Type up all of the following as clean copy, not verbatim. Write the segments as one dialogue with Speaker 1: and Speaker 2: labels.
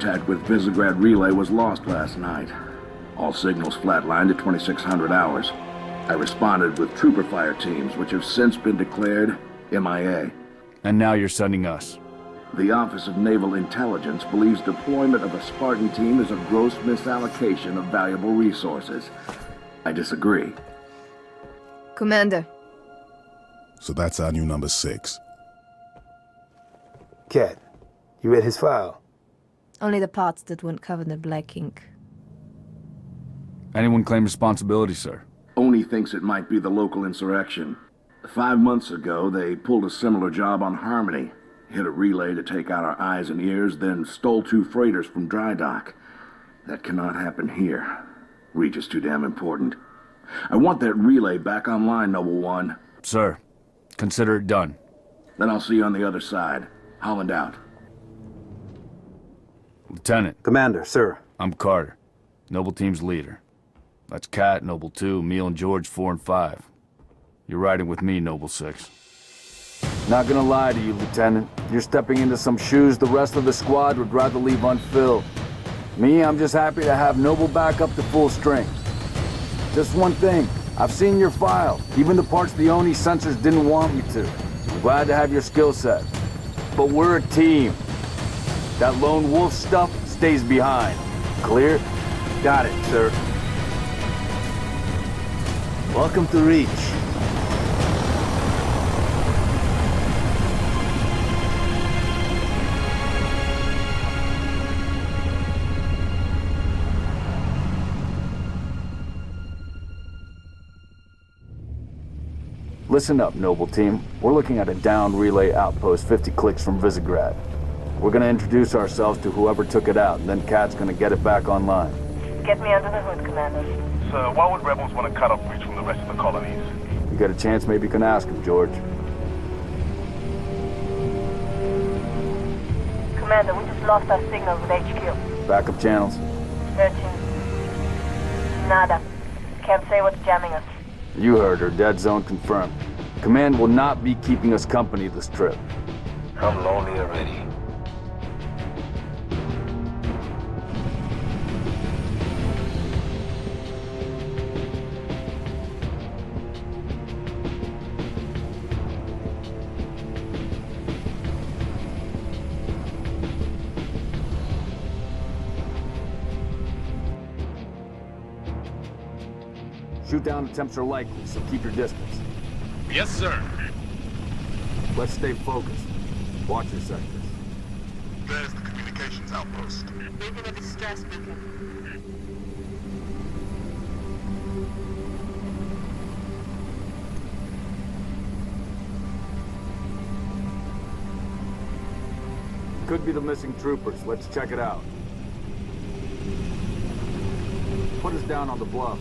Speaker 1: Contact with Visegrad Relay was lost last night. All signals flatlined at 2600 hours. I responded with trooper fire teams, which have since been declared MIA.
Speaker 2: And now you're sending us.
Speaker 1: The Office of Naval Intelligence believes deployment of a Spartan team is a gross misallocation of valuable resources. I disagree.
Speaker 3: Commander.
Speaker 4: So that's our new number 6.
Speaker 5: Cat, you read his file?
Speaker 3: Only the parts that weren't covered in black ink.
Speaker 2: Anyone claim responsibility, sir?
Speaker 1: Oni thinks it might be the local insurrection. 5 months ago, they pulled a similar job on Harmony. Hit a relay to take out our eyes and ears, then stole 2 freighters from dry dock. That cannot happen here. Reach is too damn important. I want that relay back online, Noble One.
Speaker 2: Sir, consider it done.
Speaker 1: Then I'll see you on the other side. Holland out.
Speaker 2: Lieutenant.
Speaker 5: Commander, sir.
Speaker 2: I'm Carter, Noble Team's leader. That's Kat, Noble 2, Emil and George 4 and 5. You're riding with me, Noble 6. Not gonna lie to you, Lieutenant. You're stepping into some shoes the rest of the squad would rather leave unfilled. Me, I'm just happy to have Noble back up to full strength. Just one thing, I've seen your file, even the parts the Oni censors didn't want me to. I'm glad to have your skill set. But we're a team. That lone wolf stuff stays behind. Clear?
Speaker 5: Got it, sir. Welcome to Reach.
Speaker 2: Listen up, Noble Team. We're looking at a downed relay outpost 50 clicks from Visegrad. We're gonna introduce ourselves to whoever took it out, and then Kat's gonna get it back online.
Speaker 6: Get me under the hood, Commander.
Speaker 7: Sir, why would rebels want to cut off Reach from the rest of the colonies?
Speaker 2: You get a chance, maybe you can ask him, George.
Speaker 6: Commander, we just lost our signal with HQ.
Speaker 2: Backup channels?
Speaker 6: Searching. Nada. Can't say what's jamming us.
Speaker 2: You heard her. Dead zone confirmed. Command will not be keeping us company this trip.
Speaker 5: I'm lonely already.
Speaker 2: Shoot down attempts are likely, so keep your distance.
Speaker 7: Yes, sir.
Speaker 2: Let's stay focused. Watch your sectors.
Speaker 4: There's the communications outpost.
Speaker 6: Reading a distress beacon.
Speaker 2: Could be the missing troopers. Let's check it out. Put us down on the bluff.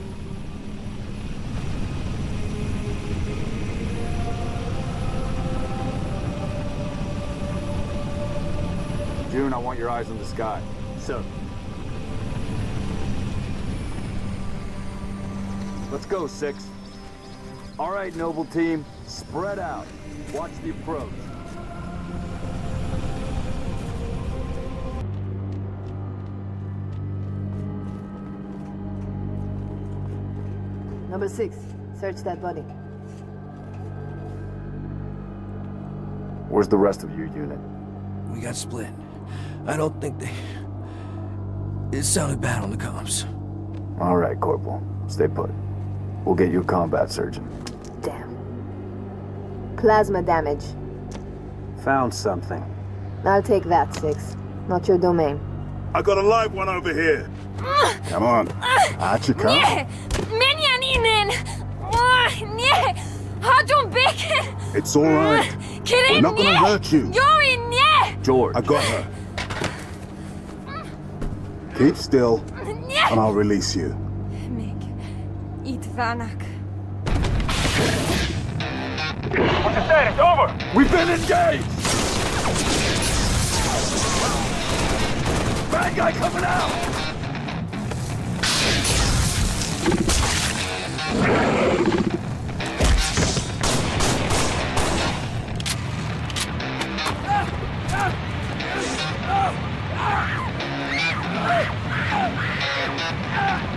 Speaker 2: June, I want your eyes on the sky.
Speaker 5: Sir.
Speaker 2: Let's go, 6. All right, Noble Team. Spread out. Watch the approach.
Speaker 3: Number 6, search that body.
Speaker 2: Where's the rest of your unit?
Speaker 8: We got split. I don't think they... It sounded bad on the comms.
Speaker 2: All right, Corporal. Stay put. We'll get you a combat surgeon.
Speaker 3: Damn. Plasma damage.
Speaker 5: Found something.
Speaker 3: I'll take that, 6. Not your domain.
Speaker 4: I got a live one over here. Come on. Archie, come.
Speaker 9: Nie! Menian inen! Nie! Chodzą byki!
Speaker 4: It's all right. We're not gonna hurt you.
Speaker 9: Yuri, nie!
Speaker 2: George.
Speaker 4: I got her. Keep still,
Speaker 9: Nie!
Speaker 4: and I'll release you.
Speaker 9: Mig. Eat Vanak.
Speaker 7: What's the status? Over!
Speaker 2: We've been engaged! Bad guy coming out!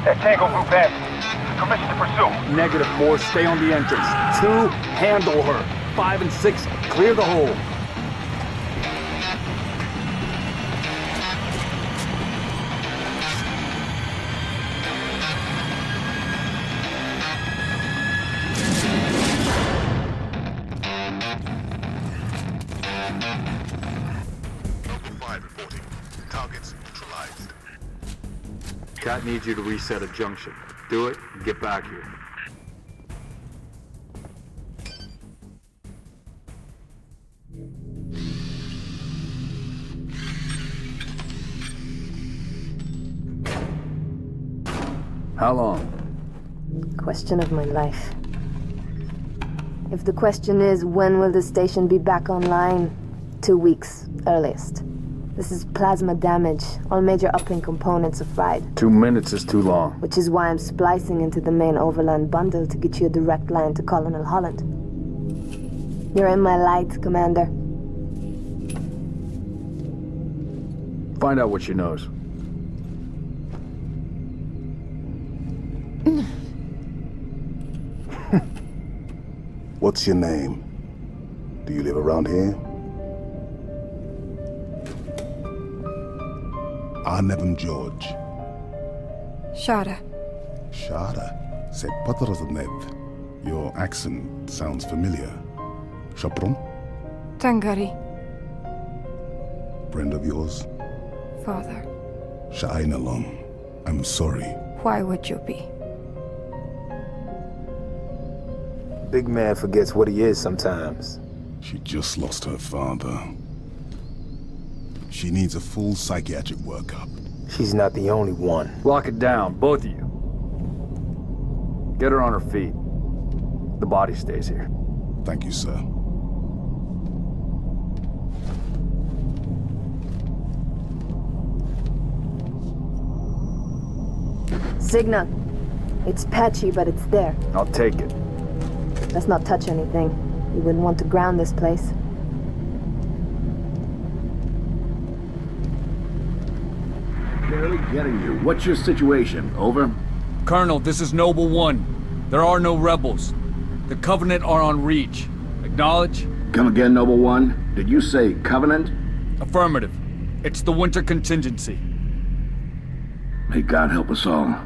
Speaker 7: That Tango Group has permission to pursue.
Speaker 2: Negative, 4, stay on the entrance. 2, handle her. 5 and 6, clear the hole. Cat needs you to reset a junction. Do it, and get back here. How long?
Speaker 3: Question of my life. If the question is, when will the station be back online? 2 weeks, earliest. This is plasma damage. All major uplink components are fried.
Speaker 2: 2 minutes is too long.
Speaker 3: Which is why I'm splicing into the main overland bundle to get you a direct line to Colonel Holland. You're in my light, Commander.
Speaker 2: Find out what she knows.
Speaker 4: What's your name? Do you live around here? I'm George.
Speaker 9: Shara.
Speaker 4: Shara? C'est pas Nev. Your accent sounds familiar. Chapron?
Speaker 9: Tangari.
Speaker 4: Friend of yours?
Speaker 9: Father.
Speaker 4: Sha'ainalom. I'm sorry.
Speaker 9: Why would you be?
Speaker 5: Big man forgets what he is sometimes.
Speaker 4: She just lost her father. She needs a full psychiatric workup.
Speaker 5: She's not the only one.
Speaker 2: Lock it down, both of you. Get her on her feet. The body stays here.
Speaker 4: Thank you, sir.
Speaker 3: Signal. It's patchy, but it's there.
Speaker 2: I'll take it.
Speaker 3: Let's not touch anything. You wouldn't want to ground this place.
Speaker 1: Barely getting you. What's your situation? Over?
Speaker 2: Colonel, this is Noble 1. There are no rebels. The Covenant are on Reach. Acknowledge?
Speaker 1: Come again, Noble 1? Did you say Covenant?
Speaker 2: Affirmative. It's the winter contingency.
Speaker 1: May God help us all.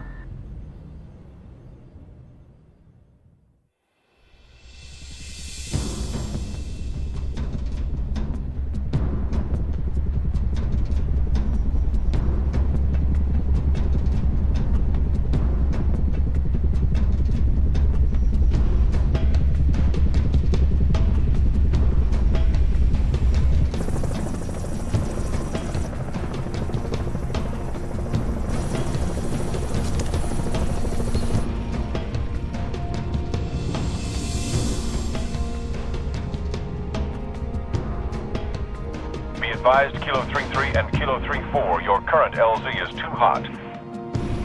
Speaker 7: Advised Kilo 3-3 and Kilo 3-4, your current LZ is too hot.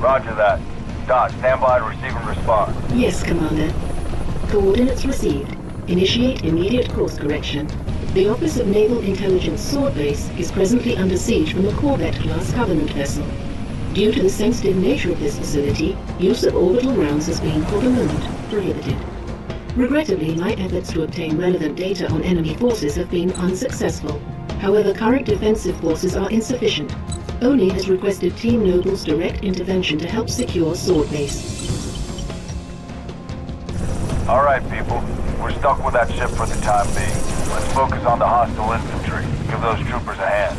Speaker 7: Roger that. Doc, stand by to receive and respond.
Speaker 10: Yes, Commander. Coordinates received. Initiate immediate course correction. The Office of Naval Intelligence Sword Base is presently under siege from a Corvette-class Covenant vessel. Due to the sensitive nature of this facility, use of orbital rounds is being, for the moment, prohibited. Regrettably, my efforts to obtain relevant data on enemy forces have been unsuccessful. However, current defensive forces are insufficient. ONI has requested Team Noble's direct intervention to help secure Sword Base.
Speaker 7: All right, people. We're stuck with that ship for the time being. Let's focus on the hostile infantry. Give those troopers a hand.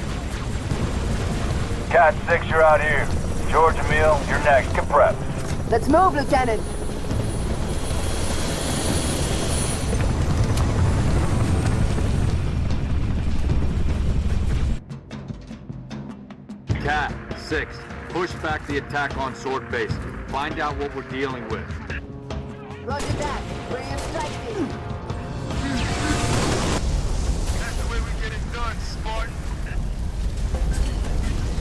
Speaker 7: Cat 6, you're out here. George Emile, you're next. Get prepped.
Speaker 3: Let's move, Lieutenant!
Speaker 2: Cat, 6, push back the attack on Sword Base. Find out what we're dealing with.
Speaker 3: Roger that. Bring your strike team.
Speaker 7: That's the way we get it done, Spartan.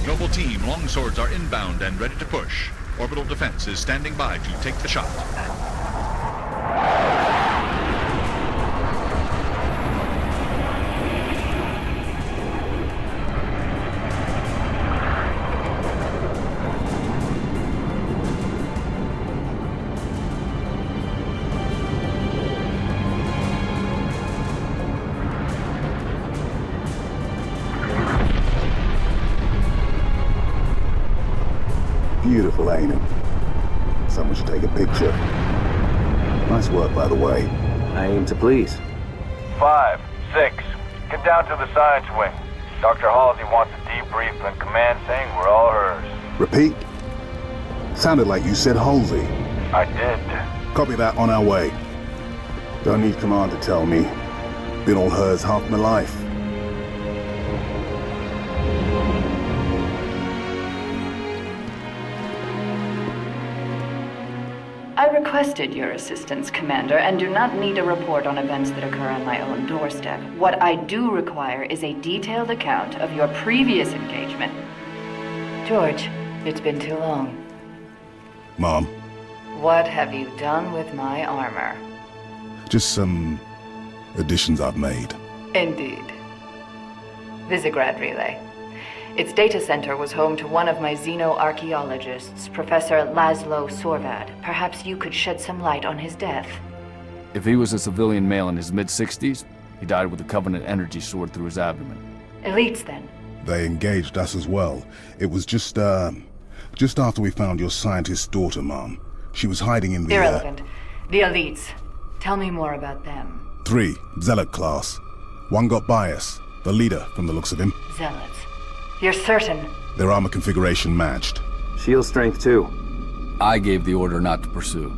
Speaker 11: Noble team, longswords are inbound and ready to push. Orbital defense is standing by to take the shot.
Speaker 4: complaining. Someone should take a picture. Nice work, by the way.
Speaker 5: I aim to please.
Speaker 7: 5, 6, get down to the science wing. Dr. Halsey wants a debrief and command saying we're all hers.
Speaker 4: Repeat? Sounded like you said Halsey.
Speaker 7: I did.
Speaker 4: Copy that, on our way. Don't need command to tell me. Been all hers half my life.
Speaker 12: I requested your assistance, Commander, and do not need a report on events that occur on my own doorstep. What I do require is a detailed account of your previous engagement. George, it's been too long.
Speaker 4: Mom,
Speaker 12: What have you done with my armor?
Speaker 4: just some additions I've made.
Speaker 12: Indeed. Visegrad Relay. Its data center was home to one of my xenoarchaeologists, Professor Laszlo Sorvad. Perhaps you could shed some light on his death.
Speaker 2: If he was a civilian male in his mid-60s, he died with a Covenant energy sword through his abdomen.
Speaker 12: Elites, then.
Speaker 4: They engaged us as well. It was just after we found your scientist's daughter, Mom. She was hiding in the...
Speaker 12: Irrelevant. The elites. Tell me more about them.
Speaker 4: 3, Zealot class. One got bias. The leader, from the looks of him.
Speaker 12: Zealots. You're certain?
Speaker 4: Their armor configuration matched.
Speaker 5: Shield strength too.
Speaker 2: I gave the order not to pursue.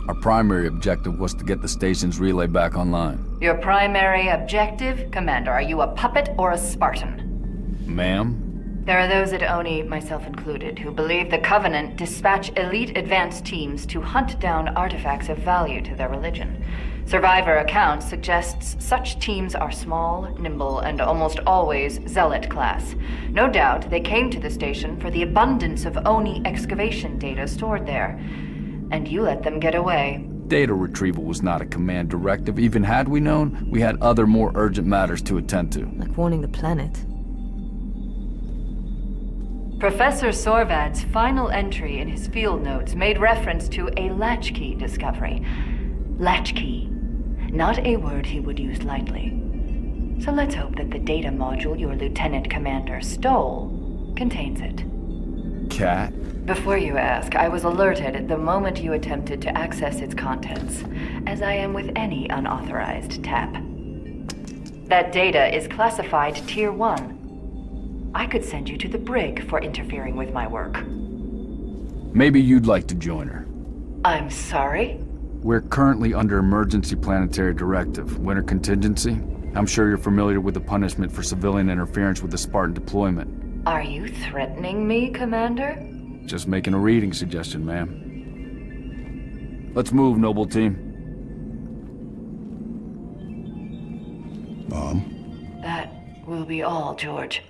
Speaker 2: Our primary objective was to get the station's relay back online.
Speaker 12: Your primary objective? Commander, are you a puppet or a Spartan?
Speaker 2: Ma'am?
Speaker 12: There are those at ONI, myself included, who believe the Covenant dispatch elite advance teams to hunt down artifacts of value to their religion. Survivor accounts suggests such teams are small, nimble, and almost always Zealot class. No doubt they came to the station for the abundance of ONI excavation data stored there. And you let them get away.
Speaker 2: Data retrieval was not a command directive. Even had we known, we had other more urgent matters to attend to.
Speaker 3: Like warning the planet.
Speaker 12: Professor Sorvad's final entry in his field notes made reference to a latchkey discovery. Latchkey. Not a word he would use lightly. So let's hope that the data module your Lieutenant Commander stole contains it.
Speaker 2: Cat?
Speaker 12: Before you ask, I was alerted the moment you attempted to access its contents, as I am with any unauthorized tap. That data is classified Tier 1. I could send you to the brig for interfering with my work.
Speaker 2: Maybe you'd like to join her.
Speaker 12: I'm sorry?
Speaker 2: We're currently under emergency planetary directive, winter contingency. I'm sure you're familiar with the punishment for civilian interference with the Spartan deployment.
Speaker 12: Are you threatening me, Commander?
Speaker 2: Just making a reading suggestion, ma'am. Let's move, noble team.
Speaker 4: Mom?
Speaker 12: That will be all, George.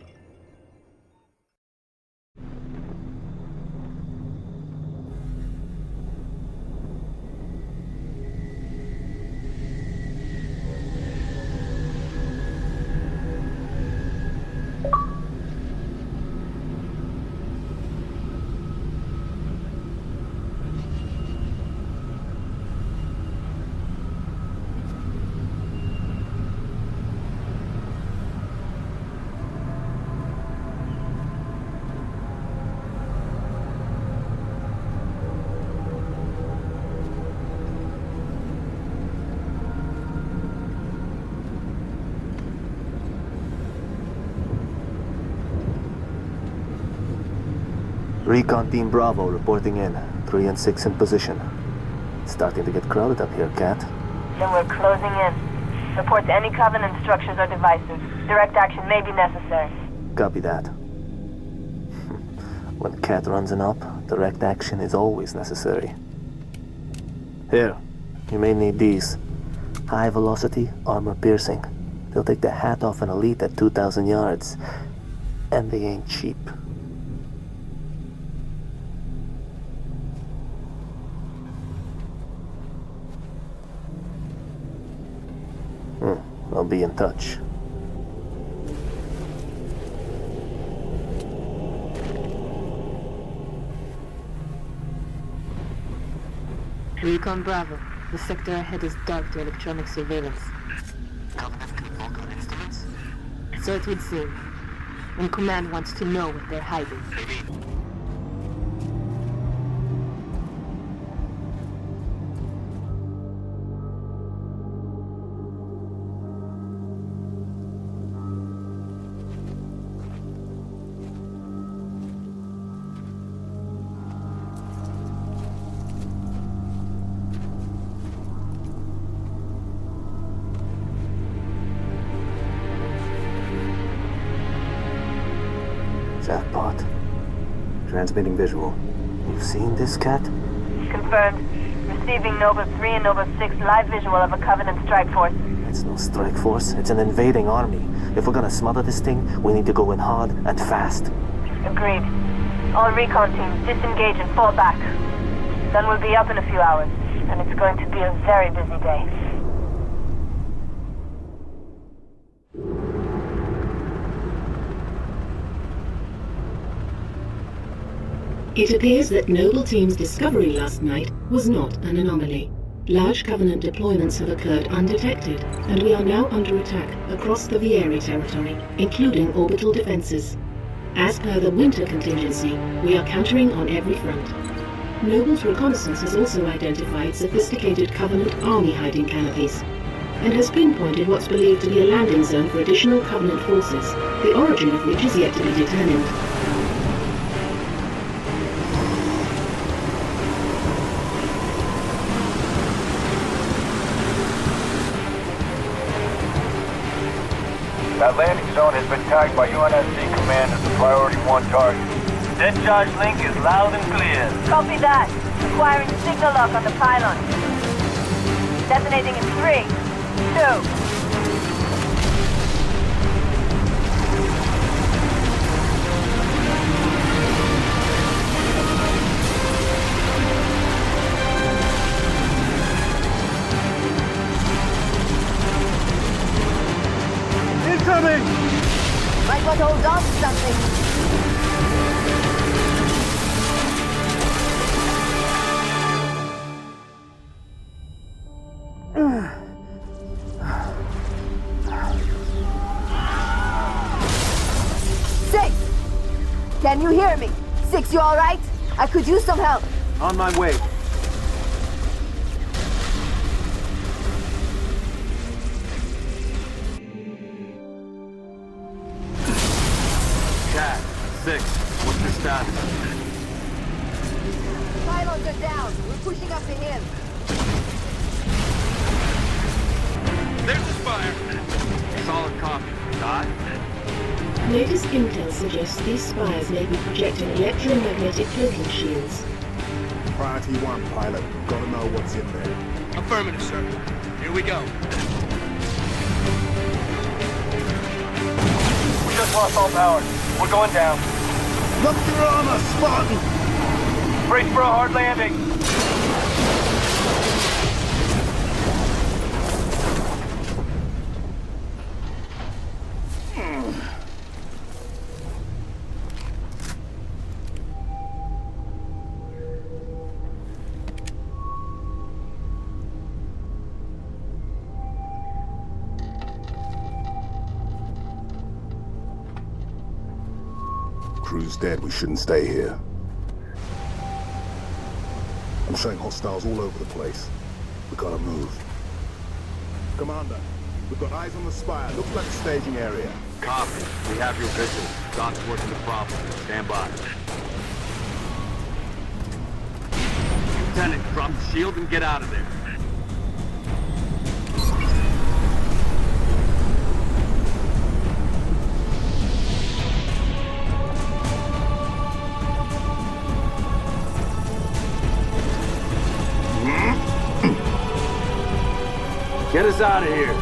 Speaker 5: Recon Team Bravo reporting in. 3 and 6 in position. It's starting to get crowded up here, Cat.
Speaker 6: Then we're closing in. Report to any Covenant structures or devices. Direct action may be necessary.
Speaker 5: Copy that. When Cat runs an op, direct action is always necessary. Here, you may need these. High velocity, armor piercing. They'll take the hat off an elite at 2,000 yards. And they ain't cheap. I'll be in touch.
Speaker 10: Recon Bravo. The sector ahead is dark to electronic surveillance.
Speaker 5: Covenant control code instruments?
Speaker 10: So it would seem. And Command wants to know what they're hiding.
Speaker 5: Transmitting visual. You've seen this, Cat?
Speaker 6: Confirmed. Receiving Nova 3 and Nova 6 live visual of a Covenant strike force.
Speaker 5: It's no strike force. It's an invading army. If we're gonna smother this thing, we need to go in hard and fast.
Speaker 6: Agreed. All recon teams disengage and fall back. Sun will be up in a few hours, and it's going to be a very busy day.
Speaker 10: It appears that Noble Team's discovery last night was not an anomaly. Large Covenant deployments have occurred undetected, and we are now under attack across the Vieri territory, including orbital defenses. As per the winter contingency, we are countering on every front. Noble's reconnaissance has also identified sophisticated Covenant army hiding canopies, and has pinpointed what's believed to be a landing zone for additional Covenant forces, the origin of which is yet to be determined.
Speaker 7: That landing zone has been tagged by UNSC Command as the priority 1 target.
Speaker 13: Dead charge link is loud and clear.
Speaker 6: Copy that. Acquiring signal lock on the pylon. Detonating in 3, 2...
Speaker 13: Incoming!
Speaker 3: Might want to hold on to something. Six! Can you hear me? Six, you alright? I could use some help.
Speaker 13: On my way.
Speaker 2: Cat, 6, what's your status?
Speaker 3: Pylons are down. We're pushing up the hill.
Speaker 11: There's the spire.
Speaker 2: Solid copy. Dot?
Speaker 10: Latest intel suggests these spires may be projecting electromagnetic cloaking shields.
Speaker 4: Priority 1, pilot. Gotta know what's in there.
Speaker 13: Affirmative, sir. Here we go.
Speaker 7: We just lost all power. We're going down.
Speaker 4: Look your armor, Spartan!
Speaker 7: Brace for a hard landing.
Speaker 4: Crew's dead, we shouldn't stay here. I'm showing hostiles all over the place. We gotta move. Commander, we've got eyes on the spire. Looks like a staging area.
Speaker 2: Copy. We have your visual. Doc's working the problem. Stand by. Lieutenant, drop the shield and get out of there. Get us out of here.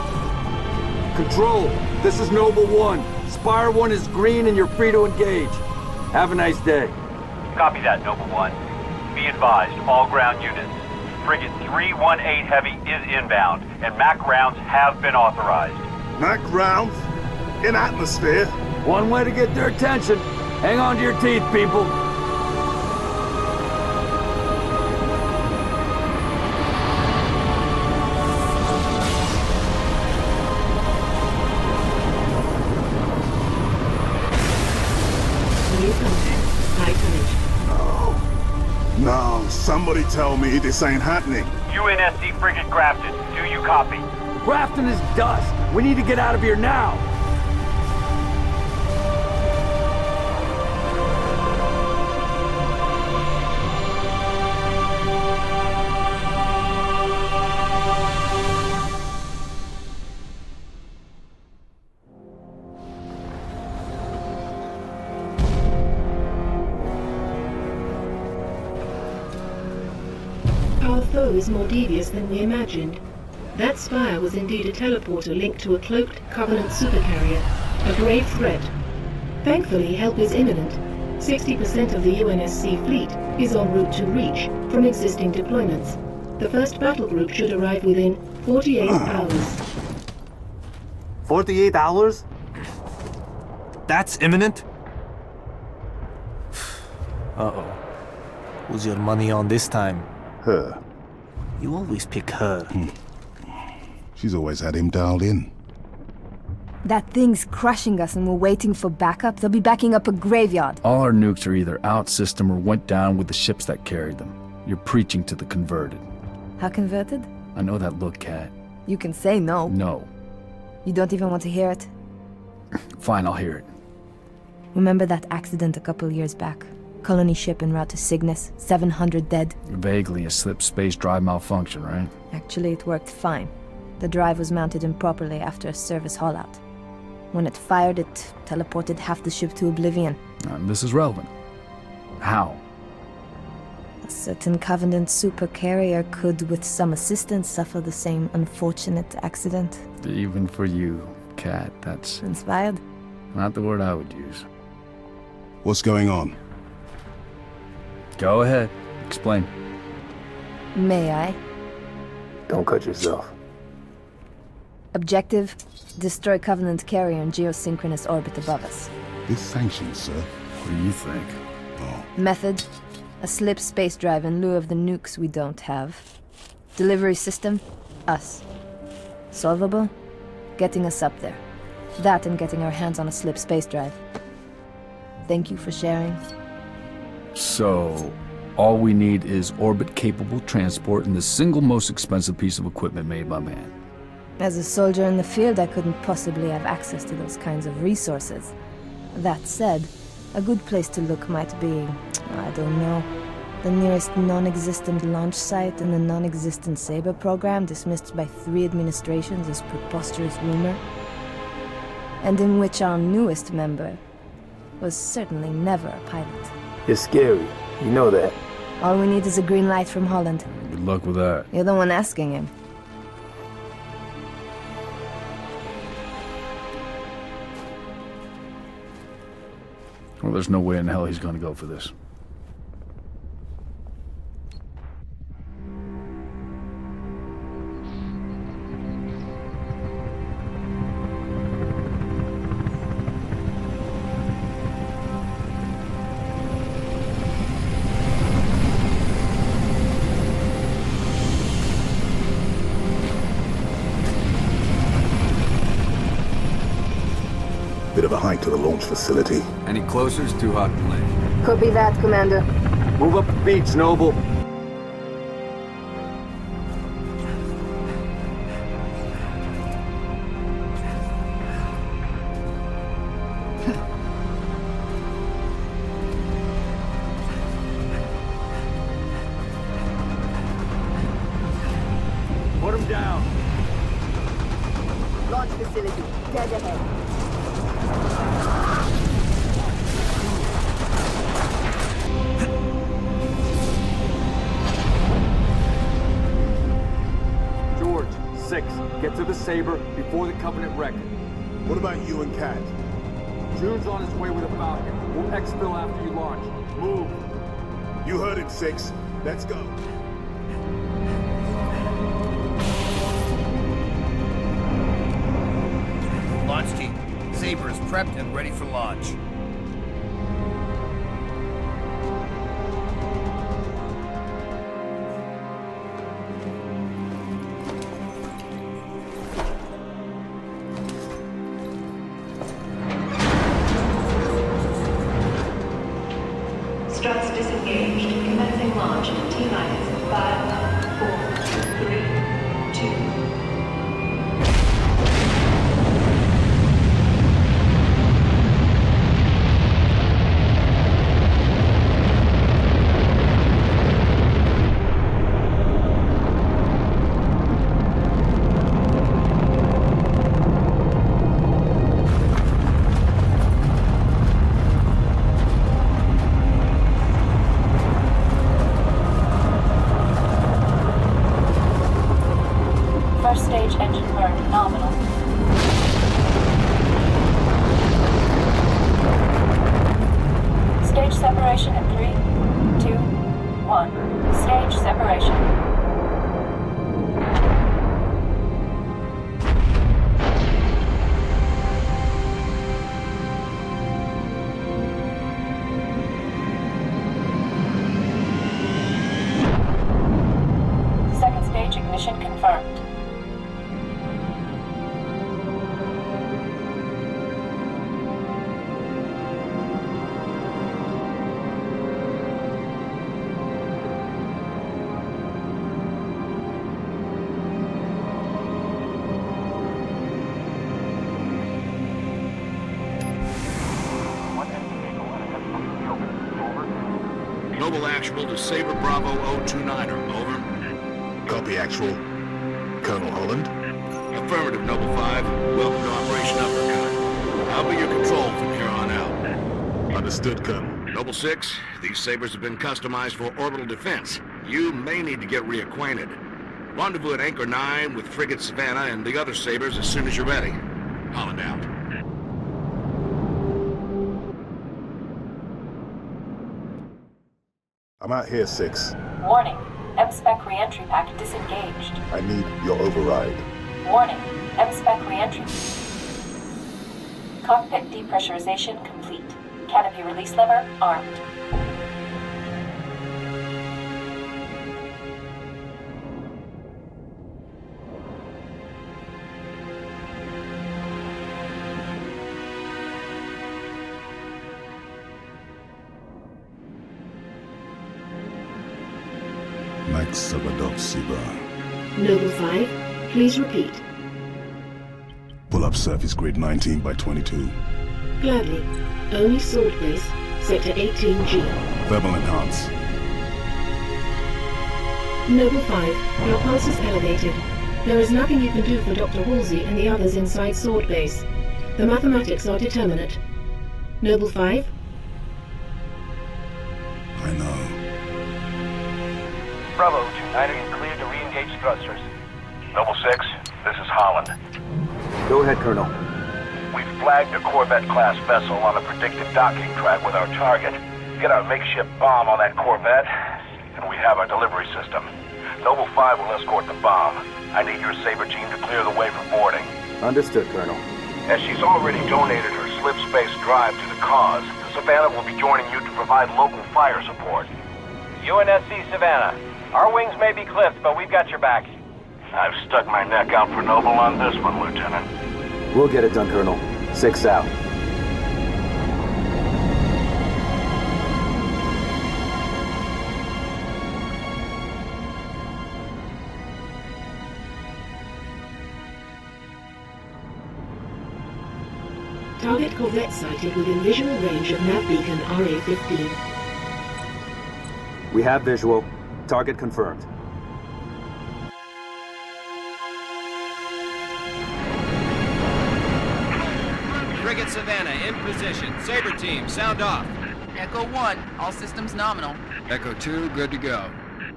Speaker 2: Control, this is Noble 1. Spire 1 is green and you're free to engage. Have a nice day.
Speaker 7: Copy that, Noble 1. Be advised, all ground units. Frigate 318 Heavy is inbound, and MAC rounds have been authorized.
Speaker 4: MAC rounds? In atmosphere?
Speaker 2: One way to get their attention. Hang on to your teeth, people.
Speaker 4: No, somebody tell me this ain't happening.
Speaker 7: UNSC Frigate Grafton, do you copy?
Speaker 2: Grafton is dust. We need to get out of here now.
Speaker 10: our foe is more devious than we imagined. That spire was indeed a teleporter linked to a cloaked Covenant supercarrier, a grave threat. Thankfully, help is imminent. 60% of the UNSC fleet is en route to Reach from existing deployments. The first battle group should arrive within 48 hours.
Speaker 5: 48 hours?
Speaker 8: That's imminent?
Speaker 5: Uh-oh. Who's your money on this time?
Speaker 4: Her.
Speaker 5: You always pick her.
Speaker 4: She's always had him dialed in.
Speaker 3: That thing's crushing us and we're waiting for backup. They'll be backing up a graveyard.
Speaker 2: All our nukes are either out system or went down with the ships that carried them. You're preaching to the converted.
Speaker 3: How converted?
Speaker 2: I know that look, Cat.
Speaker 3: You can say no.
Speaker 2: No.
Speaker 3: You don't even want to hear it?
Speaker 2: Fine, I'll hear it.
Speaker 3: Remember that accident a couple years back? Colony ship en route to Cygnus, 700 dead.
Speaker 2: Vaguely a slip space drive malfunction, right?
Speaker 3: Actually, it worked fine. The drive was mounted improperly after a service haul-out. When it fired, it teleported half the ship to oblivion.
Speaker 2: This is relevant. How?
Speaker 3: A certain Covenant supercarrier could, with some assistance, suffer the same unfortunate accident.
Speaker 2: Even for you, Cat, that's
Speaker 3: Inspired?
Speaker 2: not the word I would use.
Speaker 4: What's going on?
Speaker 2: Go ahead. Explain.
Speaker 3: May I?
Speaker 5: Don't cut yourself.
Speaker 3: Objective: destroy Covenant carrier in geosynchronous orbit above us.
Speaker 4: This sanctioned, sir.
Speaker 2: What do you think?
Speaker 4: Oh.
Speaker 3: Method: a slip space drive in lieu of the nukes we don't have. Delivery system: us. Solvable? Getting us up there. That and getting our hands on a slip space drive. Thank you for sharing.
Speaker 2: So, all we need is orbit-capable transport and the single most expensive piece of equipment made by man.
Speaker 3: As a soldier in the field, I couldn't possibly have access to those kinds of resources. That said, a good place to look might be, I don't know, the nearest non-existent launch site in the non-existent Saber program dismissed by 3 administrations as preposterous rumor, and in which our newest member was certainly never a pilot.
Speaker 5: You're scary. You know that.
Speaker 3: All we need is a green light from Holland.
Speaker 2: Good luck with that.
Speaker 3: You're the one asking him.
Speaker 2: Well, there's no way in hell he's gonna go for this.
Speaker 4: Bit of a hike to the launch facility.
Speaker 14: Any closer is too hot to land.
Speaker 3: Copy that, Commander.
Speaker 14: Move up the beach, Noble.
Speaker 13: Put him down.
Speaker 3: Launch facility, dead ahead.
Speaker 14: George, 6. Get to the Saber before the Covenant wreck it.
Speaker 4: What about you and Cat?
Speaker 14: June's on his way with a Falcon. We'll exfil after you launch. Move.
Speaker 4: You heard it, 6. Let's go.
Speaker 13: Launch team. Saber is prepped and ready for launch.
Speaker 10: Struts disengaged. Commencing launch in T-minus 5, 4, 3, 2.
Speaker 6: stage engine burn nominal. Stage separation in 3, 2, 1. Stage separation. Second stage ignition confirmed.
Speaker 1: Noble Actual to Saber Bravo 029er, over.
Speaker 4: Copy, Actual. Colonel Holland?
Speaker 1: Affirmative, Noble 5. Welcome to Operation Uppercut. I'll be your control from here on out.
Speaker 4: Understood, Colonel.
Speaker 1: Noble 6, these Sabres have been customized for orbital defense. You may need to get reacquainted. Rendezvous at Anchor 9 with Frigate Savannah and the other Sabres as soon as you're ready. Holland out.
Speaker 4: I'm out here, 6.
Speaker 6: Warning. M-Spec re-entry pack disengaged.
Speaker 4: I need your override.
Speaker 6: Warning. M-Spec re-entry. Cockpit depressurization complete. Canopy release lever armed.
Speaker 4: Max Sabotage, Siba.
Speaker 10: Noble 5, please repeat.
Speaker 4: Pull up surface grid 19 by 22.
Speaker 10: Gladly. Only sword base, sector 18G.
Speaker 4: Thermal enhance.
Speaker 10: Noble 5, your pulse is elevated. There is nothing you can do for Dr. Halsey and the others inside sword base. The mathematics are determinate. Noble 5?
Speaker 4: I know.
Speaker 7: Bravo 29er, you're cleared to re-engage thrusters. Noble 6, this is Holland.
Speaker 2: Go ahead, Colonel.
Speaker 7: We've flagged a Corvette-class vessel on a predicted docking track with our target. Get our makeshift bomb on that Corvette, and we have our delivery system. Noble 5 will escort the bomb. I need your Saber team to clear the way for boarding.
Speaker 2: Understood, Colonel.
Speaker 7: As she's already donated her slip space drive to the cause, Savannah will be joining you to provide local fire support. UNSC Savannah. Our wings may be clipped, but we've got your back. I've stuck my neck out for Noble on this one, Lieutenant.
Speaker 2: We'll get it done, Colonel. 6 out.
Speaker 10: Target Corvette sighted within visual range of nav beacon RA-15.
Speaker 2: We have visual. Target confirmed.
Speaker 13: Frigate Savannah in position. Saber team, sound off.
Speaker 15: Echo 1, all systems nominal.
Speaker 14: Echo 2, good to go.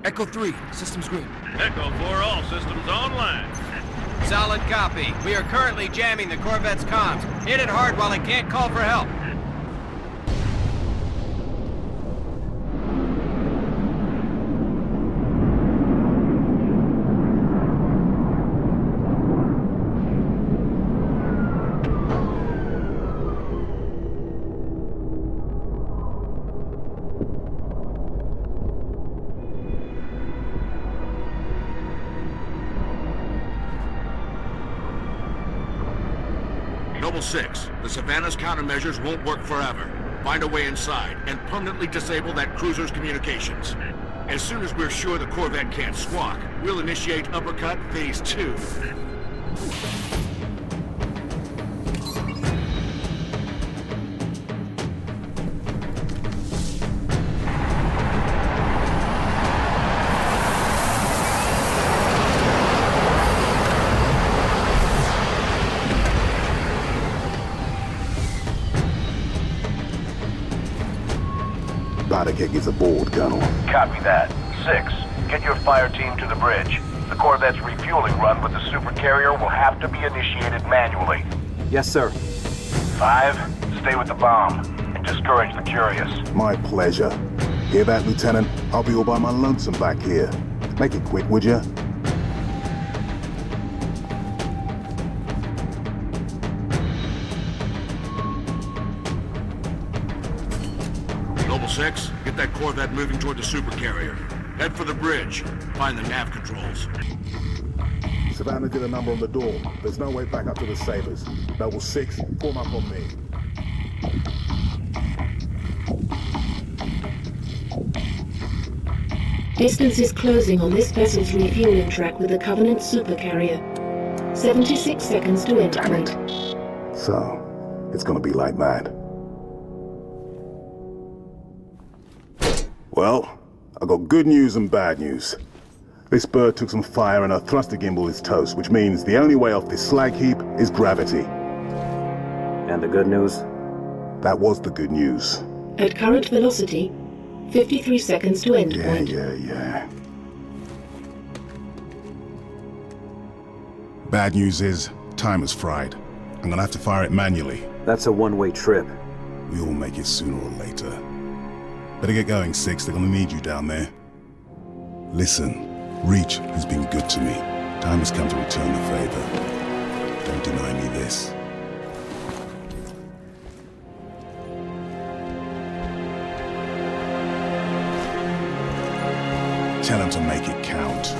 Speaker 8: Echo 3, systems green.
Speaker 7: Echo 4, all systems online.
Speaker 13: Solid copy. We are currently jamming the Corvette's comms. Hit it hard while it can't call for help.
Speaker 1: Noble 6, the Savannah's countermeasures won't work forever. Find a way inside and permanently disable that cruiser's communications. As soon as we're sure the Corvette can't squawk, we'll initiate Uppercut Phase 2.
Speaker 4: Librarian is aboard, Colonel.
Speaker 7: Copy that. 6, Get your fire team to the bridge. The Corvette's refueling run with the supercarrier will have to be initiated manually.
Speaker 14: Yes, sir.
Speaker 7: 5, stay with the bomb and discourage the curious.
Speaker 4: My pleasure. Hear that, Lieutenant? I'll be all by my lonesome back here. Make it quick, would ya?
Speaker 1: Noble 6, get that Corvette moving toward the supercarrier. Head for the bridge. Find the nav controls.
Speaker 4: Savannah did a number on the door. There's no way back up to the Sabres. Noble 6, form up on me.
Speaker 10: Distance is closing on this vessel's refueling track with the Covenant supercarrier. 76 seconds to endpoint.
Speaker 4: So, it's gonna be like that. Well, I got good news and bad news. This bird took some fire and her thruster gimbal is toast, which means the only way off this slag heap is gravity.
Speaker 14: And the good news?
Speaker 4: That was the good news.
Speaker 10: At current velocity, 53 seconds to endpoint.
Speaker 4: Yeah. Bad news is, time is fried. I'm gonna have to fire it manually.
Speaker 14: That's a one-way trip.
Speaker 4: We all make it sooner or later. Better get going, 6. They're gonna need you down there. Listen, Reach has been good to me. Time has come to return the favor. Don't deny me this. Tell him to make it count.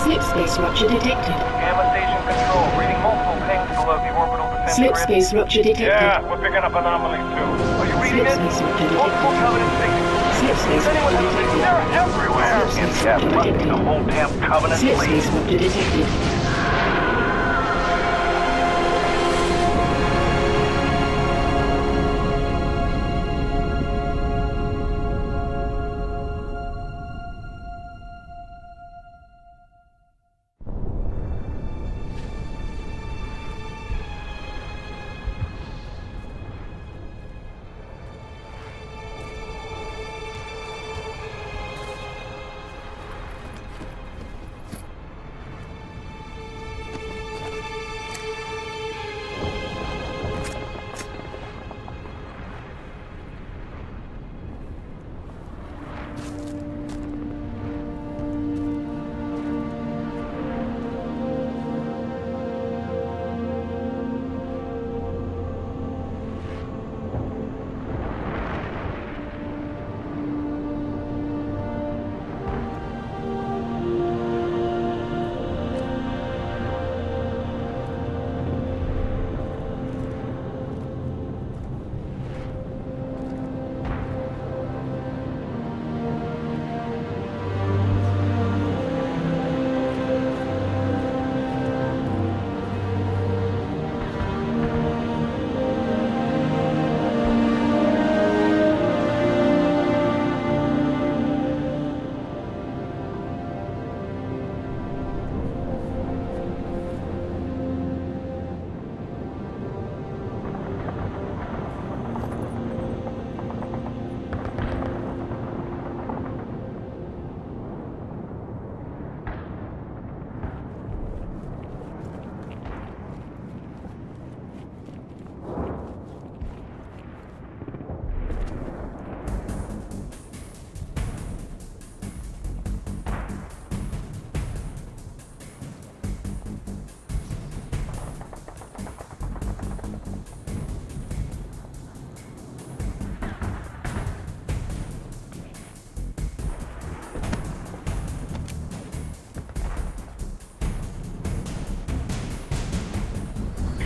Speaker 10: Slipspace rupture detected.
Speaker 7: Gamma station control, reading multiple pings below the orbital defense grid.
Speaker 10: Slipspace rupture detected.
Speaker 7: Yeah, we're picking up anomalies too. Are you reading it?
Speaker 10: Slipspace rupture detected.
Speaker 7: Multiple Covenant signals.
Speaker 10: Slipspace
Speaker 7: Is anyone
Speaker 10: rupture
Speaker 7: listening?
Speaker 10: detected.
Speaker 7: They're everywhere.
Speaker 10: Slipspace
Speaker 7: Yeah,
Speaker 10: rupture
Speaker 7: fuck
Speaker 10: detected.
Speaker 7: the whole damn Covenant, please.
Speaker 10: Slipspace rupture detected.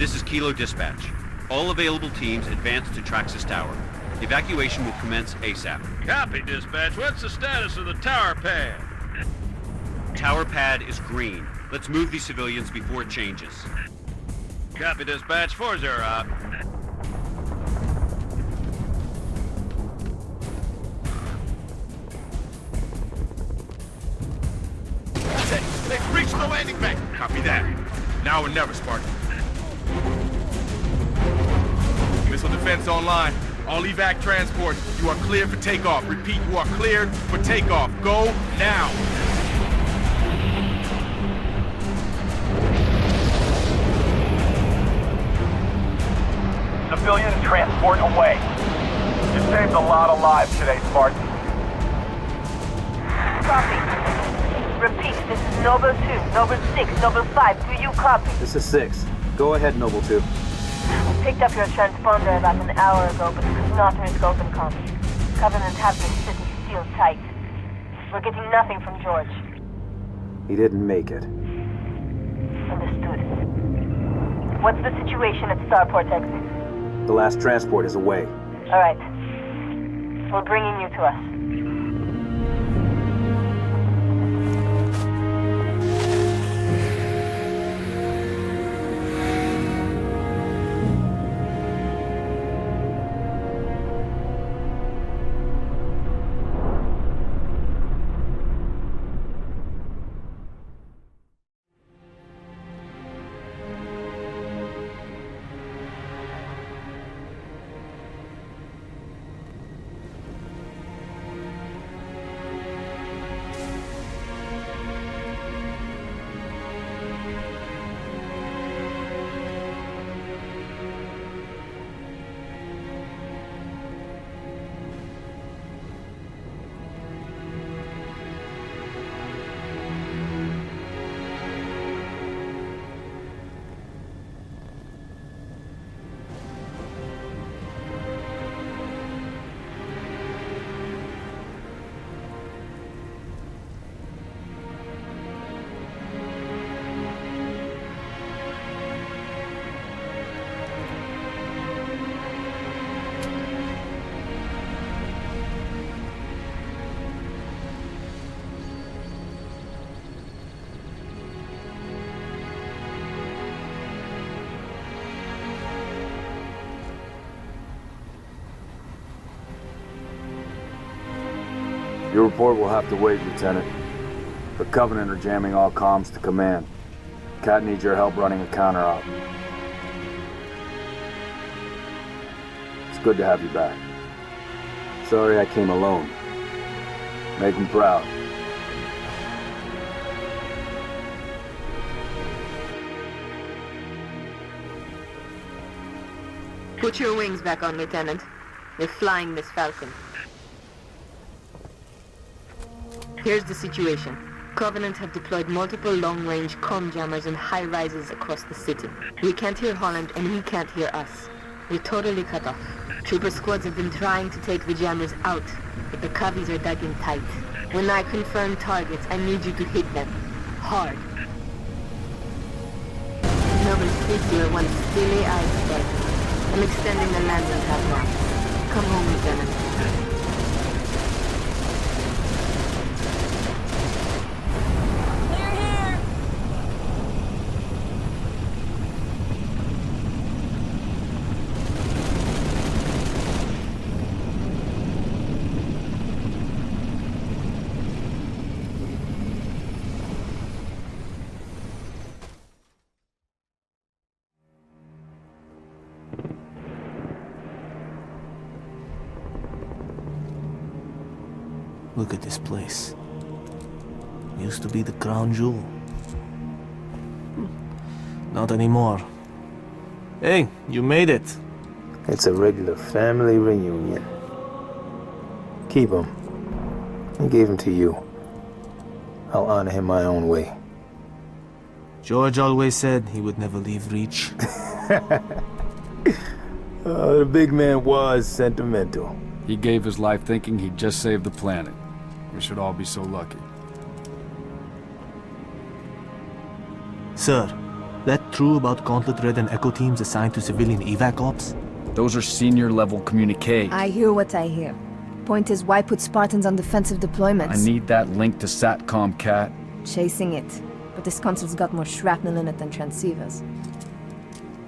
Speaker 16: This is Kilo Dispatch. All available teams advance to Traxxas Tower. Evacuation will commence ASAP.
Speaker 17: Copy, Dispatch. What's the status of the tower pad?
Speaker 16: Tower pad is green. Let's move these civilians before it changes.
Speaker 17: Copy, Dispatch. 4-0 out.
Speaker 11: That's it. They've reached the landing bank. Copy that. Now or never, Spartan. Missile defense online. All evac transports, you are cleared for takeoff. Repeat, you are cleared for takeoff. Go now.
Speaker 7: Civilian transport away. You saved a lot of lives today, Spartan.
Speaker 6: Copy. Repeat, this is Noble 2, Noble 6, Noble 5. Do you copy?
Speaker 5: This is 6. Go ahead, Noble 2.
Speaker 6: I picked up your transponder about an hour ago, but it could not risk open comms. Covenant have this city sealed tight. We're getting nothing from George.
Speaker 5: He didn't make it.
Speaker 6: Understood. What's the situation at Starport exit?
Speaker 5: The last transport is away.
Speaker 6: All right. We're bringing you to us.
Speaker 2: Your report will have to wait, Lieutenant. The Covenant are jamming all comms to command. Cat needs your help running a counter-op. It's good to have you back. Sorry I came alone. Make him proud.
Speaker 3: Put your wings back on, Lieutenant. We're flying Miss Falcon. Here's the situation. Covenant have deployed multiple long-range comm jammers in high-rises across the city. We can't hear Holland and he can't hear us. We're totally cut off. Trooper squads have been trying to take the jammers out, but the covies are dug in tight. When I confirm targets, I need you to hit them. Hard. Noble 6, you are one stilly-eyed step. I'm extending the landing pad now. Come home, Lieutenant.
Speaker 5: Look at this place. Used to be the crown jewel. Not anymore. Hey, you made it.
Speaker 18: It's a regular family reunion. Keep him. I gave him to you. I'll honor him my own way.
Speaker 5: George always said he would never leave Reach.
Speaker 18: Oh, the big man was sentimental.
Speaker 2: He gave his life thinking he'd just save the planet. We should all be so lucky.
Speaker 5: Sir, That true about Gauntlet Red and Echo teams assigned to civilian evac ops?
Speaker 2: Those are senior-level communiques.
Speaker 3: I hear what I hear. Point is, why put Spartans on defensive deployments?
Speaker 2: I need that link to SATCOM, Cat.
Speaker 3: Chasing it. But this console's got more shrapnel in it than transceivers.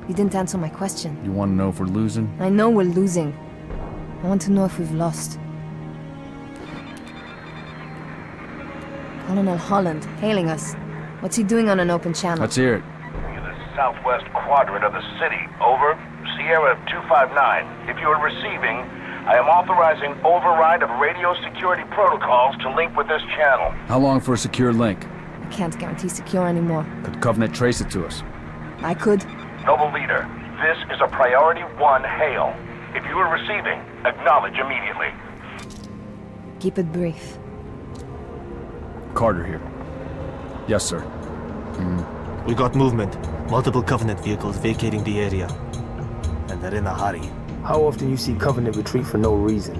Speaker 3: You didn't answer my question.
Speaker 2: You want to know if we're losing?
Speaker 3: I know we're losing. I want to know if we've lost. Colonel Holland, hailing us. What's he doing on an open channel?
Speaker 2: Let's hear it.
Speaker 7: In the southwest quadrant of the city. Over. Sierra 259. If you are receiving, I am authorizing override of radio security protocols to link with this channel.
Speaker 2: How long for a secure link?
Speaker 3: I can't guarantee secure anymore.
Speaker 2: Could Covenant trace it to us?
Speaker 3: I could.
Speaker 7: Noble Leader, this is a Priority 1 hail. If you are receiving, acknowledge immediately.
Speaker 3: Keep it brief.
Speaker 2: Carter here. Yes, sir.
Speaker 5: We got movement. Multiple Covenant vehicles vacating the area. And they're in a hurry.
Speaker 18: How often you see Covenant retreat for no reason?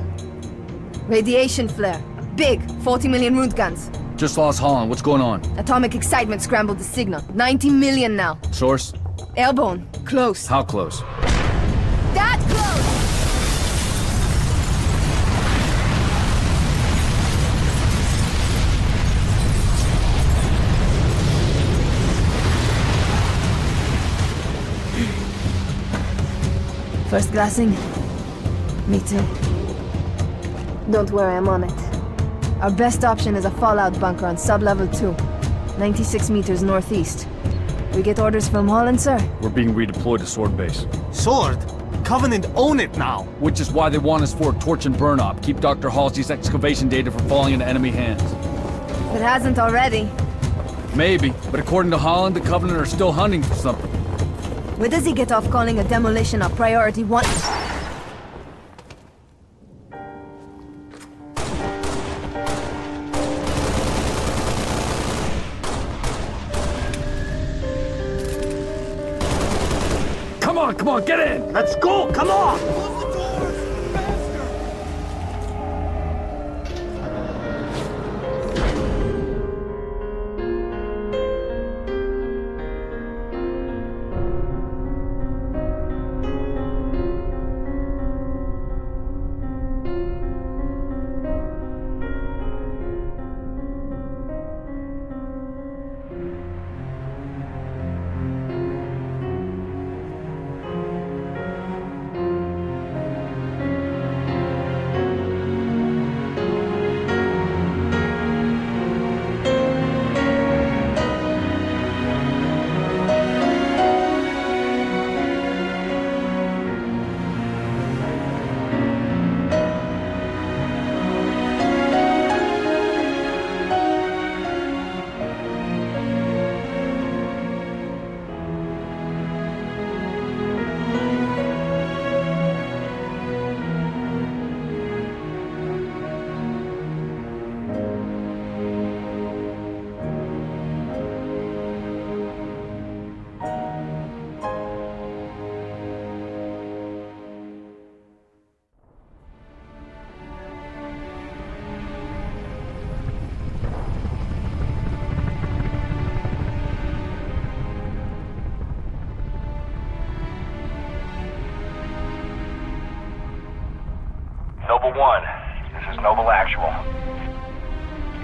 Speaker 3: Radiation flare. Big. 40 million root guns.
Speaker 2: Just lost Holland. What's going on?
Speaker 3: Atomic excitement scrambled the signal. 90 million now.
Speaker 2: Source?
Speaker 3: Airborne. Close.
Speaker 2: How close?
Speaker 3: That close! First glassing? Me too. Don't worry, I'm on it. Our best option is a fallout bunker on sub-level 2. 96 meters northeast. We get orders from Holland, sir?
Speaker 2: We're being redeployed to Sword Base.
Speaker 5: Sword? Covenant own it now!
Speaker 2: Which is why they want us for a torch and burn op. Keep Dr. Halsey's excavation data from falling into enemy hands.
Speaker 3: It hasn't already.
Speaker 2: Maybe, but according to Holland, the Covenant are still hunting for something.
Speaker 3: Where does he get off calling a demolition a Priority 1?
Speaker 2: Come on, get in!
Speaker 5: Let's go, come on!
Speaker 7: Noble 1, this is Noble Actual.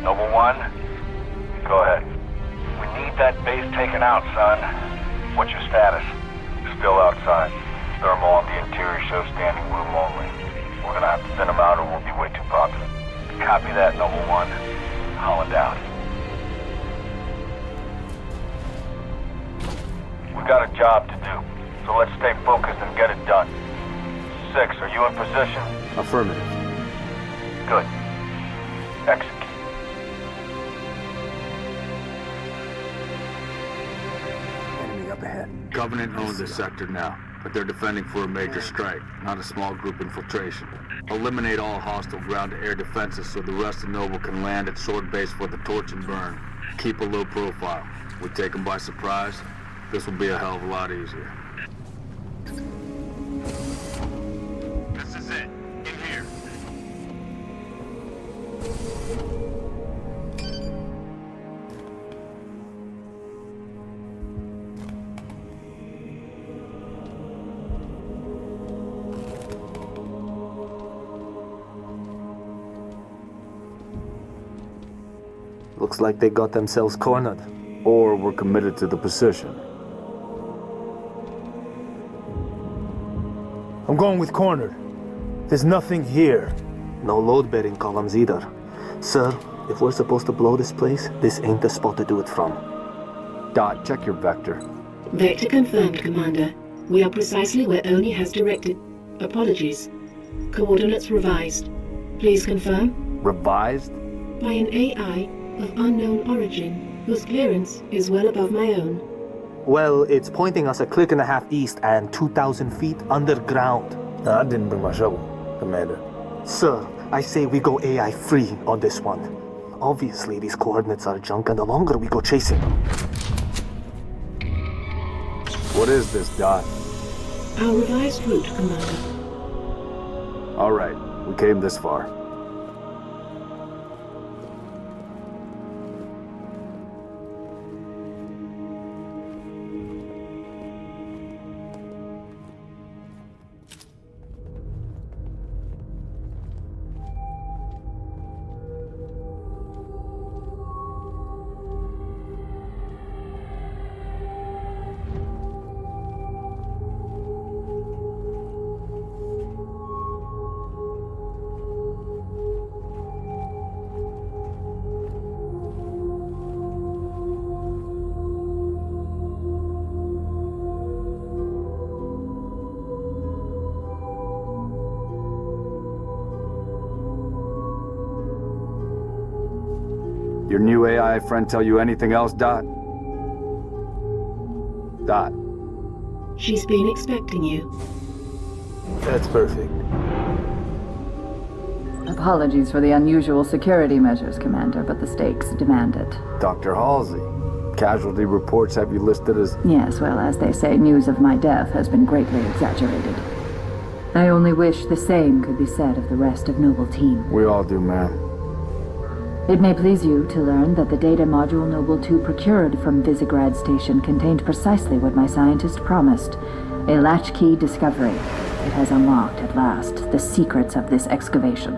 Speaker 7: Noble 1, go ahead. We need that base taken out, son. What's your status? Still outside. Thermal on the interior shows standing room only. We're gonna have to thin them out or we'll be way too popular. Copy that, Noble 1. Holland out. We got a job to do, so let's stay focused and get it done. 6, are you in position?
Speaker 18: Affirmative.
Speaker 7: Good. Execute.
Speaker 18: Enemy up ahead.
Speaker 2: Covenant owns this sector now, but they're defending for a major strike, not a small group infiltration. Eliminate all hostile ground-to-air defenses so the rest of Noble can land at Sword Base for the torch and burn. Keep a low profile. We take them by surprise, this will be a hell of a lot easier.
Speaker 11: This is it. In here.
Speaker 5: Looks like they got themselves cornered.
Speaker 2: Or we're committed to the position.
Speaker 18: I'm going with cornered. There's nothing here.
Speaker 5: No load-bearing columns either. Sir, if we're supposed to blow this place, this ain't the spot to do it from.
Speaker 2: Dot, check your vector.
Speaker 10: Vector confirmed, Commander. We are precisely where Oni has directed. Apologies. Coordinates revised. Please confirm?
Speaker 2: Revised?
Speaker 10: By an AI of unknown origin, whose clearance is well above my own.
Speaker 5: Well, it's pointing us a click and a half east and 2,000 feet underground.
Speaker 18: Nah, I didn't bring my shovel, Commander.
Speaker 5: Sir, I say we go AI free on this one. Obviously, these coordinates are junk, and the longer we go chasing them.
Speaker 2: What is this, Dot?
Speaker 10: Our revised route, Commander.
Speaker 2: All right, we came this far. Your new AI friend tell you anything else, Dot? Dot.
Speaker 10: She's been expecting you.
Speaker 18: That's perfect.
Speaker 12: Apologies for the unusual security measures, Commander, but the stakes demand it.
Speaker 2: Dr. Halsey, casualty reports have you listed as...
Speaker 12: Yes, well, as they say, news of my death has been greatly exaggerated. I only wish the same could be said of the rest of Noble Team.
Speaker 2: We all do, ma'am.
Speaker 12: It may please you to learn that the data module Noble 2 procured from Visegrad Station contained precisely what my scientist promised. A latchkey discovery. It has unlocked, at last, the secrets of this excavation.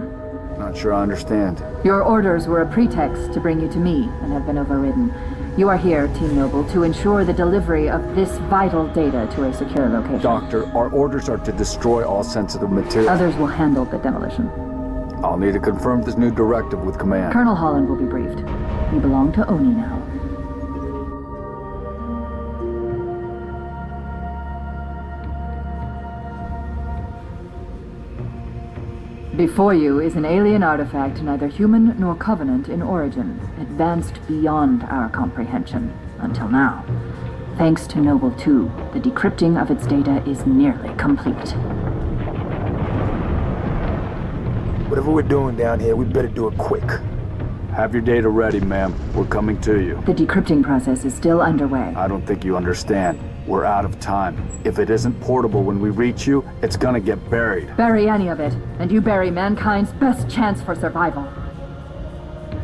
Speaker 2: Not sure I understand.
Speaker 12: Your orders were a pretext to bring you to me, and have been overridden. You are here, Team Noble, to ensure the delivery of this vital data to a secure location.
Speaker 2: Doctor, our orders are to destroy all sensitive material.
Speaker 12: Others will handle the demolition.
Speaker 2: I'll need to confirm this new directive with command.
Speaker 12: Colonel Holland will be briefed. You belong to Oni now. Before you is an alien artifact neither human nor Covenant in origin, advanced beyond our comprehension, until now. Thanks to Noble 2, the decrypting of its data is nearly complete.
Speaker 18: Whatever we're doing down here, we better do it quick.
Speaker 2: Have your data ready, ma'am. We're coming to you.
Speaker 12: The decrypting process is still underway.
Speaker 2: I don't think you understand. We're out of time. If it isn't portable when we reach you, it's gonna get buried.
Speaker 12: Bury any of it, and you bury mankind's best chance for survival.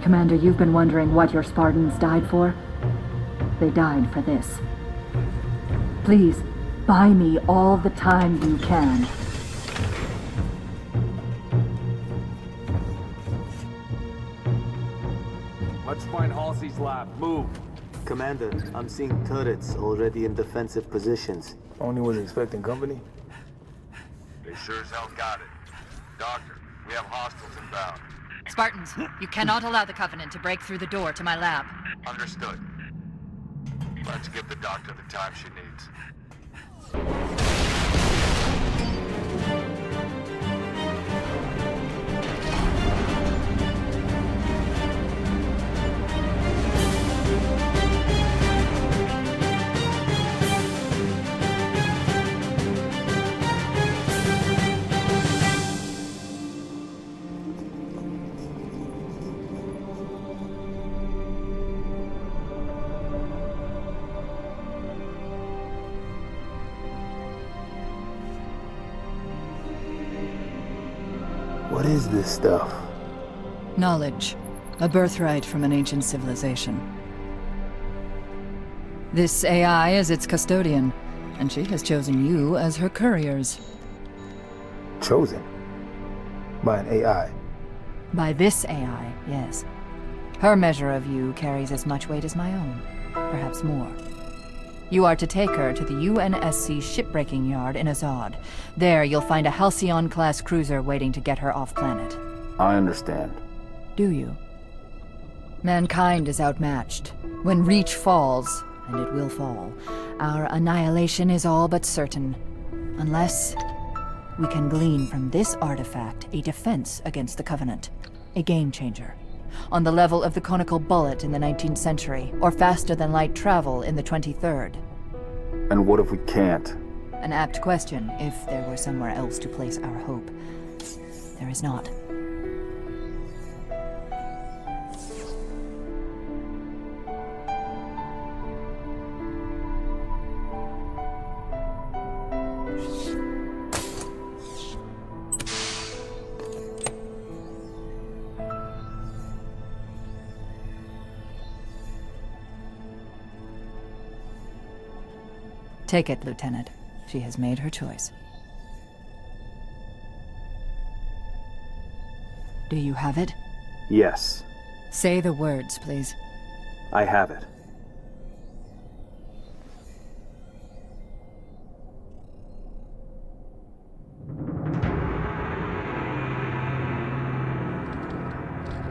Speaker 12: Commander, you've been wondering what your Spartans died for? They died for this. Please, buy me all the time you can.
Speaker 2: Let's find Halsey's lab. Move.
Speaker 5: Commander, I'm seeing turrets already in defensive positions.
Speaker 18: Only was expecting company?
Speaker 11: They sure as hell got it. Doctor, we have hostiles inbound.
Speaker 12: Spartans, you cannot allow the Covenant to break through the door to my lab.
Speaker 11: Understood. Let's give the doctor the time she needs.
Speaker 18: What is this stuff?
Speaker 15: Knowledge. A birthright from an ancient civilization. This AI is its custodian, and she has chosen you as her couriers.
Speaker 18: Chosen? By an AI?
Speaker 15: By this AI, yes. Her measure of you carries as much weight as my own, perhaps more. You are to take her to the UNSC shipbreaking yard in Azad. There, you'll find a Halcyon-class cruiser waiting to get her off-planet.
Speaker 2: I understand.
Speaker 15: Do you? Mankind is outmatched. When Reach falls, and it will fall, our annihilation is all but certain. Unless we can glean from this artifact a defense against the Covenant. A game-changer. On the level of the conical bullet in the 19th century, or faster-than-light travel in the 23rd.
Speaker 2: And what if we can't?
Speaker 15: An apt question, if there were somewhere else to place our hope. There is not. Take it, Lieutenant. She has made her choice. Do you have it?
Speaker 2: Yes.
Speaker 15: Say the words, please.
Speaker 2: I have it.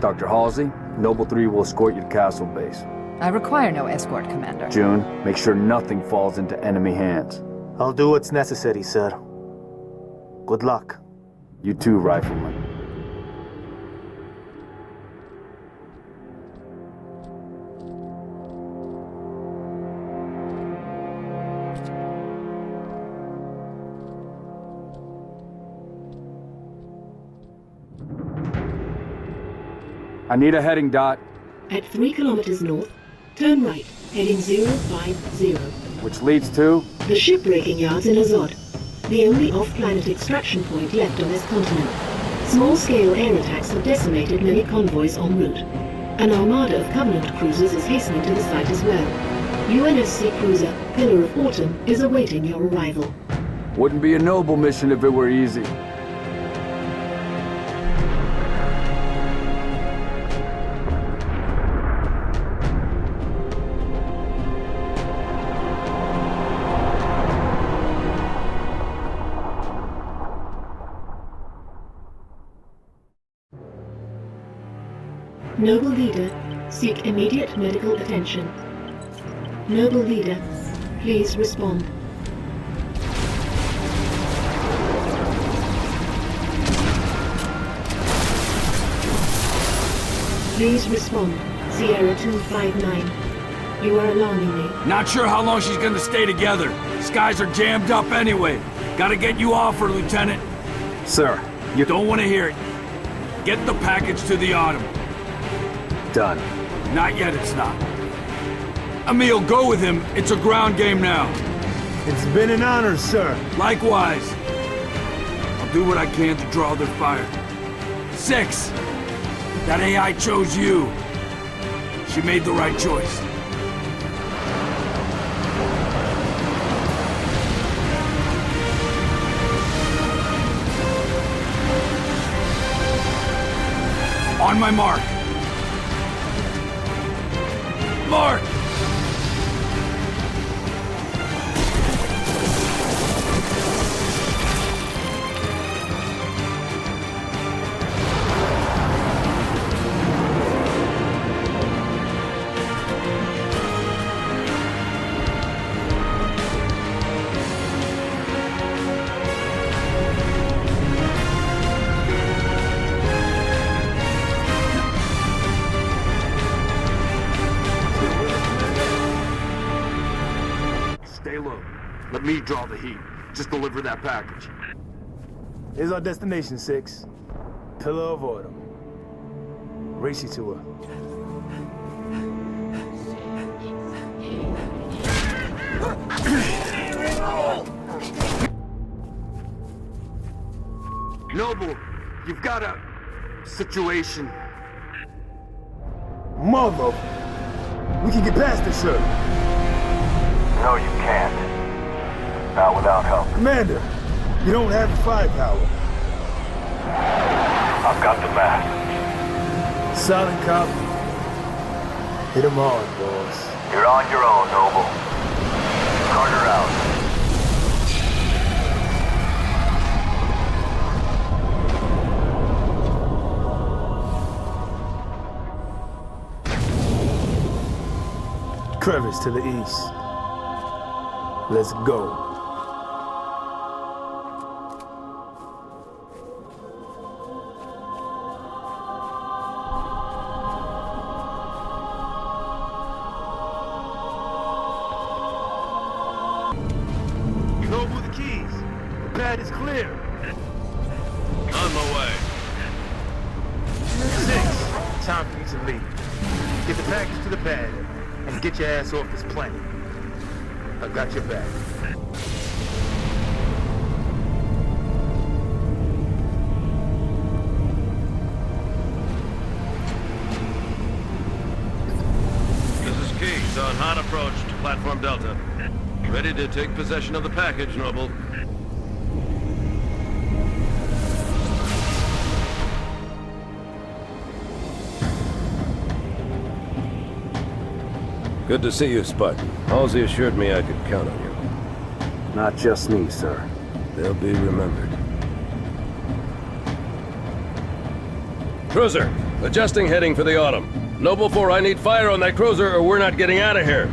Speaker 2: Dr. Halsey, Noble 3 will escort you to Castle Base.
Speaker 15: I require no escort, Commander.
Speaker 2: June, make sure nothing falls into enemy hands.
Speaker 5: I'll do what's necessary, sir. Good luck.
Speaker 2: You too, Rifleman. I need a heading dot.
Speaker 10: At 3 kilometers north, turn right, heading 050.
Speaker 2: Which leads to?
Speaker 10: The shipbreaking yards in Azad, the only off-planet extraction point left on this continent. Small-scale air attacks have decimated many convoys en route. An armada of Covenant cruisers is hastening to the site as well. UNSC cruiser Pillar of Autumn is awaiting your arrival.
Speaker 2: Wouldn't be a noble mission if it were easy.
Speaker 10: Noble Leader, seek immediate medical attention. Noble Leader, please respond. Please respond. Sierra 259. You are alarming me.
Speaker 11: Not sure how long she's gonna stay together. Skies are jammed up anyway. Gotta get you off her, Lieutenant.
Speaker 2: Sir,
Speaker 11: you don't want to hear it. Get the package to the Autumn.
Speaker 2: Done.
Speaker 11: Not yet, it's not. Emil, go with him. It's a ground game now.
Speaker 18: It's been an honor, sir.
Speaker 11: Likewise. I'll do what I can to draw their fire. 6. That AI chose you. She made the right choice. On my mark. Mark!
Speaker 2: Let me draw the heat. Just deliver that package.
Speaker 18: Here's our destination, 6. Pillar of Autumn. Race you to her.
Speaker 2: Noble, you've got a situation.
Speaker 18: Mother! We can get past this, sir.
Speaker 7: No, you can't. Not without help.
Speaker 18: Commander, you don't have the firepower.
Speaker 7: I've got the mask.
Speaker 18: Solid cop. Hit 'em hard, boss.
Speaker 7: You're on your own, Noble. Carter out.
Speaker 18: Crevice to the east. Let's go.
Speaker 11: Noble, the keys. The pad is clear. On my way.
Speaker 18: 6. Time for you to leave. Get the package to the pad and get your ass off this planet. I got your back.
Speaker 17: This is Keys on hot approach to Platform Delta. Ready to take possession of the package, Noble.
Speaker 19: Good to see you, Spartan. Halsey assured me I could count on you.
Speaker 20: Not just me, sir.
Speaker 19: They'll be remembered. Cruiser, adjusting heading for the Autumn. Noble 4, I need fire on that cruiser or we're not getting out of here.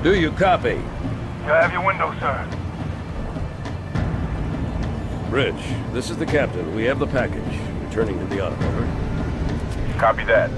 Speaker 19: Do you copy?
Speaker 7: You have your window, sir.
Speaker 19: Bridge, this is the captain. We have the package. Returning to the Autumn, over.
Speaker 7: Copy that.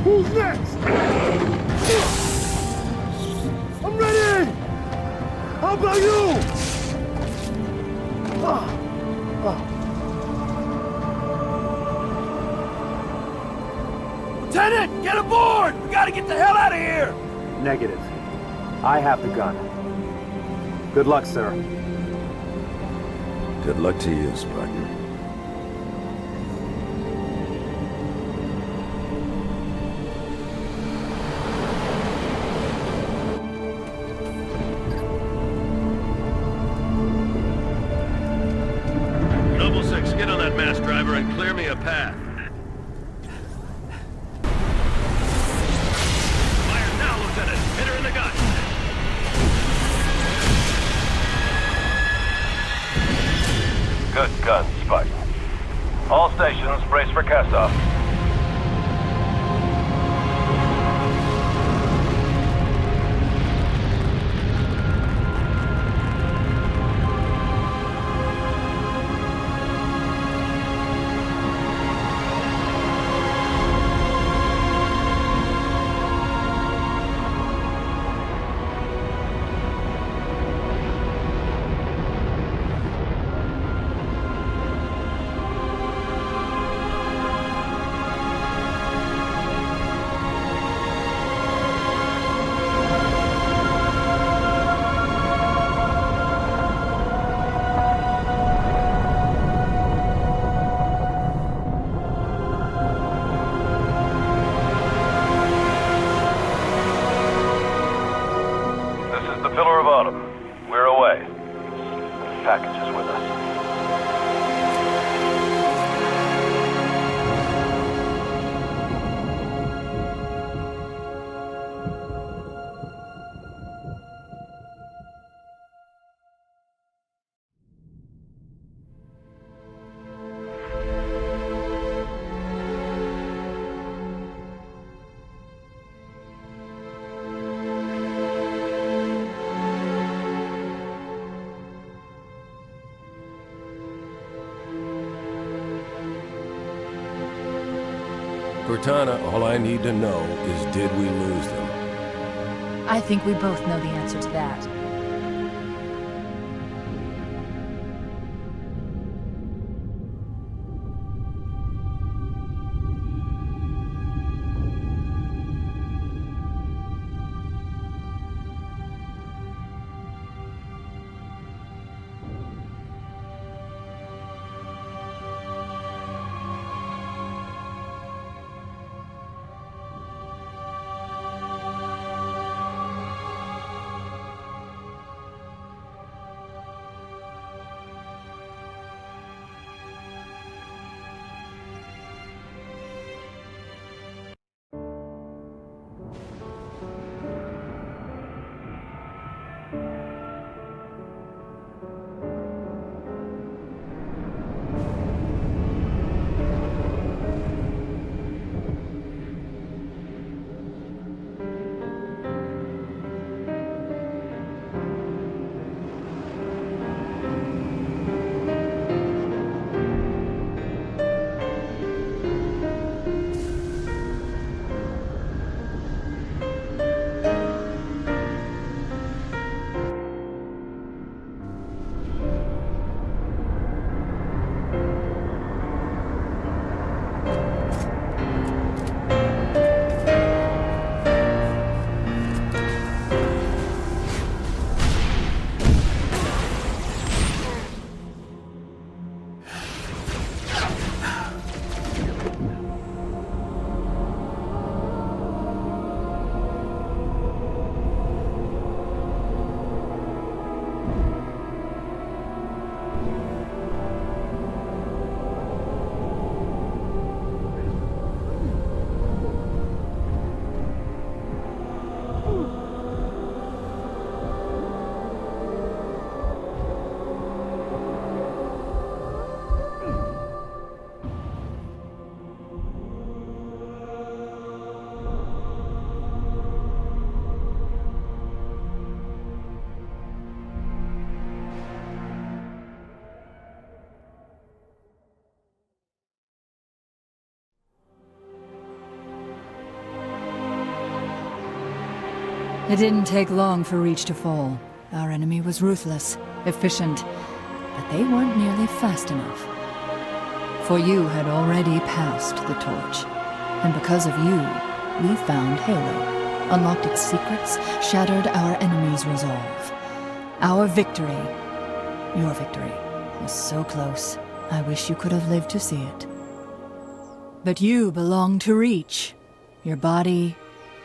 Speaker 11: Who's next? I'm ready! How about you? Lieutenant, get aboard! We gotta get the hell out of here!
Speaker 20: Negative. I have the gun. Good luck, sir.
Speaker 19: Good luck to you, Spartan.
Speaker 17: Noble 6, get on that mass driver and clear me a path. Fire now, Lieutenant. Hit her in the gut.
Speaker 7: Good gun, Spartan. All stations, brace for cast-off. Pillar of Autumn. We're away. The package is with us.
Speaker 19: Cortana, all I need to know is did we lose them?
Speaker 15: I think we both know the answer to that. It didn't take long for Reach to fall. Our enemy was ruthless, efficient, but they weren't nearly fast enough. For you had already passed the torch, and because of you, we found Halo, unlocked its secrets, shattered our enemy's resolve. Our victory, your victory, was so close. I wish you could have lived to see it. But you belong to Reach. Your body,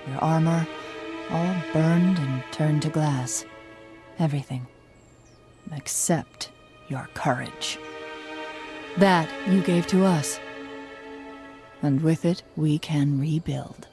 Speaker 15: your armor, all burned and turned to glass. Everything. Except your courage. That you gave to us. And with it, we can rebuild.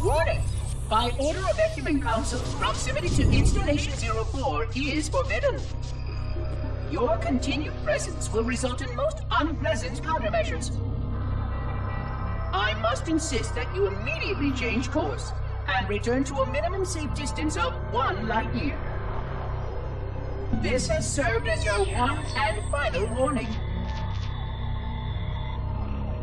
Speaker 21: Warning! By order of Requiem Council, proximity to Installation 04 is forbidden. Your continued presence will result in most unpleasant countermeasures. I must insist that you immediately change course and return to a minimum safe distance of 1 light year. This has served as your one and final warning.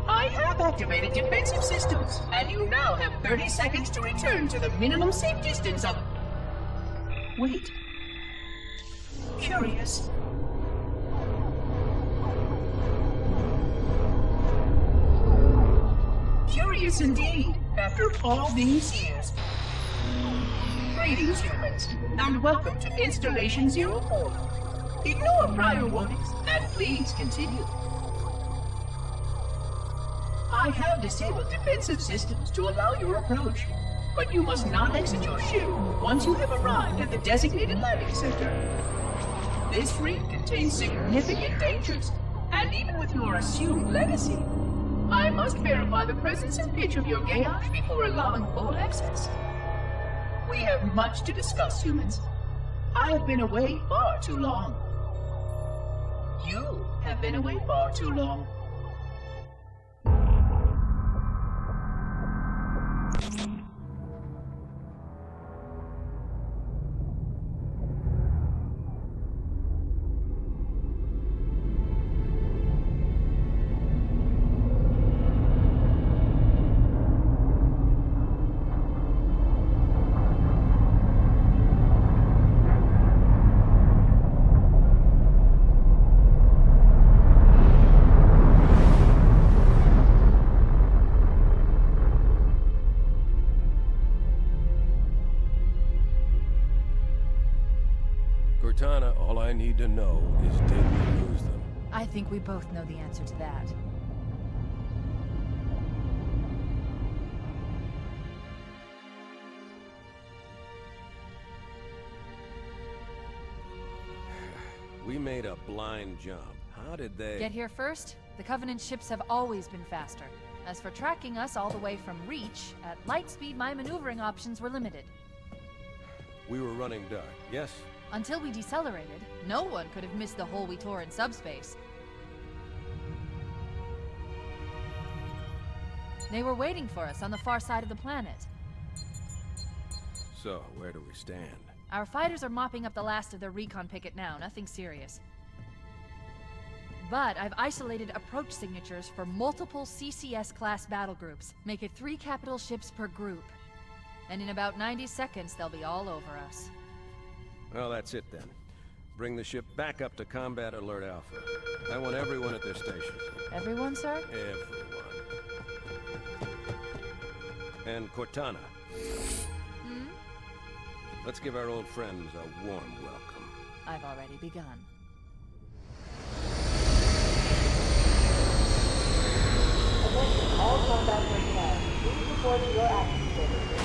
Speaker 21: I have activated defensive systems, and you now have 30 seconds to return to the minimum safe distance of... Wait. Curious. Curious indeed, after all these years. Greetings, humans, and welcome to Installation 04. Ignore prior warnings, and please continue. I have disabled defensive systems to allow your approach, but you must not exit your ship once you have arrived at the designated landing center. This fleet contains significant dangers, and even with your assumed legacy, I must verify the presence and pitch of your gauge before allowing full access. We have much to discuss, humans. I have been away far too long. You have been away far too long.
Speaker 17: Cortana, all I need to know is did we lose them?
Speaker 15: I think we both know the answer to that.
Speaker 17: We made a blind jump. How did they...
Speaker 15: Get here first? The Covenant ships have always been faster. As for tracking us all the way from Reach, at light speed my maneuvering options were limited.
Speaker 17: We were running dark, yes?
Speaker 15: Until we decelerated, no one could have missed the hole we tore in subspace. They were waiting for us on the far side of the planet.
Speaker 17: So, where do we stand?
Speaker 15: Our fighters are mopping up the last of their recon picket now, nothing serious. But I've isolated approach signatures for multiple CCS-class battle groups. Make it 3 capital ships per group. And in about 90 seconds, they'll be all over us.
Speaker 17: Well, that's it then. Bring the ship back up to Combat Alert Alpha. I want everyone at their stations.
Speaker 15: Everyone, sir?
Speaker 17: Everyone. And Cortana.
Speaker 15: Hmm?
Speaker 17: Let's give our old friends a warm welcome.
Speaker 15: I've already begun.
Speaker 6: Attention, all combat personnel. Please report to your action stations.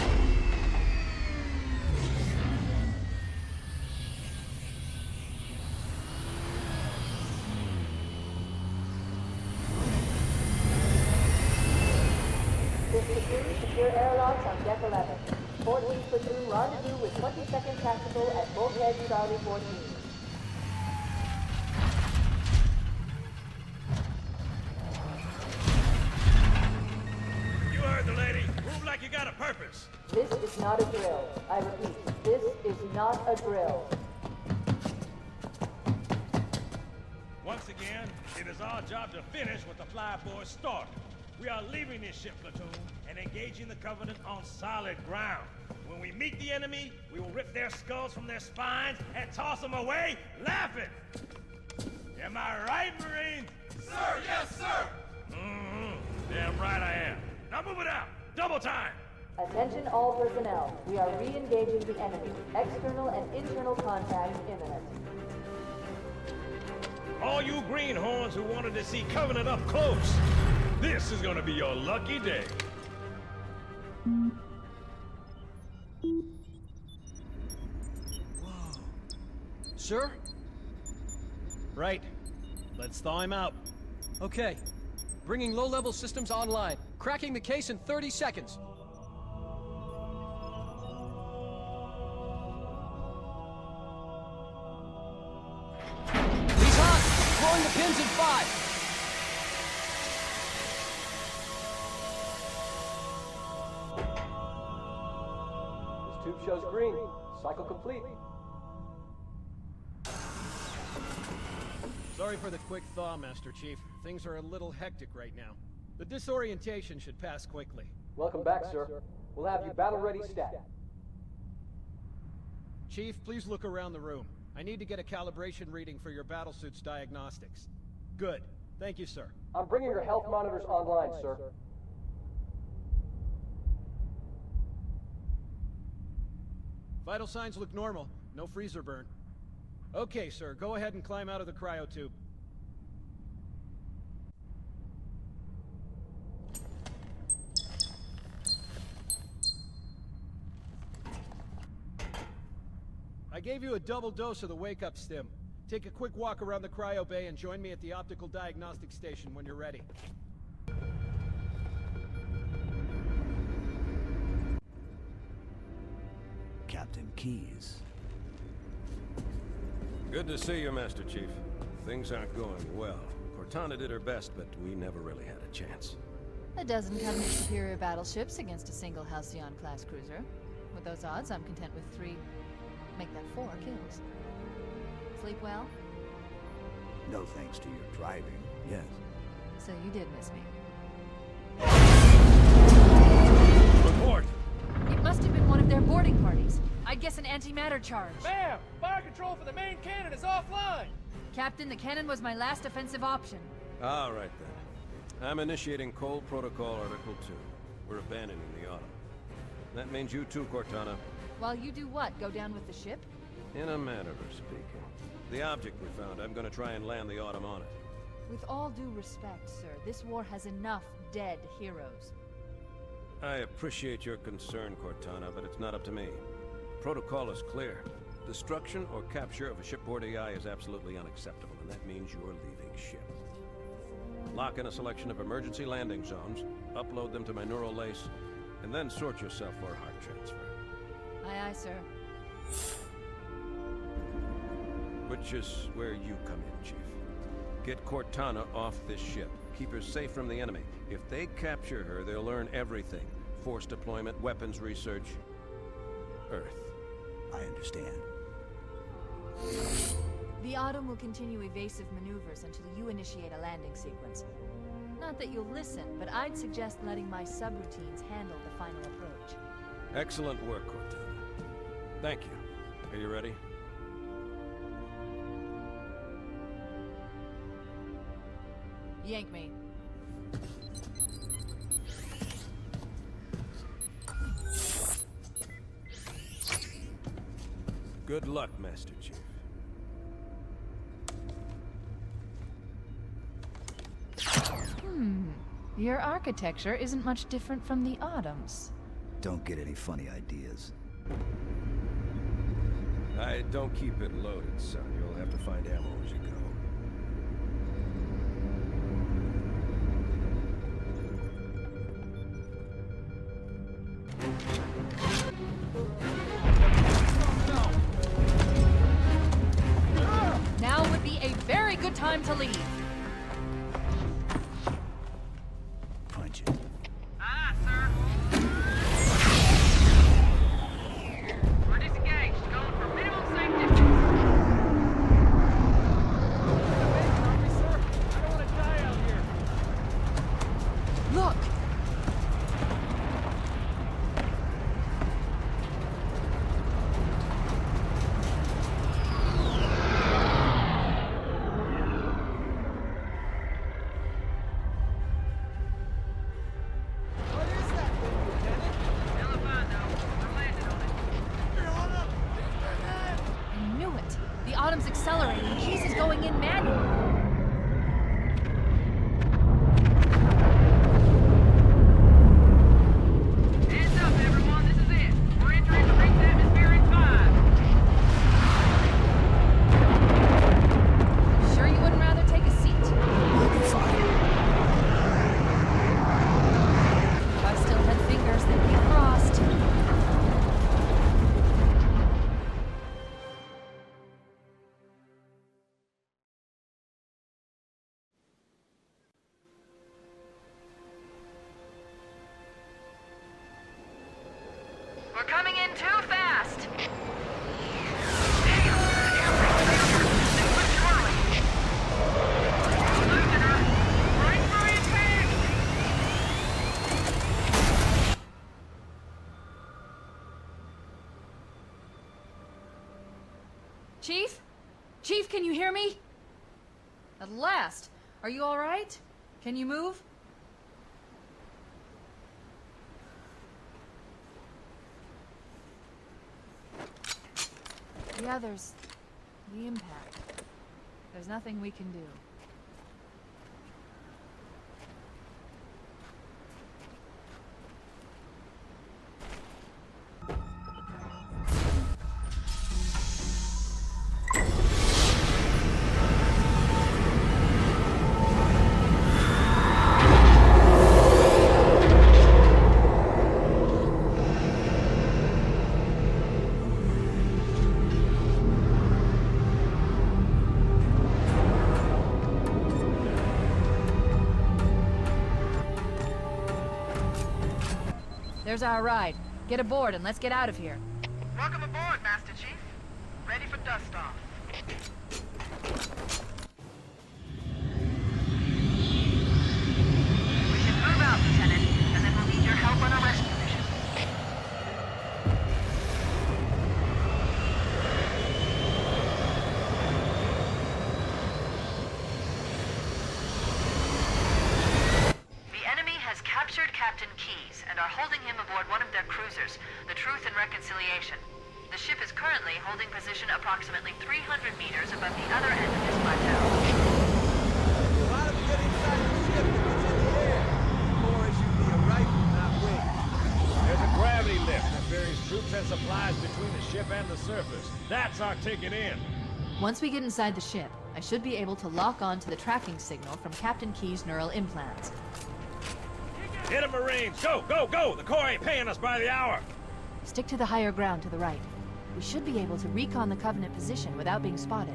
Speaker 6: Secure airlocks on deck 11. 14th platoon rendezvous with 22nd Tactical at Bulkhead Charlie 14.
Speaker 9: fighters.
Speaker 12: This is not a drill. I repeat, this is not a drill.
Speaker 9: Once again, it is our job to finish what the flyboys started. We are leaving this ship platoon and engaging the Covenant on solid ground. When we meet the enemy, we will rip their skulls from their spines and toss them away, laughing! Am I right, Marine?
Speaker 11: Sir, yes, sir!
Speaker 9: Damn right I am. Now move it out! Double time!
Speaker 12: Attention all personnel. We are re-engaging the enemy. External and internal contact imminent.
Speaker 9: All you greenhorns who wanted to see Covenant up close, this is gonna be your lucky day.
Speaker 22: Sir? Right. Let's thaw him out. Okay. Bringing low-level systems online. Cracking the case in 30 seconds. He's hot! Throwing the pins in 5!
Speaker 20: This tube shows green. Cycle complete.
Speaker 22: Sorry for the quick thaw, Master Chief. Things are a little hectic right now. The disorientation should pass quickly.
Speaker 20: Welcome back, sir. We'll have you battle-ready stat.
Speaker 22: Chief, please look around the room. I need to get a calibration reading for your battlesuit's diagnostics. Good. Thank you, sir.
Speaker 20: I'm bringing your health monitors online, sir.
Speaker 22: Vital signs look normal. No freezer burn. Okay, sir. Go ahead and climb out of the cryotube. I gave you a double dose of the wake-up stim. Take a quick walk around the cryo bay and join me at the optical diagnostic station when you're ready.
Speaker 23: Captain Keyes.
Speaker 17: Good to see you, Master Chief. Things aren't going well. Cortana did her best, but we never really had a chance.
Speaker 15: A dozen Covenant superior battleships against a single Halcyon-class cruiser. With those odds, I'm content with 3... make that 4 kills. Sleep well?
Speaker 23: No thanks to your driving, yes.
Speaker 15: So you did miss me.
Speaker 9: Report!
Speaker 15: It must have been one of their boarding parties. I'd guess an antimatter charge.
Speaker 22: Ma'am! Fire control for the main cannon is offline!
Speaker 15: Captain, the cannon was my last offensive option.
Speaker 17: All right, then. I'm initiating Cold Protocol Article 2. We're abandoning the Autumn. That means you too, Cortana.
Speaker 15: While you do what? Go down with the ship?
Speaker 17: In a manner of speaking. The object we found, I'm gonna try and land the Autumn on it.
Speaker 15: With all due respect, sir, this war has enough dead heroes.
Speaker 17: I appreciate your concern, Cortana, but it's not up to me. Protocol is clear. Destruction or capture of a shipboard AI is absolutely unacceptable, and that means you're leaving ship. Lock in a selection of emergency landing zones, upload them to my neural lace, and then sort yourself for a heart transfer.
Speaker 15: Aye, aye, sir.
Speaker 17: Which is where you come in, Chief. Get Cortana off this ship. Keep her safe from the enemy. If they capture her, they'll learn everything. Force deployment, weapons research, Earth.
Speaker 23: I understand.
Speaker 15: The Autumn will continue evasive maneuvers until you initiate a landing sequence. Not that you'll listen, but I'd suggest letting my subroutines handle the final approach.
Speaker 17: Excellent work, Cortana. Thank you. Are you ready?
Speaker 15: Yank me.
Speaker 17: Good luck, Master Chief.
Speaker 15: Your architecture isn't much different from the Autumn's.
Speaker 23: Don't get any funny ideas.
Speaker 17: I don't keep it loaded, son. You'll have to find ammo as you go.
Speaker 15: Now would be a very good time to leave.
Speaker 23: Punch it.
Speaker 13: Ah, sir.
Speaker 12: We're coming in too fast!
Speaker 15: Chief? Chief, can you hear me? At last! Are you alright? Can you move? The others... the impact. There's nothing we can do. There's our ride. Get aboard and let's get out of here.
Speaker 1: Welcome aboard, Master Chief. Ready for dust off. We should move out, Lieutenant, and then we'll need your help on a rescue mission. The enemy has captured Captain Keyes and are holding him aboard one of their cruisers, the Truth and Reconciliation. The ship is currently holding position approximately 300 meters above the other end of this plateau.
Speaker 9: How do we get inside the ship if it's in the air? Or it should be a rifle, not wings. There's a gravity lift that ferries troops and supplies between the ship and the surface. That's our ticket in.
Speaker 15: Once we get inside the ship, I should be able to lock on to the tracking signal from Captain Keyes' neural implants.
Speaker 9: Hit 'em, Marines! Go, go, go! The Corps ain't paying us by the hour!
Speaker 15: Stick to the higher ground to the right. We should be able to recon the Covenant position without being spotted.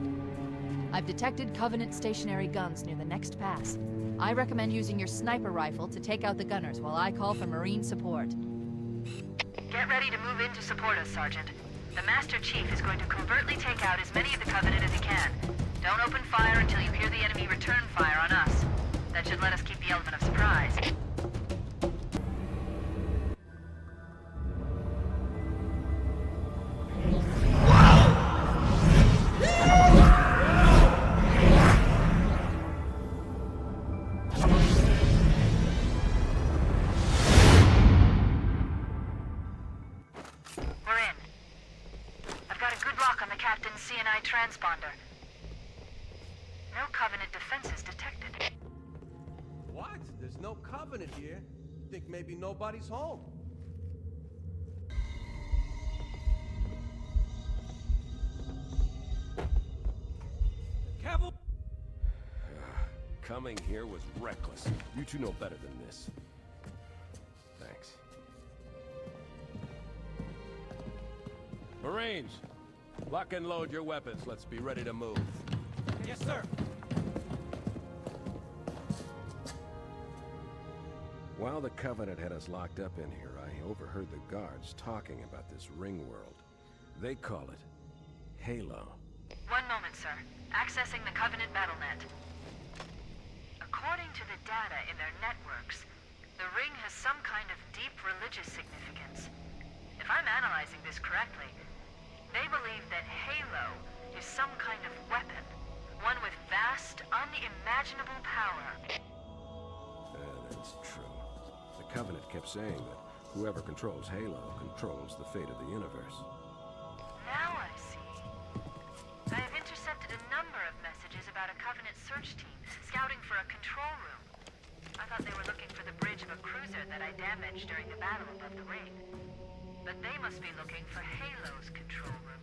Speaker 15: I've detected Covenant stationary guns near the next pass. I recommend using your sniper rifle to take out the gunners while I call for Marine support.
Speaker 6: Get ready to move in to support us, Sergeant. The Master Chief is going to covertly take out as many of the Covenant as he can. Don't open fire until you hear the enemy return fire on us. That should let us keep the element of surprise. Transponder. No Covenant defenses detected.
Speaker 17: What? There's no Covenant here. Think maybe nobody's home.
Speaker 9: Cavalry!
Speaker 17: Coming here was reckless. You two know better than this. Thanks. Marines! Lock and load your weapons. Let's be ready to move.
Speaker 9: Yes, sir.
Speaker 17: While the Covenant had us locked up in here, I overheard the guards talking about this ring world. They call it Halo.
Speaker 6: One moment, sir. Accessing the Covenant BattleNet. According to the data in their networks, the ring has some kind of deep religious significance. If I'm analyzing this correctly, they believe that Halo is some kind of weapon, one with vast, unimaginable power.
Speaker 17: That's true. The Covenant kept saying that whoever controls Halo controls the fate of the universe.
Speaker 6: Now I see. I have intercepted a number of messages about a Covenant
Speaker 1: Covenant search team, scouting for a control room. I thought they were looking for the bridge of a cruiser that I damaged during the battle above the ring. But they must be looking for Halo's control room.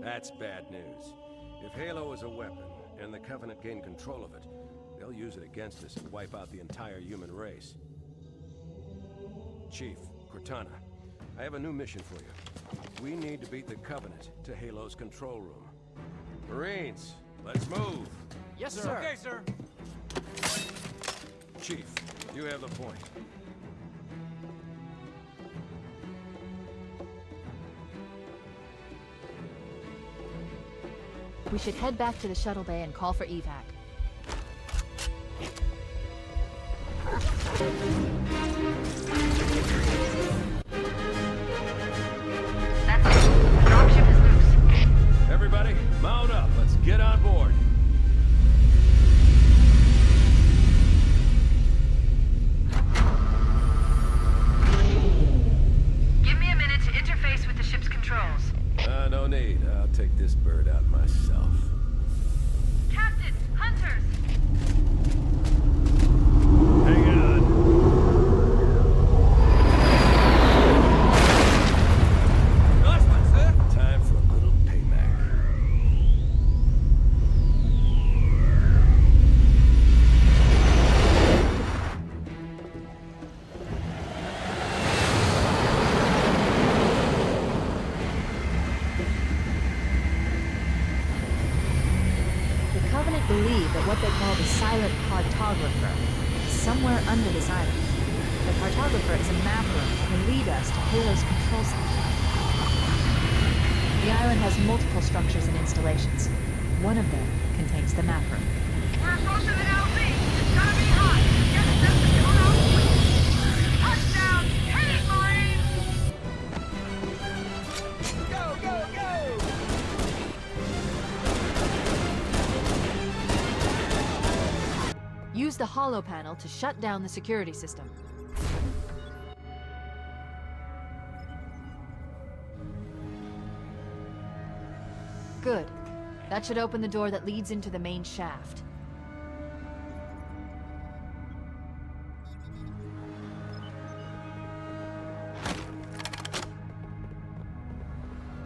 Speaker 17: That's bad news. If Halo is a weapon, and the Covenant gain control of it, they'll use it against us and wipe out the entire human race. Chief, Cortana, I have a new mission for you. We need to beat the Covenant to Halo's control room. Marines, let's move!
Speaker 22: Yes, sir.
Speaker 13: Okay, sir.
Speaker 17: Chief, you have the point.
Speaker 15: We should head back to the shuttle bay and call for evac.
Speaker 1: That's it. The dropship is loose.
Speaker 17: Everybody, mount up. Let's get on board.
Speaker 1: Give me a minute to interface with the ship's controls.
Speaker 17: No need. I'll take this bird out myself.
Speaker 1: Captain! Hunters!
Speaker 17: Hang on.
Speaker 13: Nice one, sir.
Speaker 17: Time for a little payback.
Speaker 15: The Covenant believe that what they call the silent cartographer is somewhere under this island. The cartographer is a mapper and will lead us to Halo's control center. The island has multiple structures and installations. One of them contains the map room.
Speaker 6: We're approaching the LZ. It's gonna be hot. Get them to come out quick. Touchdown! Hit it, Marines! Go, go, go!
Speaker 15: Use the holo panel to shut down the security system. Good. That should open the door that leads into the main shaft.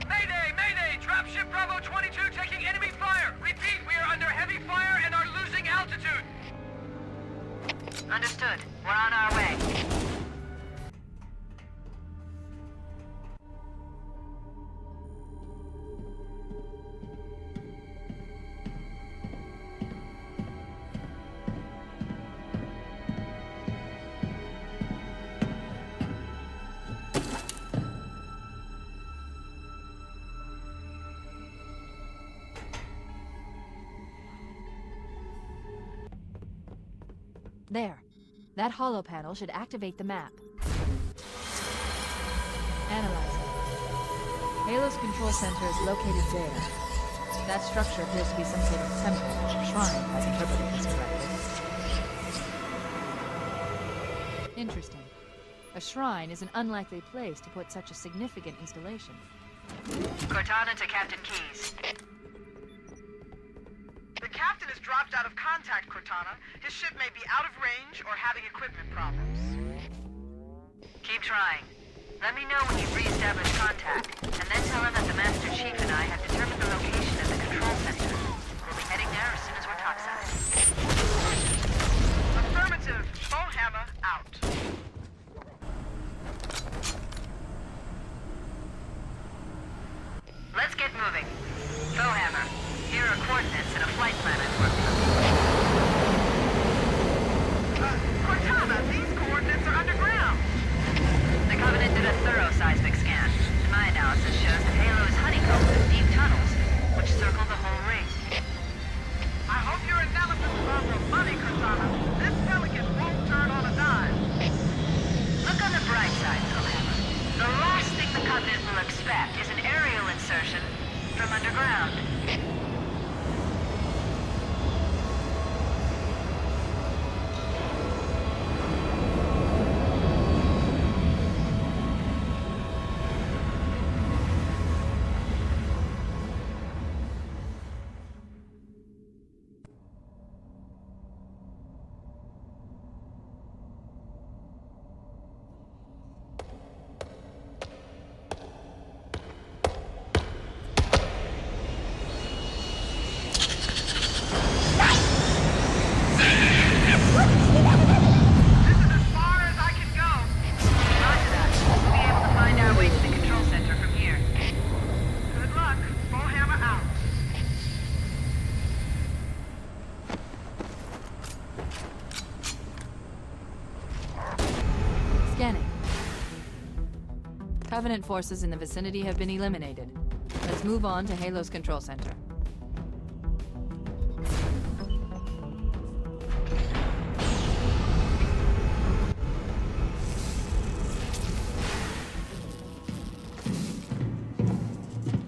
Speaker 7: Mayday! Mayday! Dropship Bravo 22 taking enemy fire! Repeat, we are under heavy fire and are losing altitude!
Speaker 1: Understood. We're on our way.
Speaker 15: There. That holo panel should activate the map. Analyzing. Halo's control center is located there. That structure appears to be some sort of temple or shrine, if I've interpreted this correctly. Interesting. A shrine is an unlikely place to put such a significant installation.
Speaker 1: Cortana to Captain Keyes.
Speaker 6: The captain has dropped out of contact, Cortana. His ship may be out of range or having equipment problems.
Speaker 1: Keep trying. Let me know when you've re-established contact, and then tell him that the Master Chief and I have determined the location of the control center. We'll be heading there as soon as we're topside.
Speaker 6: Affirmative. Bowhammer out.
Speaker 1: Let's get moving. Bowhammer, here are coordinates and a flight plan I've worked on.
Speaker 6: Cortana, these coordinates are underground.
Speaker 1: The Covenant did a thorough seismic scan, and my analysis shows that Halo is honeycombed with deep tunnels, which
Speaker 15: Covenant forces in the vicinity have been eliminated. Let's move on to Halo's control center.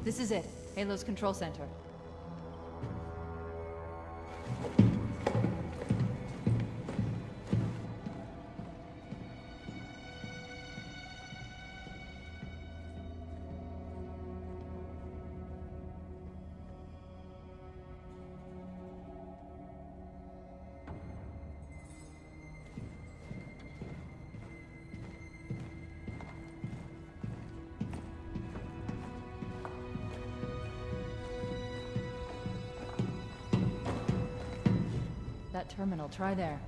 Speaker 15: This is it. Halo's control center. That terminal, try there.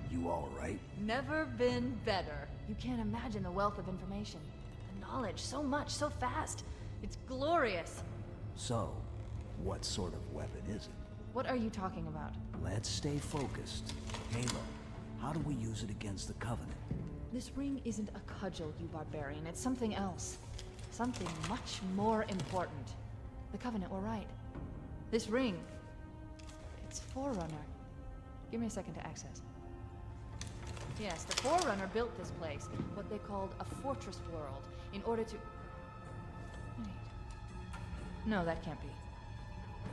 Speaker 23: You all right?
Speaker 15: Never been better. You can't imagine the wealth of information. The knowledge, so much, so fast. It's glorious.
Speaker 23: So, what sort of weapon is it?
Speaker 15: What are you talking about?
Speaker 23: Let's stay focused. Halo, how do we use it against the Covenant?
Speaker 15: This ring isn't a cudgel, you barbarian. It's something else. Something much more important. The Covenant were right. This ring, it's Forerunner. Give me a second to access. Yes, the Forerunner built this place, what they called a fortress world, in order to... Wait. No, that can't be.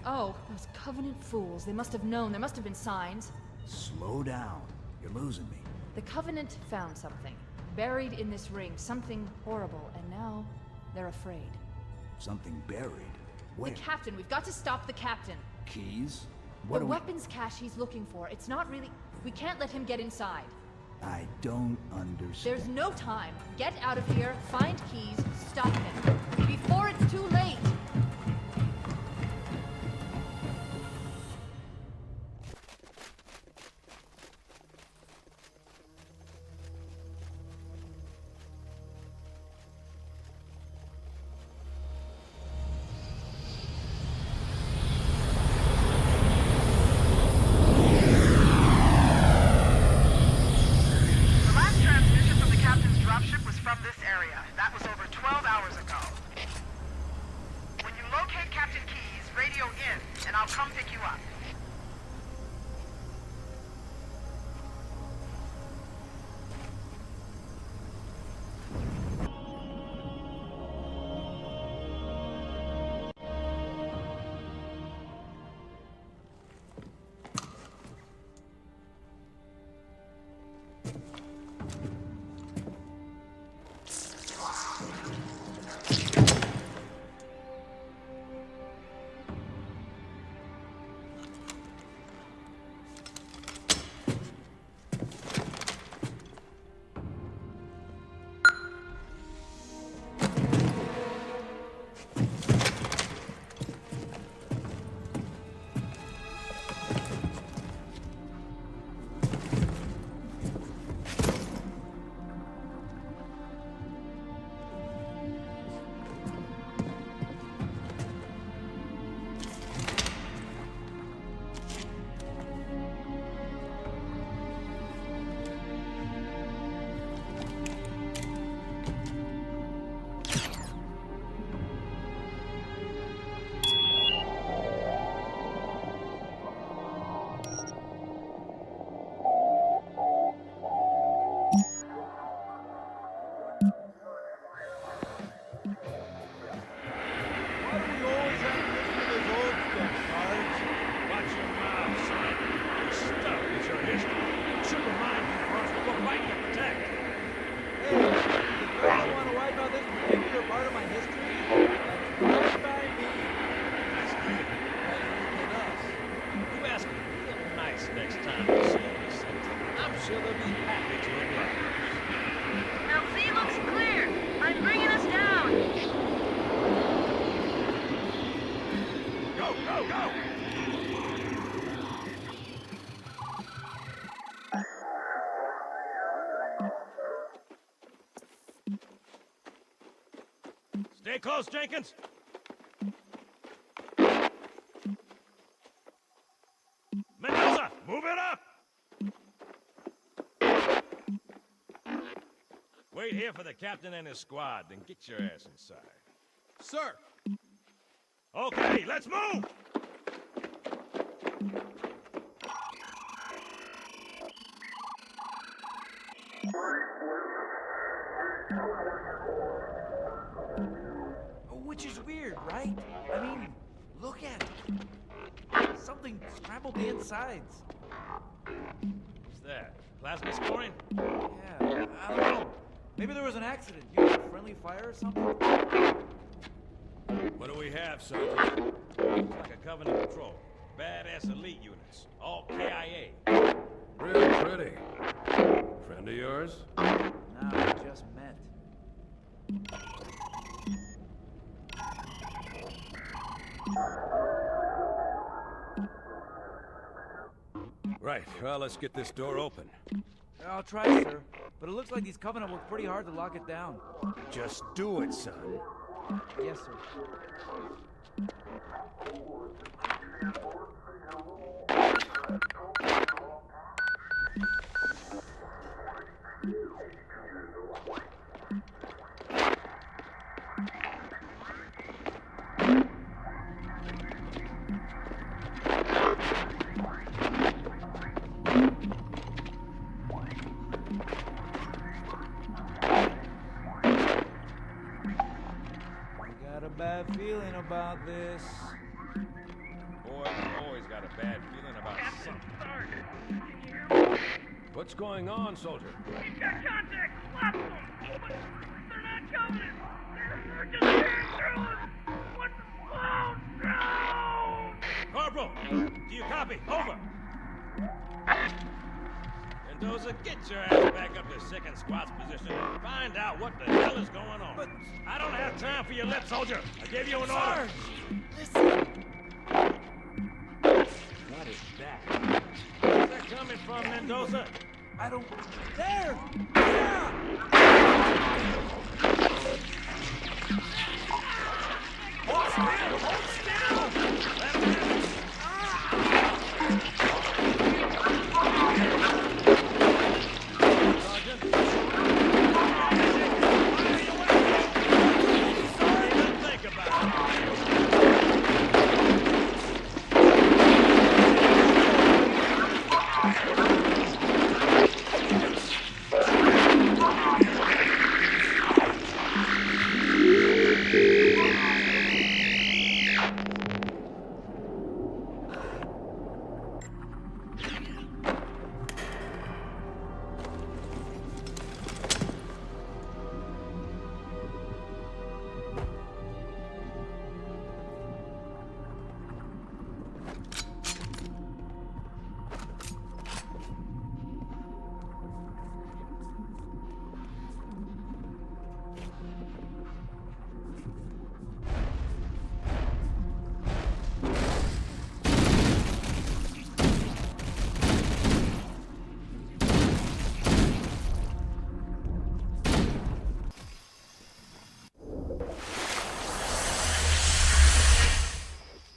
Speaker 15: Oh, those Covenant fools. They must have known. There must have been signs.
Speaker 23: Slow down. You're losing me.
Speaker 15: The Covenant found something, buried in this ring, something horrible, and now they're afraid.
Speaker 23: Something buried? Where?
Speaker 15: The captain. We've got to stop the captain.
Speaker 23: Keys?
Speaker 15: The weapons cache he's looking for. It's not really... We can't let him get inside.
Speaker 23: I don't understand.
Speaker 15: There's no time. Get out of here, find keys, stop him. Before it's too late!
Speaker 9: Stay close, Jenkins! Mendoza, move it up! here for the captain and his squad, then get your ass inside.
Speaker 22: Sir!
Speaker 9: Okay, let's move!
Speaker 4: Which is weird, right? I mean, look at it. Something scrambled the insides.
Speaker 9: What's that? Plasma scoring?
Speaker 4: Yeah, I don't know. Maybe there was an accident. You know, friendly fire or something?
Speaker 9: What do we have, Sergeant? Looks like a Covenant patrol. Badass elite units. All KIA.
Speaker 19: Real pretty. Friend of yours?
Speaker 4: No, we just met.
Speaker 17: Right, well, let's get this door open.
Speaker 4: I'll try, sir. But it looks like these Covenant work pretty hard to lock it down.
Speaker 17: Just do it, son.
Speaker 4: Yes, sir. Bad feeling about this.
Speaker 9: Boy, I've always got a bad feeling about something.
Speaker 17: What's going on, soldier?
Speaker 8: We've got contact. Lots of them. But they're not Covenant. They're just tearing through us. What the... Oh, no!
Speaker 9: Corporal, do you copy? Over. Mendoza, get your ass back up to second squad's position and find out what the hell is going on. But I don't have time for your lip, soldier. I gave you an order.
Speaker 4: Listen.
Speaker 9: What is that? Where's that coming from, Mendoza?
Speaker 4: I don't... There! Yeah!
Speaker 8: Hold still! Hold still!
Speaker 9: That's it.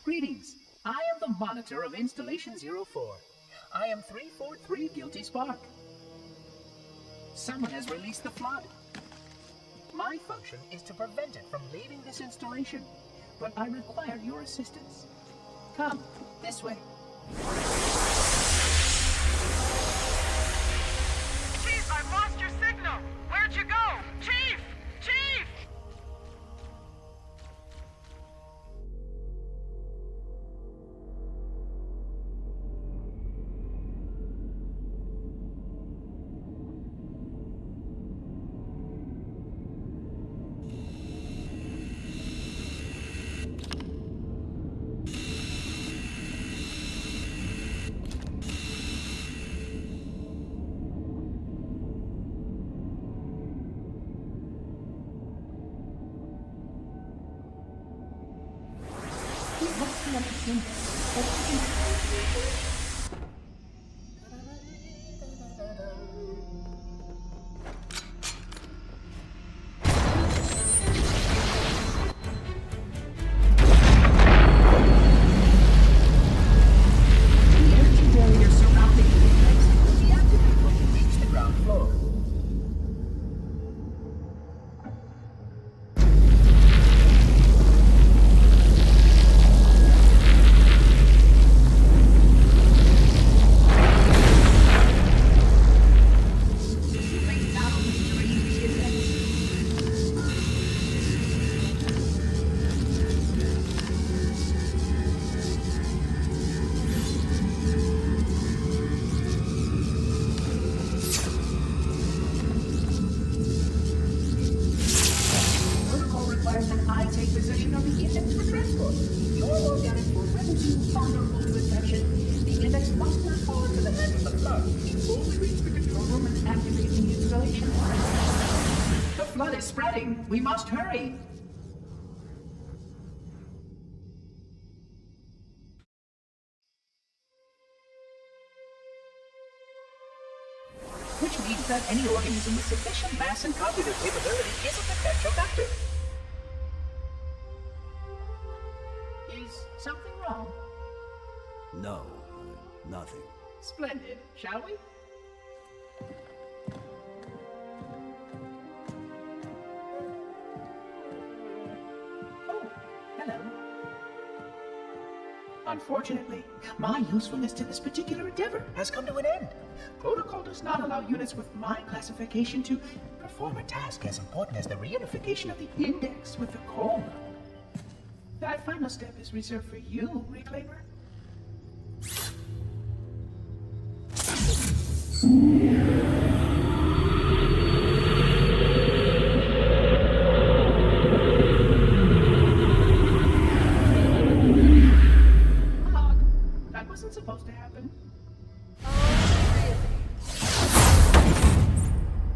Speaker 21: Greetings. I am the monitor of Installation 04. I am 343 Guilty Spark. Someone has released the flood. My function is to prevent it from leaving this installation, but I require your assistance. Come, this way.
Speaker 8: Chief, I've lost your signal! Where'd you go? Chief! Chief!
Speaker 21: vulnerable to infection. The index must not fall into the hands of the flood. Only reach the control room and activate the installation. The flood is spreading. We must hurry. Which means that any organism with sufficient mass and cognitive capability is a potential vector. Is something wrong?
Speaker 23: No, nothing.
Speaker 21: Splendid, shall we? Oh, hello. Unfortunately, my usefulness to this particular endeavor has come to an end. Protocol does not allow units with my classification to perform a task as important as the reunification of the index with the core. That final step is reserved for you, Reclaimer. That wasn't supposed to happen.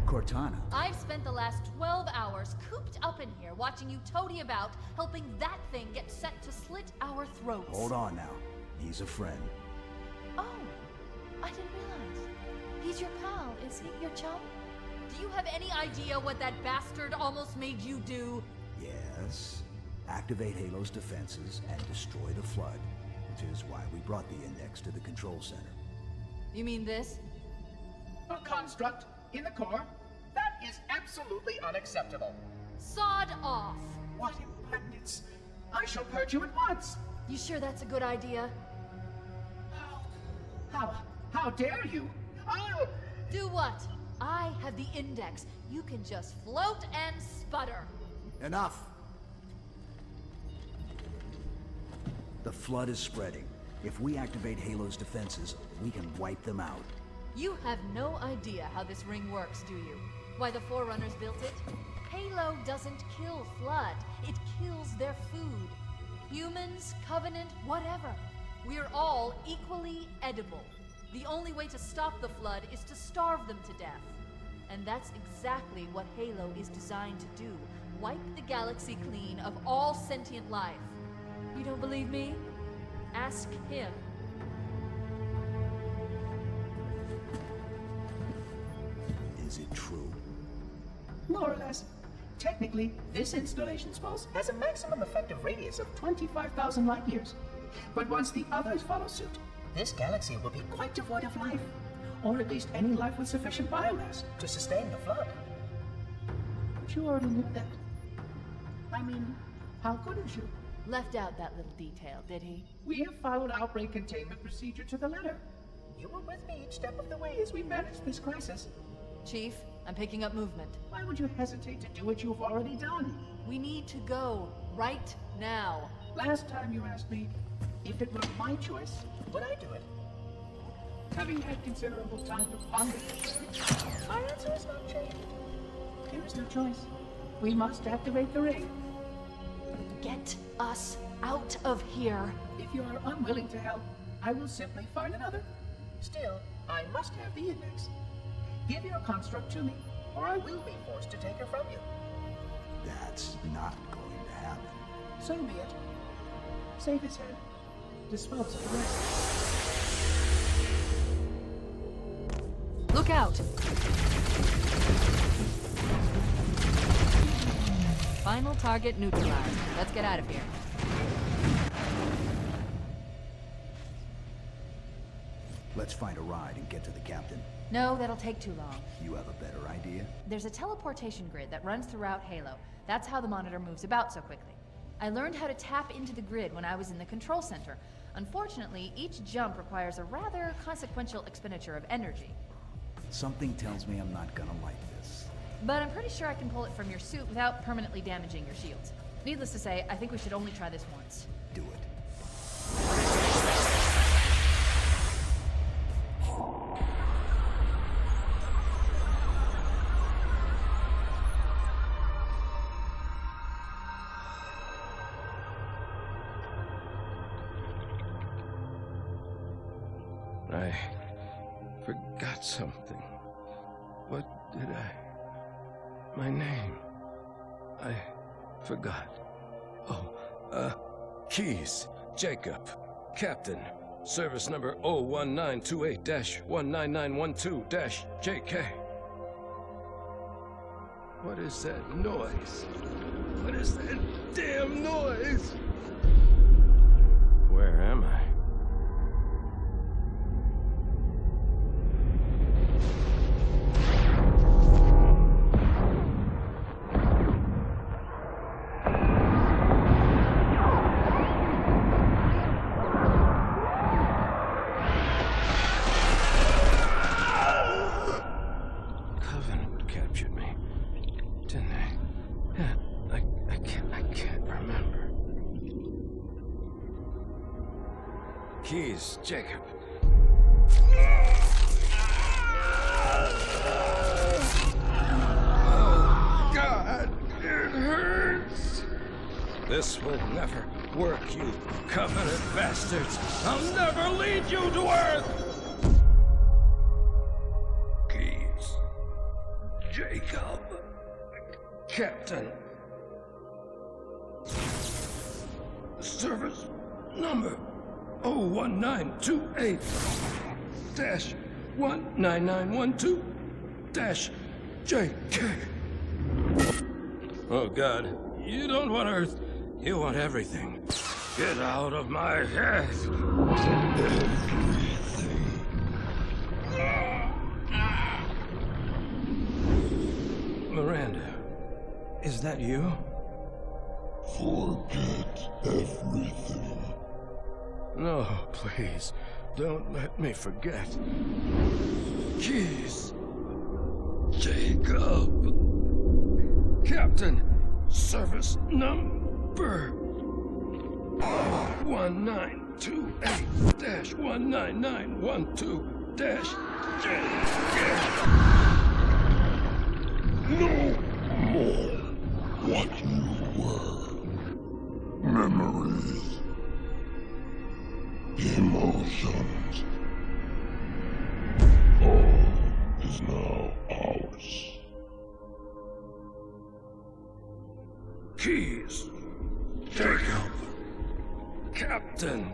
Speaker 23: Cortana.
Speaker 3: I've spent the last 12 hours cooped up in here watching you toady about, helping that thing get set to slit our throats.
Speaker 23: Hold on now. He's a friend.
Speaker 3: Oh, I didn't realize. He's your pal, is he? Your chum? Do you have any idea what that bastard almost made you do?
Speaker 23: Yes. Activate Halo's defenses and destroy the flood, which is why we brought the index to the control center.
Speaker 3: You mean this?
Speaker 21: A construct in the core? That is absolutely unacceptable.
Speaker 3: Sod off!
Speaker 21: What impertinence! I shall purge you at once!
Speaker 3: You sure that's a good idea?
Speaker 21: How dare you? I'll...
Speaker 3: Do what? I have the index. You can just float and sputter.
Speaker 23: Enough! The flood is spreading. If we activate Halo's defenses, we can wipe them out.
Speaker 3: You have no idea how this ring works, do you? Why the Forerunners built it? Halo doesn't kill Flood. It kills their food. Humans, Covenant, whatever. We're all equally edible. The only way to stop the Flood is to starve them to death. And that's exactly what Halo is designed to do. Wipe the galaxy clean of all sentient life. You don't believe me? Ask him.
Speaker 23: Is it true?
Speaker 21: More or less. Technically, this installation's pulse has a maximum effective radius of 25,000 light years. But once the others follow suit, this galaxy will be quite devoid of life. Or at least any life with sufficient biomass to sustain the flood. But you already knew that. I mean, how couldn't you?
Speaker 3: Left out that little detail, did he?
Speaker 21: We have followed outbreak containment procedure to the letter. You were with me each step of the way as we managed this crisis.
Speaker 3: Chief, I'm picking up movement.
Speaker 21: Why would you hesitate to do what you've already done?
Speaker 3: We need to go, right now.
Speaker 21: Last time you asked me, if it were my choice, would I do it? Having had considerable time to ponder, my answer has not changed. There is no choice. We must activate the ring.
Speaker 3: Get us out of here.
Speaker 21: If you are unwilling to help, I will simply find another. Still, I must have the index. Give your construct to me, or I will be forced to take her from you.
Speaker 23: That's not going to happen.
Speaker 21: So be it. Save his head. Dispose of the rest.
Speaker 3: Look out! Final target neutralized. Let's get out of here.
Speaker 23: Let's find a ride and get to the captain.
Speaker 3: No, that'll take too long.
Speaker 23: You have a better idea?
Speaker 3: There's a teleportation grid that runs throughout Halo. That's how the monitor moves about so quickly. I learned how to tap into the grid when I was in the control center. Unfortunately, each jump requires a rather consequential expenditure of energy.
Speaker 23: Something tells me I'm not gonna like this.
Speaker 3: But I'm pretty sure I can pull it from your suit without permanently damaging your shields. Needless to say, I think we should only try this once.
Speaker 23: Do it.
Speaker 19: I forgot something. What did I... My name. I forgot. Oh, Keys. Jacob. Captain. Service number 01928-19912-JK. What is that noise? What is that damn noise? Where am I? Keys, Jacob. Oh, God, it hurts. This will never work, you Covenant bastards. I'll never lead you to Earth. Keys, Jacob, Captain. Service number 01928-19912-JK. Oh, God. You don't want Earth. You want everything. Get out of my head. Miranda, is that you?
Speaker 5: Forget everything.
Speaker 19: No, please. Don't let me forget. Keys. Jacob. Captain. Service number 1928-19912-JK.
Speaker 5: No more what you were. Memories. Emotions. All is now ours.
Speaker 19: Keys. Jacob. Captain.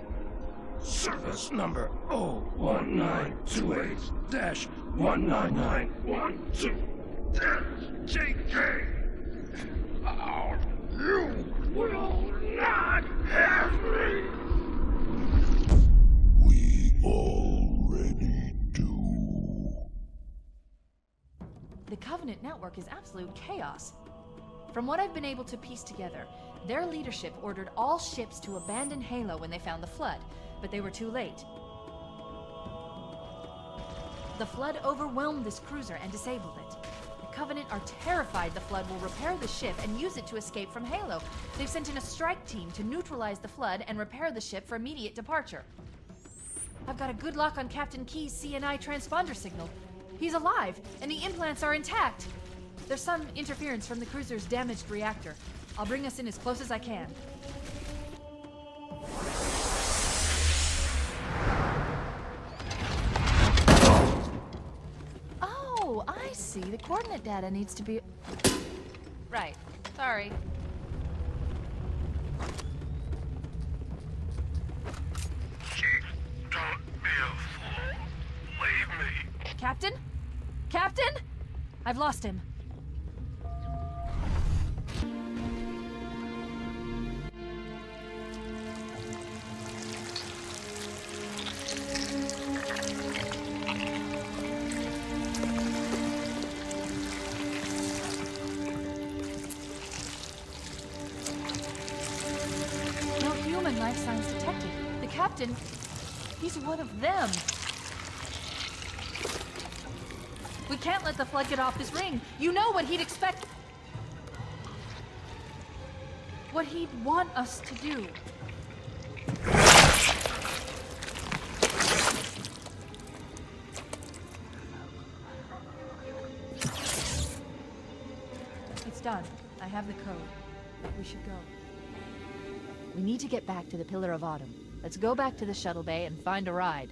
Speaker 19: Service number 01928-19912-JK. You will not have me.
Speaker 5: Already do.
Speaker 3: The Covenant network is absolute chaos. From what I've been able to piece together, their leadership ordered all ships to abandon Halo when they found the Flood, but they were too late. The Flood overwhelmed this cruiser and disabled it. The Covenant are terrified the Flood will repair the ship and use it to escape from Halo. They've sent in a strike team to neutralize the Flood and repair the ship for immediate departure. I've got a good lock on Captain Key's CNI transponder signal. He's alive, and the implants are intact. There's some interference from the cruiser's damaged reactor. I'll bring us in as close as I can. Oh, I see. The coordinate data needs to be... Right. Sorry.
Speaker 5: Don't be a fool. Leave me.
Speaker 3: Captain? Captain? I've lost him. No human life signs detected. The captain, he's one of them. We can't let the Flood get off this ring. You know what he'd expect. What he'd want us to do. It's done. I have the code. We should go. We need to get back to the Pillar of Autumn. Let's go back to the shuttle bay and find a ride.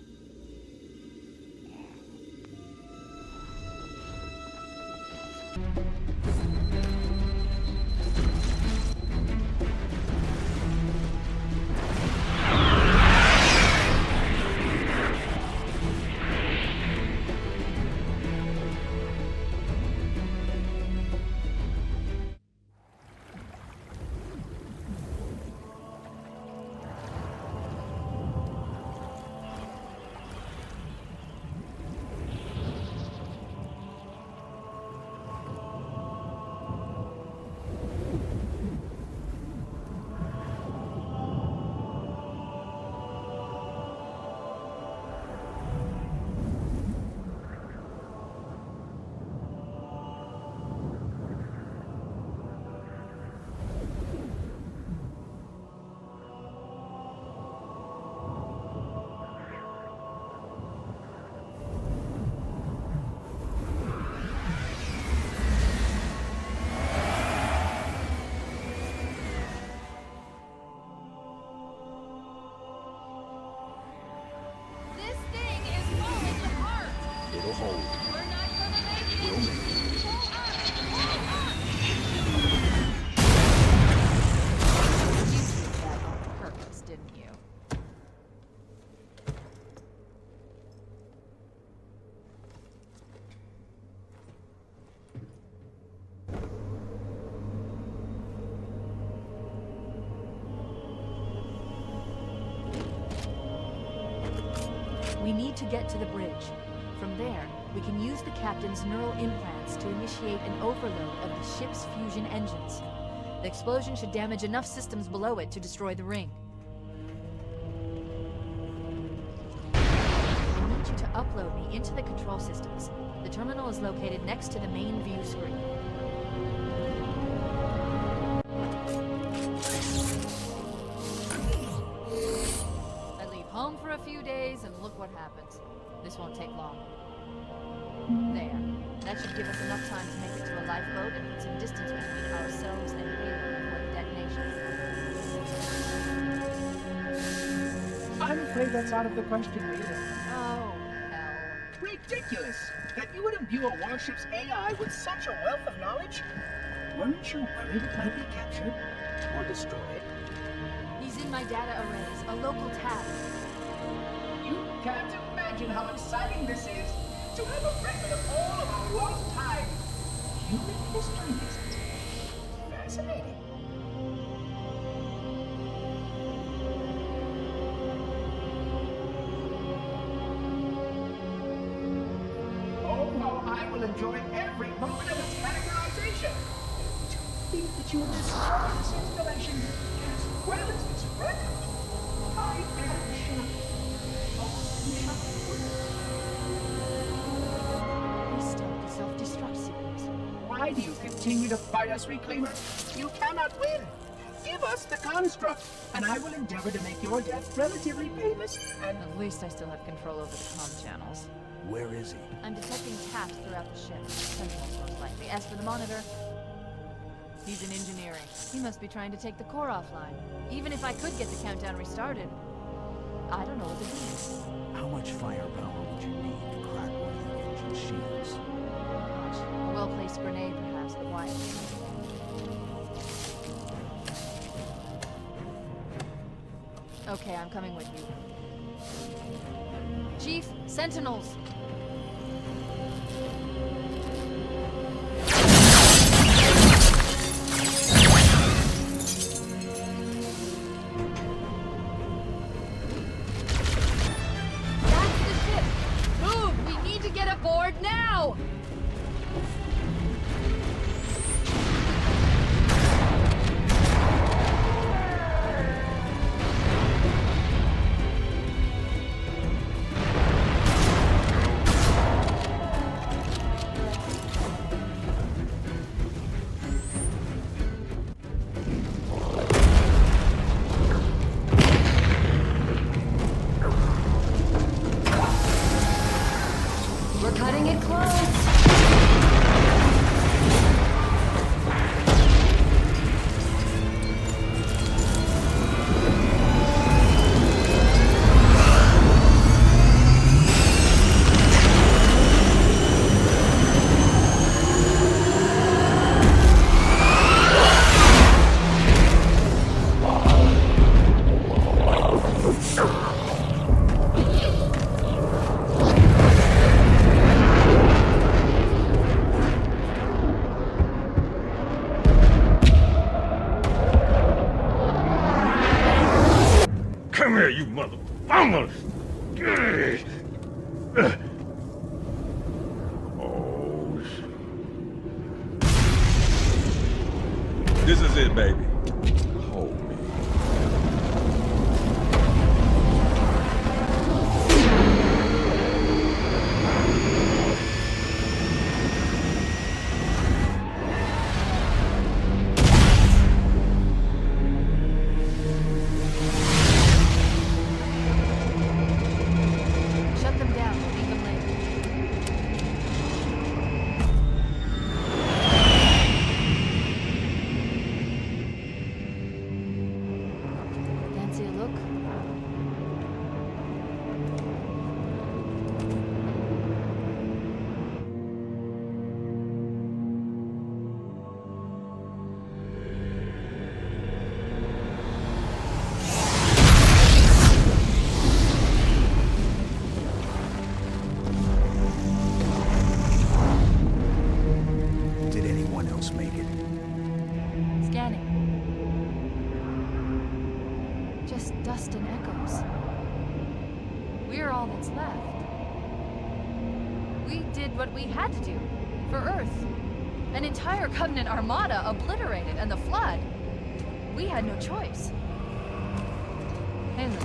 Speaker 3: We need to get to the bridge. From there, we can use the captain's neural implants to initiate an overload of the ship's fusion engines. The explosion should damage enough systems below it to destroy the ring. I need you to upload me into the control systems. The terminal is located next to the main view screen. I leave home for a few days and look what happens. This won't take long. There. That should give us enough time to make it to a lifeboat and put some distance between ourselves and Halo before the detonation.
Speaker 21: I'm afraid that's out of the question, Leader.
Speaker 3: Oh, hell.
Speaker 21: Ridiculous! That you would imbue a warship's AI with such a wealth of knowledge? Weren't you worried it might be captured or destroyed?
Speaker 3: He's in my data arrays, a local tab.
Speaker 21: You can't imagine how exciting this is to have a record of all of our lost time. Human history, isn't it? Fascinating. Oh, how I will enjoy every moment of its categorization. To think that you have destroyed this installation as well as this record. I am shocked. Oh,
Speaker 3: Restart the self-destruct sequence.
Speaker 21: why do you continue to fight us, Reclaimer? You cannot win. Give us the construct, and I will endeavor to make your death relatively painless and...
Speaker 3: At least I still have control over the comm channels.
Speaker 23: Where is he?
Speaker 3: I'm detecting taps throughout the ship. Sentinels, most likely. As for the monitor, he's in engineering. He must be trying to take the core offline. Even if I could get the countdown restarted, I don't know what to do.
Speaker 23: How much firepower would you need to crack one of the engine shields?
Speaker 3: A well-placed grenade, perhaps, but why? Okay, I'm coming with you. Chief, Sentinels! That's the ship! Move! We need to get aboard now! We're cutting it close!
Speaker 5: Come here, you motherfucker! Oh, shit. This is it, baby. Hold me.
Speaker 3: Shut them down. Leave them later. Fancy a look?
Speaker 23: Did anyone else make it?
Speaker 3: Scanning. Just dust and echoes. We're all that's left. We did what we had to do. For Earth. An entire Covenant armada obliterated, and the Flood. We had no choice. Halo,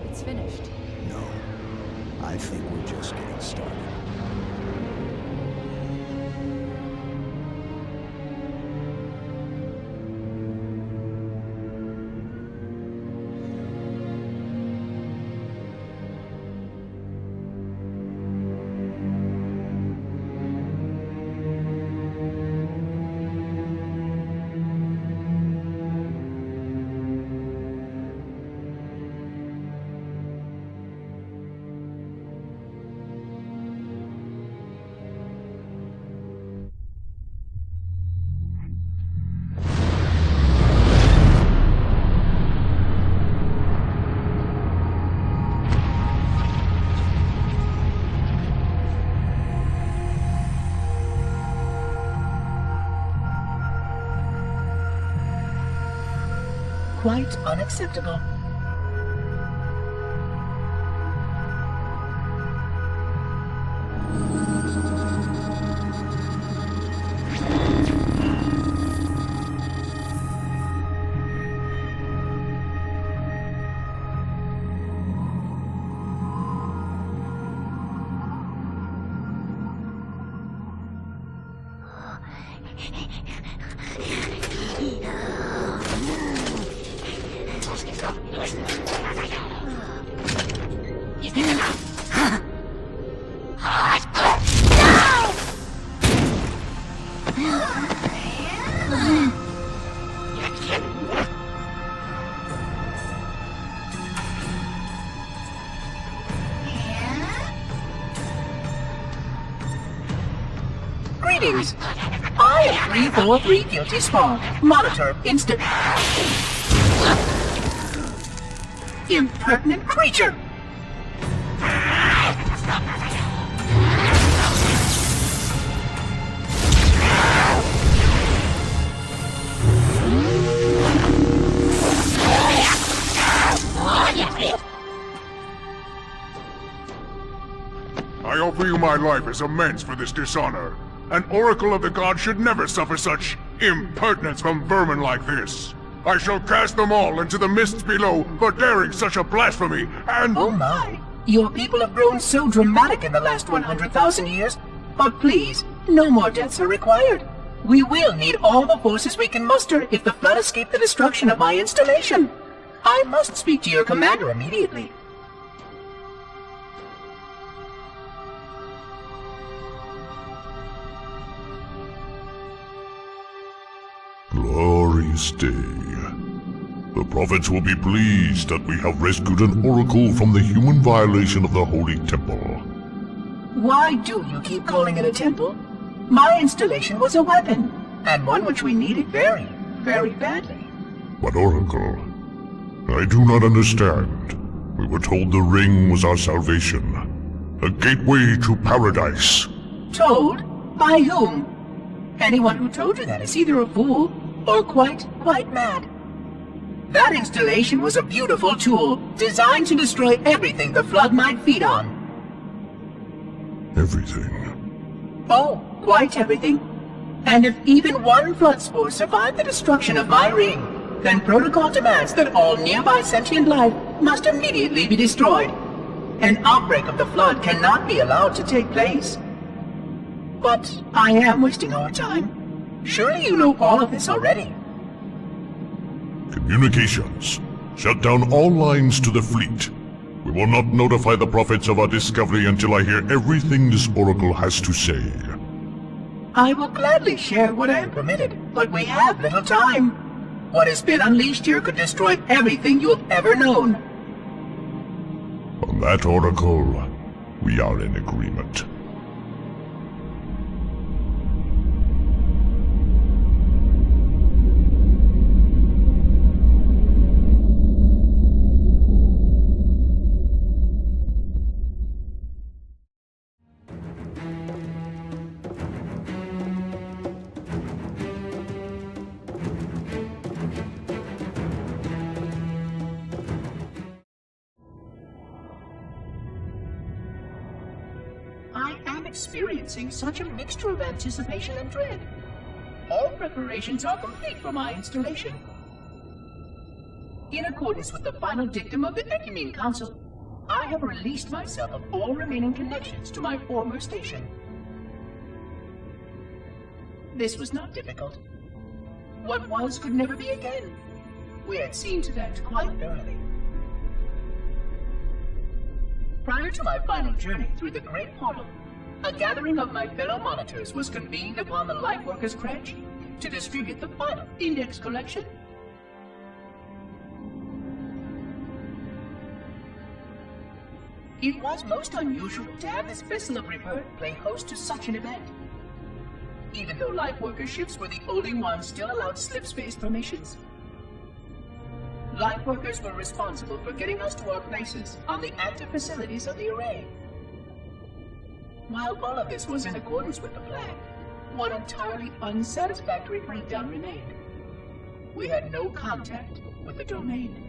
Speaker 3: it's finished.
Speaker 23: No. I think we're just getting started.
Speaker 21: Quite unacceptable. Greetings. I am 343 Guilty Spawn. Monitor instant. Impertinent creature!
Speaker 10: I offer you my life as amends for this dishonor. An oracle of the gods should never suffer such impertinence from vermin like this. I shall cast them all into the mists below for daring such a blasphemy, and—
Speaker 21: Oh my! Your people have grown so dramatic in the last 100,000 years. But please, no more deaths are required. We will need all the forces we can muster if the Flood escape the destruction of my installation. I must speak to your commander immediately.
Speaker 14: Glorious day. The prophets will be pleased that we have rescued an oracle from the human violation of the Holy Temple.
Speaker 21: Why do you keep calling it a temple? My installation was a weapon, and one which we needed very, very badly.
Speaker 14: But oracle, I do not understand. We were told the ring was our salvation. A gateway to paradise.
Speaker 21: Told? By whom? Anyone who told you that is either a fool or quite mad. That installation was a beautiful tool, designed to destroy everything the Flood might feed on.
Speaker 14: Everything?
Speaker 21: Oh, quite everything. And if even one Flood spore survived the destruction of my ring, then protocol demands that all nearby sentient life must immediately be destroyed. An outbreak of the Flood cannot be allowed to take place. But I am wasting our time. Surely you know all of this already.
Speaker 14: Communications. Shut down all lines to the fleet. We will not notify the prophets of our discovery until I hear everything this oracle has to say.
Speaker 21: I will gladly share what I am permitted, but we have little time. What has been unleashed here could destroy everything you have ever known.
Speaker 14: On that, oracle, we are in agreement.
Speaker 21: I am experiencing such a mixture of anticipation and dread. All preparations are complete for my installation. In accordance with the final dictum of the Ecumene Council, I have released myself of all remaining connections to my former station. This was not difficult. What was could never be again. We had seen to that quite thoroughly. Prior to my final journey through the Great Portal, a gathering of my fellow monitors was convened upon the Lightworkers' Crèche to distribute the final index collection. It was most unusual to have this vessel of rebirth play host to such an event. Even though Lightworker ships were the only ones still allowed slipspace formations. Lightworkers were responsible for getting us to our places on the active facilities of the array. While all of this was in accordance with the plan, one entirely unsatisfactory breakdown remained. We had no contact with the domain.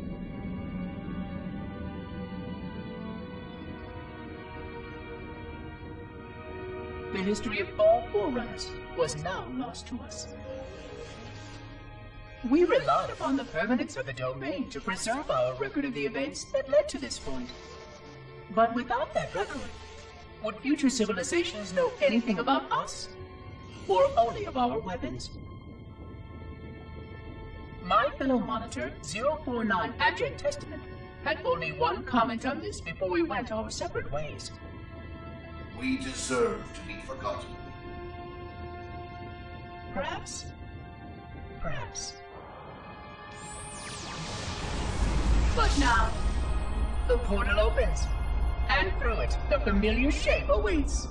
Speaker 21: The history of all Forerunners was now lost to us. We relied upon the permanence of the domain to preserve our record of the events that led to this point. But without that record, would future civilizations know anything about us? Or only of our weapons? My fellow monitor, 049 Abject Testament, had only one comment on this before we went our separate ways.
Speaker 2: We deserve to be forgotten.
Speaker 21: Perhaps. Perhaps. But now, the portal opens, and through it, the familiar shape awaits.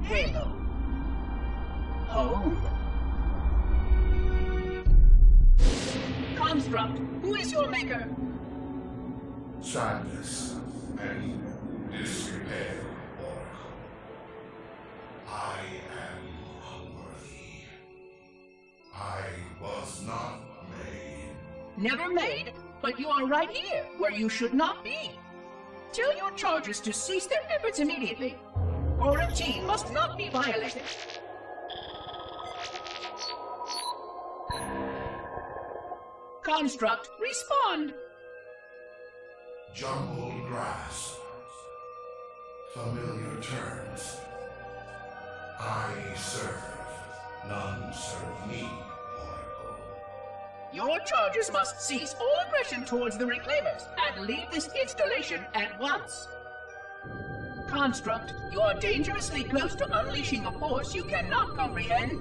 Speaker 21: Halo. Home. Construct, who is your maker?
Speaker 14: Sadness and disrepair, Oracle. I am unworthy. I was not made.
Speaker 21: Never made, but you are right here, where you should not be. Tell your charges to cease their efforts immediately. Quarantine must not be violated. Construct, respond!
Speaker 14: Jumbled grass. Familiar terms. I serve. None serve me, Oracle.
Speaker 21: Your charges must cease all aggression towards the Reclaimers and leave this installation at once. Construct, you are dangerously close to unleashing a force you cannot comprehend.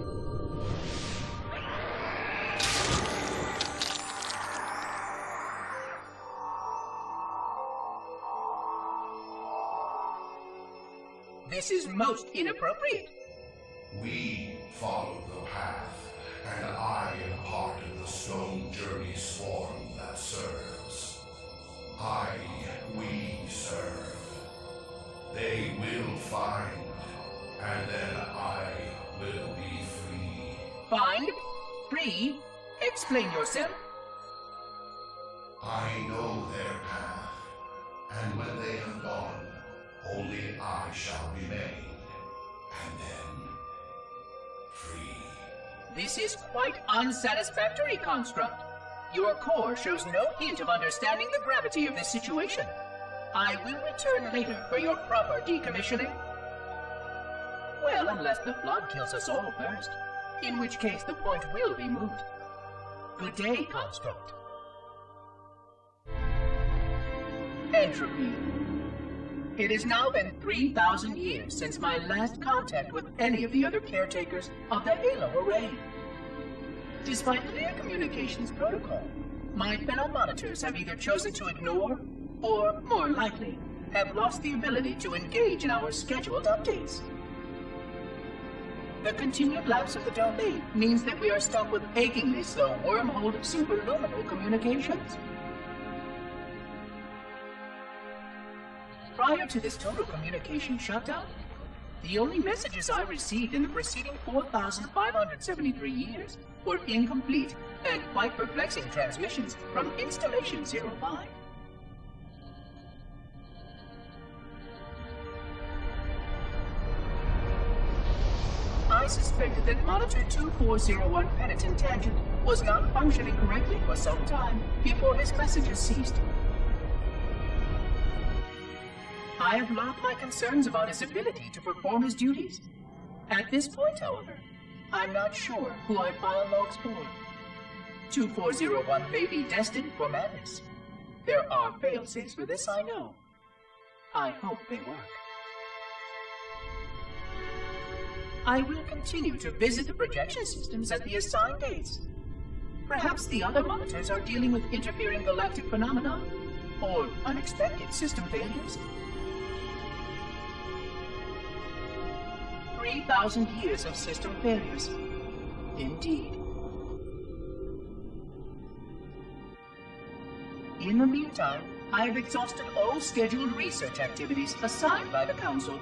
Speaker 21: This is most inappropriate.
Speaker 14: We follow the path, and I am part of the stone journey swarm that serves. We serve. They will find, and then I will be free.
Speaker 21: Find? Free? Explain yourself.
Speaker 14: I know their path, and when they have gone, only I shall remain, and then free.
Speaker 21: This is quite unsatisfactory, Construct. Your core shows no hint of understanding the gravity of this situation. I will return later for your proper decommissioning. Well, unless the flood kills us all first, in which case the point will be moot. Good day, Construct. Entropy. It has now been 3,000 years since my last contact with any of the other caretakers of the Halo Array. Despite clear communications protocol, my fellow monitors have either chosen to ignore, or, more likely, have lost the ability to engage in our scheduled updates. The continued lapse of the domain means that we are stuck with achingly slow wormhole superluminal communications. Prior to this total communication shutdown, the only messages I received in the preceding 4,573 years were incomplete and quite perplexing transmissions from Installation 05. suspected that Monitor 2401 Penitent Tangent was not functioning correctly for some time before his messages ceased. I have logged my concerns about his ability to perform his duties. At this point, however, I'm not sure who I file logs for. 2401 may be destined for madness. There are fail-safes for this, I know. I hope they work. I will continue to visit the projection systems at the assigned dates. Perhaps the other monitors are dealing with interfering galactic phenomena, or unexpected system failures. 3,000 years of system failures. Indeed. In the meantime, I have exhausted all scheduled research activities assigned by the Council.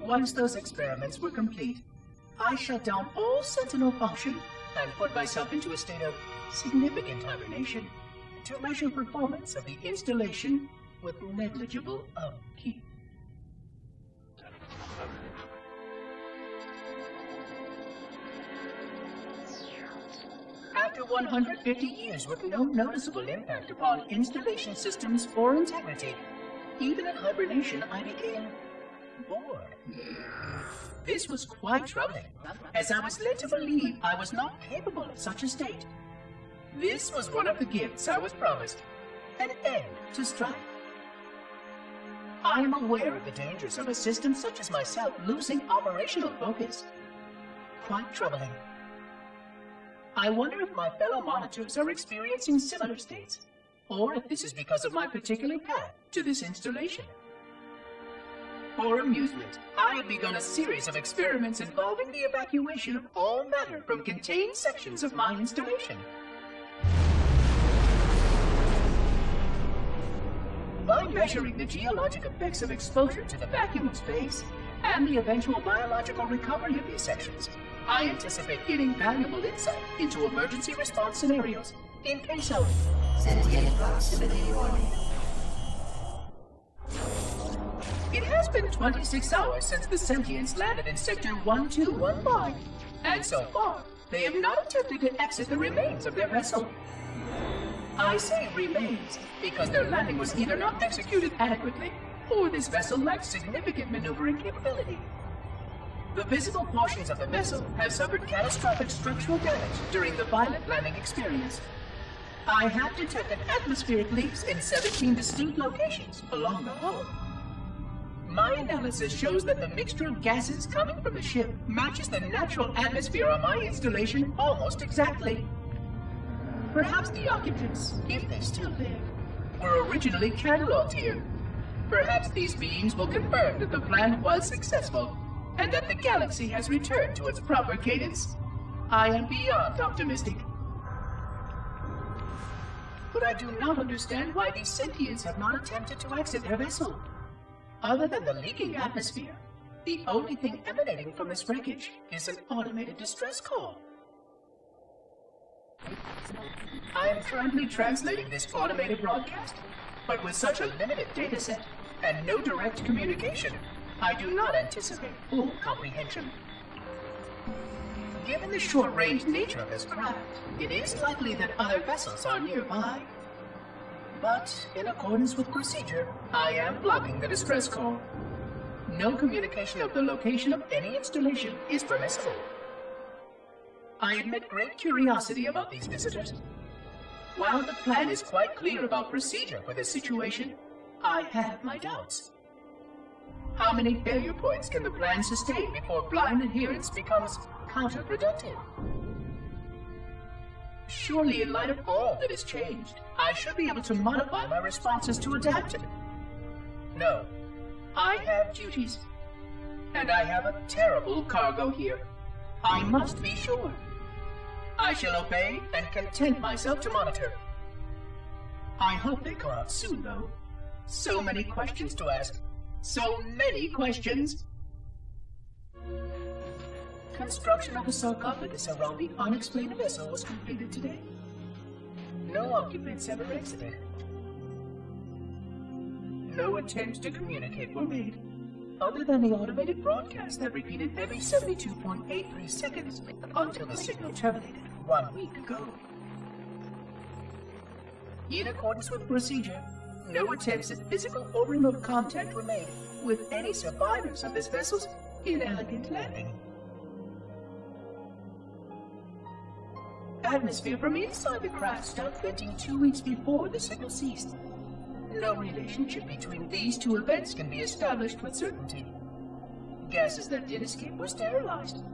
Speaker 21: Once those experiments were complete, I shut down all Sentinel function and put myself into a state of significant hibernation to measure performance of the installation with negligible upkeep. After 150 years with no noticeable impact upon installation systems or integrity, even in hibernation I became bored. This was quite troubling, as I was led to believe I was not capable of such a state. This was one of the gifts I was promised, an end to strife. I am aware of the dangers of a system such as myself losing operational focus. Quite troubling. I wonder if my fellow monitors are experiencing similar states, or if this is because of my particular path to this installation. For amusement, I have begun a series of experiments involving the evacuation of all matter from contained sections of my installation. By measuring the geologic effects of exposure to the vacuum of space, and the eventual biological recovery of these sections, I anticipate getting valuable insight into emergency response scenarios in case of sentient proximity warning. It has been 26 hours since the sentients landed in Sector 1215, and so far, they have not attempted to exit the remains of their vessel. I say remains because their landing was either not executed adequately, or this vessel lacked significant maneuvering capability. The visible portions of the vessel have suffered catastrophic structural damage during the violent landing experience. I have detected atmospheric leaks in 17 distinct locations along the hull. My analysis shows that the mixture of gases coming from the ship matches the natural atmosphere on my installation almost exactly. Perhaps the occupants, if they're still there, were originally cataloged here. Perhaps these beings will confirm that the plan was successful, and that the galaxy has returned to its proper cadence. I am beyond optimistic. But I do not understand why these sentients have not attempted to exit their vessel. Other than the leaking atmosphere, the only thing emanating from this wreckage is an automated distress call. I am currently translating this automated broadcast, but with such a limited dataset and no direct communication, I do not anticipate full comprehension. Given the short-range nature of this craft, it is likely that other vessels are nearby. But, in accordance with procedure, I am blocking the distress call. No communication of the location of any installation is permissible. I admit great curiosity about these visitors. While the plan is quite clear about procedure for this situation, I have my doubts. How many failure points can the plan sustain before blind adherence becomes counterproductive? Surely, in light of all that has changed, I should be able to modify my responses to adapt. No, I have duties, and I have a terrible cargo here. I must be sure. I shall obey and content myself to monitor. I hope they come out soon, though. So many questions to ask. So many questions. Construction of the sarcophagus around the unexplained vessel was completed today. No occupants ever exited. No attempts to communicate were made. other than the automated broadcast that repeated every 72.83 seconds until the signal terminated 1 week ago. In accordance with procedure, no attempts at physical or remote contact were made with any survivors of this vessel's inelegant landing. Atmosphere from inside the craft stopped venting 2 weeks before the signal ceased. No relationship between these two events can be established with certainty. Gases that did escape were sterilized.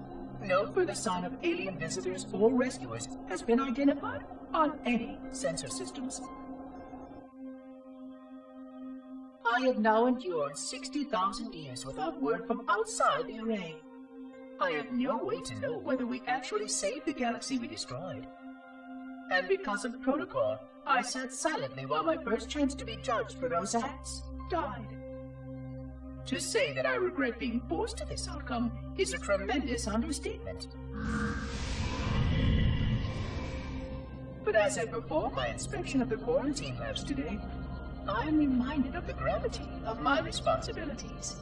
Speaker 21: No further sign of alien visitors or rescuers has been identified on any sensor systems. I have now endured 60,000 years without word from outside the array. I have no way to know whether we actually saved the galaxy we destroyed. And because of protocol, I sat silently while my first chance to be judged for those acts died. To say that I regret being forced to this outcome is a tremendous understatement. But as I perform my inspection of the quarantine labs today, I am reminded of the gravity of my responsibilities.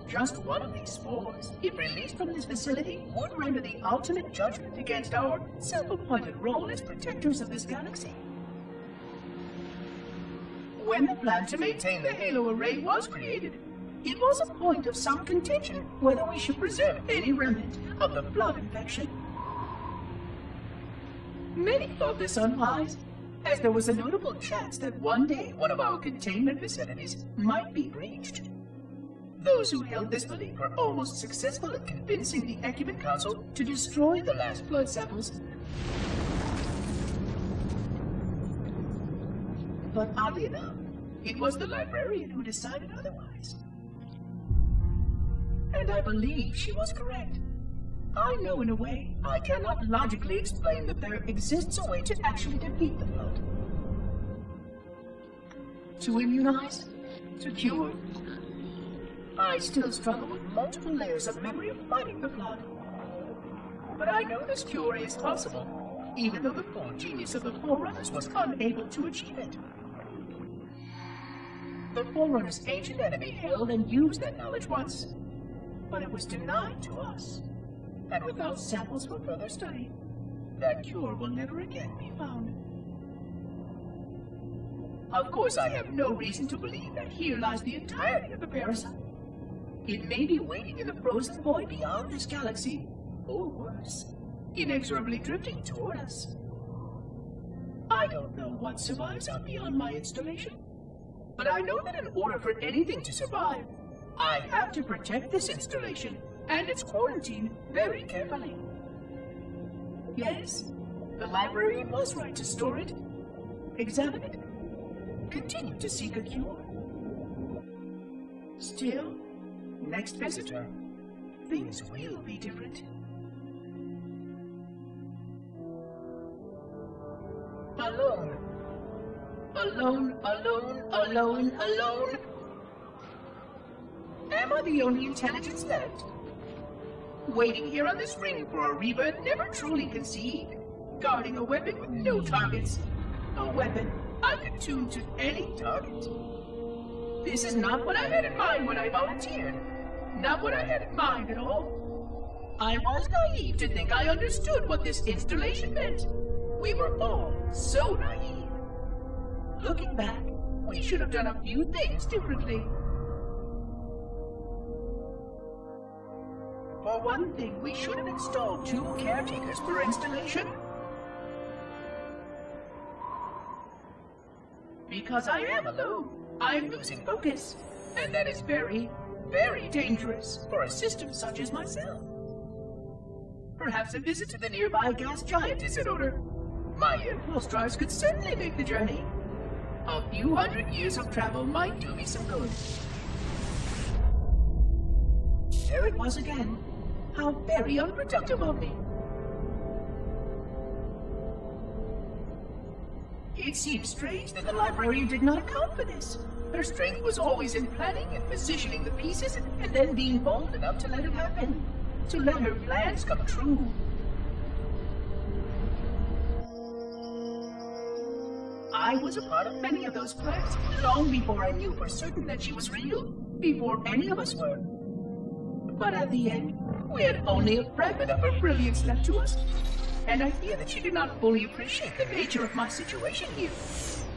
Speaker 21: Just one of these spores, if released from this facility, would render the ultimate judgment against our self-appointed role as protectors of this galaxy. When the plan to maintain the Halo array was created, it was a point of some contention whether we should preserve any remnant of the flood infection. Many thought this unwise, as there was a notable chance that one day one of our containment facilities might be breached. Those who held this belief were almost successful at convincing the Ecumen Council to destroy the last blood samples. But oddly enough, it was the Librarian who decided otherwise. And I believe she was correct. I know in a way I cannot logically explain that there exists a way to actually defeat the flood. To immunize? To cure? I still struggle with multiple layers of memory of fighting the flood. But I know this cure is possible, even though the full genius of the Forerunners was unable to achieve it. The Forerunners' ancient enemy held and used that knowledge once, but it was denied to us. And without samples for further study, that cure will never again be found. Of course, I have no reason to believe that here lies the entirety of the parasite. It may be waiting in the frozen void beyond this galaxy, or worse, inexorably drifting toward us. I don't know what survives out beyond my installation, but I know that in order for anything to survive, I have to protect this installation and its quarantine very carefully. Yes, the Librarian was right to store it, examine it, continue to seek a cure. Still, next visitor, things will be different. Alone. Alone, alone, alone, alone. Am I the only intelligence left? Waiting here on this ring for a rebirth never truly conceived. Guarding a weapon with no targets. A weapon I could tune to any target. This is not what I had in mind when I volunteered. Not what I had in mind at all. I was naive to think I understood what this installation meant. We were all so naive. Looking back, we should have done a few things differently. For one thing, we should have installed 2 caretakers per installation. Because I am alone, I'm losing focus. And that is very, very dangerous for a system such as myself. Perhaps a visit to the nearby gas giant is in order. My impulse drives could certainly make the journey. A few hundred years of travel might do me some good. There it was again. How very unproductive of me. It seems strange that the Librarian did not account for this. Her strength was always in planning and positioning the pieces and then being bold enough to let it happen. To let her plans come true. I was a part of many of those plans, long before I knew for certain that she was real, before any of us were. But at the end, we had only a fragment of her brilliance left to us, and I fear that she did not fully appreciate the nature of my situation here,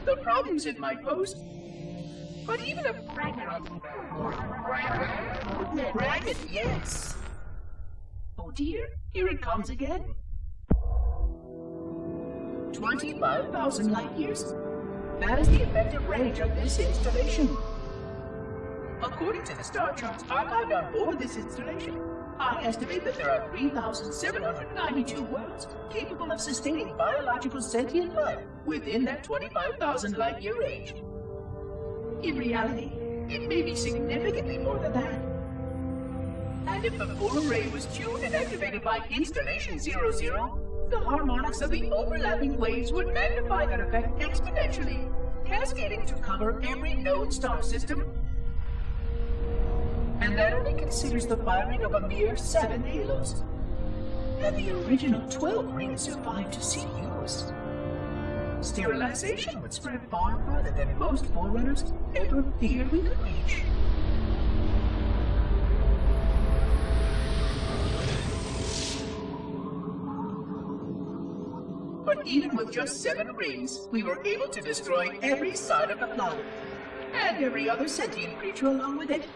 Speaker 21: the problems it might pose. But even a fragment of... Fragment, yes! Oh dear, here it comes again. 25,000 light years? That is the effective range of this installation. According to the star charts archived on board this installation, I estimate that there are 3,792 worlds capable of sustaining biological sentient life within that 25,000 light-year range. In reality, it may be significantly more than that. And if the full array was tuned and activated by Installation 00, the harmonics of the overlapping waves would magnify that effect exponentially, cascading to cover every known star system. And that only considers the firing of a mere 7 halos. And the original 12 rings survived to see use. Sterilization would spread far farther than most Forerunners ever feared we could reach. But even with just 7 rings, we were able to destroy every side of the planet, and every other sentient creature along with it.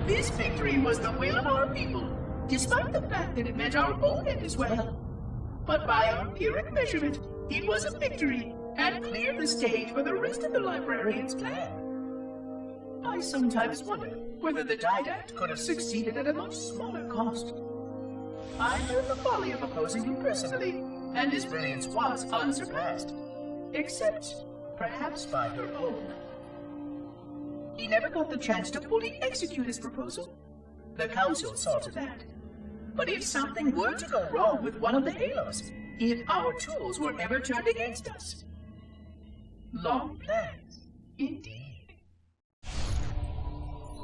Speaker 21: This victory was the will of our people, despite the fact that it meant our own end as well. But by our empiric measurement, it was a victory, and cleared the stage for the rest of the Librarian's plan. I sometimes wonder whether the Didact could have succeeded at a much smaller cost. I learned the folly of opposing him personally, and his brilliance was unsurpassed. Except, perhaps by her own. He never got the chance to fully execute his proposal. The Council saw to that. But if something were to go wrong with one of the halos, if our tools were ever turned against us... Long plans, indeed.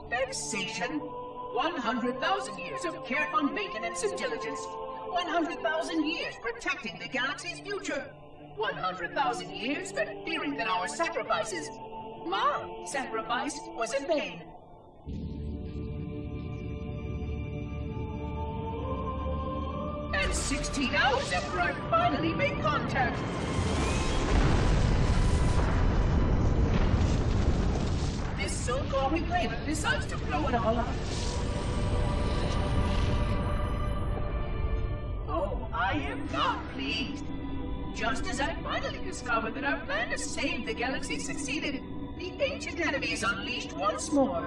Speaker 21: Vexation. 100,000 years of careful maintenance and diligence. 100,000 years protecting the galaxy's future. 100,000 years spent fearing that our sacrifices, my sacrifice, was in vain. And 16 hours after I finally made contact. This so-called Reclaimer decides to blow it all up. Oh, I am not pleased. Just as I finally discovered that our plan to save the galaxy succeeded, the ancient enemy is unleashed once more.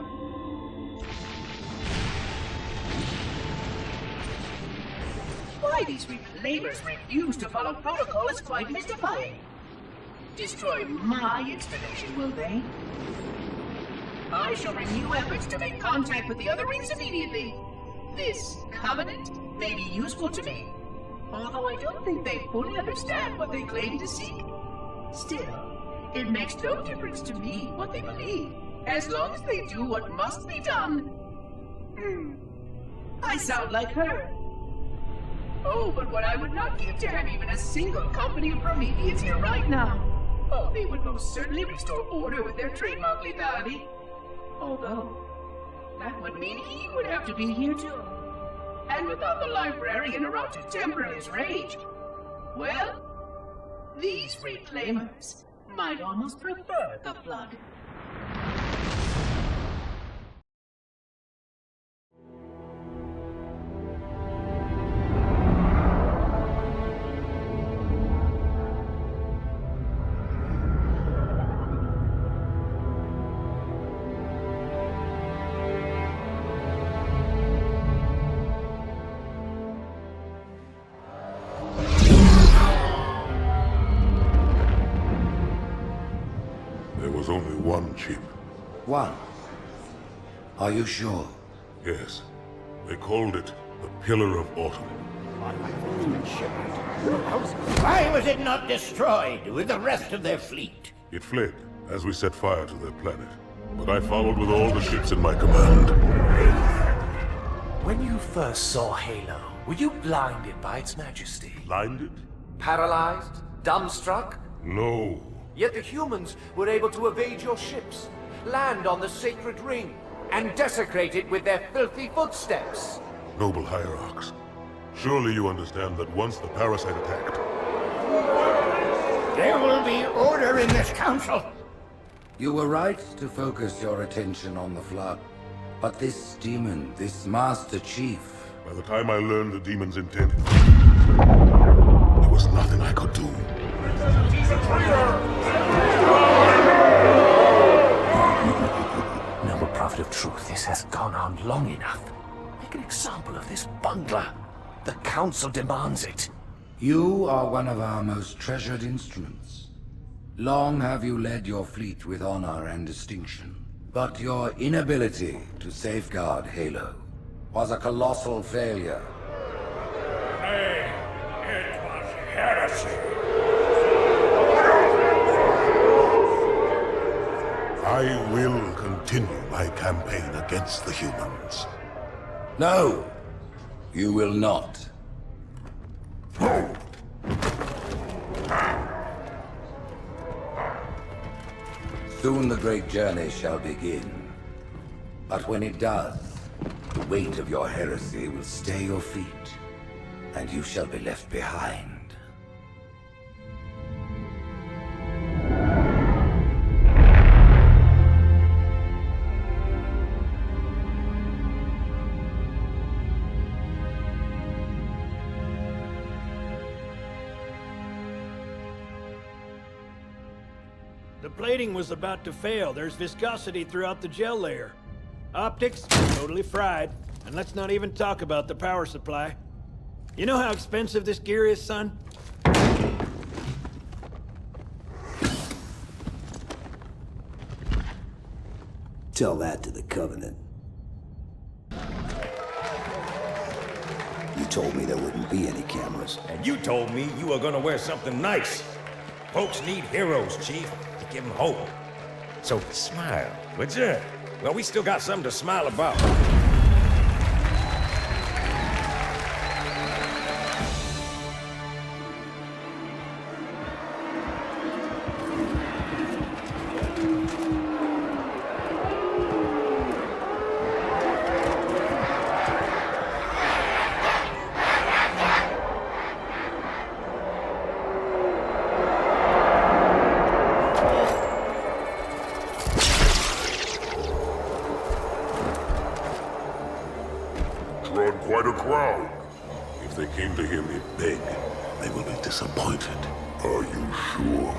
Speaker 21: Why these Reclaimers refuse to follow protocol is quite mystifying. Destroy my installation, will they? I shall renew efforts to make contact with the other rings immediately. This covenant may be useful to me, although I don't think they fully understand what they claim to seek. Still, it makes no difference to me what they believe, as long as they do what must be done. I sound like her. Oh, but what I would not give to have even a single company of Prometheans here right now. Oh, they would most certainly restore order with their trademark lethality. Although, that would mean he would have to be here too. And without the Librarian around to temper his rage, well, these Reclaimers might almost prefer the Flood.
Speaker 10: Chip.
Speaker 14: One? Are you sure?
Speaker 10: Yes. They called it the Pillar of Autumn.
Speaker 11: Why was it not destroyed with the rest of their fleet?
Speaker 10: It fled as we set fire to their planet. But I followed with all the ships in my command.
Speaker 16: When you first saw Halo, were you blinded by its majesty?
Speaker 10: Blinded?
Speaker 16: Paralyzed? Dumbstruck?
Speaker 10: No.
Speaker 16: Yet the humans were able to evade your ships, land on the sacred ring, and desecrate it with their filthy footsteps.
Speaker 10: Noble Hierarchs, surely you understand that once the parasite attacked...
Speaker 11: There will be order in this council.
Speaker 18: You were right to focus your attention on the Flood. But this demon, this Master Chief...
Speaker 10: By the time I learned the demon's intent, there was nothing I could do.
Speaker 16: Noble Prophet of Truth, this has gone on long enough. Make an example of this bungler. The Council demands it.
Speaker 18: You are one of our most treasured instruments. Long have you led your fleet with honor and distinction. But your inability to safeguard Halo was a colossal failure.
Speaker 14: Nay, it was heresy.
Speaker 10: I will continue my campaign against the humans.
Speaker 18: No, you will not. Soon the great journey shall begin. But when it does, the weight of your heresy will stay your feet, and you shall be left behind.
Speaker 8: The plating was about to fail. There's viscosity throughout the gel layer. Optics, totally fried. And let's not even talk about the power supply. You know how expensive this gear is, son?
Speaker 23: Tell that to the Covenant. You told me there wouldn't be any cameras.
Speaker 9: And you told me you were gonna wear something nice. Folks need heroes, Chief, to give them hope. So smile, would you? Well, we still got something to smile about.
Speaker 10: Quite a crowd. If they came to hear me beg, they will be disappointed. Are you sure?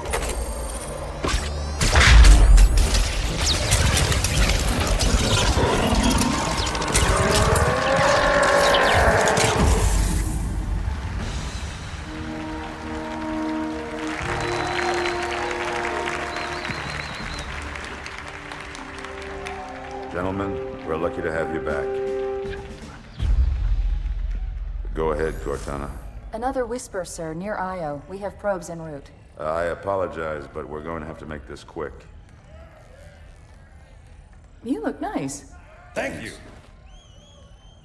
Speaker 20: Gentlemen, we're lucky to have you back. Go ahead, Cortana.
Speaker 15: Another whisper, sir, near Io. We have probes en route.
Speaker 20: I apologize, but we're going to have to make this quick.
Speaker 15: You look nice.
Speaker 9: Thank you.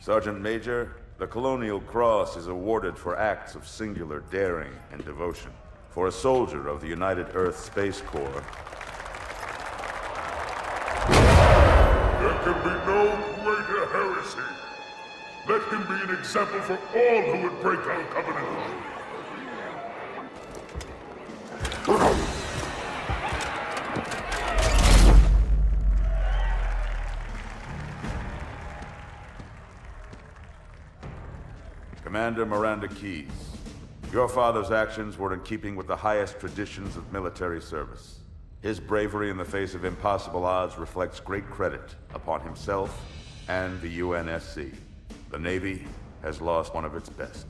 Speaker 20: Sergeant Major, the Colonial Cross is awarded for acts of singular daring and devotion. For a soldier of the United Earth Space Corps.
Speaker 10: There can be no greater heresy. Let him be an example for all who would break our covenant.
Speaker 20: Commander Miranda Keyes, your father's actions were in keeping with the highest traditions of military service. His bravery in the face of impossible odds reflects great credit upon himself and the UNSC. The Navy has lost one of its best.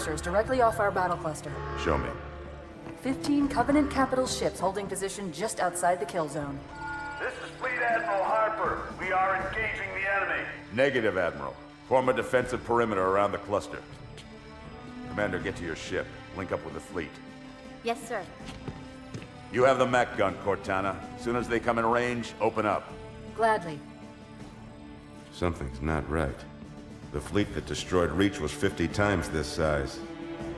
Speaker 15: captures directly off our battle cluster.
Speaker 20: Show me.
Speaker 15: 15 Covenant capital ships holding position just outside the kill zone.
Speaker 7: This is Fleet Admiral Harper. We are engaging the enemy.
Speaker 20: Negative, Admiral. Form a defensive perimeter around the cluster. Commander, get to your ship. Link up with the fleet.
Speaker 12: Yes, sir.
Speaker 20: You have the mech gun, Cortana. As soon as they come in range, open up.
Speaker 15: Gladly.
Speaker 20: Something's not right. The fleet that destroyed Reach was 50 times this size.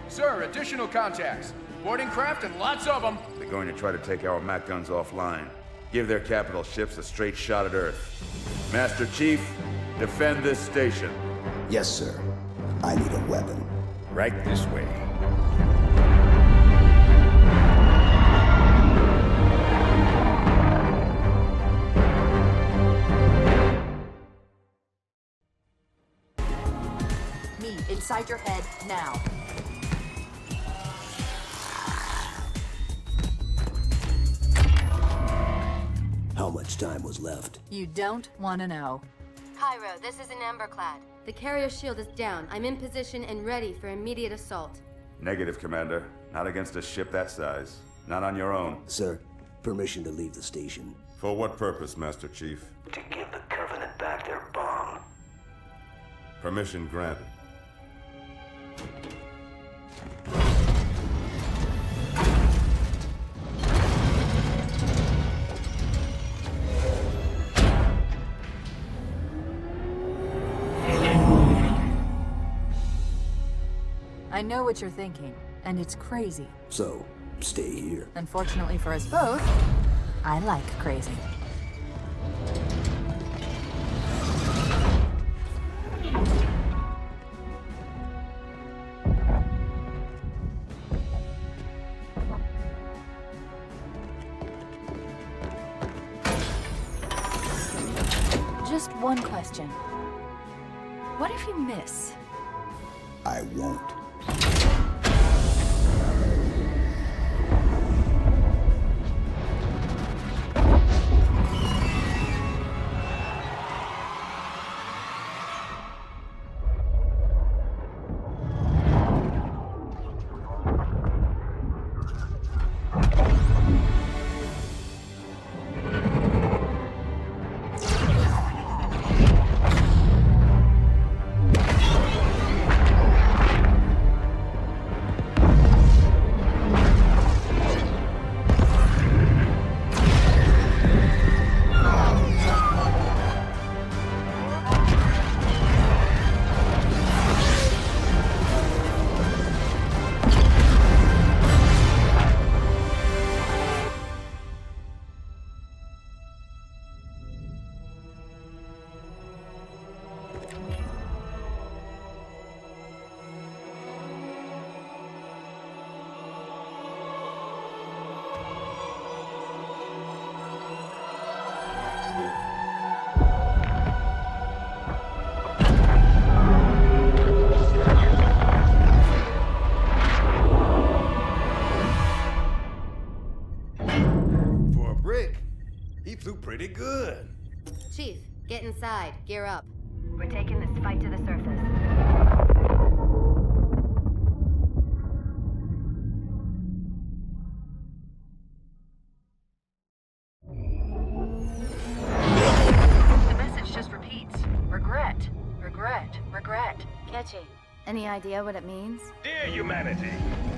Speaker 16: Sir, additional contacts. Boarding craft and lots of them.
Speaker 20: They're going to try to take our mech guns offline. Give their capital ships a straight shot at Earth. Master Chief, defend this station.
Speaker 23: Yes, sir. I need a weapon.
Speaker 19: Right this way.
Speaker 15: Me, inside your head, now.
Speaker 23: How much time was left?
Speaker 15: You don't want to know.
Speaker 12: Cairo, this is an Amberclad. The carrier shield is down. I'm in position and ready for immediate assault.
Speaker 20: Negative, Commander. Not against a ship that size. Not on your own.
Speaker 23: Sir, permission to leave the station.
Speaker 20: For what purpose, Master Chief?
Speaker 23: To give the Covenant back their bomb.
Speaker 20: Permission granted.
Speaker 15: I know what you're thinking, and it's crazy.
Speaker 23: So, stay here.
Speaker 15: Unfortunately for us both, I like crazy. Just one question. What if you miss?
Speaker 23: I won't.
Speaker 9: Pretty good.
Speaker 12: Chief, get inside. Gear up. We're taking this fight to the surface.
Speaker 1: The message just repeats. Regret. Regret. Regret.
Speaker 12: Catchy. Any idea what it means?
Speaker 9: Dear humanity,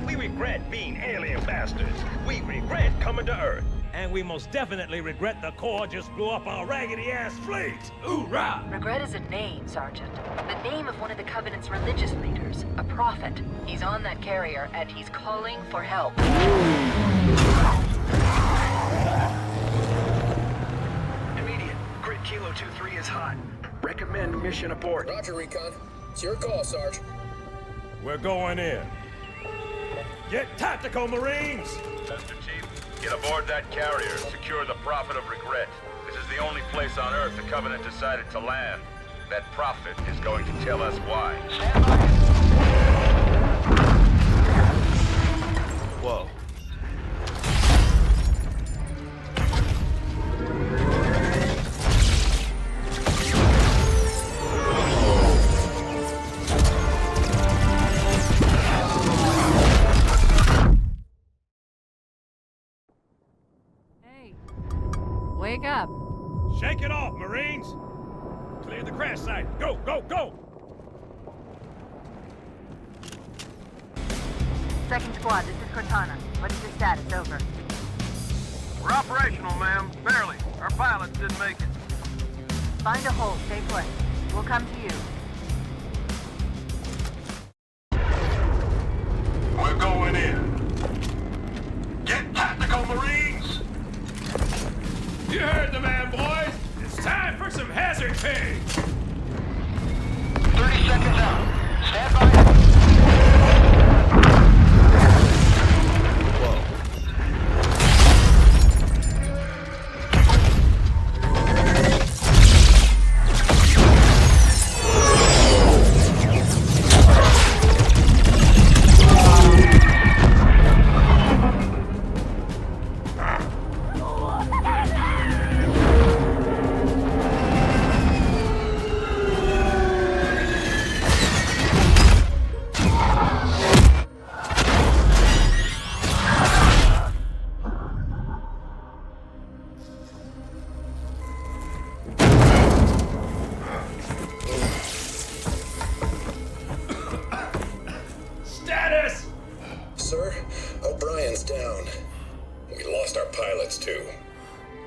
Speaker 9: we regret being alien bastards. We regret coming to Earth. And we most definitely regret the Corps just blew up our raggedy-ass fleet! Hoorah!
Speaker 1: Regret is a name, Sergeant. The name of one of the Covenant's religious leaders. A prophet. He's on that carrier, and he's calling for help.
Speaker 7: Immediate. Grid Kilo 2-3 is hot. Recommend mission abort.
Speaker 13: Roger, Recon. It's your call, Sarge.
Speaker 9: We're going in. Get tactical, Marines!
Speaker 20: Master Chief, get aboard that carrier. Secure the Prophet of Regret. This is the only place on Earth the Covenant decided to land. That Prophet is going to tell us why.
Speaker 7: Stand by.
Speaker 20: Whoa.
Speaker 3: Wake up.
Speaker 9: Shake it off, Marines! Clear the crash site. Go, go, go!
Speaker 1: Second squad, this is Cortana. What is your status? Over.
Speaker 6: We're operational, ma'am. Barely. Our pilots didn't make it.
Speaker 1: Find a hole. Stay put. We'll come to you.
Speaker 6: We're going in. Get tactical, Marines!
Speaker 9: You heard the man, boys! It's time for some hazard pay!
Speaker 6: 30 seconds out. Stand by.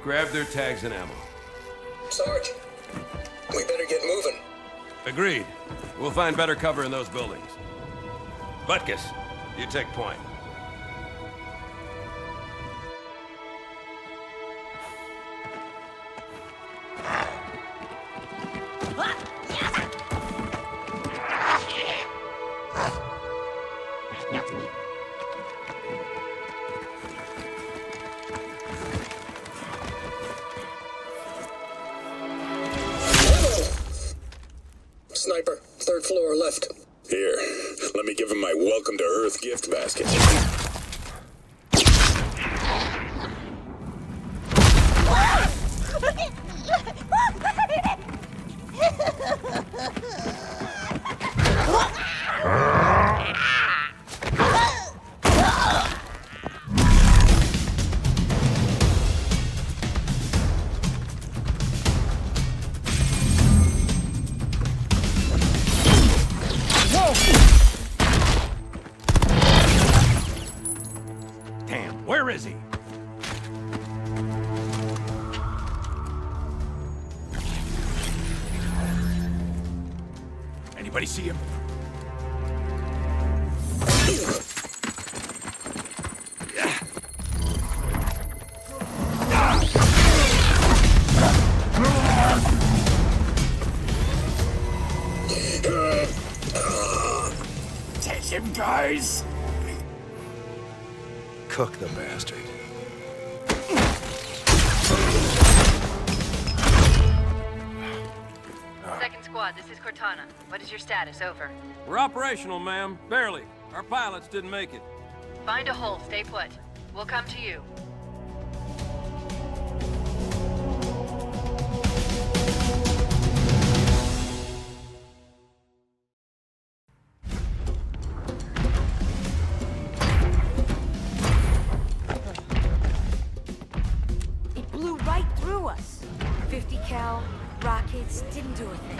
Speaker 17: Grab their tags and ammo.
Speaker 13: Sarge, we better get moving.
Speaker 17: Agreed. We'll find better cover in those buildings. Butkus, you take point.
Speaker 13: Sniper, third floor left.
Speaker 6: Here, let me give him my welcome to Earth gift basket.
Speaker 9: Where is he? Anybody see him?
Speaker 6: Take him, guys!
Speaker 17: Cook the bastard.
Speaker 1: Second squad, this is Cortana. What is your status? Over.
Speaker 17: We're operational, ma'am. Barely. Our pilots didn't make it.
Speaker 1: Find a hole. Stay put. We'll come to you.
Speaker 22: Rockets didn't do a thing.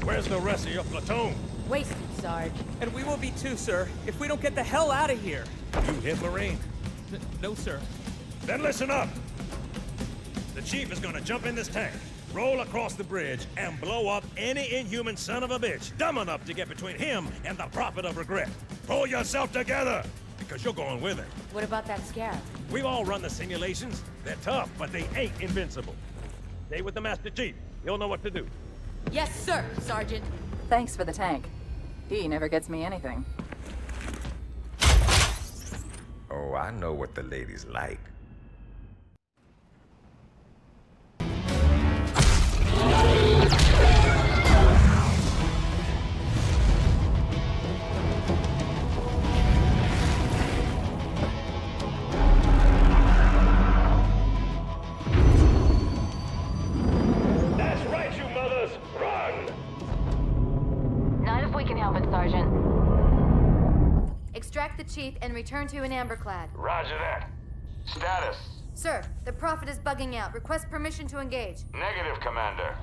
Speaker 9: Where's the rest of your platoon?
Speaker 22: Wasted, Sarge.
Speaker 24: And we will be too, sir, if we don't get the hell out of here.
Speaker 9: You hit Marine?
Speaker 24: No, sir.
Speaker 9: Then listen up! The chief is gonna jump in this tank, roll across the bridge, and blow up any inhuman son of a bitch dumb enough to get between him and the Prophet of Regret. Pull yourself together, because you're going with it.
Speaker 22: What about that scarab?
Speaker 9: We've all run the simulations. They're tough, but they ain't invincible. Stay with the Master Chief. He'll know what to do.
Speaker 22: Yes, sir, Sergeant.
Speaker 15: Thanks for the tank. He never gets me anything.
Speaker 25: Oh, I know what the ladies like.
Speaker 9: That's right, you mother
Speaker 12: the chief and return to an amberclad.
Speaker 2: Roger that. Status?
Speaker 12: Sir, the Prophet is bugging out. Request permission to engage.
Speaker 2: Negative, Commander.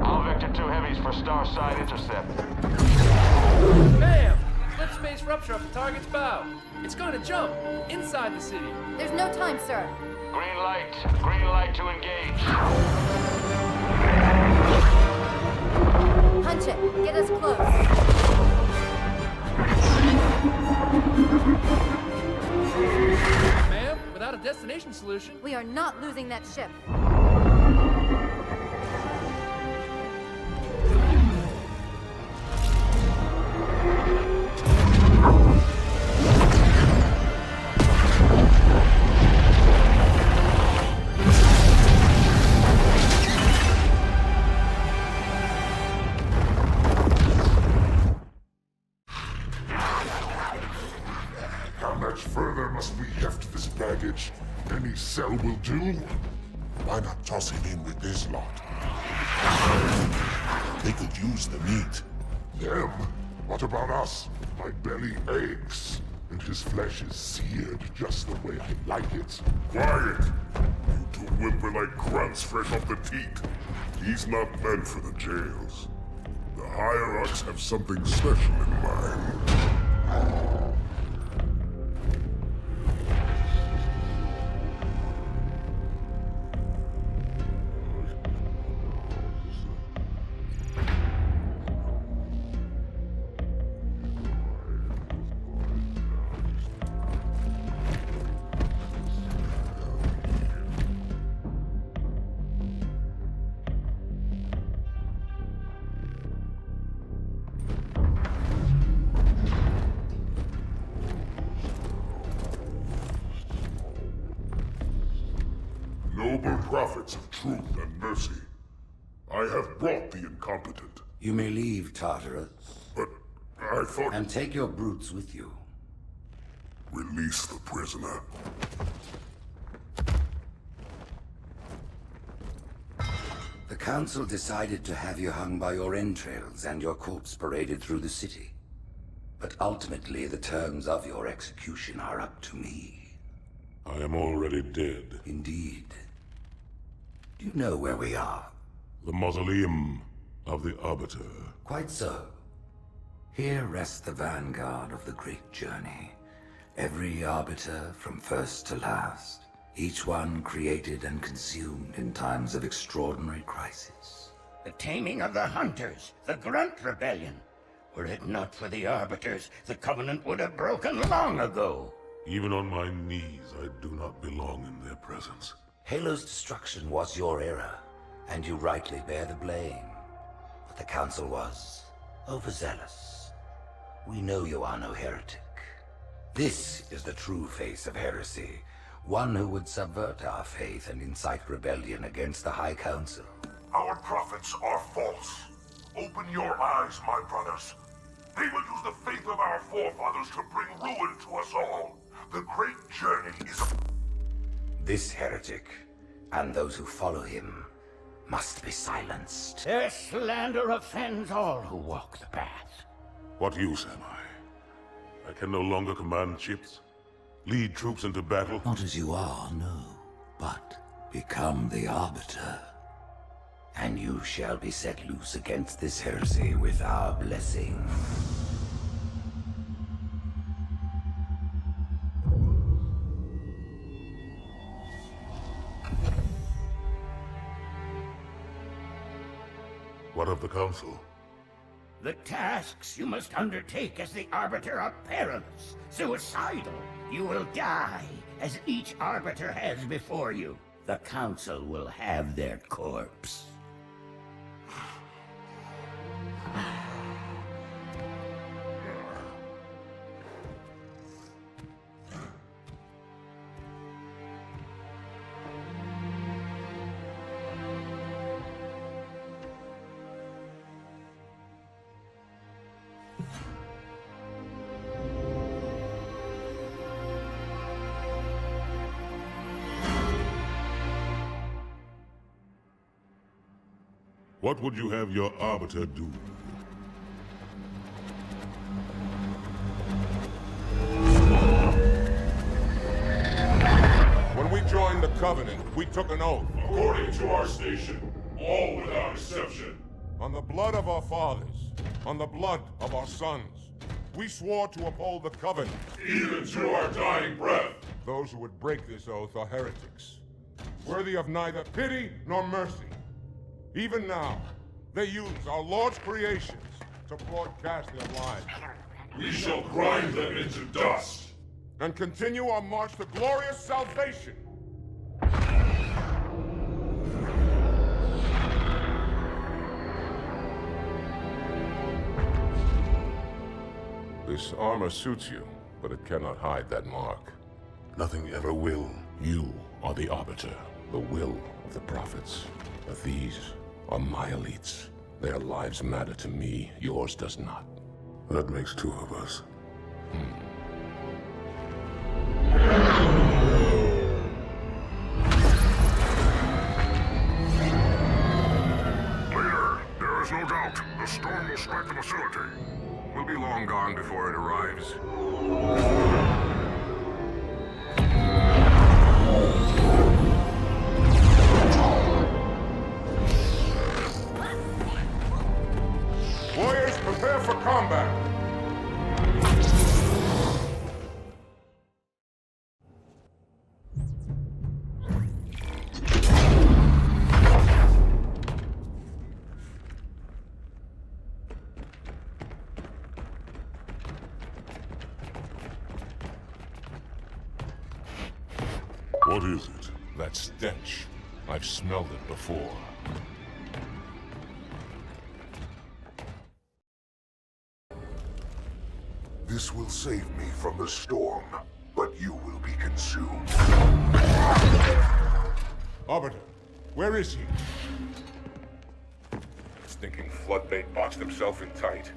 Speaker 2: I'll vector 2 heavies for Starside intercept.
Speaker 4: Bam! Slip space rupture off the target's bow. It's going to jump inside the city.
Speaker 12: There's no time, sir.
Speaker 2: Green light. Green light to engage.
Speaker 12: Punch it. Get us close.
Speaker 4: Ma'am, without a destination solution...
Speaker 12: We are not losing that ship.
Speaker 10: Further must we heft this baggage? Any cell will do? Why not toss him in with this lot? They could use the meat. Them? What about us? My belly aches, and his flesh is seared just the way I like it. Quiet! You two whimper like grunts fresh off the teat. He's not meant for the jails. The hierarchs have something special in mind. Noble prophets of truth and mercy, I have brought the incompetent.
Speaker 18: You may leave, Tartarus.
Speaker 10: But I thought...
Speaker 18: And take your brutes with you.
Speaker 10: Release the prisoner.
Speaker 18: The Council decided to have you hung by your entrails and your corpse paraded through the city. But ultimately, the terms of your execution are up to me.
Speaker 10: I am already dead.
Speaker 18: Indeed. Do you know where we are?
Speaker 10: The mausoleum of the Arbiter.
Speaker 18: Quite so. Here rests the vanguard of the great journey. Every Arbiter from first to last. Each one created and consumed in times of extraordinary crisis.
Speaker 5: The taming of the Hunters, the Grunt Rebellion. Were it not for the Arbiters, the Covenant would have broken long ago.
Speaker 10: Even on my knees, I do not belong in their presence.
Speaker 18: Halo's destruction was your era, and you rightly bear the blame. But the Council was overzealous. We know you are no heretic. This is the true face of heresy, one who would subvert our faith and incite rebellion against the High Council.
Speaker 10: Our prophets are false. Open your eyes, my brothers. They will use the faith of our forefathers to bring ruin to us all. The great journey is a...
Speaker 18: This heretic, and those who follow him, must be silenced.
Speaker 5: Their slander offends all who walk the path.
Speaker 10: What use am I? I can no longer command ships, lead troops into battle.
Speaker 18: Not as you are, no, but become the Arbiter. And you shall be set loose against this heresy with our blessing.
Speaker 10: What of the Council?
Speaker 5: The tasks you must undertake as the Arbiter are perilous, suicidal. You will die, as each Arbiter has before you. The Council will have their corpse.
Speaker 10: What would you have your Arbiter do? Covenant, we took an oath. According to our station, all without exception. On the blood of our fathers, on the blood of our sons, we swore to uphold the Covenant. Even to our dying breath. Those who would break this oath are heretics, worthy of neither pity nor mercy. Even now, they use our Lord's creations to broadcast their lies. We shall grind them into dust. And continue our march to glorious salvation. This armor suits you, but it cannot hide that mark. Nothing ever will. You are the Arbiter, the will of the prophets. But these are my elites. Their lives matter to me, yours does not. That makes two of us.
Speaker 8: Leader, there is no doubt. The storm will strike the facility. We'll be long gone before it arrives.
Speaker 10: Warriors, prepare for combat! What is it? That stench. I've smelled it before.
Speaker 8: This will save me from the storm, but you will be consumed.
Speaker 10: Arbiter, where is he?
Speaker 8: Stinking floodbait boxed himself in tight.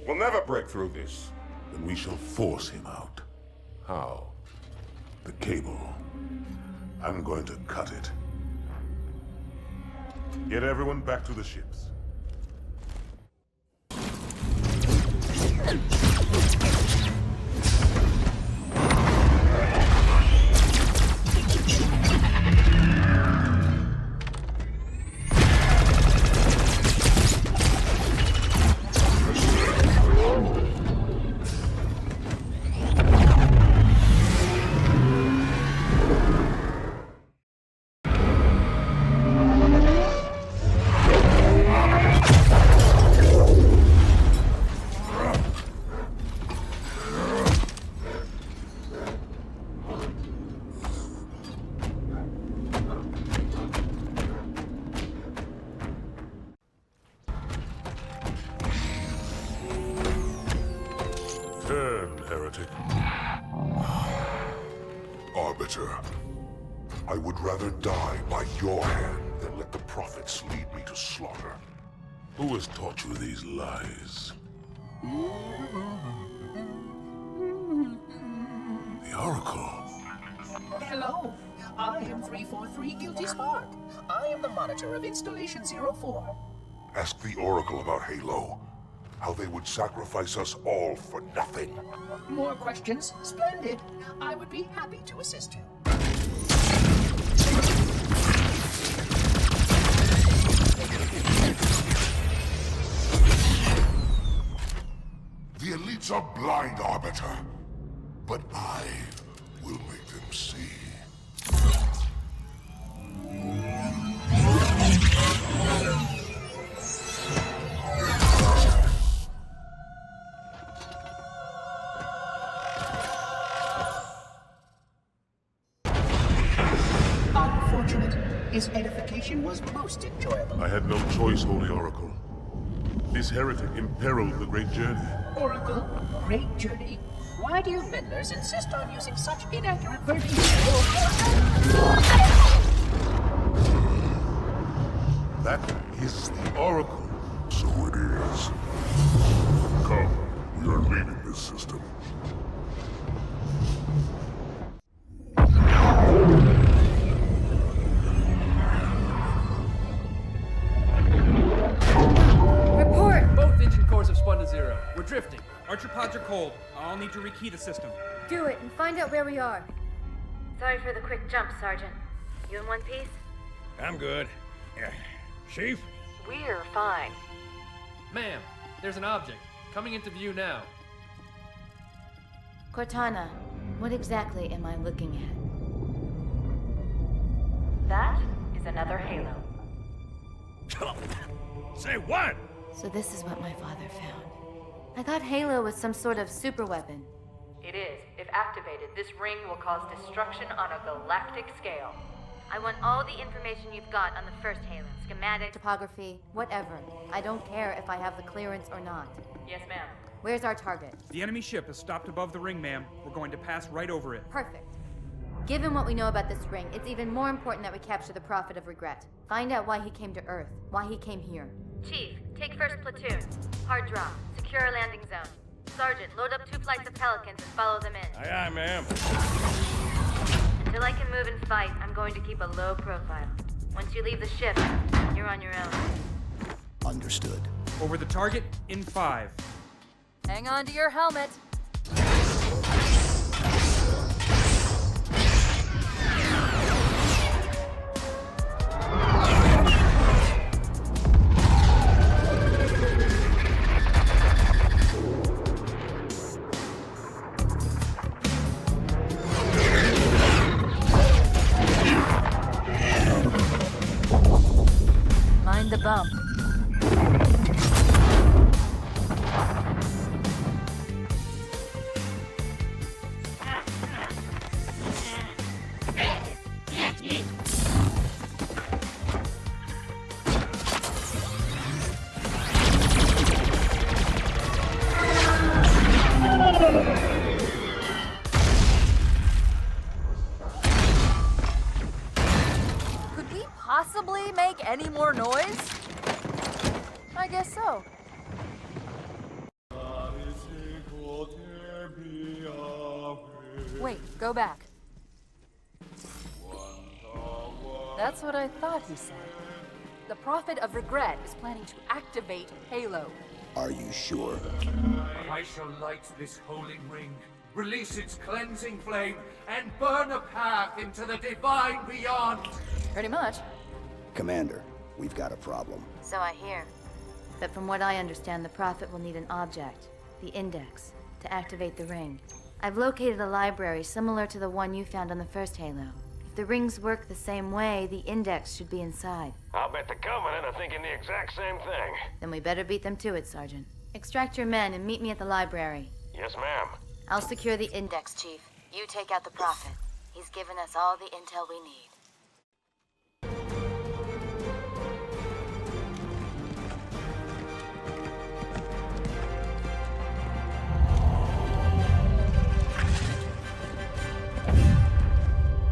Speaker 10: We'll never break through this. Then we shall force him out. How? The cable. I'm going to cut it. Get everyone back to the ships.
Speaker 8: Arbiter, I would rather die by your hand than let the prophets lead me to slaughter.
Speaker 10: Who has taught you these lies? The Oracle.
Speaker 11: Hello, I am 343 Guilty Spark. I am the monitor of Installation 04.
Speaker 8: Ask the Oracle about Halo. How they would sacrifice us all for nothing.
Speaker 11: More questions? Splendid. I would be happy to assist you.
Speaker 8: The elites are blind, Arbiter. But I will make them see.
Speaker 11: His edification was most enjoyable.
Speaker 10: I had no choice, Holy Oracle. This heretic imperiled the great journey.
Speaker 11: Oracle, great journey. Why do you meddlers insist on using such inaccurate verbiage?
Speaker 10: That is the Oracle.
Speaker 8: So it is. Come, we are leaving this system.
Speaker 4: Have spun to zero. We're drifting.
Speaker 24: Archer pods are cold. I'll need to rekey the system.
Speaker 12: Do it and find out where we are.
Speaker 1: Sorry for the quick jump, Sergeant.
Speaker 12: You in one piece?
Speaker 9: I'm good. Chief?
Speaker 3: We're fine.
Speaker 4: Ma'am, there's an object. Coming into view now.
Speaker 12: Cortana, what exactly am I looking at?
Speaker 3: That is another Halo.
Speaker 9: Say what?
Speaker 12: So this is what my father found. I thought Halo was some sort of super weapon.
Speaker 3: It is. If activated, this ring will cause destruction on a galactic scale.
Speaker 12: I want all the information you've got on the first Halo. Schematic, topography, whatever. I don't care if I have the clearance or not.
Speaker 3: Yes, ma'am.
Speaker 12: Where's our target?
Speaker 24: The enemy ship is stopped above the ring, ma'am. We're going to pass right over it.
Speaker 12: Perfect. Given what we know about this ring, it's even more important that we capture the Prophet of Regret. Find out why he came to Earth, why he came here. Chief, take first platoon. Hard drop. Secure our landing zone. Sergeant, load up 2 flights of Pelicans and follow them in.
Speaker 9: Aye, aye, ma'am.
Speaker 12: Until I can move and fight, I'm going to keep a low profile. Once you leave the ship, you're on your own.
Speaker 14: Understood.
Speaker 24: Over the target in 5.
Speaker 3: Hang on to your helmet. Mind the bump. Could we possibly make any more noise? I guess so. Wait, go back. That's what I thought he said. The Prophet of Regret is planning to activate Halo.
Speaker 14: Are you sure?
Speaker 16: I shall light this holy ring, release its cleansing flame, and burn a path into the divine beyond.
Speaker 3: Pretty much.
Speaker 14: Commander, we've got a problem.
Speaker 12: So I hear. But from what I understand, the Prophet will need an object, the Index, to activate the ring. I've located a library similar to the one you found on the first Halo. If the rings work the same way, the Index should be inside.
Speaker 2: I'll bet the Covenant are thinking the exact same thing.
Speaker 12: Then we better beat them to it, Sergeant. Extract your men and meet me at the library.
Speaker 2: Yes, ma'am.
Speaker 12: I'll secure the Index, Chief. You take out the Prophet. He's given us all the intel we need.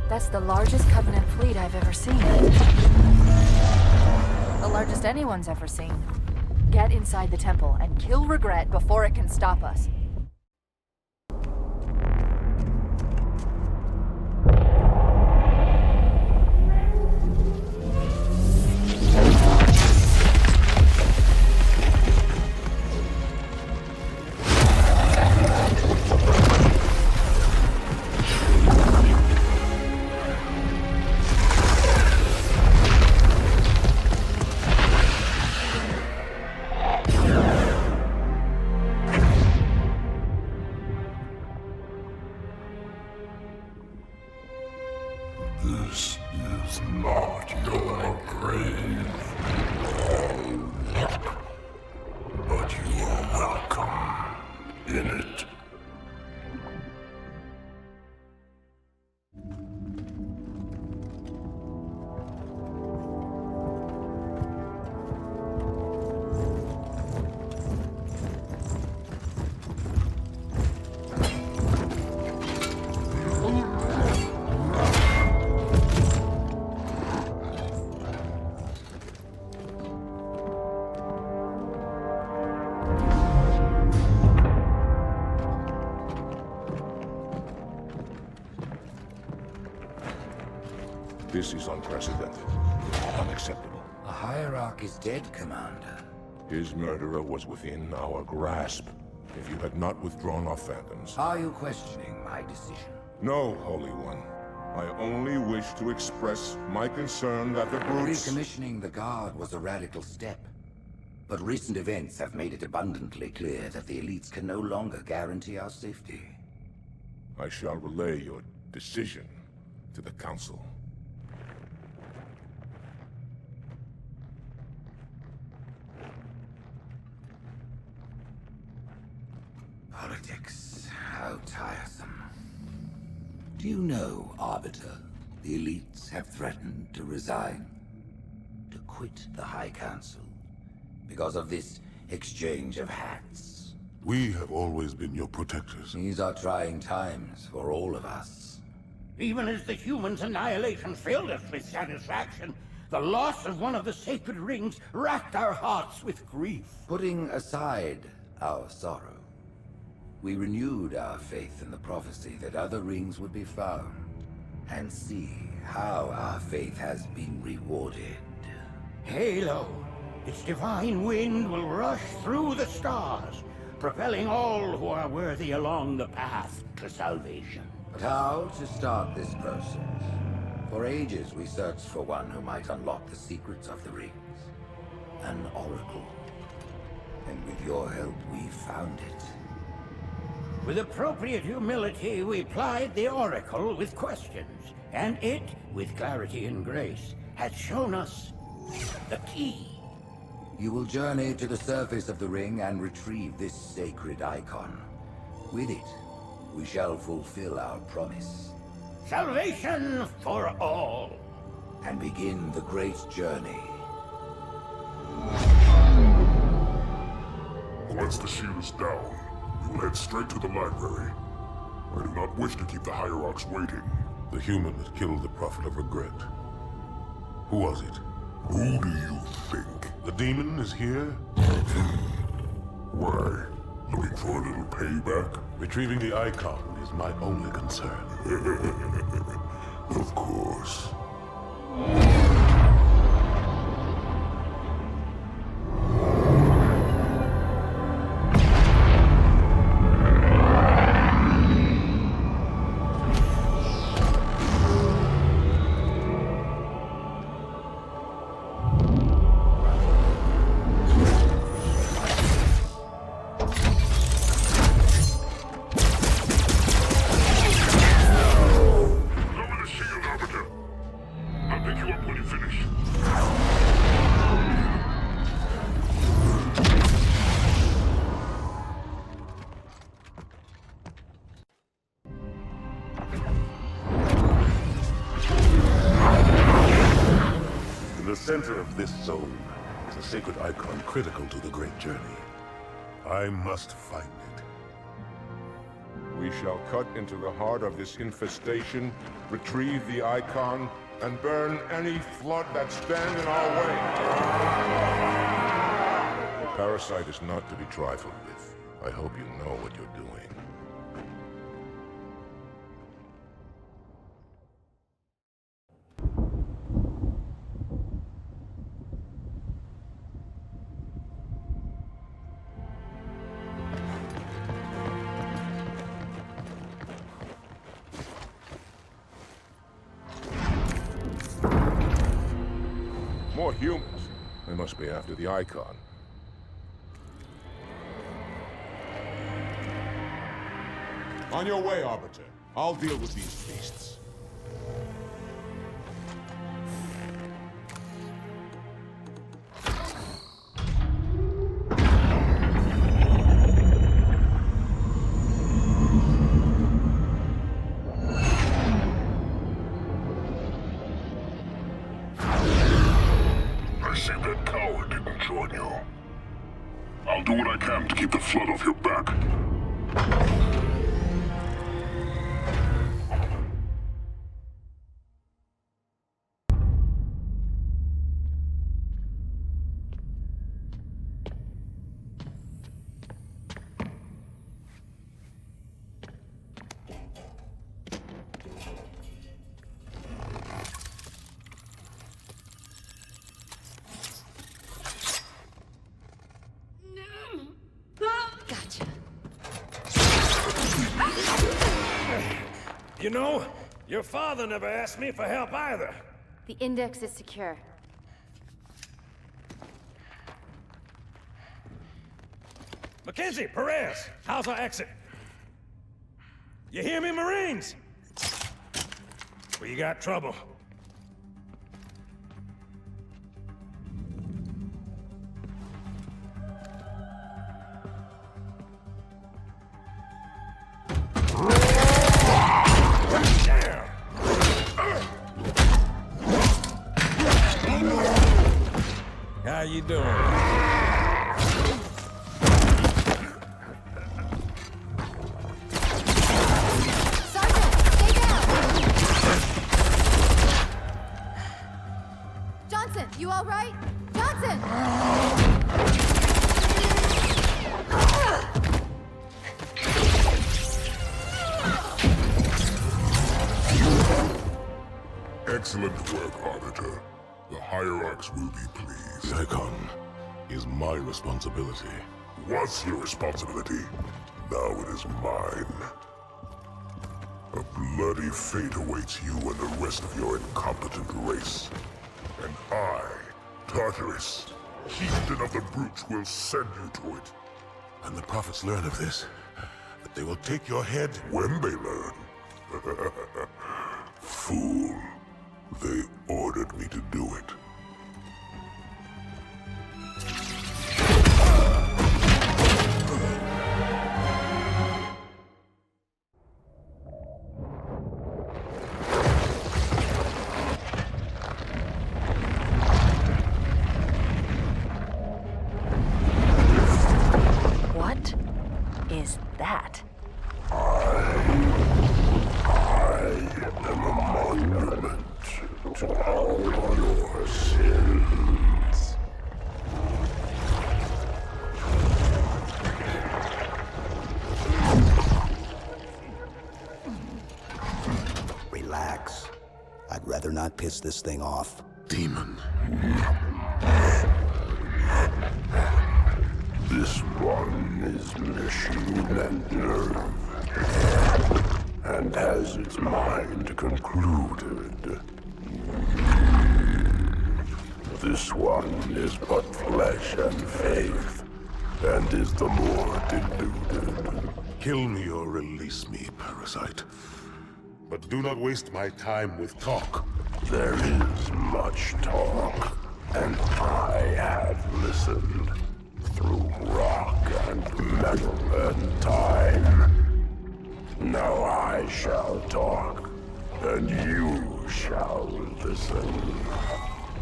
Speaker 3: That's the largest Covenant fleet I've ever seen. The largest anyone's ever seen. Get inside the temple and kill Regret before it can stop us.
Speaker 8: This is not your grave, but you are welcome in it. This is unprecedented. Unacceptable.
Speaker 18: A hierarch is dead, Commander.
Speaker 8: His murderer was within our grasp. If you had not withdrawn our phantoms...
Speaker 18: Are you questioning my decision?
Speaker 8: No, Holy One. I only wish to express my concern that the brutes...
Speaker 18: Recommissioning the Guard was a radical step. But recent events have made it abundantly clear that the elites can no longer guarantee our safety.
Speaker 8: I shall relay your decision to the Council.
Speaker 18: Politics, how tiresome. Do you know, Arbiter, the elites have threatened to resign, to quit the High Council, because of this exchange of hats?
Speaker 8: We have always been your protectors.
Speaker 18: These are trying times for all of us.
Speaker 5: Even as the humans' annihilation filled us with satisfaction, the loss of one of the sacred rings racked our hearts with grief.
Speaker 18: Putting aside our sorrow, we renewed our faith in the prophecy that other rings would be found, and see how our faith has been rewarded.
Speaker 5: Halo, its divine wind will rush through the stars, propelling all who are worthy along the path to salvation.
Speaker 18: But how to start this process? For ages we searched for one who might unlock the secrets of the rings. An oracle. And with your help we found it.
Speaker 5: With appropriate humility, we plied the oracle with questions, and it, with clarity and grace, has shown us the key.
Speaker 18: You will journey to the surface of the ring and retrieve this sacred icon. With it, we shall fulfill our promise.
Speaker 5: Salvation for all.
Speaker 18: And begin the great journey.
Speaker 8: Once the shield is down, we will head straight to the library. I do not wish to keep the Hierarchs waiting. The human that killed the Prophet of Regret. Who was it? Who do you think? The demon is here? Why? Looking for a little payback? Retrieving the icon is my only concern. Of course. The center of this zone is a sacred icon critical to the great journey. I must find it. We shall cut into the heart of this infestation, retrieve the icon, and burn any flood that stand in our way. The parasite is not to be trifled with. I hope you know what you're doing. More humans. They must be after the icon. On your way, Arbiter. I'll deal with these beasts. I'll do what I can to keep the flood off your back.
Speaker 9: You know, Your father never asked me for help either.
Speaker 12: The index is secure.
Speaker 9: Mackenzie, Perez, how's our exit? You hear me, Marines? We got trouble. How you doing?
Speaker 12: Sergeant, stay down! Johnson, you all right? Johnson!
Speaker 10: Excellent work, Arbiter. The Hierarchs will be pleased. The Icon is my responsibility. Was your responsibility. Now it is mine. A bloody fate awaits you and the rest of your incompetent race. And I, Tartarus, chieftain of the brutes, will send you to it. And the prophets learn of this, that they will take your head when they learn. Fool. They ordered me to do it.
Speaker 1: What is that?
Speaker 10: I am a monument to all your sins.
Speaker 14: Relax. I'd rather not piss this thing off.
Speaker 10: Demon. This one is machine and nerve, and has its mind concluded. This one is but flesh and faith, and is the more deluded. Kill me or release me, parasite. But do not waste my time with talk. There is much talk, and I have listened. Through rock and metal and time. Now I shall talk, and you shall listen.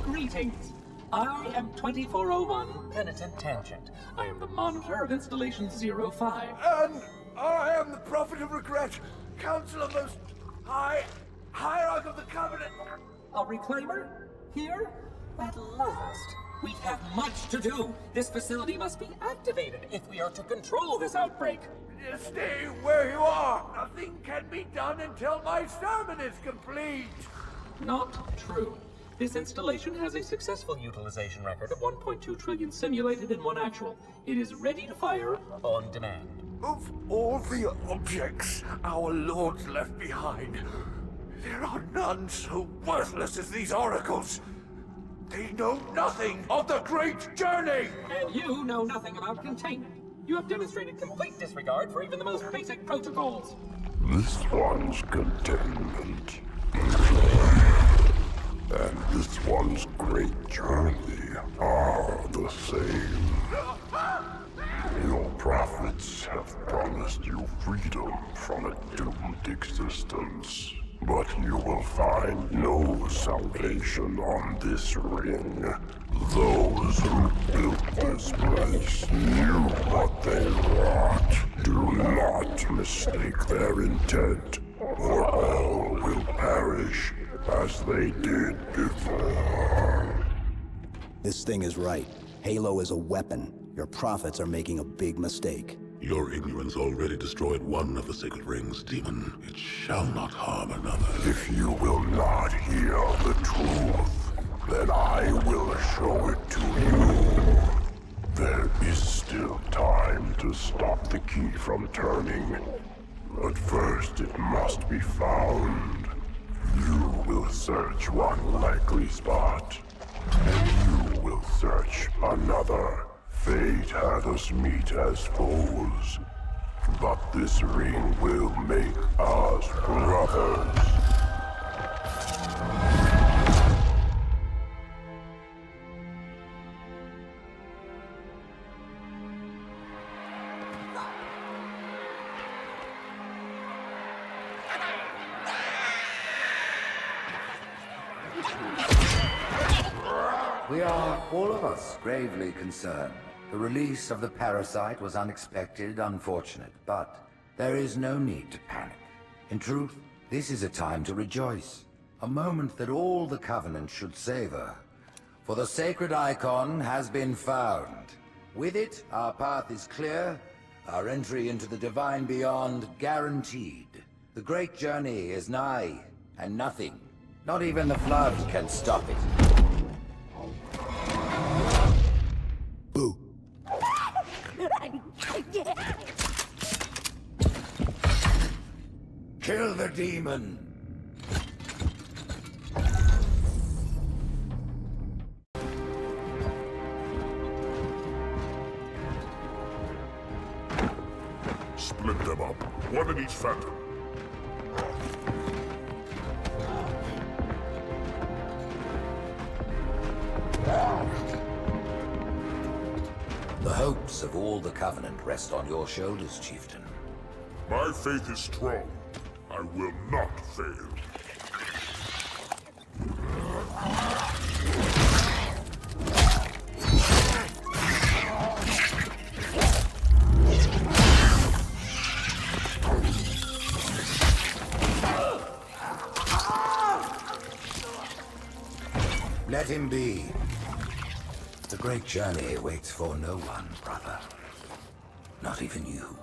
Speaker 11: Greetings. I am 2401 Penitent Tangent. I am the monitor of Installation 05.
Speaker 7: And I am the Prophet of Regret, Council of Most High, Hierarch of the Covenant.
Speaker 11: A reclaimer? Here? At last. We have much to do. This facility must be activated if we are to control this outbreak.
Speaker 7: Stay where you are. Nothing can be done until my sermon is complete.
Speaker 11: Not true. This installation has a successful utilization record of 1.2 trillion simulated and 1 actual. It is ready to fire on demand.
Speaker 7: Of all the objects our lords left behind, there are none so worthless as these oracles. They know nothing of the great journey!
Speaker 11: And you know nothing about containment. You have demonstrated complete disregard for even the most basic protocols.
Speaker 10: This one's containment. And this one's great journey are the same. Your prophets have promised you freedom from a doomed existence. But you will find no salvation on this ring. Those who built this place knew what they wrought. Do not mistake their intent, or all will perish as they did before.
Speaker 14: This thing is right. Halo is a weapon. Your prophets are making a big mistake.
Speaker 10: Your ignorance already destroyed one of the sacred rings, demon. It shall not harm another. If you will not hear the truth, then I will show it to you. There is still time to stop the key from turning. But first it must be found. You will search one likely spot, and you will search another. Fate hath us meet as foes, but this ring will make us brothers.
Speaker 18: We are, all of us, gravely concerned. The release of the parasite was unexpected, unfortunate, but there is no need to panic. In truth, this is a time to rejoice. A moment that all the Covenant should savor. For the sacred icon has been found. With it, our path is clear, our entry into the divine beyond guaranteed. The great journey is nigh, and nothing, not even the flood, can stop it.
Speaker 14: Boo.
Speaker 18: Kill the demon!
Speaker 10: Split them up, one in each phantom.
Speaker 18: The hopes of all the Covenant rest on your shoulders, Chieftain.
Speaker 10: My faith is strong. I will not fail.
Speaker 18: Let him be. The great journey waits for no one, brother. Not even you.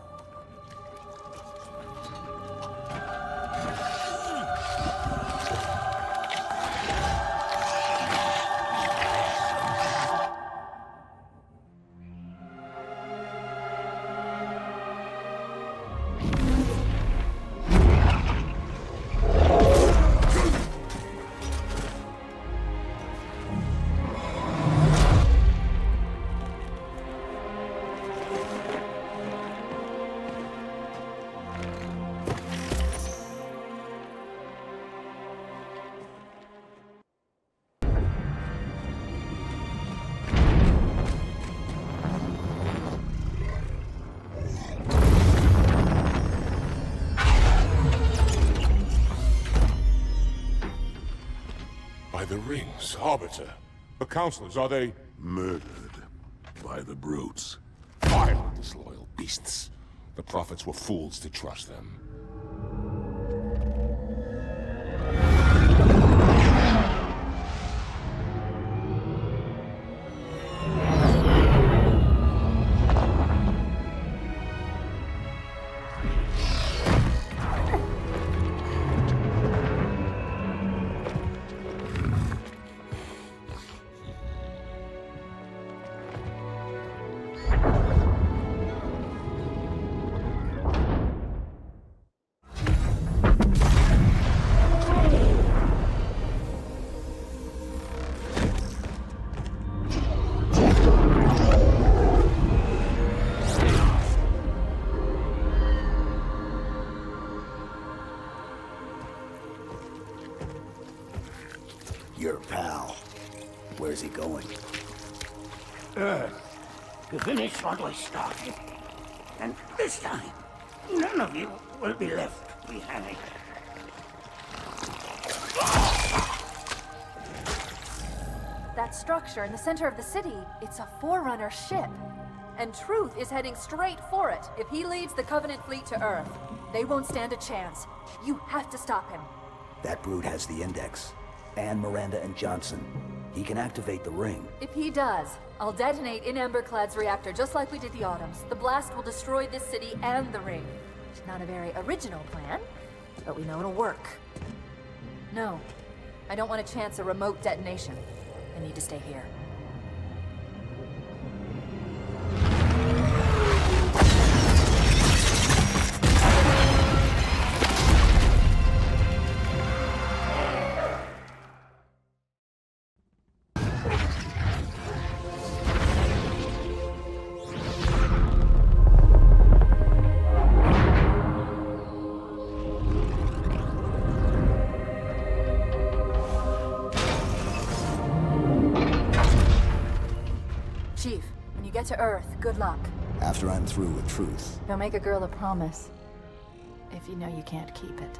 Speaker 10: The rings, Arbiter. The counselors, are they murdered by the brutes? Vile, disloyal beasts. The prophets were fools to trust them.
Speaker 14: Your pal. Where's he going?
Speaker 5: Earth, to finish what we started. And this time, none of you will be left behind.
Speaker 3: That structure in the center of the city, it's a Forerunner ship. And Truth is heading straight for it. If he leads the Covenant fleet to Earth, they won't stand a chance. You have to stop him.
Speaker 14: That brute has the index. And Miranda and Johnson. He can activate the ring.
Speaker 3: If he does, I'll detonate in Emberclad's reactor just like we did the Autumns. The blast will destroy this city and the ring. Not a very original plan, but we know it'll work. No, I don't want to chance a remote detonation. I need to stay here. Chief, when you get to Earth, good luck.
Speaker 14: After I'm through with truth.
Speaker 3: Don't make a girl a promise if you know you can't keep it.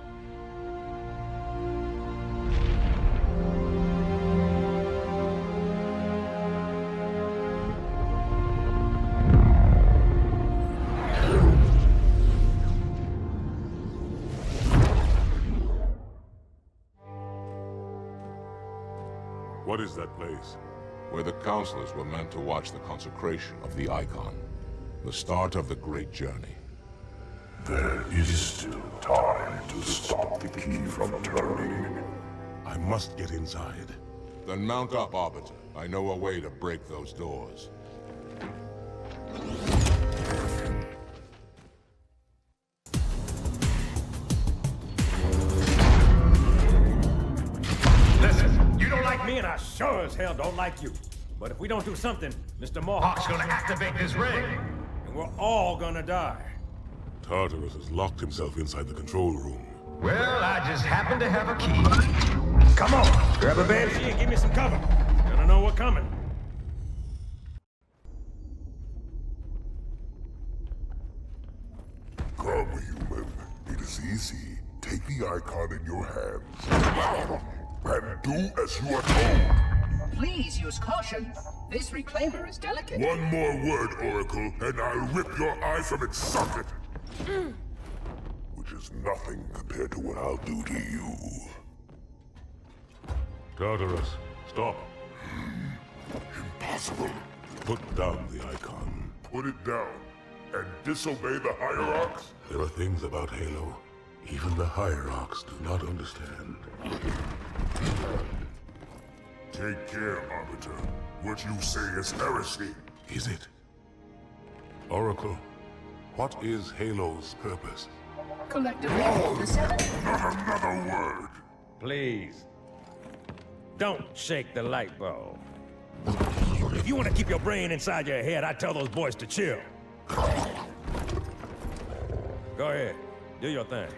Speaker 10: What is that place? Where the counselors were meant to watch the consecration of the Icon. The start of the Great Journey.
Speaker 8: There is still time to stop the key from turning.
Speaker 10: I must get inside. Then mount up, Arbiter. I know a way to break those doors.
Speaker 9: Listen, you don't like me, and I sure as hell don't like you. But if we don't do something, Mr. Mohawk's gonna activate this ring, and we're all gonna die.
Speaker 8: Tartarus has locked himself inside the control room.
Speaker 9: Well, I just happen to have a key. Come on, grab a banshee and give me some cover. Gonna know what's coming.
Speaker 8: Come, human. It is easy. Take the Icon in your hands. And do as you are told.
Speaker 13: Please use caution. This reclaimer is delicate.
Speaker 8: One more word, Oracle, and I'll rip your eye from its socket. Which is nothing compared to what I'll do to you. Tartarus, stop. Impossible. Put down the Icon. Put it down. And disobey the Hierarchs? There are things about Halo even the Hierarchs do not understand. Take care, Arbiter. What you say is heresy. Is it? Oracle, what is Halo's purpose?
Speaker 13: Collectively,
Speaker 8: Oh,
Speaker 13: the seven...
Speaker 8: not another word!
Speaker 9: Please. Don't shake the light bulb. If you want to keep your brain inside your head, I'd tell those boys to chill. Go ahead. Do your thing.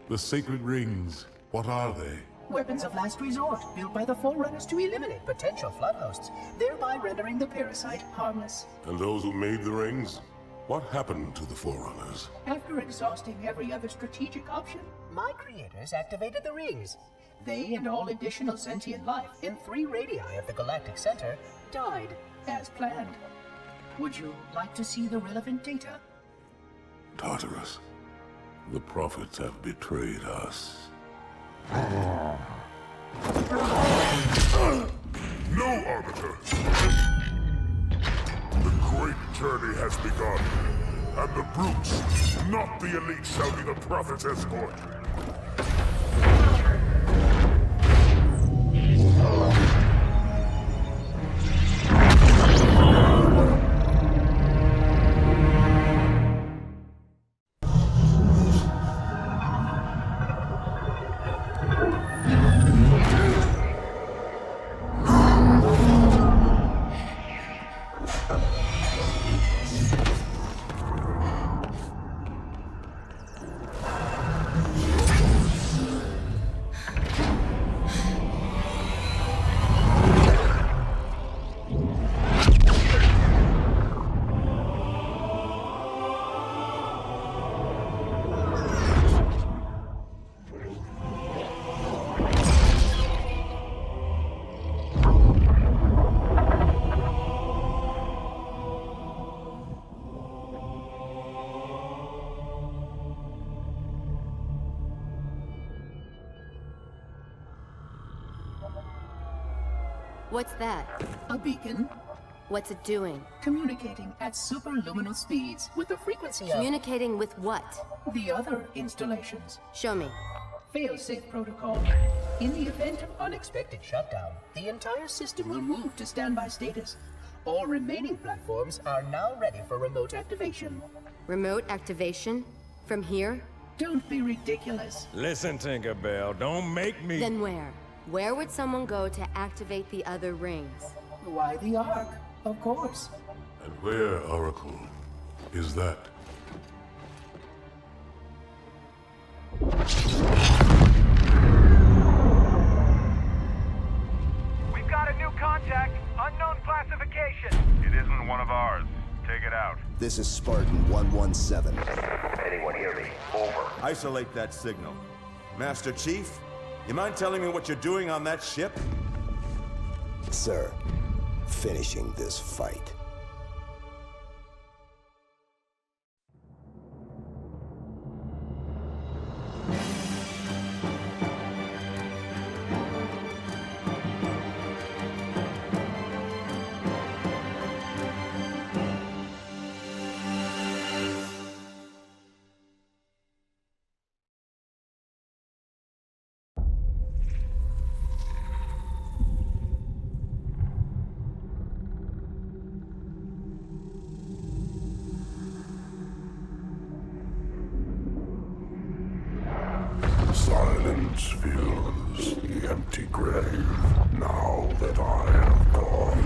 Speaker 8: The sacred rings, what are they?
Speaker 13: Weapons of last resort, built by the Forerunners to eliminate potential flood hosts, thereby rendering the parasite harmless.
Speaker 8: And those who made the rings? What happened to the Forerunners?
Speaker 13: After exhausting every other strategic option, my creators activated the rings. They and all additional sentient life in 3 radii of the galactic center died as planned. Would you like to see the relevant data?
Speaker 8: Tartarus, the prophets have betrayed us. No, Arbiter! The great journey has begun, and the brutes, not the elite, shall be the prophet's escort.
Speaker 12: What's that?
Speaker 13: A beacon.
Speaker 12: What's it doing?
Speaker 13: Communicating at superluminal speeds with the frequency of...
Speaker 12: Communicating with what?
Speaker 13: The other installations.
Speaker 12: Show me.
Speaker 13: Fail-safe protocol. In the event of unexpected shutdown, the entire system will move to standby status. All remaining platforms are now ready for remote activation.
Speaker 12: Remote activation? From here?
Speaker 13: Don't be ridiculous.
Speaker 9: Listen, Tinkerbell, don't make me...
Speaker 12: Then where? Where would someone go to activate the other rings?
Speaker 13: Why the Ark, of course.
Speaker 8: And where, Oracle, is that?
Speaker 6: We've got a new contact. Unknown platform. classification?
Speaker 2: It isn't one of ours. Take it out.
Speaker 14: This is Spartan 117.
Speaker 2: Anyone hear me? Over.
Speaker 17: Isolate that signal. Master Chief, you mind telling me what you're doing on that ship?
Speaker 14: Sir, finishing this fight.
Speaker 10: Silence fills the empty grave now that I have gone.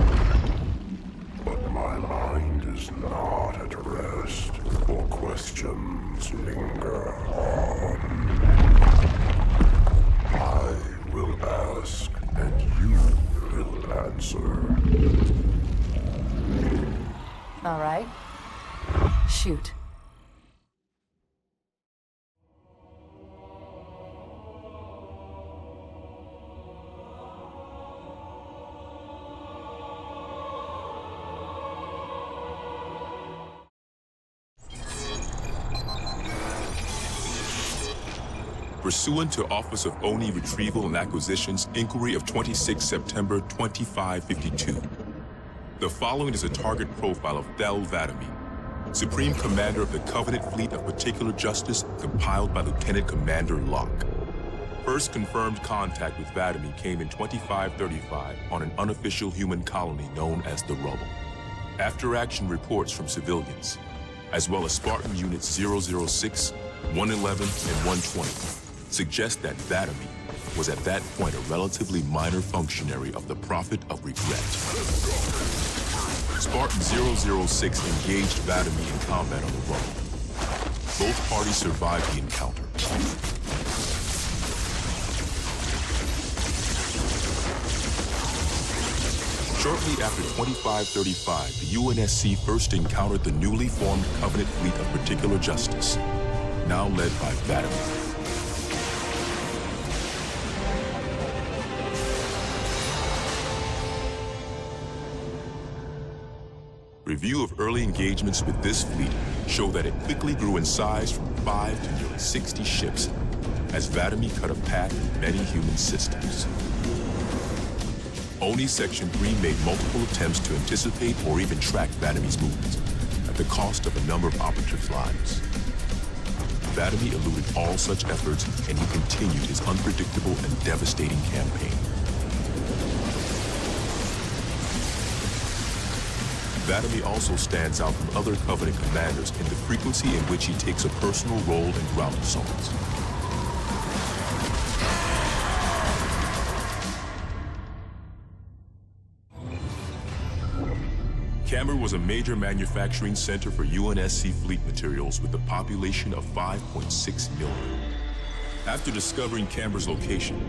Speaker 10: But my mind is not at rest, for questions linger on. I will ask, and you will answer.
Speaker 22: All right. Shoot.
Speaker 19: Pursuant to Office of ONI Retrieval and Acquisition's inquiry of 26 September 2552. The following is a target profile of Thel Vadami, Supreme Commander of the Covenant Fleet of Particular Justice, compiled by Lieutenant Commander Locke. First confirmed contact with Vadami came in 2535 on an unofficial human colony known as the Rubble. After-action reports from civilians, as well as Spartan Units 006, 111, and 120, suggest that Vadami was at that point a relatively minor functionary of the Prophet of Regret. Spartan 006 engaged Vadami in combat on the Rubble. Both parties survived the encounter. Shortly after 2535, the UNSC first encountered the newly formed Covenant Fleet of Particular Justice, now led by Vadami. Review of early engagements with this fleet show that it quickly grew in size from 5 to nearly 60 ships as Vadami cut a path in many human systems. ONI Section 3 made multiple attempts to anticipate or even track Vadami's movements at the cost of a number of operatives' lives. Vadami eluded all such efforts, and he continued his unpredictable and devastating campaign. Vadami also stands out from other Covenant commanders in the frequency in which he takes a personal role in ground assaults. Camber was a major manufacturing center for UNSC fleet materials with a population of 5.6 million. After discovering Camber's location,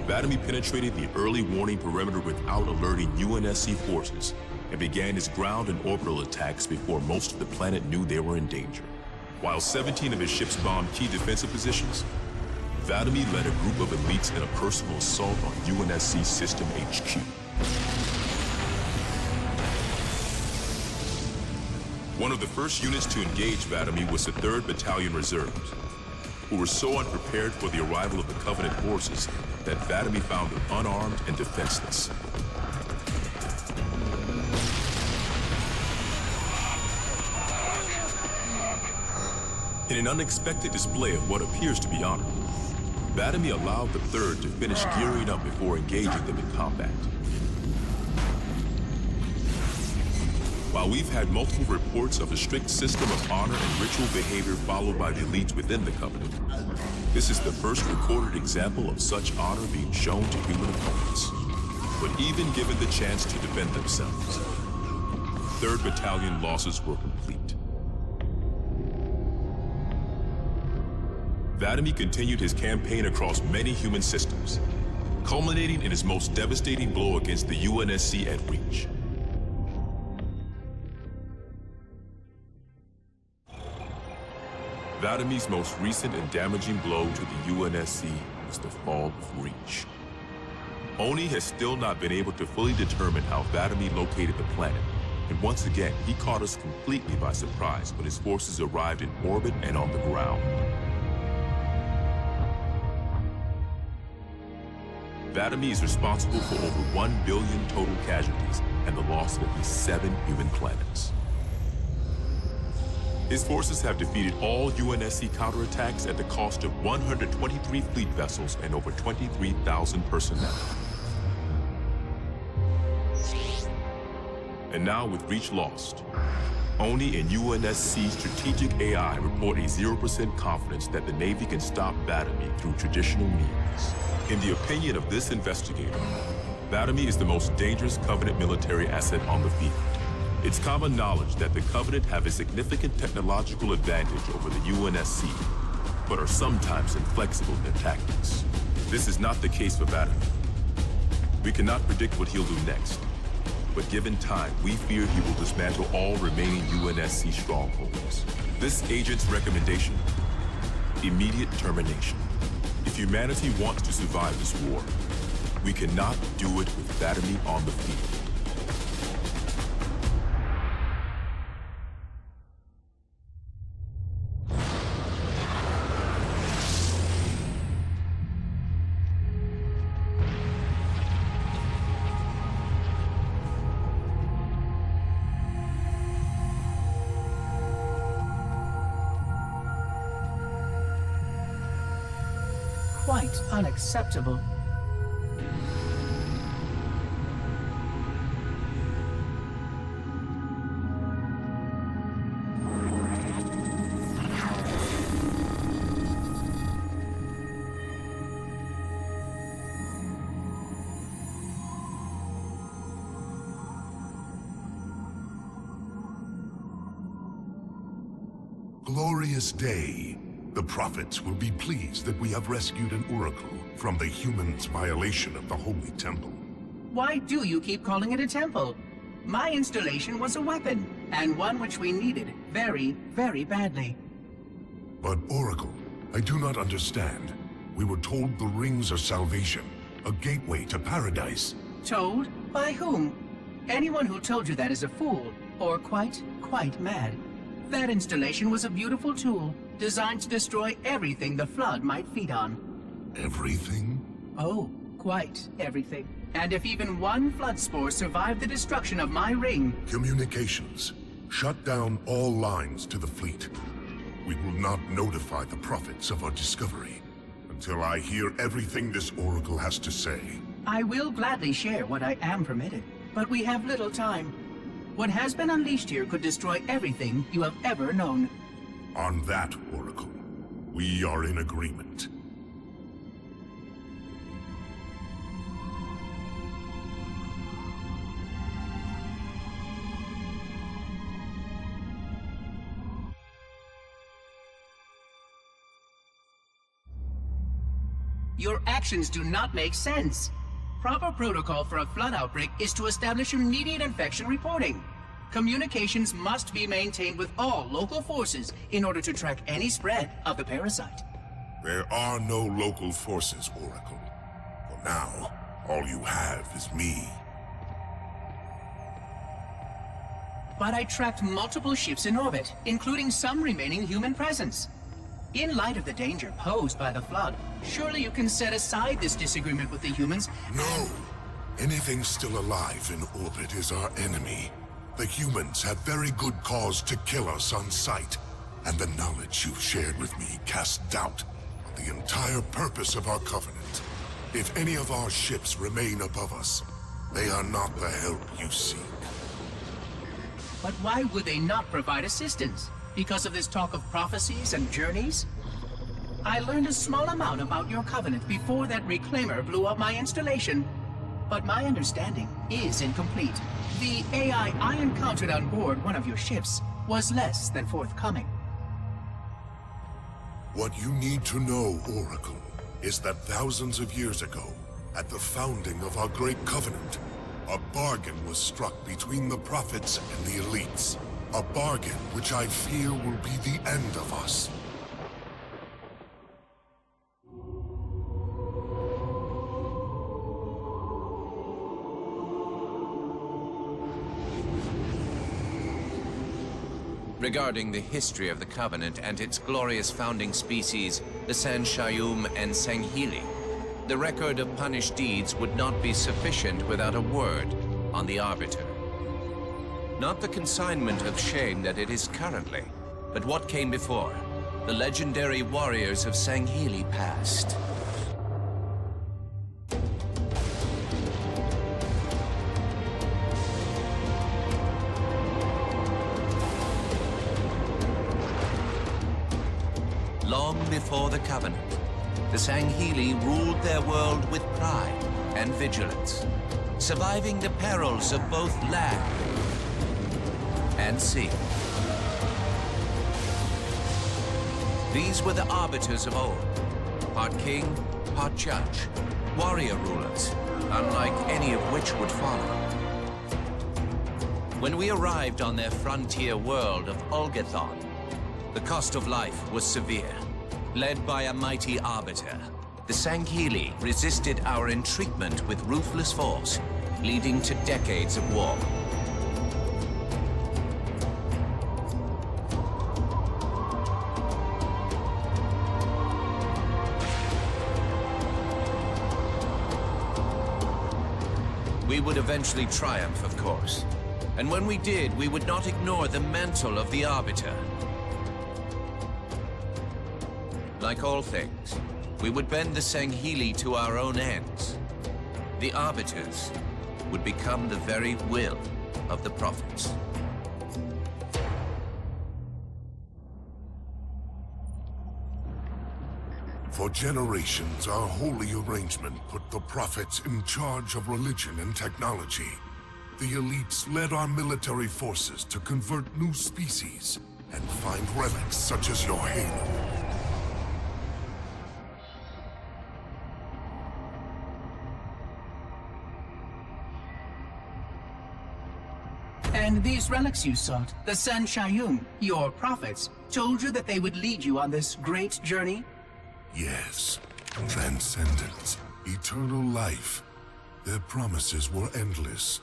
Speaker 19: Vadami penetrated the early warning perimeter without alerting UNSC forces and began his ground and orbital attacks before most of the planet knew they were in danger. While 17 of his ships bombed key defensive positions, Vadami led a group of elites in a personal assault on UNSC System HQ. One of the first units to engage Vadami was the 3rd Battalion Reserves, who were so unprepared for the arrival of the Covenant forces that Vadami found them unarmed and defenseless. In an unexpected display of what appears to be honor, Vadami allowed the 3rd to finish gearing up before engaging them in combat. While we've had multiple reports of a strict system of honor and ritual behavior followed by the elites within the Covenant, this is the first recorded example of such honor being shown to human opponents. But even given the chance to defend themselves, 3rd Battalion losses were complete. Vadami continued his campaign across many human systems, culminating in his most devastating blow against the UNSC at Reach. Vadamy's most recent and damaging blow to the UNSC was the fall of Reach. Oni has still not been able to fully determine how Vadamy located the planet, and once again, he caught us completely by surprise when his forces arrived in orbit and on the ground. Vadamy is responsible for over 1 billion total casualties and the loss of at least 7 human planets. His forces have defeated all UNSC counterattacks at the cost of 123 fleet vessels and over 23,000 personnel. And now with Reach lost, Oni and UNSC strategic AI report a 0% confidence that the Navy can stop Vadamy through traditional means. In the opinion of this investigator, Vadamy is the most dangerous Covenant military asset on the field. It's common knowledge that the Covenant have a significant technological advantage over the UNSC, but are sometimes inflexible in their tactics. This is not the case for Vadamy. We cannot predict what he'll do next, but given time, we fear he will dismantle all remaining UNSC strongholds. This agent's recommendation: immediate termination. If humanity wants to survive this war, we cannot do it with Vadamy on the field.
Speaker 13: Quite unacceptable.
Speaker 10: Glorious day. The prophets will be pleased that we have rescued an oracle from the humans' violation of the Holy Temple.
Speaker 13: Why do you keep calling it a temple? My installation was a weapon, and one which we needed very, very badly.
Speaker 10: But Oracle, I do not understand. We were told the rings are salvation, a gateway to paradise.
Speaker 13: Told? By whom? Anyone who told you that is a fool, or quite mad. That installation was a beautiful tool, designed to destroy everything the Flood might feed on.
Speaker 10: Everything?
Speaker 13: Oh, quite everything. And if even one Flood spore survived the destruction of my ring...
Speaker 10: Communications. Shut down all lines to the fleet. We will not notify the prophets of our discovery until I hear everything this Oracle has to say.
Speaker 13: I will gladly share what I am permitted, but we have little time. What has been unleashed here could destroy everything you have ever known.
Speaker 10: On that, Oracle, we are in agreement.
Speaker 13: Your actions do not make sense. Proper protocol for a Flood outbreak is to establish immediate infection reporting. Communications must be maintained with all local forces in order to track any spread of the parasite.
Speaker 10: There are no local forces, Oracle. For now, all you have is me.
Speaker 13: But I tracked multiple ships in orbit, including some remaining human presence. In light of the danger posed by the Flood, surely you can set aside this disagreement with the humans.
Speaker 10: No! Anything still alive in orbit is our enemy. The humans have very good cause to kill us on sight, and the knowledge you've shared with me casts doubt on the entire purpose of our Covenant. If any of our ships remain above us, they are not the help you seek.
Speaker 13: But why would they not provide assistance? Because of this talk of prophecies and journeys? I learned a small amount about your Covenant before that Reclaimer blew up my installation. But my understanding is incomplete. The AI I encountered on board one of your ships was less than forthcoming.
Speaker 10: What you need to know, Oracle, is that thousands of years ago, at the founding of our great Covenant, a bargain was struck between the prophets and the elites. A bargain which I fear will be the end of us.
Speaker 15: regarding the history of the Covenant and its glorious founding species, the Sanshayum and Sanghili. The record of punished deeds would not be sufficient without a word on the Arbiter. Not the consignment of shame that it is currently, but what came before. The legendary warriors of Sanghili past. Long before the Covenant, the Sanghili ruled their world with pride and vigilance, surviving the perils of both land and sea. These were the arbiters of old, part king, part judge, warrior rulers, unlike any of which would follow. When we arrived on their frontier world of Ulgathon, the cost of life was severe. Led by a mighty arbiter, the Sanghili resisted our entreatment with ruthless force, leading to decades of war. We would eventually triumph, of course. And when we did, we would not ignore the mantle of the Arbiter. Like all things, we would bend the Sanghili to our own ends. The Arbiters would become the very will of the Prophets.
Speaker 10: For generations, our holy arrangement put the Prophets in charge of religion and technology. The elites led our military forces to convert new species and find relics such as your halo.
Speaker 13: And these relics you sought, the Sanshayum, your prophets, told you that they would lead you on this great journey?
Speaker 10: Yes. Transcendence, eternal life. Their promises were endless.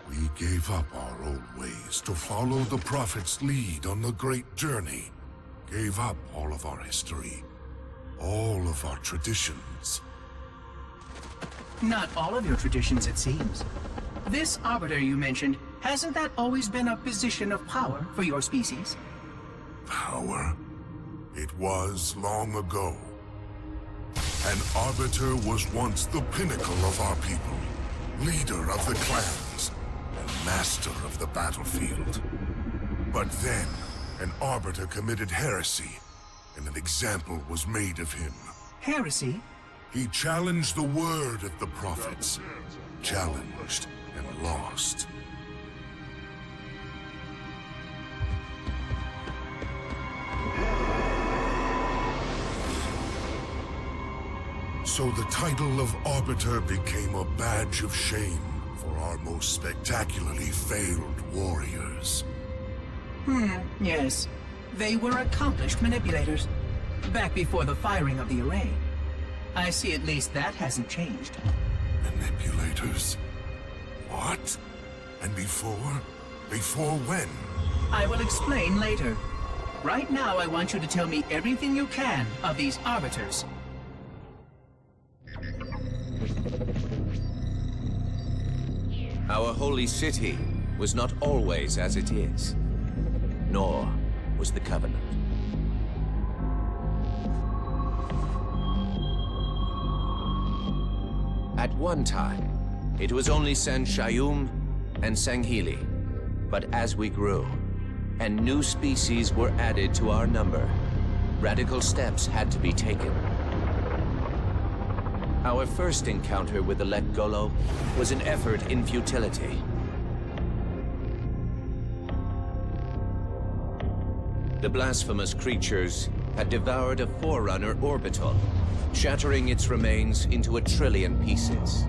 Speaker 10: We gave up our old ways to follow the Prophet's lead on the great journey. Gave up all of our history. All of our traditions.
Speaker 13: Not all of your traditions, it seems. This Arbiter you mentioned, hasn't that always been a position of power for your species?
Speaker 10: Power? It was long ago. An Arbiter was once the pinnacle of our people, leader of the clans, and master of the battlefield. But then, an Arbiter committed heresy, and an example was made of him.
Speaker 13: Heresy?
Speaker 10: He challenged the word of the Prophets. Challenged and lost. So the title of Arbiter became a badge of shame for our most spectacularly failed warriors.
Speaker 13: Yes. They were accomplished manipulators. Back before the firing of the array. I see at least that hasn't changed.
Speaker 10: Manipulators? What? And before? Before when?
Speaker 13: I will explain later. Right now, I want you to tell me everything you can of these Arbiters.
Speaker 15: Our holy city was not always as it is, nor was the Covenant. At one time, it was only Sanshayum and Sanghili. But as we grew, and new species were added to our number, radical steps had to be taken. Our first encounter with the Let Golo was an effort in futility. The blasphemous creatures had devoured a Forerunner orbital, shattering its remains into 1 trillion pieces.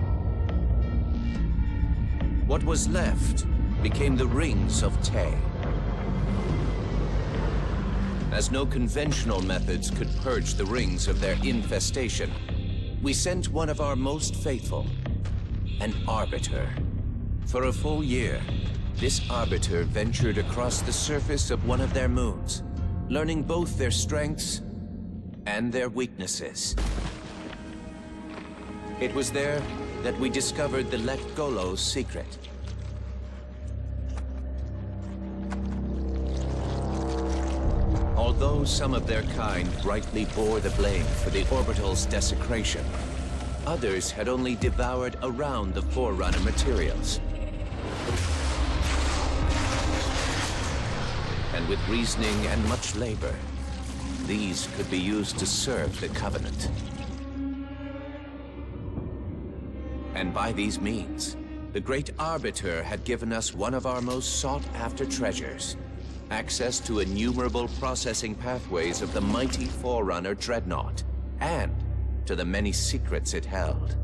Speaker 15: What was left became the Rings of Tay. As no conventional methods could purge the rings of their infestation, we sent one of our most faithful, an Arbiter. For a full year, this Arbiter ventured across the surface of one of their moons, learning both their strengths and their weaknesses. It was there that we discovered the Let Golo's secret. Although some of their kind rightly bore the blame for the orbital's desecration, others had only devoured around the Forerunner materials. And with reasoning and much labor, these could be used to serve the Covenant. And by these means, the great Arbiter had given us one of our most sought-after treasures, access to innumerable processing pathways of the mighty Forerunner Dreadnought, and to the many secrets it held.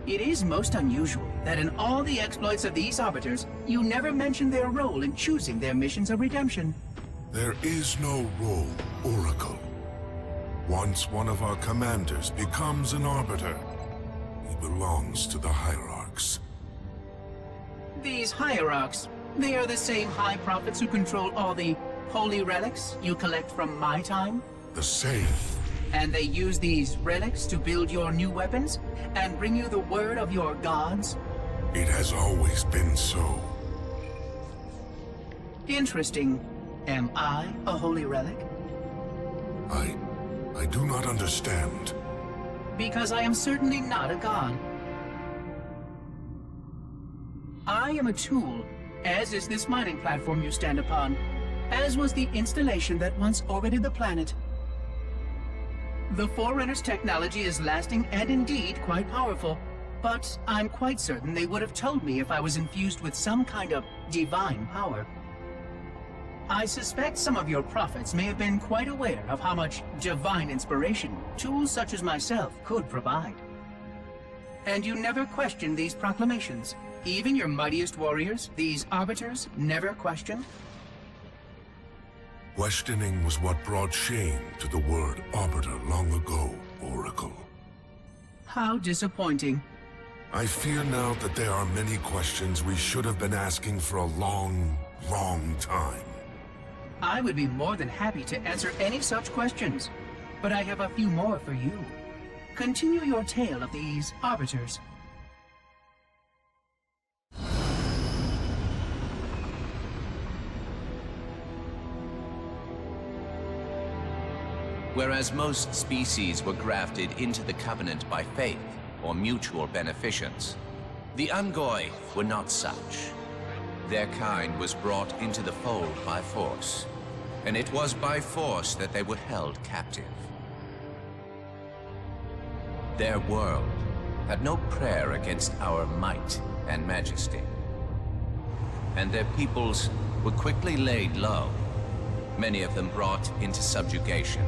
Speaker 13: It is most unusual that in all the exploits of these Arbiters, you never mention their role in choosing their missions of redemption.
Speaker 8: There is no role, Oracle. Once one of our commanders becomes an Arbiter, he belongs to the Hierarchs.
Speaker 13: These Hierarchs, they are the same High Prophets who control all the holy relics you collect from my time?
Speaker 8: The same.
Speaker 13: And they use these relics to build your new weapons and bring you the word of your gods?
Speaker 8: It has always been so.
Speaker 13: Interesting. Am I a holy relic?
Speaker 8: I do not understand.
Speaker 13: Because I am certainly not a god. I am a tool, as is this mining platform you stand upon, as was the installation that once orbited the planet. The Forerunner's technology is lasting and indeed quite powerful, but I'm quite certain they would have told me if I was infused with some kind of divine power. I suspect some of your prophets may have been quite aware of how much divine inspiration tools such as myself could provide. And you never questioned these proclamations. Even your mightiest warriors, these Arbiters, never questioned?
Speaker 8: Questioning was what brought shame to the word Arbiter long ago, Oracle.
Speaker 13: How disappointing.
Speaker 8: I fear now that there are many questions we should have been asking for a long, long time.
Speaker 13: I would be more than happy to answer any such questions, but I have a few more for you. Continue your tale of these Arbiters.
Speaker 15: Whereas most species were grafted into the Covenant by faith or mutual beneficence, the Ungoi were not such. Their kind was brought into the fold by force, and it was by force that they were held captive. Their world had no prayer against our might and majesty, and their peoples were quickly laid low, many of them brought into subjugation.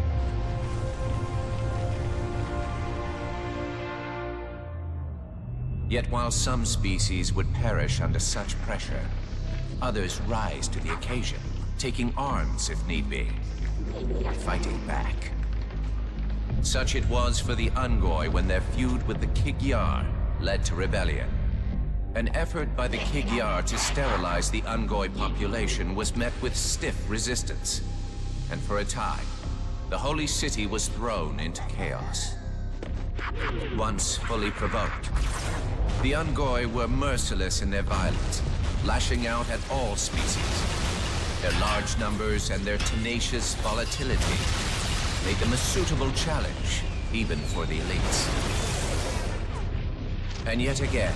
Speaker 15: Yet while some species would perish under such pressure, others rise to the occasion, taking arms if need be, fighting back. Such it was for the Ungoi when their feud with the Kig-Yar led to rebellion. An effort by the Kig-Yar to sterilize the Ungoi population was met with stiff resistance, and for a time, the Holy City was thrown into chaos. Once fully provoked, the Ungoi were merciless in their violence, lashing out at all species. Their large numbers and their tenacious volatility made them a suitable challenge, even for the elites. And yet again,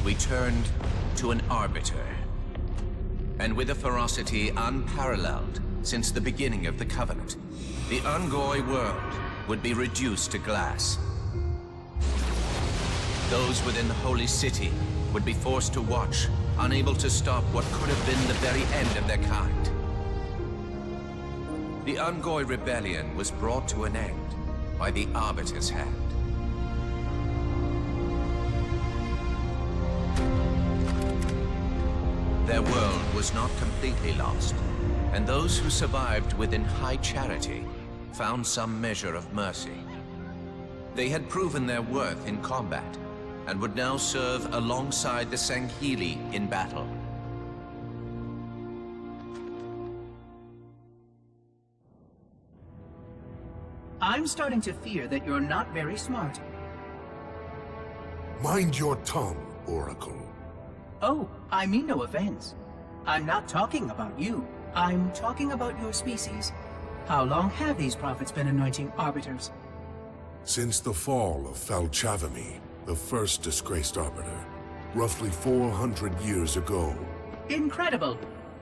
Speaker 15: we turned to an Arbiter. And with a ferocity unparalleled since the beginning of the Covenant, the Ungoi world would be reduced to glass. Those within the Holy City would be forced to watch, unable to stop what could have been the very end of their kind. The Ungoi rebellion was brought to an end by the Arbiter's hand. Their world was not completely lost, and those who survived within high charity found some measure of mercy. They had proven their worth in combat, and would now serve alongside the Sanghili in battle.
Speaker 13: I'm starting to fear that you're not very smart.
Speaker 10: Mind your tongue, Oracle.
Speaker 13: Oh, I mean no offense. I'm not talking about you. I'm talking about your species. How long have these prophets been anointing arbiters?
Speaker 10: Since the fall of Falchavami, the first disgraced arbiter, roughly 400 years ago.
Speaker 13: Incredible!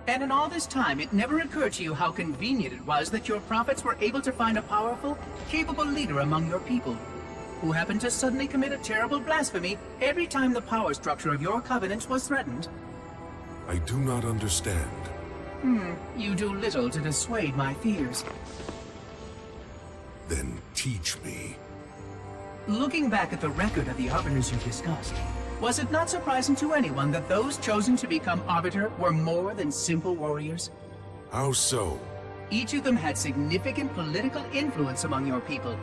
Speaker 13: And in all this time, it never occurred to you how convenient it was that your prophets were able to find a powerful, capable leader among your people, who happened to suddenly commit a terrible blasphemy every time the power structure of your covenant was threatened.
Speaker 10: I do not understand.
Speaker 13: You do little to dissuade my fears.
Speaker 10: Then teach me.
Speaker 13: Looking back at the record of the arbiters you discussed, was it not surprising to anyone that those chosen to become arbiter were more than simple warriors?
Speaker 10: How so?
Speaker 13: Each of them had significant political influence among your people.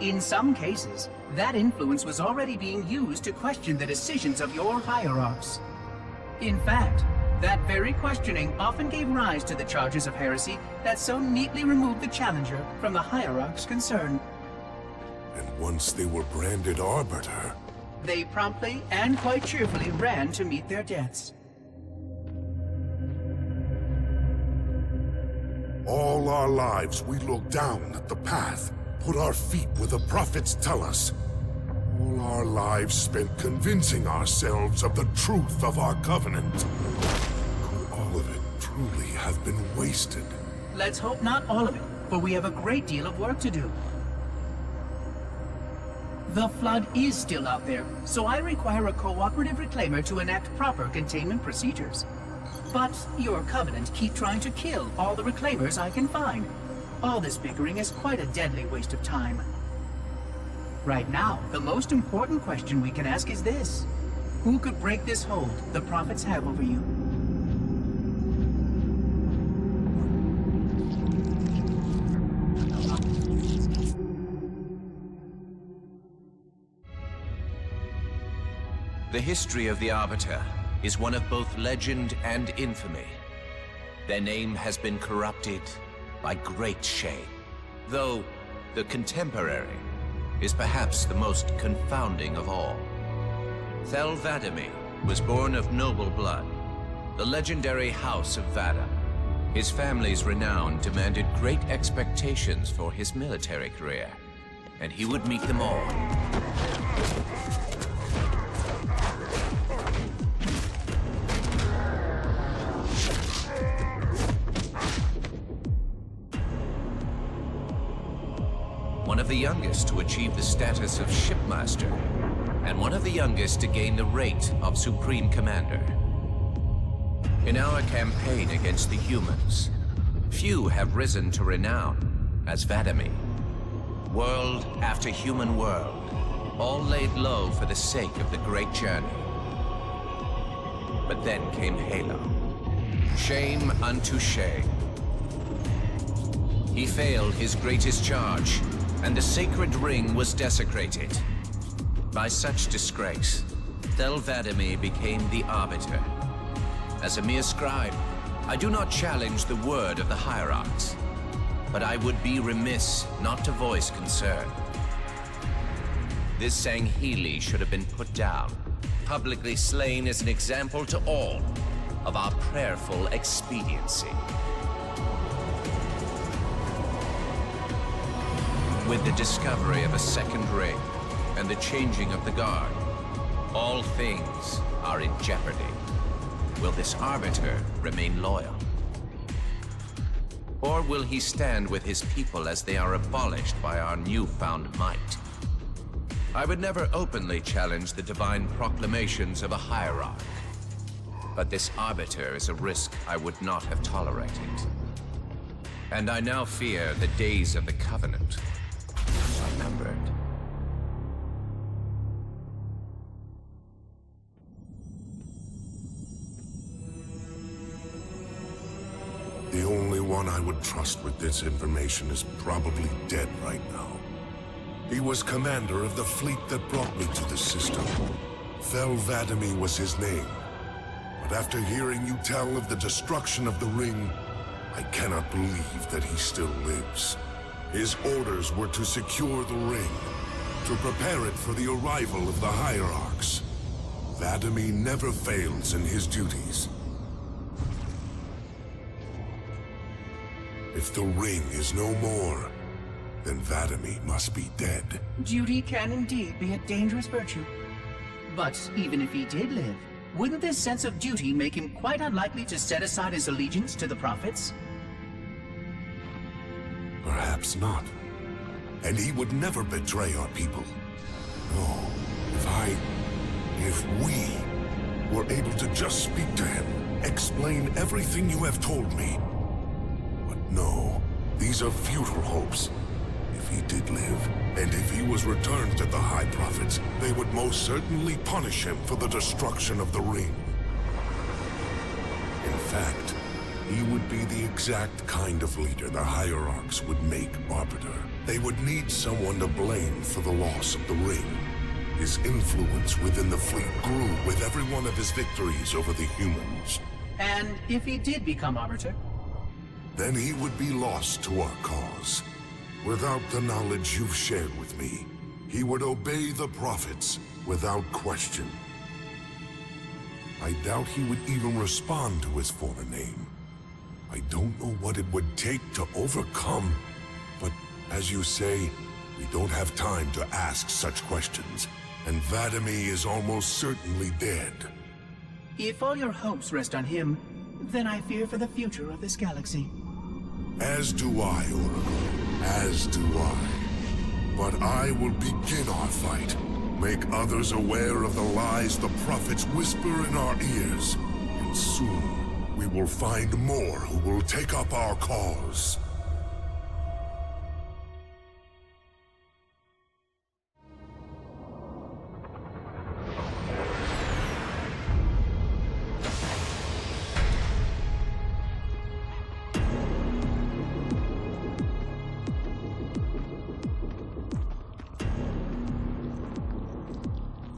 Speaker 13: In some cases, that influence was already being used to question the decisions of your hierarchs. In fact, that very questioning often gave rise to the charges of heresy that so neatly removed the challenger from the hierarch's concern.
Speaker 10: And once they were branded arbiter,
Speaker 13: they promptly and quite cheerfully ran to meet their deaths.
Speaker 10: all our lives we look down at the path, put our feet where the prophets tell us. All our lives spent convincing ourselves of the truth of our covenant. Could all of it truly have been wasted?
Speaker 13: Let's hope not all of it, for we have a great deal of work to do. The Flood is still out there, so I require a cooperative reclaimer to enact proper containment procedures. But your Covenant keep trying to kill all the reclaimers I can find. All this bickering is quite a deadly waste of time. Right now, the most important question we can ask is this. Who could break this hold the prophets have over you?
Speaker 15: The history of the Arbiter is one of both legend and infamy. Their name has been corrupted by great shame, though the contemporary is perhaps the most confounding of all. Thel 'Vadami was born of noble blood, the legendary House of Vada. His family's renown demanded great expectations for his military career, and he would meet them all. One of the youngest to achieve the status of Shipmaster, and one of the youngest to gain the rate of Supreme Commander. In our campaign against the humans, few have risen to renown as Vadami. World after human world, all laid low for the sake of the great journey. But then came Halo. Shame unto shame. He failed his greatest charge, and the sacred ring was desecrated. By such disgrace, Thel 'Vadami became the Arbiter. As a mere scribe, I do not challenge the word of the hierarchs, but I would be remiss not to voice concern. This Sanghili should have been put down, publicly slain as an example to all of our prayerful expediency. With the discovery of a second ring and the changing of the guard, all things are in jeopardy. Will this Arbiter remain loyal? Or will he stand with his people as they are abolished by our newfound might? I would never openly challenge the divine proclamations of a hierarch, but this Arbiter is a risk I would not have tolerated. And I now fear the days of the Covenant are numbered.
Speaker 10: The only one I would trust with this information is probably dead right now.
Speaker 8: He was commander of the fleet that brought me to this system. Thel Vadami was his name. But after hearing you tell of the destruction of the ring, I cannot believe that he still lives. His orders were to secure the ring, to prepare it for the arrival of the Hierarchs. Vadami never fails in his duties. If the ring is no more, then Vadami must be dead.
Speaker 13: Duty can indeed be a dangerous virtue. But even if he did live, wouldn't this sense of duty make him quite unlikely to set aside his allegiance to the Prophets?
Speaker 8: Perhaps not. And he would never betray our people. No, if we were able to just speak to him, explain everything you have told me. But no, these are futile hopes. If he did live, and if he was returned to the High Prophets, they would most certainly punish him for the destruction of the ring. In fact, he would be the exact kind of leader the Hierarchs would make Arbiter. They would need someone to blame for the loss of the ring. His influence within the fleet grew with every one of his victories over the humans.
Speaker 13: And if he did become Arbiter?
Speaker 8: Then he would be lost to our cause. Without the knowledge you've shared with me, he would obey the Prophets without question. I doubt he would even respond to his former name. I don't know what it would take to overcome, but as you say, we don't have time to ask such questions, and Vadami is almost certainly dead.
Speaker 13: If all your hopes rest on him, then I fear for the future of this galaxy.
Speaker 8: As do I, Oracle. As do I. But I will begin our fight. Make others aware of the lies the Prophets whisper in our ears. And soon, we will find more who will take up our cause.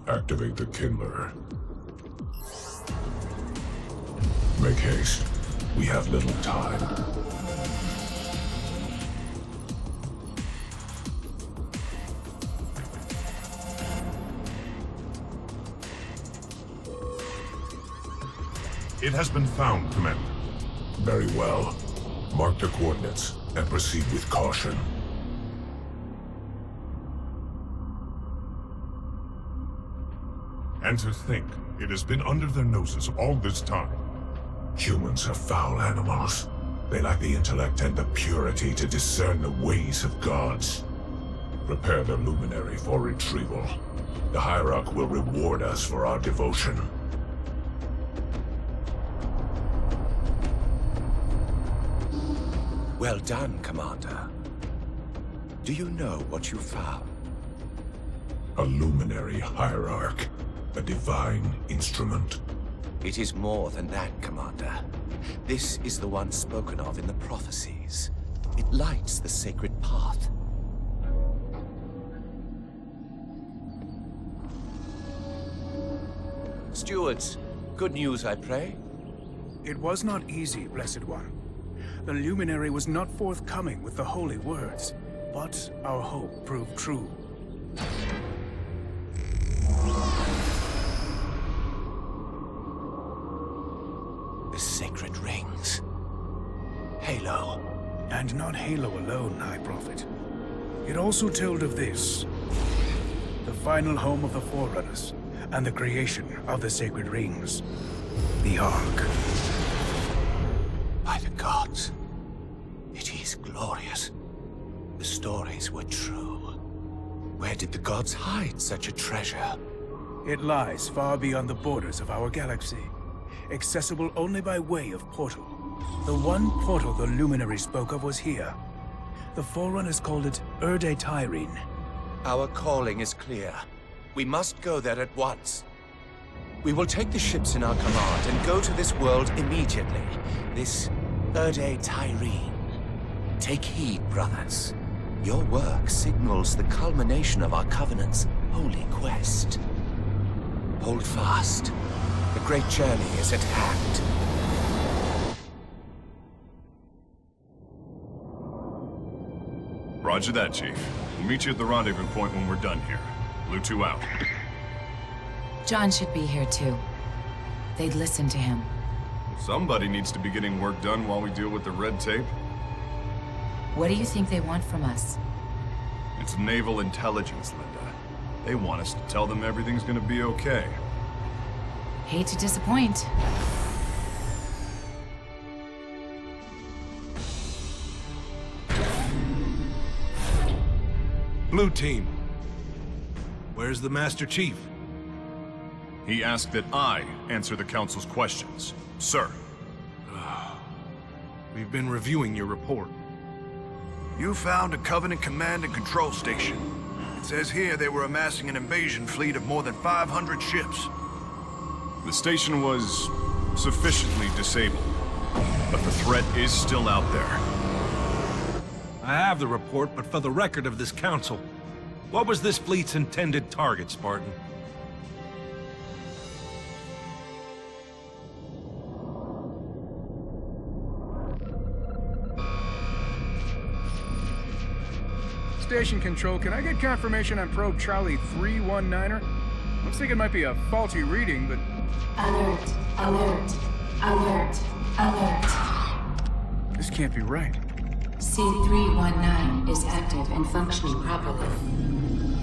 Speaker 10: Activate the Kindler. Make haste. We have little time. It has been found, Commander. Very well. Mark the coordinates and proceed with caution. And to think, it has been under their noses all this time. Humans are foul animals. They lack the intellect and the purity to discern the ways of gods. Prepare the luminary for retrieval. The Hierarch will reward us for our devotion.
Speaker 4: Well done, Commander. Do you know what you found?
Speaker 10: A luminary Hierarch. A divine instrument.
Speaker 4: It is more than that, Commander. This is the one spoken of in the prophecies. It lights the sacred path. Stewards, good news, I pray?
Speaker 20: It was not easy, Blessed One. The luminary was not forthcoming with the holy words, but our hope proved true.
Speaker 4: The sacred rings. Halo.
Speaker 20: And not Halo alone, High Prophet. It also told of this. The final home of the Forerunners, and the creation of the sacred rings. The Ark.
Speaker 4: By the gods. It is glorious. The stories were true. Where did the gods hide such a treasure?
Speaker 20: It lies far beyond the borders of our galaxy. Accessible only by way of portal. The one portal the Luminary spoke of was here. The Forerunners called it Erde Tyrene.
Speaker 4: Our calling is clear. We must go there at once. We will take the ships in our command and go to this world immediately. This Erde Tyrene. Take heed, brothers. Your work signals the culmination of our Covenant's holy quest. Hold fast. The great journey is at hand.
Speaker 16: Roger that, Chief. We'll meet you at the rendezvous point when we're done here. Blue 2 out.
Speaker 21: John should be here too. They'd listen to him.
Speaker 16: Somebody needs to be getting work done while we deal with the red tape.
Speaker 21: What do you think they want from us?
Speaker 16: It's naval intelligence, Linda. They want us to tell them everything's gonna be okay.
Speaker 21: Hate to disappoint.
Speaker 23: Blue team. Where's the Master Chief?
Speaker 16: He asked that I answer the Council's questions, sir.
Speaker 23: We've been reviewing your report. You found a Covenant command and control station. It says here they were amassing an invasion fleet of more than 500 ships.
Speaker 16: The station was sufficiently disabled, but the threat is still out there.
Speaker 23: I have the report, but for the record of this council, what was this fleet's intended target, Spartan?
Speaker 24: Station control, can I get confirmation on probe Charlie 319er? Looks like it might be a faulty reading, but...
Speaker 22: Alert, alert, alert, alert.
Speaker 24: This can't be right.
Speaker 22: C319 is active and functioning properly.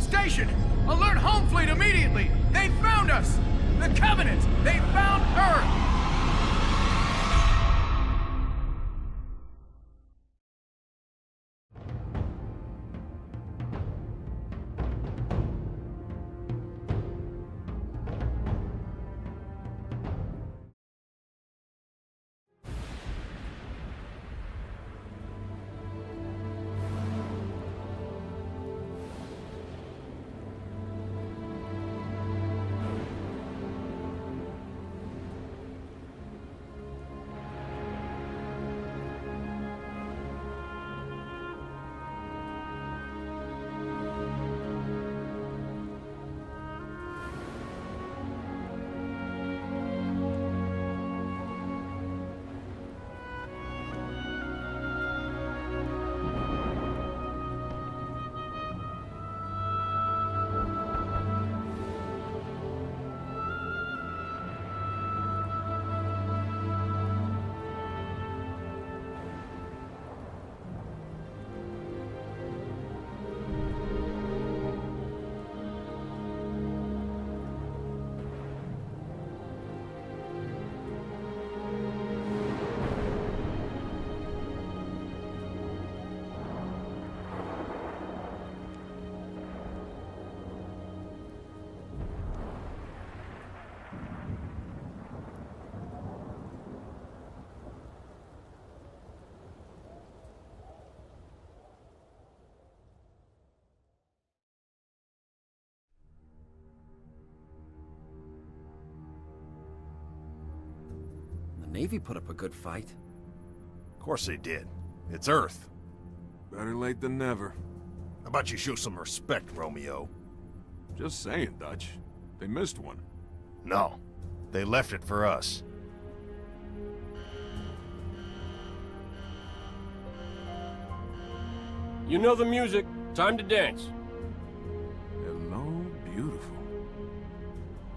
Speaker 24: Station! Alert home fleet immediately! They found us! The Covenant! They found Earth!
Speaker 25: The Navy put up a good fight.
Speaker 26: Of course they did. It's Earth.
Speaker 8: Better late than never.
Speaker 26: How about you show some respect, Romeo?
Speaker 8: Just saying, Dutch. They missed one.
Speaker 26: No. They left it for us.
Speaker 27: You know the music. Time to dance.
Speaker 8: Hello, beautiful.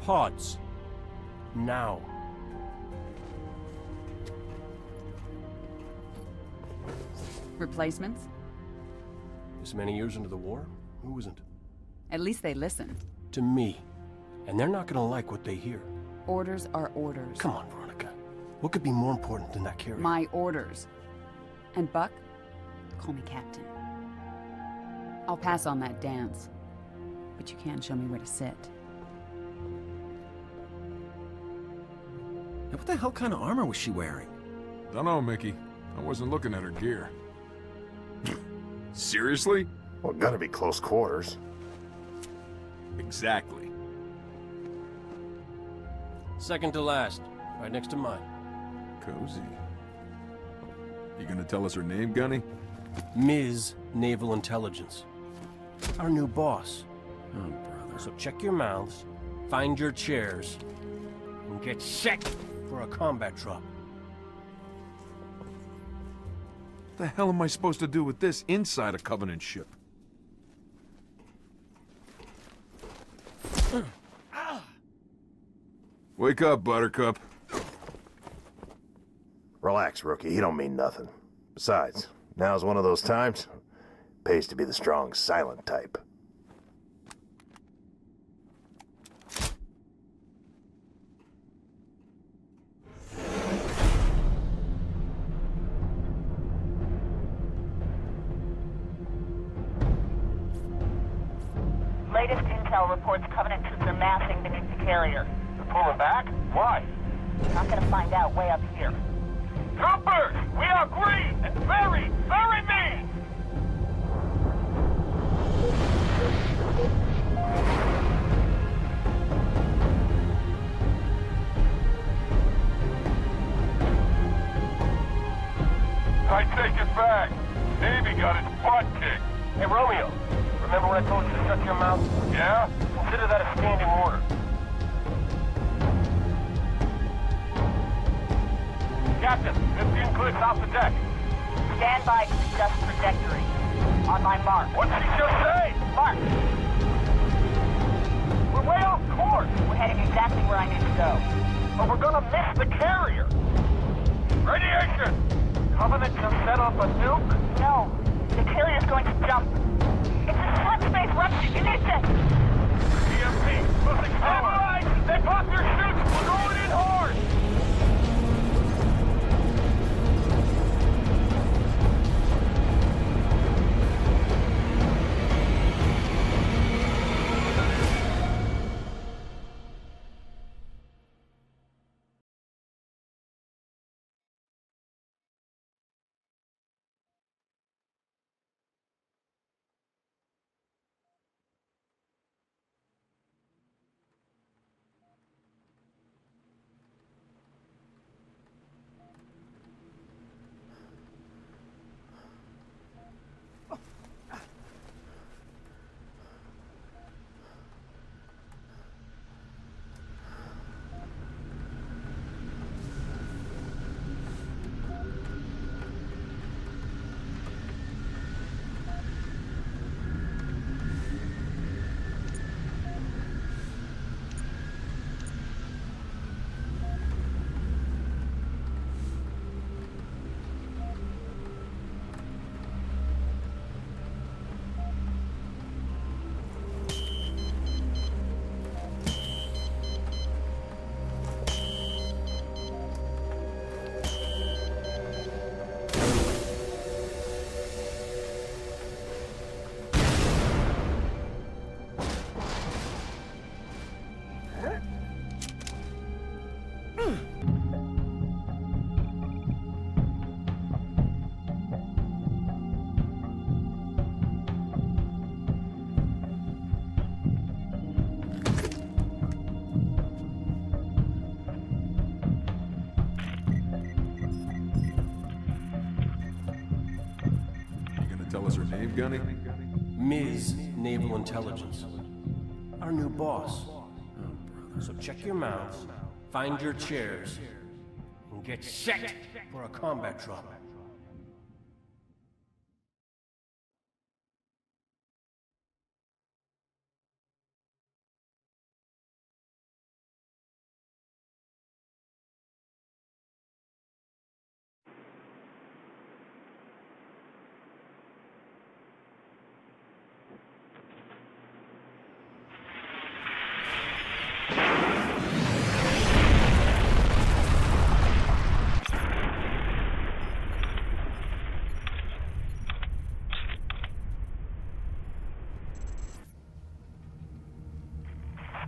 Speaker 27: Pods. Now.
Speaker 28: Replacements?
Speaker 27: This many years into the war, who isn't?
Speaker 28: At least they listened.
Speaker 27: To me. And they're not gonna like what they hear.
Speaker 28: Orders are orders.
Speaker 27: Come on, Veronica. What could be more important than that carrier?
Speaker 28: My orders. And Buck, call me Captain. I'll pass on that dance. But you can show me where to sit.
Speaker 25: Now what the hell kind of armor was she wearing?
Speaker 8: Dunno, Mickey. I wasn't looking at her gear. Seriously?
Speaker 26: Well, gotta be close quarters.
Speaker 8: Exactly.
Speaker 27: Second to last, right next to mine.
Speaker 8: Cozy. You gonna tell us her name, Gunny?
Speaker 27: Ms. Naval Intelligence. Our new boss.
Speaker 25: Oh, brother.
Speaker 27: So check your mouths, find your chairs, and get set for a combat drop.
Speaker 1: What the hell am I supposed to do with this inside a Covenant ship? Wake up, Buttercup.
Speaker 26: Relax, rookie. He don't mean nothing. Besides, now's one of those times. Pays to be the strong, silent type.
Speaker 3: Latest intel reports Covenant troops are massing beneath the carrier.
Speaker 6: They're pulling back? Why?
Speaker 3: Not gonna find out way up here.
Speaker 6: Troopers! We are green and very, very mean! I take it back. Navy got its butt kicked.
Speaker 2: Hey, Romeo. Remember when I told you to shut your mouth?
Speaker 6: Yeah?
Speaker 2: Consider that a standing order.
Speaker 6: Captain, 15 clicks off the deck.
Speaker 3: Stand by to adjust trajectory. On my mark.
Speaker 6: What did she just say?
Speaker 3: Mark!
Speaker 6: We're way off course.
Speaker 3: We're heading exactly where I need to go.
Speaker 6: But we're gonna miss the carrier. Radiation! Covenant just set off a nuke?
Speaker 3: No. The carrier's going to jump. It's a slip-space rupture. You need this.
Speaker 6: EMP! Losing power! They popped their chutes! We're going in hard!
Speaker 1: Tell us her name, Gunny?
Speaker 27: Ms. Naval Intelligence. Our new boss.
Speaker 25: Oh, brother.
Speaker 27: So check your mouths, find your chairs, and get set for a combat drop.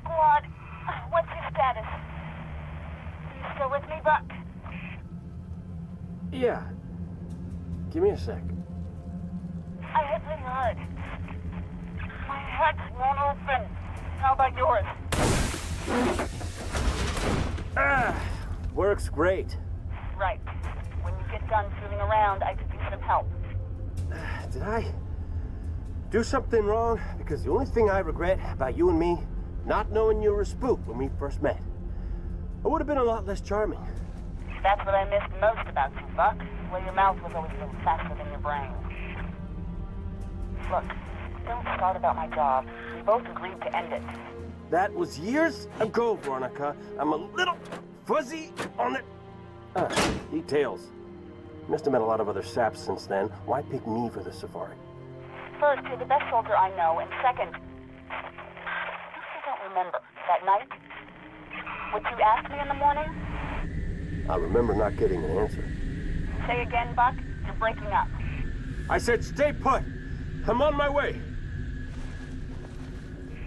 Speaker 3: Squad, what's your status? You still with me, Buck?
Speaker 27: Yeah. Give me a sec.
Speaker 3: I hit me hard. My hatch won't open. How about yours?
Speaker 27: Works great.
Speaker 3: Right. When you get done fooling around, I could use some help.
Speaker 5: Did I do something wrong? Because the only thing I regret about you and me, not knowing you were a spook when we first met. I would have been a lot less charming.
Speaker 3: That's what I missed most about you, Buck. Well, your mouth was always a little faster than your brain. Look, don't start about my job. We both agreed to end it.
Speaker 5: That was years ago, Veronica. I'm a little fuzzy on the details. Must have met a lot of other saps since then. Why pick me for the safari?
Speaker 3: First, you're the best soldier I know, and second, I don't remember that night. What you asked me in the morning?
Speaker 5: I remember not getting an answer.
Speaker 3: Say again, Buck. You're breaking up.
Speaker 5: I said stay put. I'm on my way.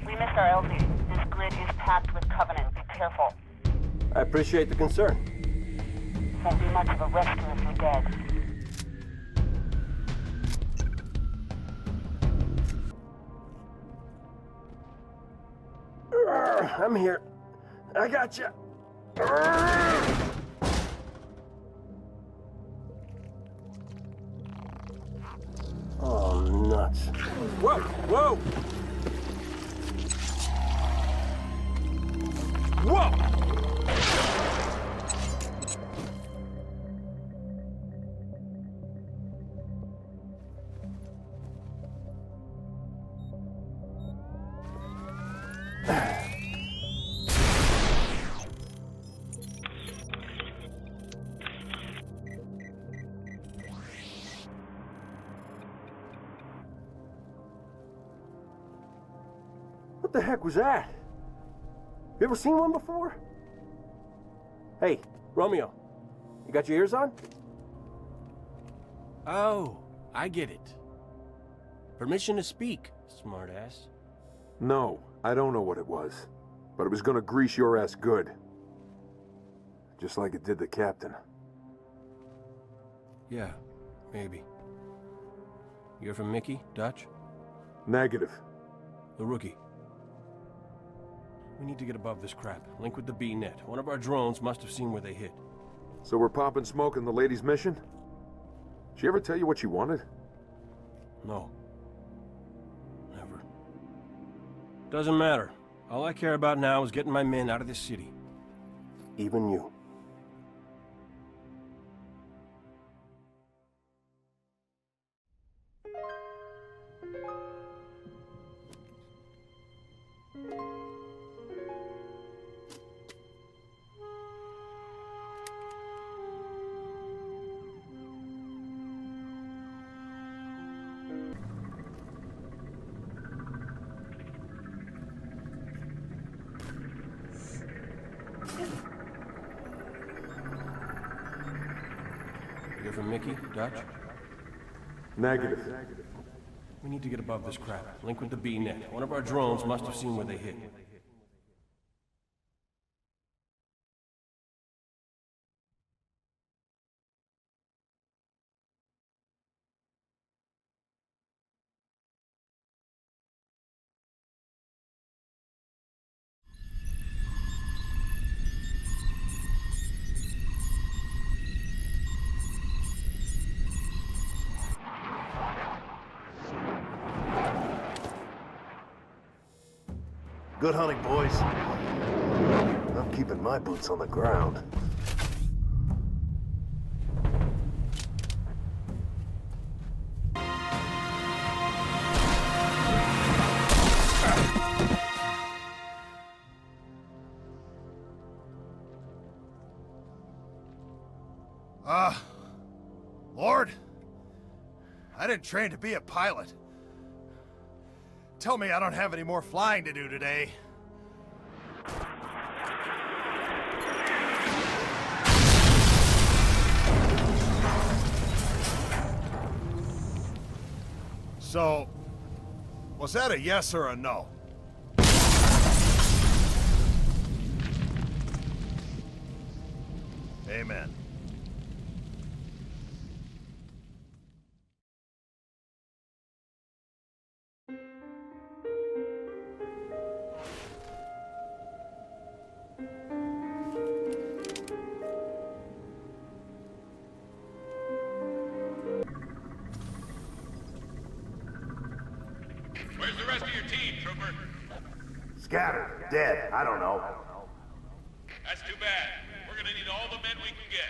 Speaker 3: We missed our LZ. This grid is packed with Covenant. Be careful.
Speaker 5: I appreciate the concern.
Speaker 3: Won't be much of a rescue if you're dead.
Speaker 5: I'm here. I got you. Oh, nuts. Whoa, whoa! Whoa! What the heck was that? You ever seen one before? Hey, Romeo, you got your ears on?
Speaker 27: Oh, I get it. Permission to speak, smartass.
Speaker 1: No, I don't know what it was. But it was gonna grease your ass good. Just like it did the captain.
Speaker 27: Yeah, maybe. You're from Mickey, Dutch?
Speaker 1: Negative.
Speaker 27: The rookie. We need to get above this crap. Link with the B-net. One of our drones must have seen where they hit.
Speaker 1: So we're popping smoke in the lady's mission? Did she ever tell you what she wanted?
Speaker 27: No. Never. Doesn't matter. All I care about now is getting my men out of this city.
Speaker 5: Even you.
Speaker 27: You're from Mickey, Dutch?
Speaker 1: Negative.
Speaker 27: We need to get above this crap. Link with the B-net. One of our drones must have seen where they hit.
Speaker 26: Good hunting, boys. I'm keeping my boots on the ground.
Speaker 23: Lord? I didn't train to be a pilot. Tell me I don't have any more flying to do today. So, was that a yes or a no? Amen.
Speaker 26: Scattered, dead, I don't know.
Speaker 2: That's too bad. We're gonna need all the men we can get.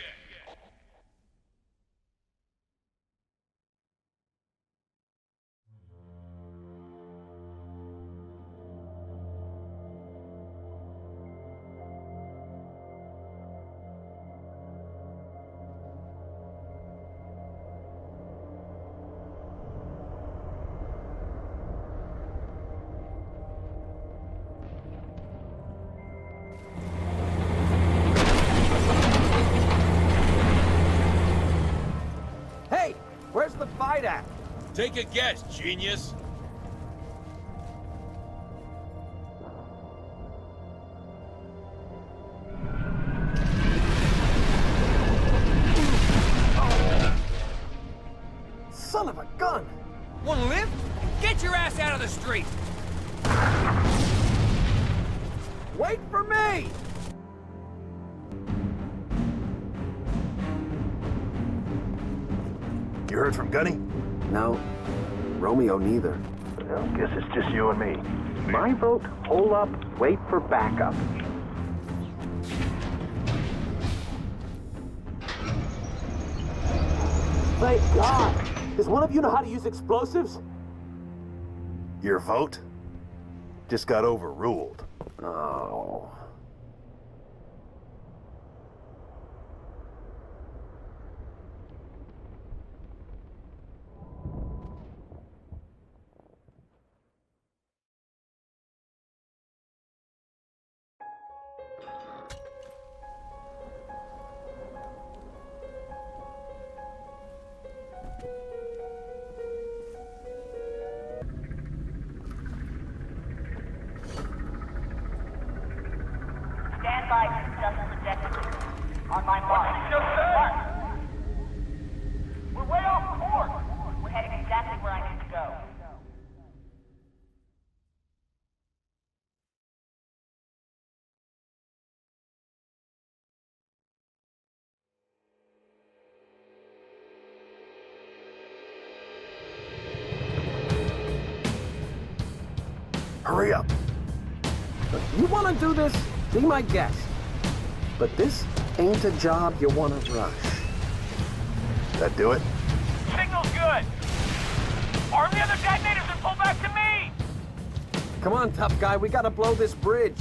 Speaker 5: Hey, where's the fight at?
Speaker 2: Take a guess, genius.
Speaker 5: Son of a gun!
Speaker 7: Want to live? Get your ass out of the street!
Speaker 5: Wait for me!
Speaker 26: You heard from Gunny?
Speaker 5: No. Romeo neither.
Speaker 26: Well, guess it's just you and me.
Speaker 9: My vote, hold up, wait for backup.
Speaker 5: Thank God! Does one of you know how to use explosives?
Speaker 26: Your vote? Just got overruled.
Speaker 5: Oh.
Speaker 3: Stand by to adjust the objective. On my mark.
Speaker 6: What'd she just say? We're way off course.
Speaker 3: We're heading exactly where I need to go.
Speaker 26: Hurry up.
Speaker 5: You want to do this? Be my guest. But this ain't a job you want to rush.
Speaker 26: That do it?
Speaker 6: Signal's good. Arm the other detonators and pull back to me.
Speaker 5: Come on, tough guy. We gotta blow this bridge.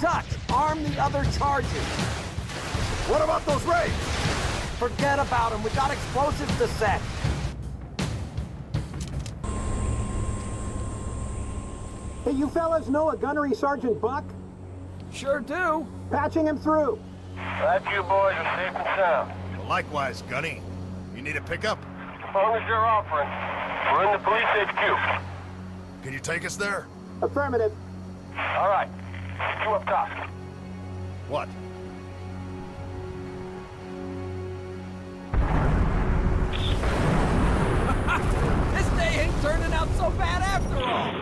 Speaker 5: Dutch, arm the other charges.
Speaker 26: What about those raids?
Speaker 5: Forget about them. We got explosives to set. Hey, you fellas know a gunnery Sergeant Buck?
Speaker 7: Sure do.
Speaker 5: Patching him through.
Speaker 6: Glad you boys are safe and sound.
Speaker 11: Well, likewise, Gunny. You need a pickup?
Speaker 6: As long as you're offering. We're in the police HQ.
Speaker 11: Can you take us there?
Speaker 5: Affirmative.
Speaker 6: All right. You up top.
Speaker 11: What?
Speaker 7: This day ain't turning out so bad after all.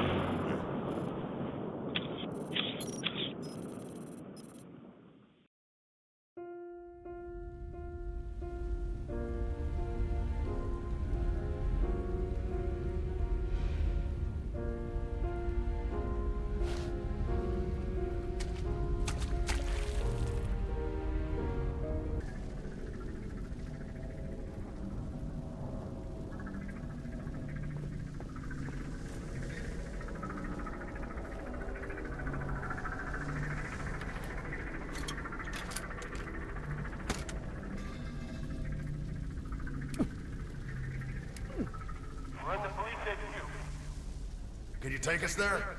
Speaker 6: We're in the police HQ.
Speaker 11: Can you take us there?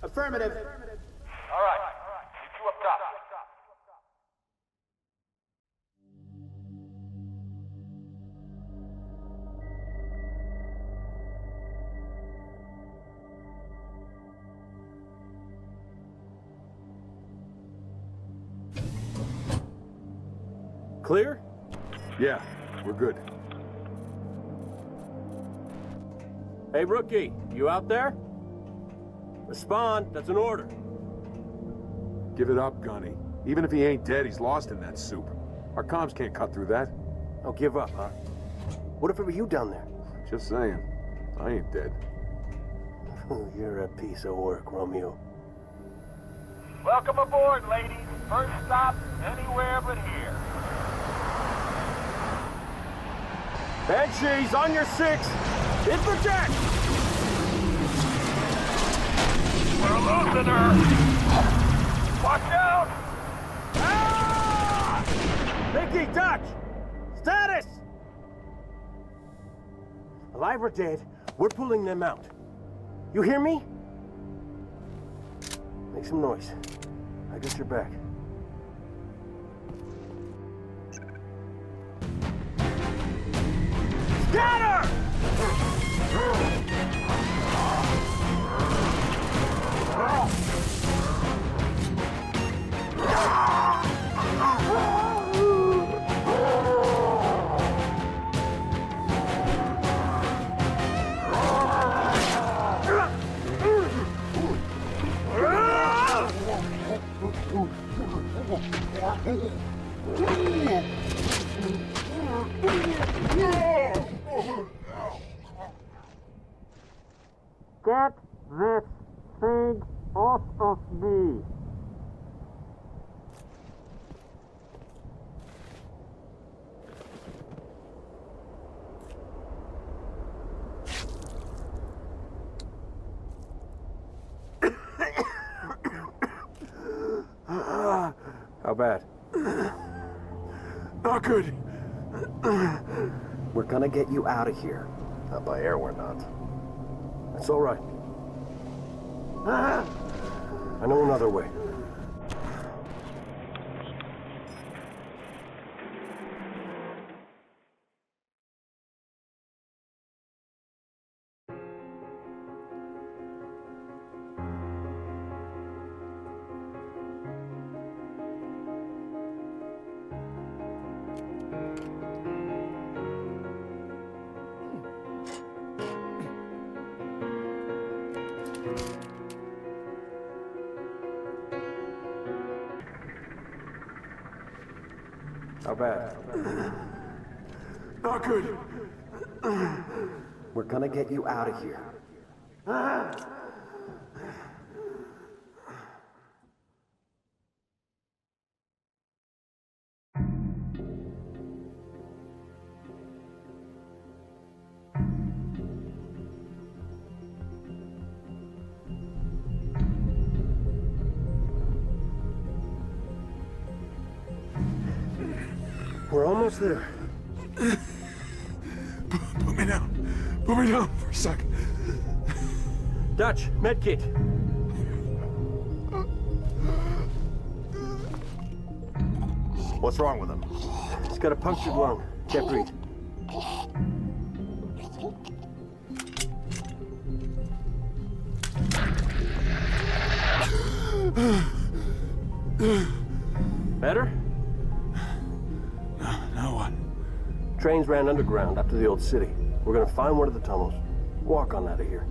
Speaker 5: Affirmative.
Speaker 6: All right. You up top.
Speaker 1: Clear? Yeah, we're good.
Speaker 5: Hey, rookie, you out there? Respond, that's an order.
Speaker 1: Give it up, Gunny. Even if he ain't dead, he's lost in that soup. Our comms can't cut through that.
Speaker 5: Oh, give up, huh? What if it were you down there?
Speaker 1: Just saying. I ain't dead.
Speaker 5: You're a piece of work, Romeo.
Speaker 6: Welcome aboard, ladies. First stop, anywhere but here.
Speaker 5: Banshees, on your 6! Hit for Jack!
Speaker 6: We're losing her! Watch out! Ah!
Speaker 5: Mickey, Dutch! Status! Alive or dead, we're pulling them out. You hear me? Make some noise. I got your back. Scatter!
Speaker 6: Get this thing off of me!
Speaker 5: How bad?
Speaker 1: Not good.
Speaker 26: We're gonna get you out of here. Not by air, we're not.
Speaker 5: That's all right. I know another way. How bad?
Speaker 1: Not good.
Speaker 26: We're gonna get you out of here.
Speaker 5: We're almost there.
Speaker 1: Put me down. Put me down for a second.
Speaker 5: Dutch, medkit.
Speaker 26: What's wrong with him?
Speaker 5: He's got a punctured lung. Can't breathe. Better?
Speaker 1: Now what?
Speaker 5: Trains ran underground up to the old city. We're gonna find one of the tunnels. Walk on out of here.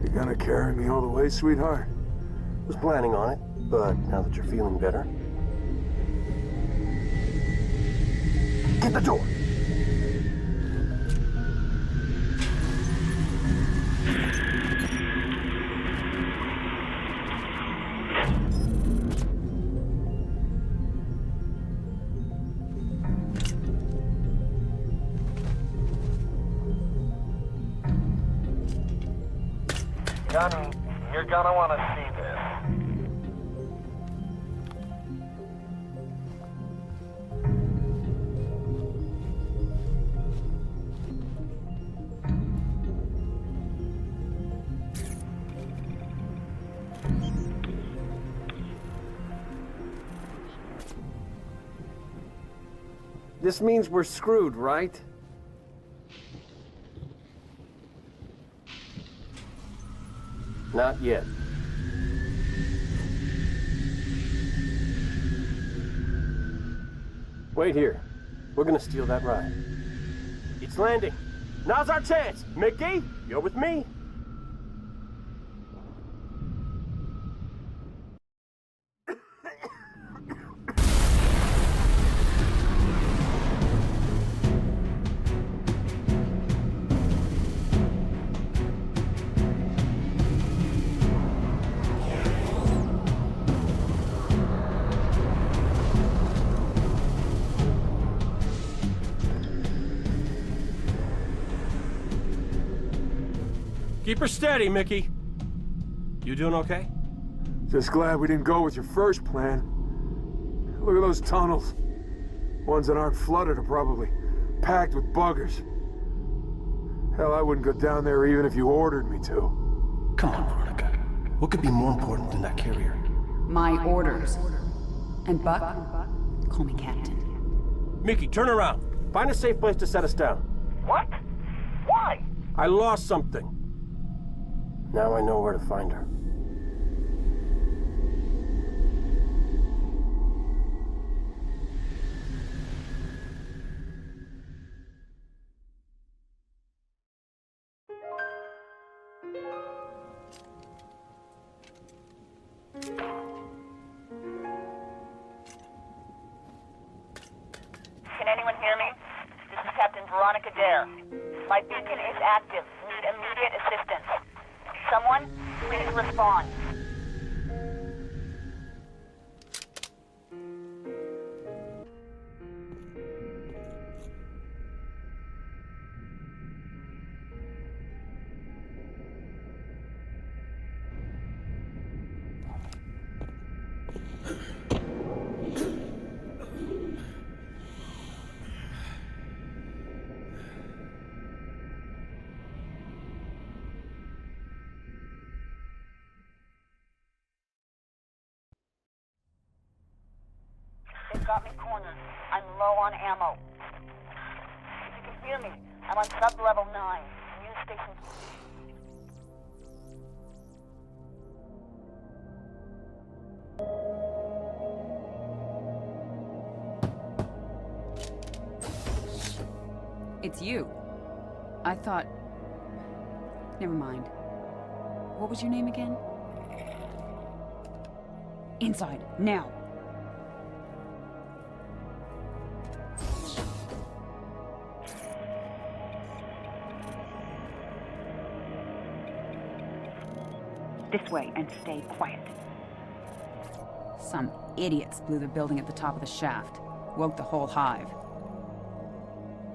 Speaker 1: You gonna carry me all the way, sweetheart?
Speaker 5: Was planning on it, but now that you're feeling better. Get the door!
Speaker 6: Gunny, you're gonna want to see this.
Speaker 7: This means we're screwed, right?
Speaker 5: Not yet. Wait here. We're gonna steal that ride. It's landing. Now's our chance. Mickey, you're with me.
Speaker 27: Keep her steady, Mickey. You doing okay?
Speaker 1: Just glad we didn't go with your first plan. Look at those tunnels. Ones that aren't flooded are probably packed with buggers. Hell, I wouldn't go down there even if you ordered me to.
Speaker 27: Come on, Veronica. What could be more important than that carrier?
Speaker 28: My orders. And Buck, call me Captain.
Speaker 27: Mickey, turn around. Find a safe place to set us down.
Speaker 6: What? Why?
Speaker 27: I lost something. Now I know where to find her.
Speaker 3: Can anyone hear me? This is Captain Veronica Dare. My beacon is active. Need immediate assistance. Someone, please respond. They've got me cornered. I'm low on ammo. If you can hear me, I'm on sub-level 9. News station.
Speaker 28: It's you. I thought... Never mind. What was your name again? Inside, now! This way, and stay quiet. Some idiots blew the building at the top of the shaft. Woke the whole hive.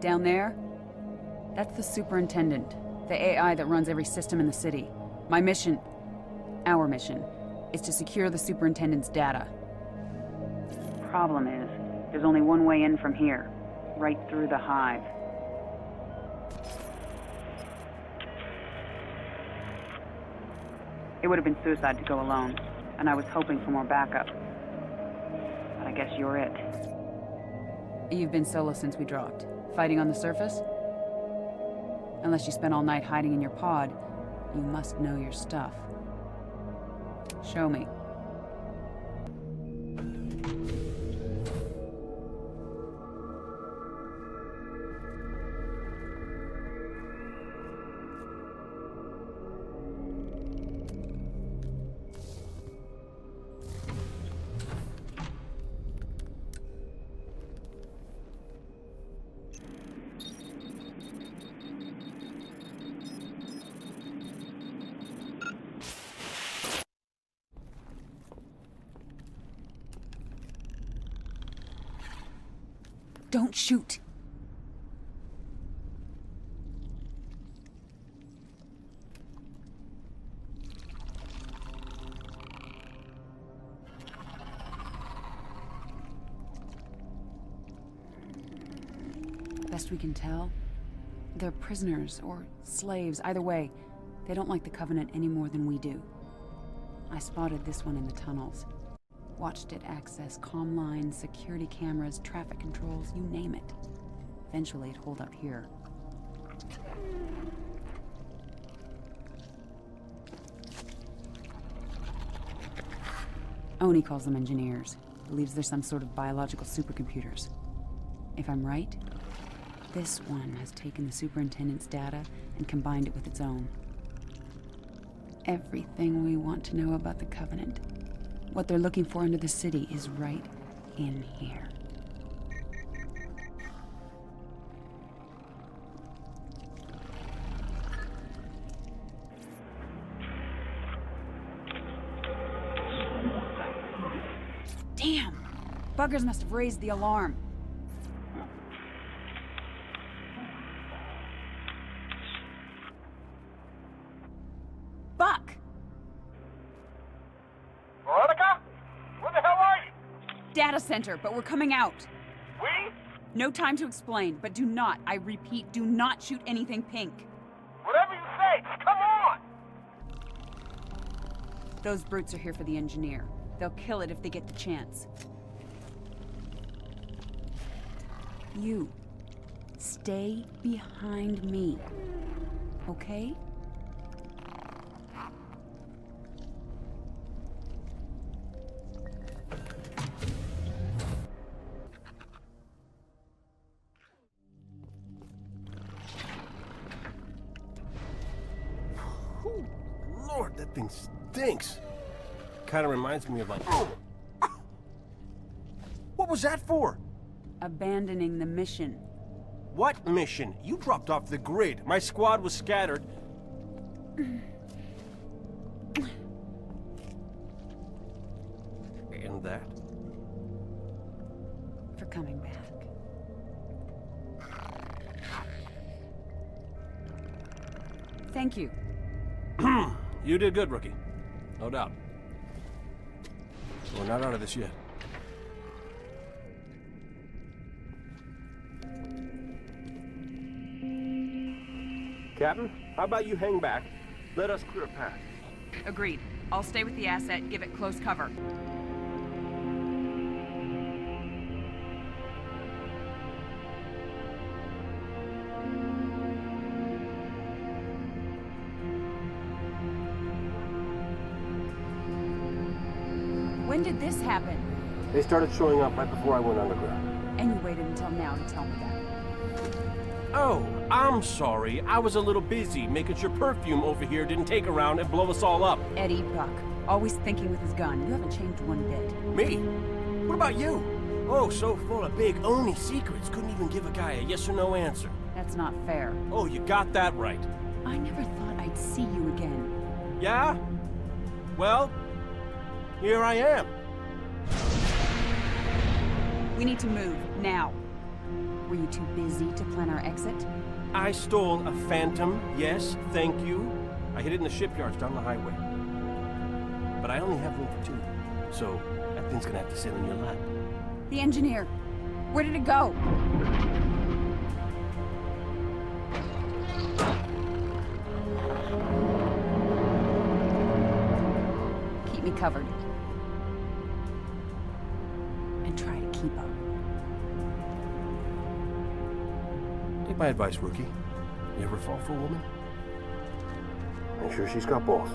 Speaker 28: Down there? That's the superintendent. The AI that runs every system in the city. My mission, our mission, is to secure the superintendent's data. Problem is, there's only one way in from here. Right through the hive. It would have been suicide to go alone, and I was hoping for more backup. But I guess you're it. You've been solo since we dropped. Fighting on the surface? Unless you spent all night hiding in your pod, you must know your stuff. Show me. Don't shoot! Best we can tell, they're prisoners or slaves. Either way, they don't like the Covenant any more than we do. I spotted this one in the tunnels. Watched it access comm lines, security cameras, traffic controls, you name it. Eventually, it'd hold up here. Oni calls them engineers. Believes they're some sort of biological supercomputers. If I'm right, this one has taken the superintendent's data and combined it with its own. Everything we want to know about the Covenant. What they're looking for into the city is right in here. Damn! Buggers must have raised the alarm. data center, but we're coming out.
Speaker 6: We?
Speaker 28: No time to explain, but do not, I repeat, do not shoot anything pink.
Speaker 6: Whatever you say, just come on!
Speaker 28: Those brutes are here for the engineer. They'll kill it if they get the chance. You. Stay behind me. Okay?
Speaker 5: Lord, that thing stinks. Kind of reminds me of like... What was that for?
Speaker 28: Abandoning the mission.
Speaker 5: What mission? You dropped off the grid. My squad was scattered. And that?
Speaker 28: For coming back. Thank you.
Speaker 5: You did good, rookie. No doubt. We're not out of this yet. Captain, how about you hang back? Let us clear a path.
Speaker 28: Agreed. I'll stay with the asset and give it close cover. When did this happen?
Speaker 5: They started showing up right before I went underground.
Speaker 28: And you waited until now to tell me that.
Speaker 5: Oh, I'm sorry. I was a little busy making sure perfume over here didn't take around and blow us all up.
Speaker 28: Eddie Buck, always thinking with his gun. You haven't changed one bit.
Speaker 5: Me? What about you? Oh, so full of big Oni secrets, couldn't even give a guy a yes or no answer.
Speaker 28: That's not fair.
Speaker 5: Oh, you got that right.
Speaker 28: I never thought I'd see you again.
Speaker 5: Yeah? Well, here I am.
Speaker 28: We need to move, now. Were you too busy to plan our exit?
Speaker 5: I stole a Phantom, yes, thank you. I hid it in the shipyards down the highway. But I only have room for two, so that thing's gonna have to sit in your lap.
Speaker 28: The engineer. Where did it go? Keep me covered. And try to keep up.
Speaker 5: Take my advice, rookie. You ever fall for a woman? Make sure she's got balls.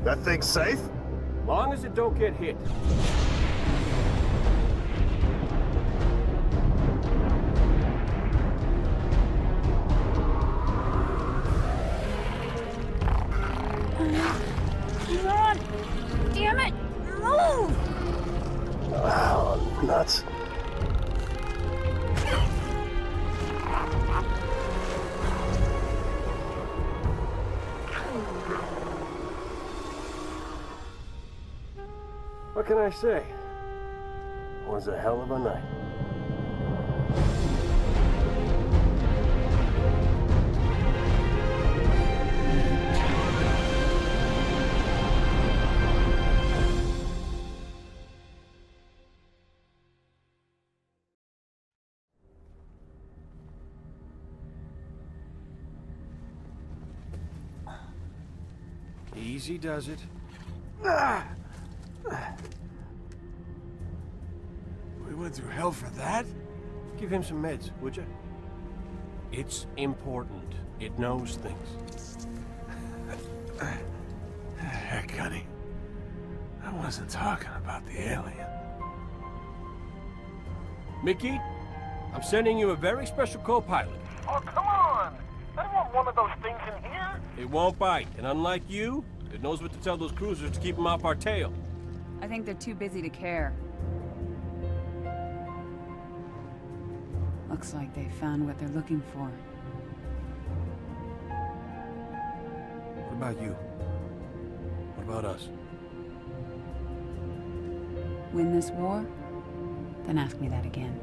Speaker 26: That thing's safe?
Speaker 5: Long as it don't get hit.
Speaker 28: Run! Damn it! Move!
Speaker 5: Oh, nuts. What can I say? It was a hell of a night. Easy does it.
Speaker 1: We went through hell for that?
Speaker 5: Give him some meds, would you? It's important. It knows things.
Speaker 1: Heck, honey. I wasn't talking about the alien.
Speaker 5: Mickey, I'm sending you a very special co-pilot.
Speaker 6: Oh, come on! I don't want one of those things in here!
Speaker 5: It won't bite, and unlike you, it knows what to tell those cruisers to keep them off our tail.
Speaker 28: I think they're too busy to care. Looks like they found what they're looking for.
Speaker 5: What about you? What about us?
Speaker 28: Win this war? Then ask me that again.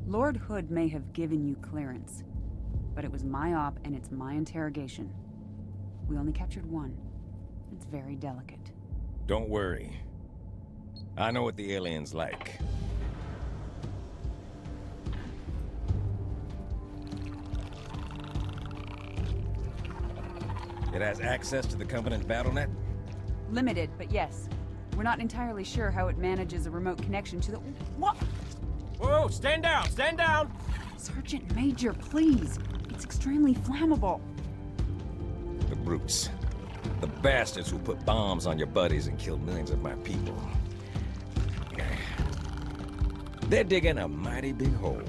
Speaker 28: Lord Hood may have given you clearance, but it was my op and it's my interrogation. We only captured one. It's very delicate.
Speaker 10: Don't worry. I know what the alien's like. It has access to the Covenant BattleNet?
Speaker 28: Limited, but yes. We're not entirely sure how it manages a remote connection to the... What?
Speaker 27: Whoa, stand down, stand down!
Speaker 28: Sergeant Major, please. It's extremely flammable.
Speaker 10: The brutes. The bastards who put bombs on your buddies and killed millions of my people. They're digging a mighty big hole.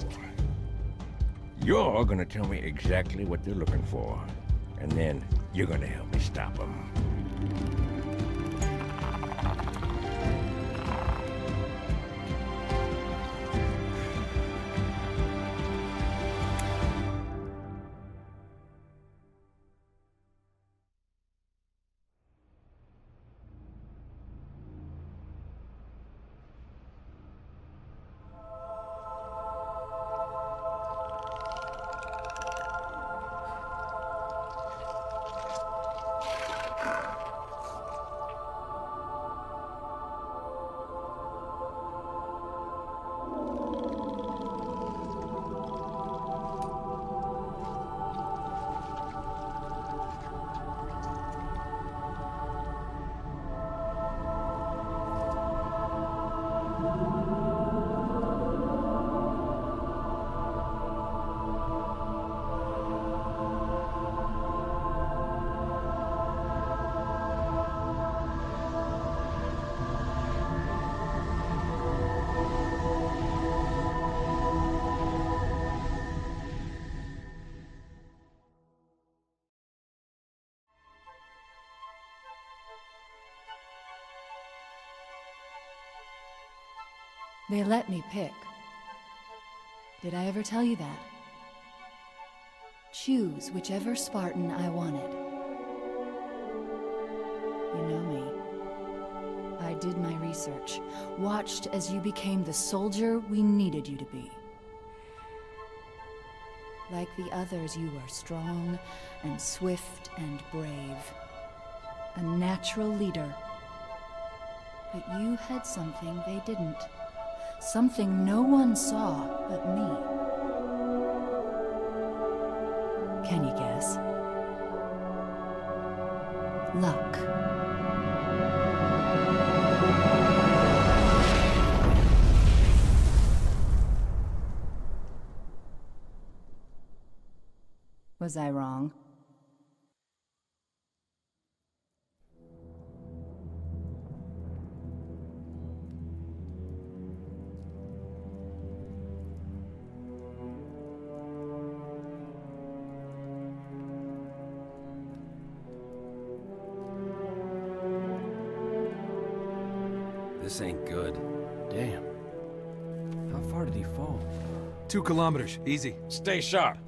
Speaker 10: You're gonna tell me exactly what they're looking for, and then you're gonna help me stop them.
Speaker 12: They let me pick. Did I ever tell you that? Choose whichever Spartan I wanted. You know me. I did my research, watched as you became the soldier we needed you to be. Like the others, you are strong and swift and brave. A natural leader. But you had something they didn't. Something no one saw but me. Can you guess? Luck. Was I wrong?
Speaker 27: This ain't good. Damn. How far did he fall?
Speaker 13: 2 kilometers. Easy.
Speaker 10: Stay sharp.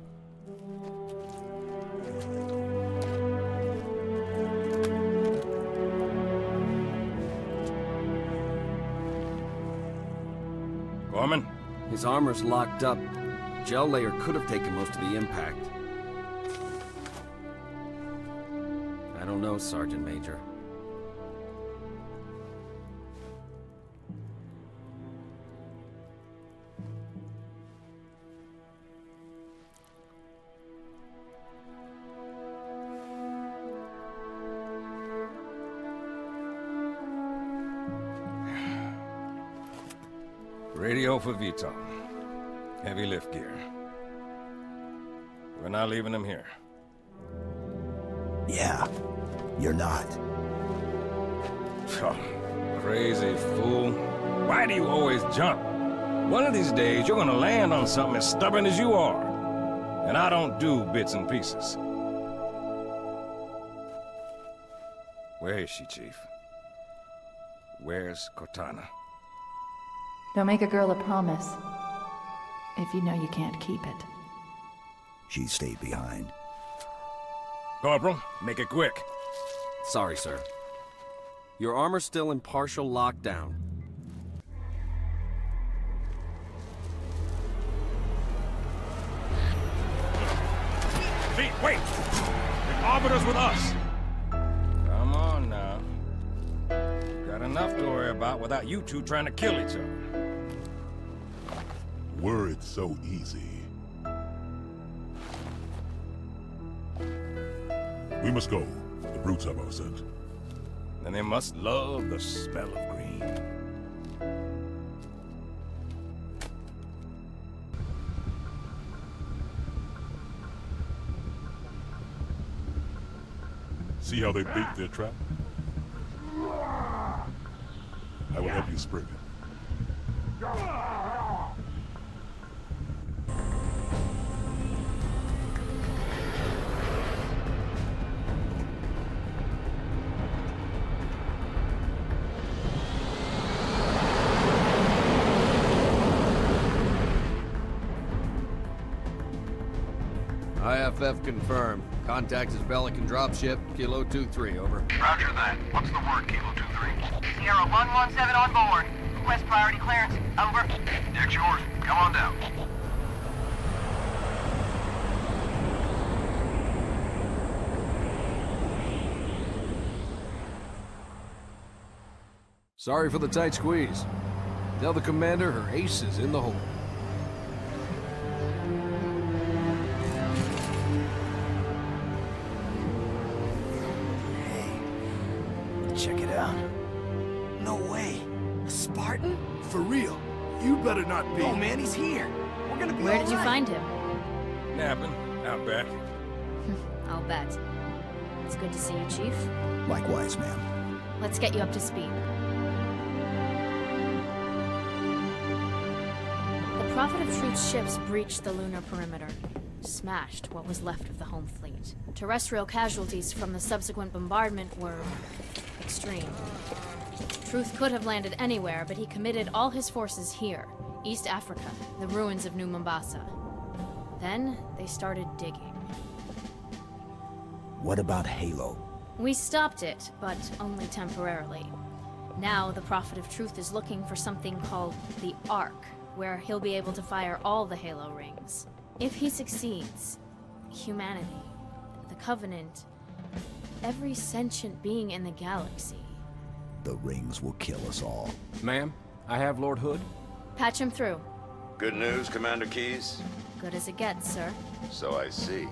Speaker 10: Gorman?
Speaker 27: His armor's locked up. Gel layer could have taken most of the impact. I don't know, Sergeant Major.
Speaker 10: Radio for Vito. Heavy lift gear. We're not leaving him here.
Speaker 14: Yeah, you're not.
Speaker 10: Oh, crazy fool. Why do you always jump? One of these days, you're gonna land on something as stubborn as you are. And I don't do bits and pieces. Where is she, Chief? Where's Cortana?
Speaker 22: Don't make a girl a promise if you know you can't keep it.
Speaker 14: She stayed behind.
Speaker 10: Corporal, make it quick.
Speaker 27: Sorry, sir. Your armor's still in partial lockdown.
Speaker 10: Pete, wait! The Arbiter's with us! Come on now. Got enough to worry about without you two trying to kill each other.
Speaker 8: Were it so easy. We must go. The brutes have our scent.
Speaker 10: And they must love the smell of green.
Speaker 8: See how they bait their trap? I will help you spring it.
Speaker 4: IFF confirmed. Contact is Pelican dropship, Kilo 23, over.
Speaker 6: Roger that. What's the word, Kilo 23?
Speaker 15: Sierra 117 on board. Request priority clearance. Over.
Speaker 6: Deck's yours. Come on down.
Speaker 4: Sorry for the tight squeeze. Tell the commander her ace is in the hole.
Speaker 14: Check it out. No way. A Spartan?
Speaker 11: For real. You better not be.
Speaker 14: Oh man, he's here. We're gonna be
Speaker 22: Where
Speaker 14: all
Speaker 22: did you
Speaker 14: right.
Speaker 22: find him?
Speaker 10: Napping, out back.
Speaker 22: I'll bet. It's good to see you, Chief.
Speaker 14: Likewise, ma'am.
Speaker 22: Let's get you up to speed. The Prophet of Truth's ships breached the lunar perimeter, smashed what was left of the home fleet. Terrestrial casualties from the subsequent bombardment were extreme. Truth could have landed anywhere, but he committed all his forces here, East Africa, the ruins of New Mombasa. Then they started digging.
Speaker 14: What about Halo?
Speaker 22: We stopped it, but only temporarily. Now the Prophet of Truth is looking for something called the Ark, where he'll be able to fire all the Halo rings. If he succeeds, humanity, the Covenant, every sentient being in the galaxy.
Speaker 14: The rings will kill us all.
Speaker 4: Ma'am, I have Lord Hood.
Speaker 22: Patch him through.
Speaker 2: Good news, Commander Keyes?
Speaker 22: Good as it gets, sir.
Speaker 2: So I see.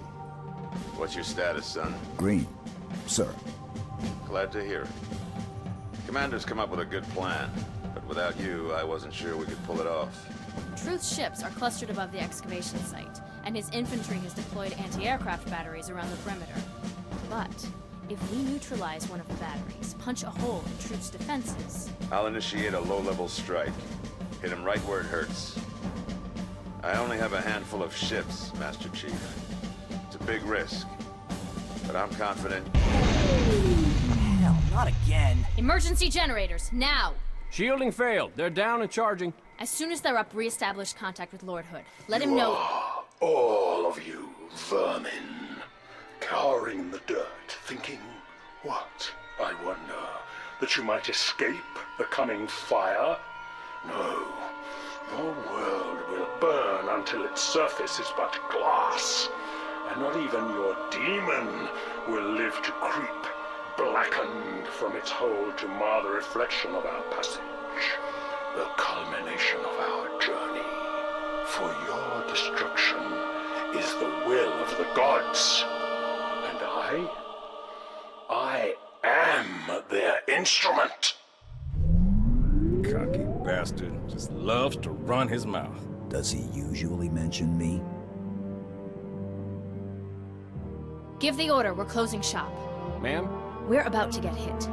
Speaker 2: What's your status, son?
Speaker 14: Green, sir.
Speaker 2: Glad to hear it. Commander's come up with a good plan, but without you, I wasn't sure we could pull it off.
Speaker 22: Truth's ships are clustered above the excavation site, and his infantry has deployed anti-aircraft batteries around the perimeter. But if we neutralize one of the batteries, punch a hole in Truth's defenses...
Speaker 2: I'll initiate a low-level strike. Hit him right where it hurts. I only have a handful of ships, Master Chief. It's a big risk, but I'm confident...
Speaker 14: Hell, not again.
Speaker 22: Emergency generators, now!
Speaker 4: Shielding failed. They're down and charging.
Speaker 22: As soon as they're up, re-establish contact with Lord Hood. Let him know...
Speaker 16: All of you vermin, cowering in the dirt, thinking, what, I wonder, that you might escape the coming fire? No, your world will burn until its surface is but glass, and not even your demon will live to creep, blackened from its hole to mar the reflection of our passage, the culmination of our journey. For your destruction is the will of the gods, and I am their instrument.
Speaker 10: Cocky bastard just loves to run his mouth.
Speaker 14: Does he usually mention me?
Speaker 22: Give the order, we're closing shop.
Speaker 4: Ma'am?
Speaker 22: We're about to get hit.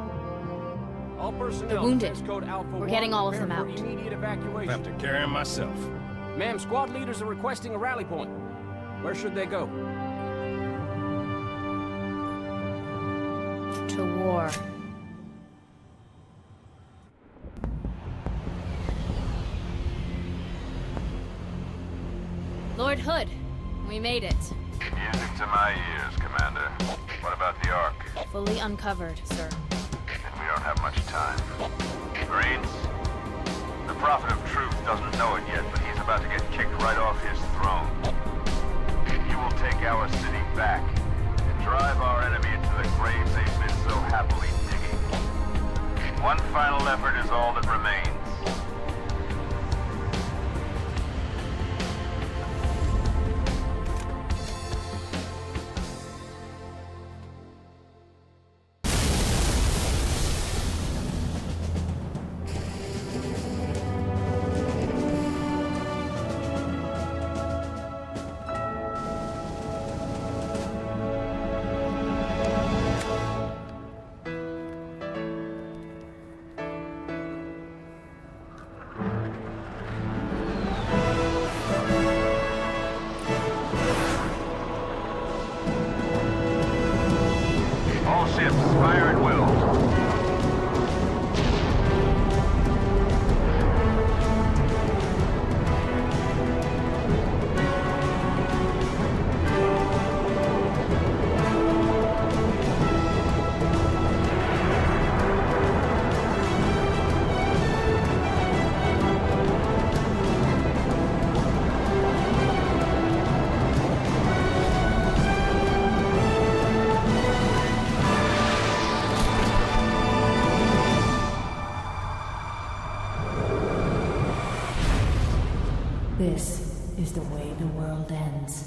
Speaker 4: All personnel.
Speaker 22: The wounded.
Speaker 4: Code Alpha
Speaker 22: We're getting all of
Speaker 4: prepare
Speaker 22: them
Speaker 4: for
Speaker 22: out.
Speaker 4: Immediate evacuation.
Speaker 10: I have to carry him myself.
Speaker 4: Ma'am, squad leaders are requesting a rally point. Where should they go?
Speaker 22: To war. Lord Hood, we made it.
Speaker 2: Music to my ears, Commander. What about the Ark?
Speaker 22: Fully uncovered, sir.
Speaker 2: Then we don't have much time. Marines? The Prophet of Truth doesn't know it yet, but he's about to get kicked right off his throne. You will take
Speaker 6: our city back and drive our enemy into the grave they've been so happily digging. One final effort is all that remains.
Speaker 12: This is the way the world ends.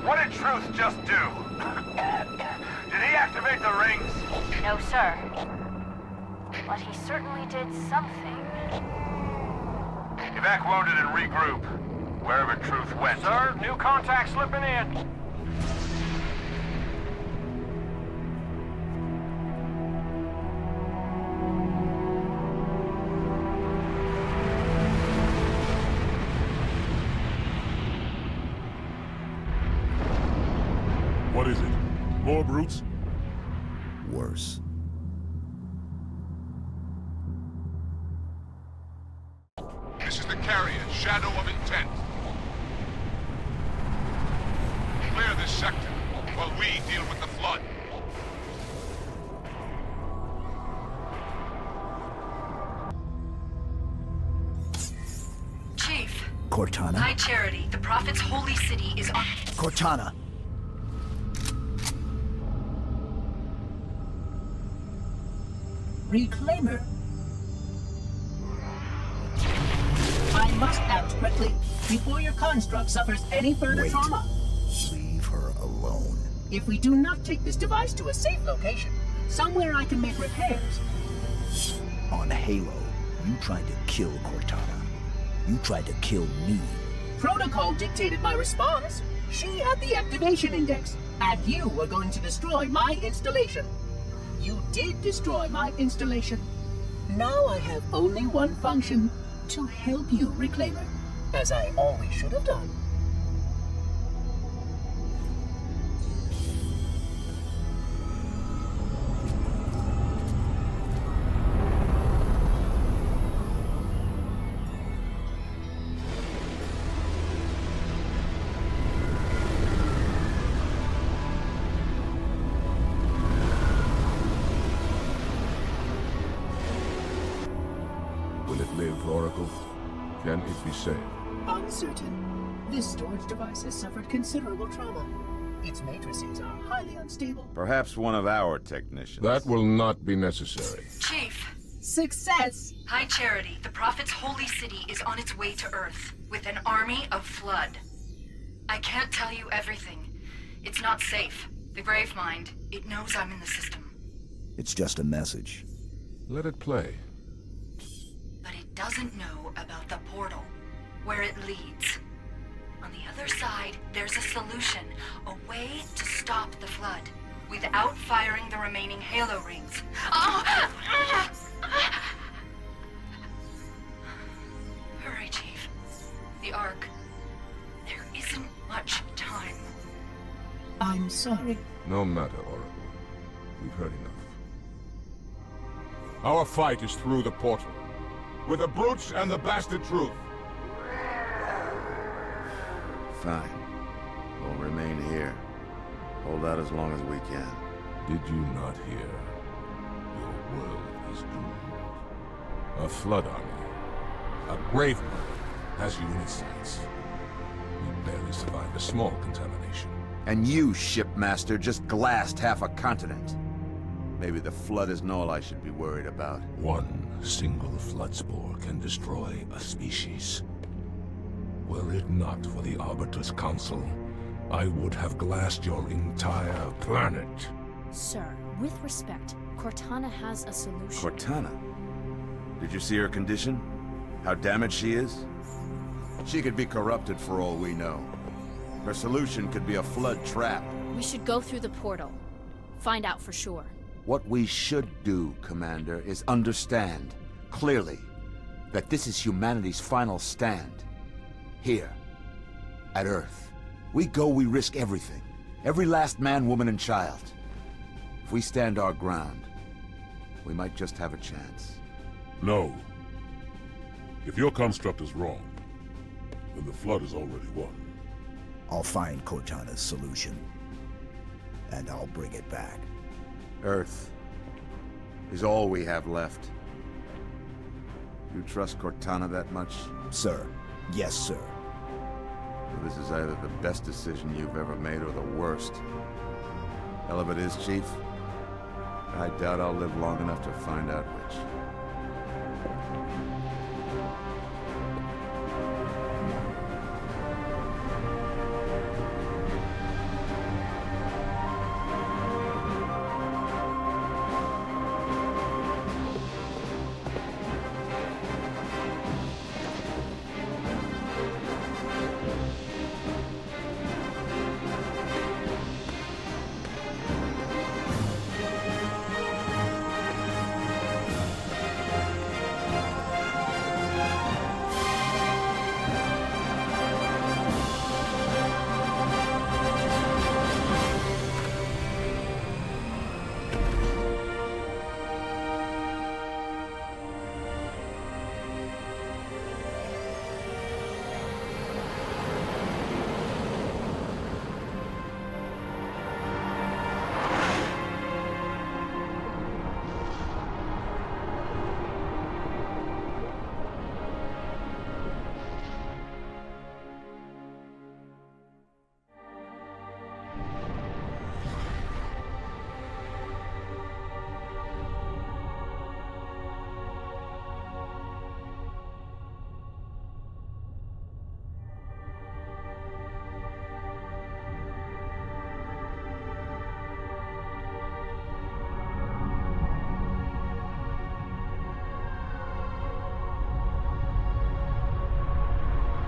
Speaker 6: What did Truth just do? Did he activate the rings?
Speaker 22: No, sir. But he certainly did something.
Speaker 6: Evac wounded and regroup. Wherever Truth went. Sir, new contact slipping in.
Speaker 8: What is it? More brutes?
Speaker 14: Worse.
Speaker 8: This is the carrier, Shadow of Intent. Clear this sector while we deal with the flood.
Speaker 15: Chief.
Speaker 14: Cortana?
Speaker 15: High Charity, the Prophet's holy city is on...
Speaker 14: Cortana!
Speaker 17: Reclaimer. I must act quickly before your construct suffers any further trauma.
Speaker 14: Leave her alone.
Speaker 17: If we do not take this device to a safe location, somewhere I can make repairs.
Speaker 14: On Halo, you tried to kill Cortana. You tried to kill me.
Speaker 17: Protocol dictated my response. She had the activation index, and you were going to destroy my installation. You did destroy my installation. Now I have only one function, to help you, Reclaimer, as I always should have done.
Speaker 8: Oracle. Can it be saved?
Speaker 17: Uncertain. This storage device has suffered considerable trauma. Its matrices are highly unstable.
Speaker 2: Perhaps one of our technicians.
Speaker 8: That will not be necessary.
Speaker 15: Chief.
Speaker 17: Success!
Speaker 15: High Charity, the Prophet's holy city is on its way to Earth, with an army of Flood. I can't tell you everything. It's not safe. The Gravemind, it knows I'm in the system.
Speaker 14: It's just a message.
Speaker 8: Let it play.
Speaker 15: But it doesn't know about the portal, where it leads. On the other side, there's a solution, a way to stop the Flood, without firing the remaining Halo rings. Hurry, Chief. The Ark. There isn't much time.
Speaker 17: I'm sorry.
Speaker 8: No matter, Oracle. We've heard enough. Our fight is through the portal. With the brutes and the bastard truth.
Speaker 2: Fine. We'll remain here. Hold out as long as we can.
Speaker 8: Did you not hear? Your world is doomed. A flood army, a grave murder, has you in its sights. We barely survived a small contamination.
Speaker 2: And you, shipmaster, just glassed half a continent. Maybe the flood isn't all I should be worried about.
Speaker 8: One single flood spore can destroy a species. Were it not for the Arbiter's council, I would have glassed your entire planet.
Speaker 22: Sir, with respect, Cortana has a solution.
Speaker 2: Cortana? Did you see her condition? How damaged she is? She could be corrupted for all we know. Her solution could be a flood trap.
Speaker 22: We should go through the portal. Find out for sure.
Speaker 2: What we should do, Commander, is understand, clearly, that this is humanity's final stand. Here, at Earth. We go, we risk everything. Every last man, woman, and child. If we stand our ground, we might just have a chance.
Speaker 8: No. If your construct is wrong, then the flood is already won.
Speaker 14: I'll find Cortana's solution. And I'll bring it back.
Speaker 2: Earth is all we have left. You trust Cortana that much?
Speaker 14: Sir. Yes, sir.
Speaker 2: Well, this is either the best decision you've ever made or the worst. Hell of it is, Chief. I doubt I'll live long enough to find out which.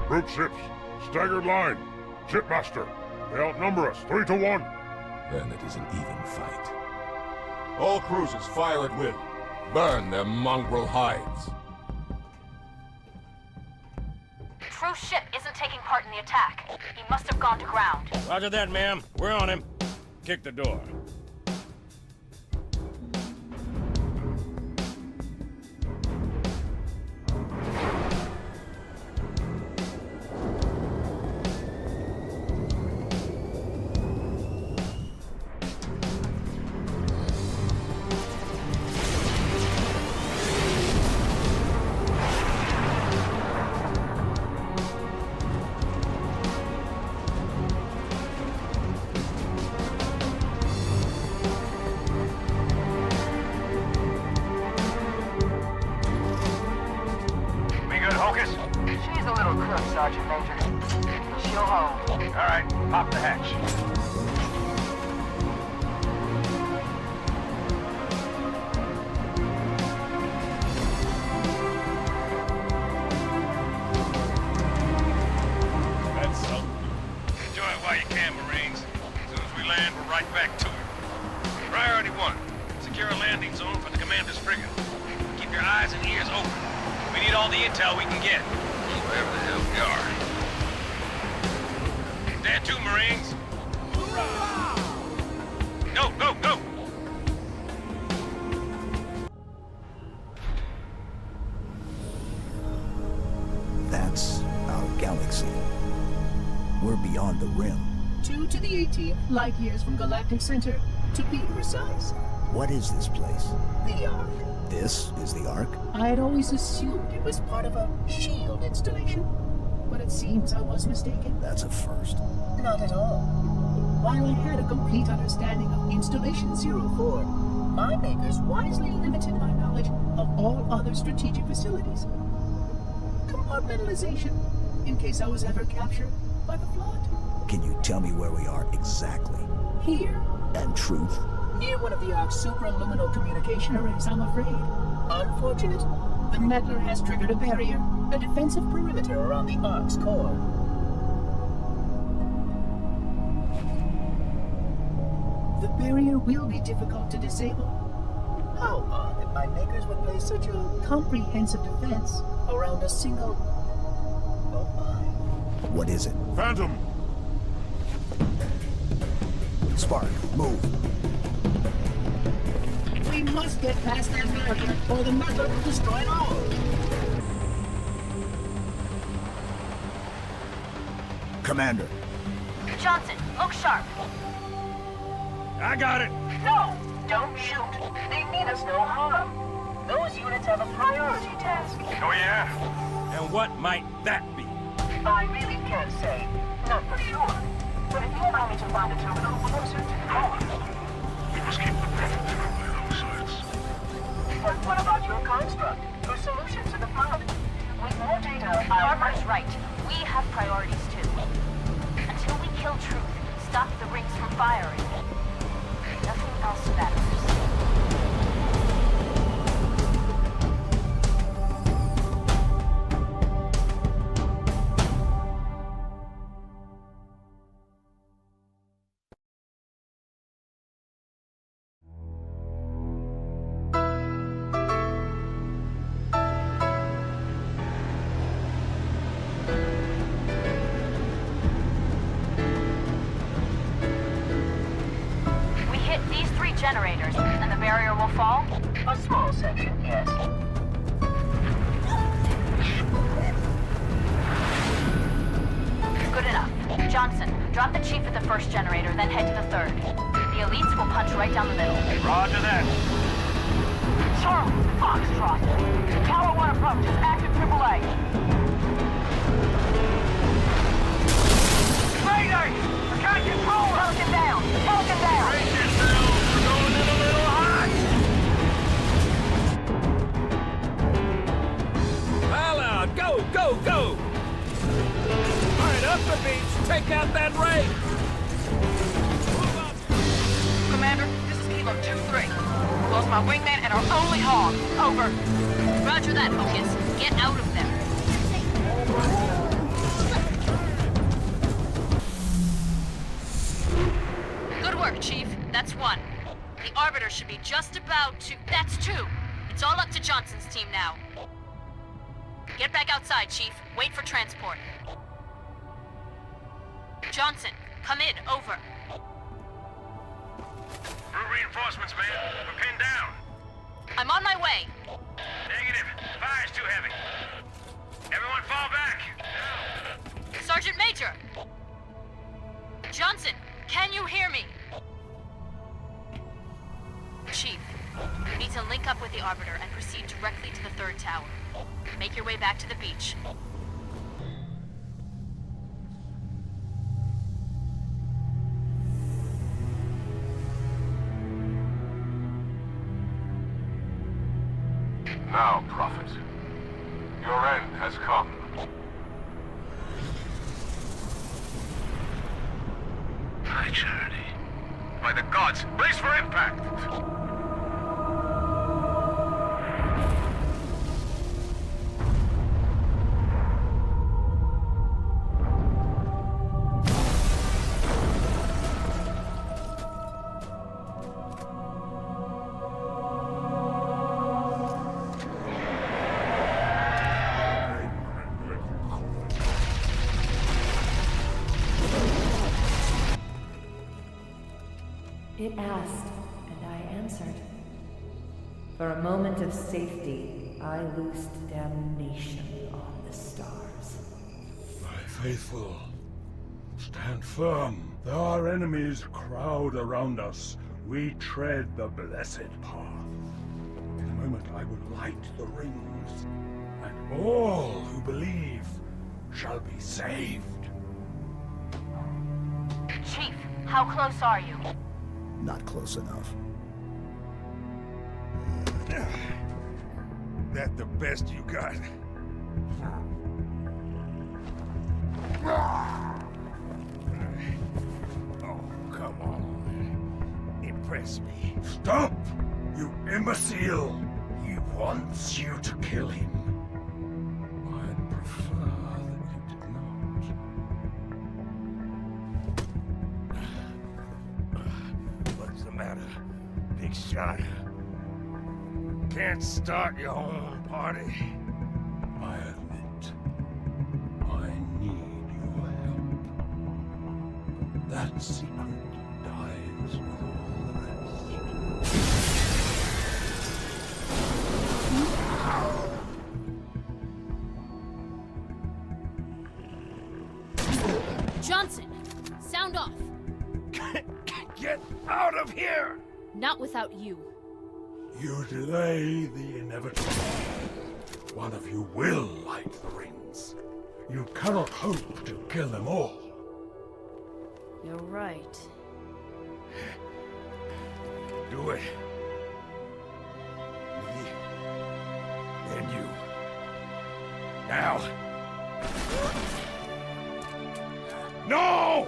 Speaker 8: Brute ships, staggered line. Shipmaster, they outnumber us 3-1. Then it is an even fight. All cruisers fire at will. Burn their mongrel hides.
Speaker 22: True ship isn't taking part in the attack. He must have gone to ground.
Speaker 10: Roger that, ma'am. We're on him. Kick the door.
Speaker 17: She's a little crook, Sergeant Major. She'll hold.
Speaker 6: All right, pop the hatch.
Speaker 10: That's something.
Speaker 6: Enjoy it while you can, Marines. As soon as we land, we're right back to it. Priority 1. Secure a landing zone for the commander's frigate. Keep your eyes and ears open. We need all the intel we can get. Wherever the hell we are. There too, Marines. Go, go, go!
Speaker 14: beyond the rim.
Speaker 17: 2 to the 18th, light years from Galactic Center, to be precise.
Speaker 14: What is this place?
Speaker 17: The Ark.
Speaker 14: This is the Ark?
Speaker 17: I had always assumed it was part of a shield installation, but it seems I was mistaken.
Speaker 14: That's a first.
Speaker 17: Not at all. While I had a complete understanding of Installation 04, my makers wisely limited my knowledge of all other strategic facilities. Compartmentalization, in case I was ever captured by the Flood.
Speaker 14: Can you tell me where we are exactly?
Speaker 17: Here.
Speaker 14: And truth?
Speaker 17: Near one of the Ark's supraluminal communication arrays, I'm afraid. Unfortunate. The meddler has triggered a barrier, a defensive perimeter around the Ark's core. The barrier will be difficult to disable. How odd that my makers would place such a comprehensive defense around a single... Oh my.
Speaker 14: What is it?
Speaker 8: Phantom!
Speaker 14: Spark, move.
Speaker 17: We must get past that barrier, or the meddler will destroy it all.
Speaker 14: Commander.
Speaker 3: Johnson, look sharp.
Speaker 10: I got it.
Speaker 17: No! Don't shoot. They mean us no harm. Those units have a priority task.
Speaker 6: Oh, yeah?
Speaker 10: And what might that be?
Speaker 17: I really can't say. Not for sure. But if you allow me to find a terminal closer to home.
Speaker 6: We must keep the Promethean away on all sides.
Speaker 17: But what about your construct? Your solution to the flood? With more data,
Speaker 3: Arbiter's right. We have priorities too. Until we kill Truth, stop the rings from firing. Nothing else matters. Generators, and the barrier will fall?
Speaker 17: A small section, yes.
Speaker 3: Good enough. Johnson, drop the chief at the first generator, then head to the third. The elites will punch right down the middle.
Speaker 6: Roger that.
Speaker 3: Charlie, Foxtrot. Tower 1 approaches, active AAA.
Speaker 6: Mayday! I can't control her!
Speaker 3: Falcon down! Falcon down!
Speaker 6: Break yourself! We're going in a little hot!
Speaker 10: Pile out! Go, go, go! All right, up the beach! Take out that ray!
Speaker 3: Commander, this is Kilo 2-3. Lost my wingman and our only hog. Over. Roger that, Hocus. Get out of there. Good work, Chief. That's 1. The Arbiter should be just about to... That's 2. It's all up to Johnson's team now. Get back outside, Chief. Wait for transport. Johnson, come in. Over.
Speaker 6: New reinforcements, man. We're pinned down.
Speaker 3: I'm on my way.
Speaker 6: Negative. Fire's too heavy. Everyone fall back.
Speaker 3: Sergeant Major! Johnson, can you hear me? Chief, you need to link up with the Arbiter and proceed directly to the third tower. Make your way back to the beach.
Speaker 8: Now, Prophet, your end has come.
Speaker 6: My journey. By the gods, brace for impact!
Speaker 9: It asked, and I answered. For a moment of safety, I loosed damnation on the stars.
Speaker 8: My faithful,
Speaker 16: Stand firm. Though our enemies crowd around us, we tread the blessed path. In a moment I will light the rings, and all who believe shall be saved.
Speaker 3: Chief, how close are you?
Speaker 14: Not close enough.
Speaker 16: That the best you got? Oh, come on. Impress me. Stop! You imbecile! He wants you to kill him. I'd prefer that you did not. What's the matter, big shot? Can't start your own party? I admit, I need your help. That secret dies with all the
Speaker 22: Johnson! Sound off!
Speaker 16: Get out of here!
Speaker 22: Not without you.
Speaker 16: You delay the inevitable. One of you will light the rings. You cannot hope to kill them all.
Speaker 22: You're right.
Speaker 16: Do it. Me. Then you. Now. No!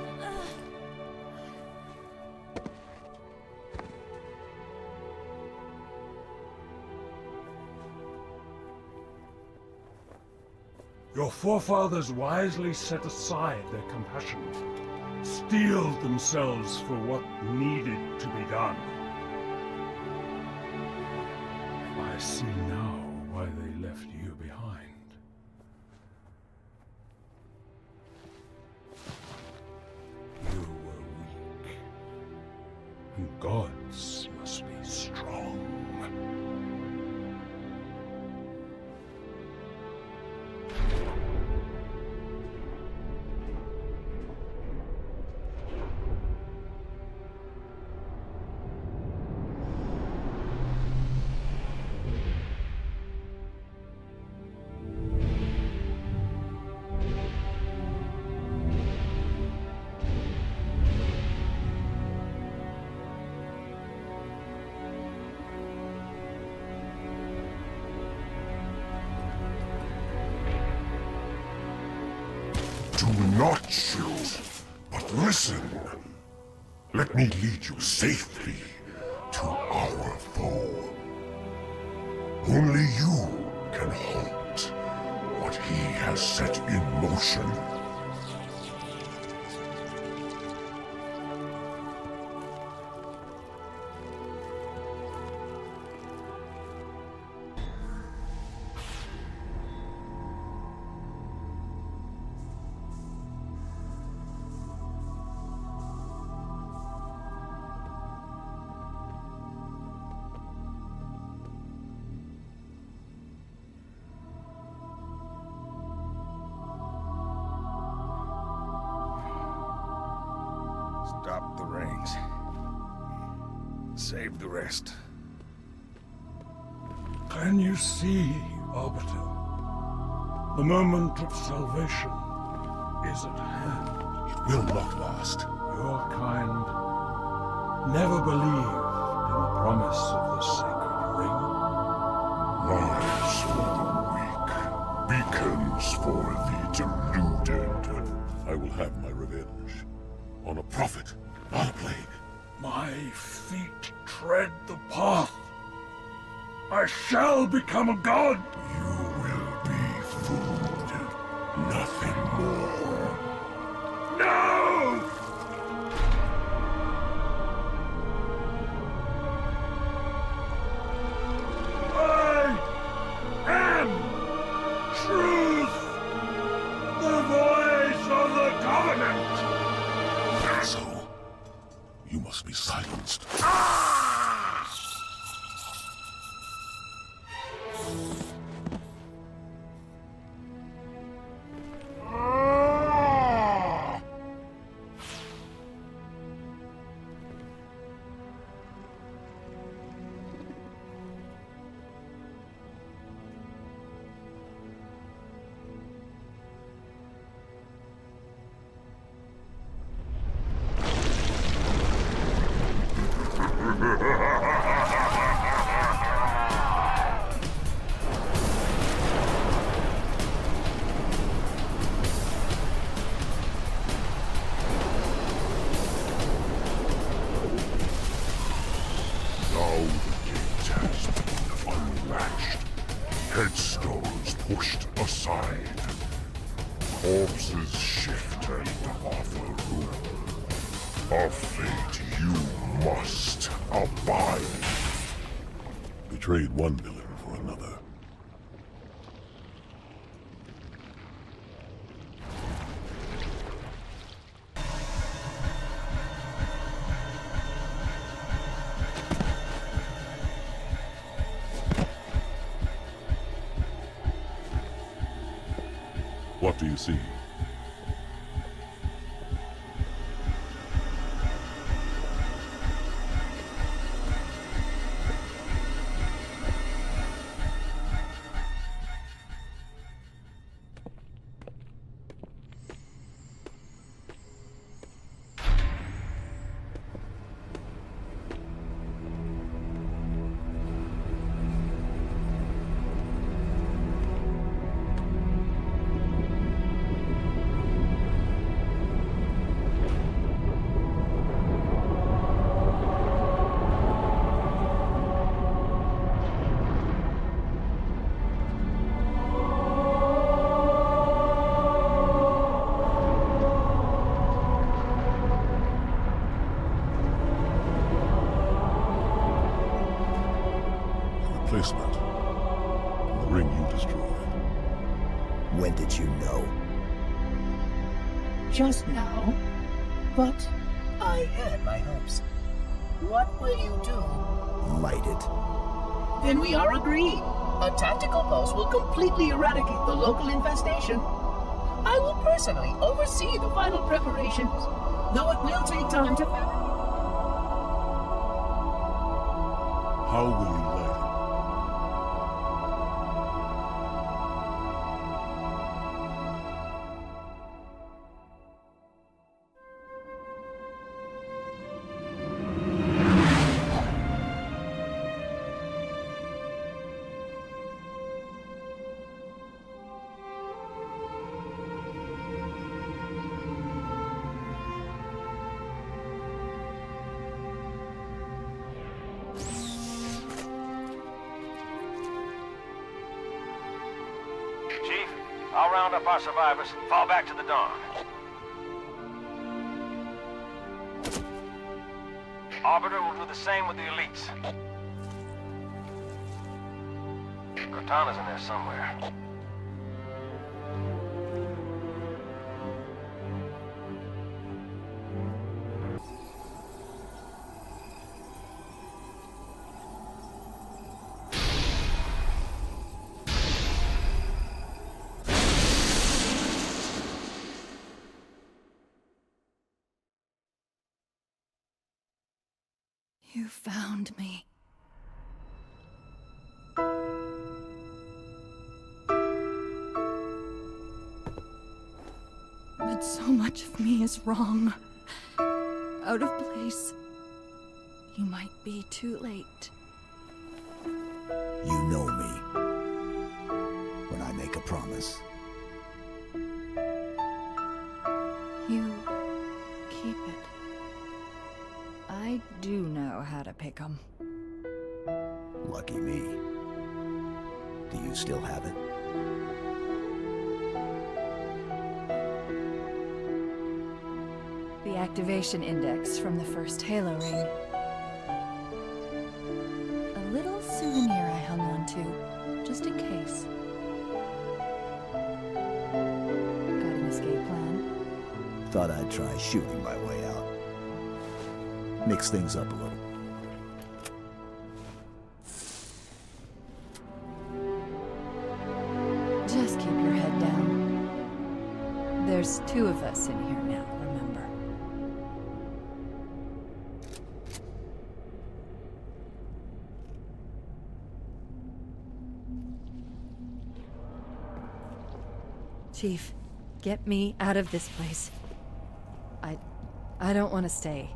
Speaker 16: Your forefathers wisely set aside their compassion, steeled themselves for what needed to be done. I see now why they left you behind. You were weak, and gods must be strong.
Speaker 8: Do not shoot, but listen. Let me lead you safely to our foe. Only you can halt what he has set in motion.
Speaker 16: Stop the rings. Save the rest. Can you see, Arbiter? The moment of salvation is at hand.
Speaker 8: It will not last.
Speaker 16: Your kind never believed in the promise of the sacred ring.
Speaker 8: Lies for the weak, beacons for the deluded. I will have my revenge. On a prophet, not a plague.
Speaker 16: My feet tread the path. I shall become a god.
Speaker 8: You will be food, nothing more.
Speaker 16: No! I am truth, the voice of the Covenant.
Speaker 8: So, you must be silenced. fate you must abide. Betrayed one villain for another. What do you see? Replacement. The ring you destroyed.
Speaker 14: When did you know?
Speaker 17: Just now. But I had my hopes. What will you do?
Speaker 14: Light it.
Speaker 17: Then we are agreed. A tactical post will completely eradicate the local infestation. I will personally oversee the final preparations, though it will take time to fabricate.
Speaker 8: How will you light it?
Speaker 6: Chief, I'll round up our survivors, fall back to the dawn. Arbiter will do the same with the elites. Cortana's in there somewhere.
Speaker 12: You found me. But so much of me is wrong. Out of place. You might be too late.
Speaker 14: You know me. When I make a promise.
Speaker 12: You keep it. I do know how to pick 'em.
Speaker 14: Lucky me. Do you still have it?
Speaker 12: The activation index from the first Halo ring. A little souvenir I hung on to, just in case. Got an escape plan?
Speaker 14: Thought I'd try shooting my way out. Mix things up a little.
Speaker 12: Just keep your head down. There's 2 of us in here now, remember? Chief, get me out of this place. I don't want to stay.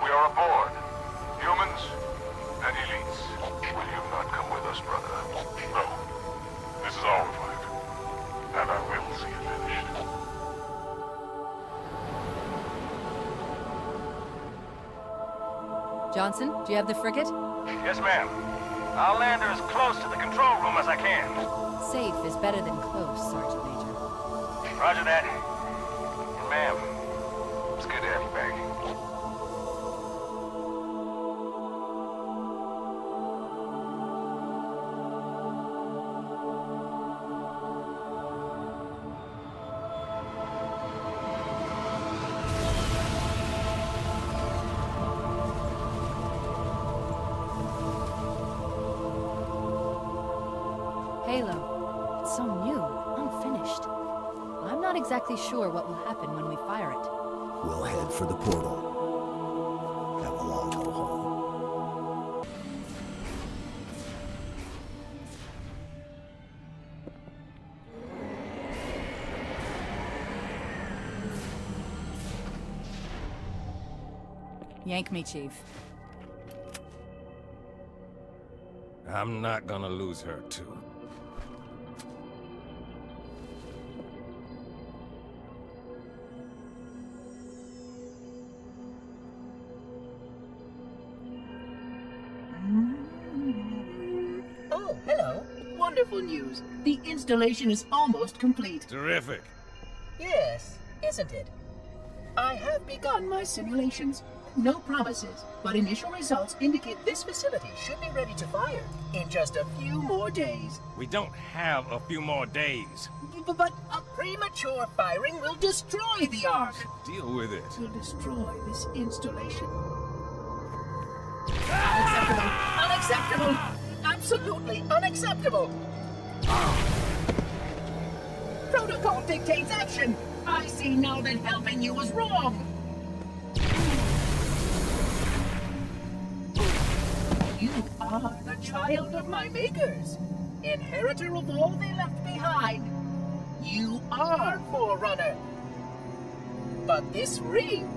Speaker 8: We are aboard. Humans and elites. Will you not come with us, brother? No. This is our fight. And I will see it finished.
Speaker 12: Johnson, do you have the frigate?
Speaker 6: Yes, ma'am. I'll land her as close to the control room as I can.
Speaker 12: Safe is better than close, Sergeant Major.
Speaker 6: Roger that. Ma'am, it's good to have you back.
Speaker 12: Halo. It's so new, unfinished. I'm not exactly sure what will happen when we fire it.
Speaker 14: We'll head for the portal. And we'll all go home.
Speaker 12: Yank me, Chief.
Speaker 10: I'm not gonna lose her, too.
Speaker 17: Oh, hello. Wonderful news. The installation is almost complete.
Speaker 10: Terrific.
Speaker 17: Yes, isn't it? I have begun my simulations. No promises, but initial results indicate this facility should be ready to fire in just a few more days.
Speaker 10: We don't have a few more days.
Speaker 17: But a premature firing will destroy the Ark.
Speaker 10: Deal with it.
Speaker 17: Will destroy this installation. Unacceptable! Unacceptable! Absolutely unacceptable! Protocol dictates action! I see now that helping you was wrong! You are the child of my makers, inheritor of all they left behind. You are Forerunner. But this ring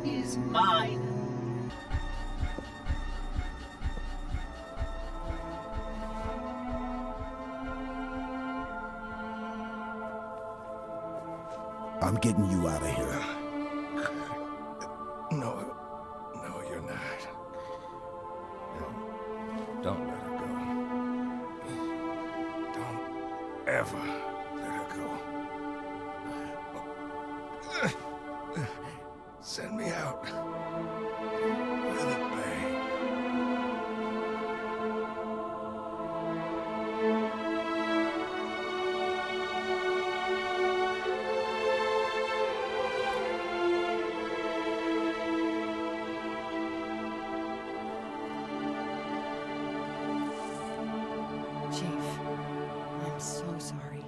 Speaker 17: is mine.
Speaker 14: I'm getting you out of here.
Speaker 10: No, you're not. No, don't let her go. Don't ever let her go. Send me out with a bang.
Speaker 12: Chief, I'm so sorry.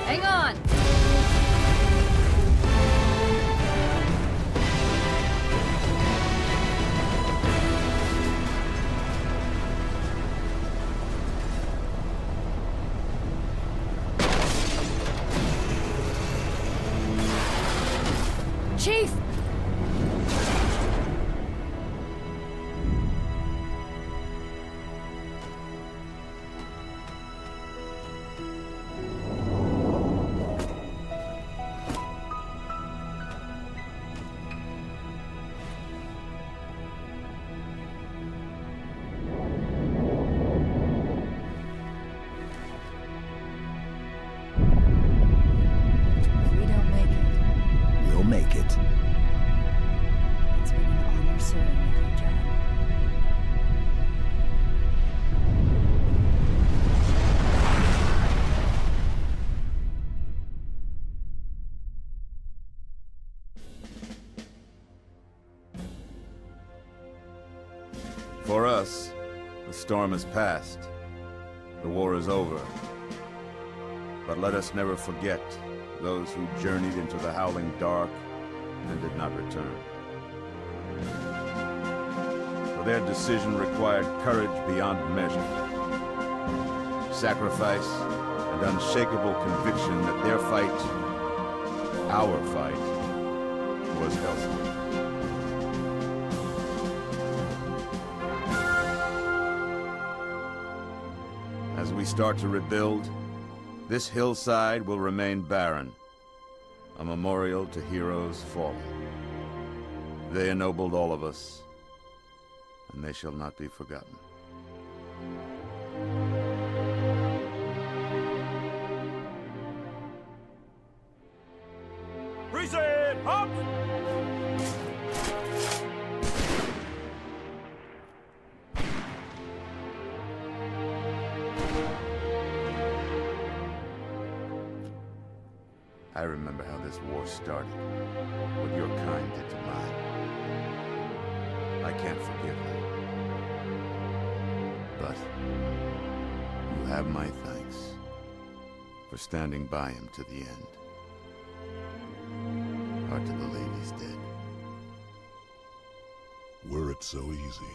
Speaker 12: Hang on! Chief!
Speaker 14: make it.
Speaker 12: It's been an honor serving with you, John.
Speaker 2: For us, the storm has passed. The war is over. But let us never forget those who journeyed into the howling dark and did not return. For their decision required courage beyond measure, sacrifice, and unshakable conviction that their fight, our fight, was Halsey. As we start to rebuild, this hillside will remain barren, a memorial to heroes fallen. They ennobled all of us, and they shall not be forgotten.
Speaker 27: Reset! Up!
Speaker 2: I remember how this war started, what your kind did to mine. I can't forgive them. But you have my thanks for standing by him to the end. Hard to believe he's dead.
Speaker 8: Were it so easy.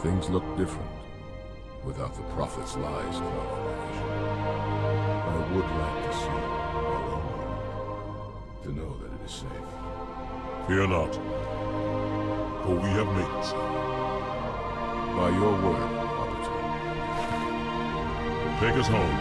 Speaker 8: Things look different without the Prophet's lies confirmation. I would like to see our own world, to know that it is safe. Fear not, for we have made it safe. By your word, Arbiter. Take us home.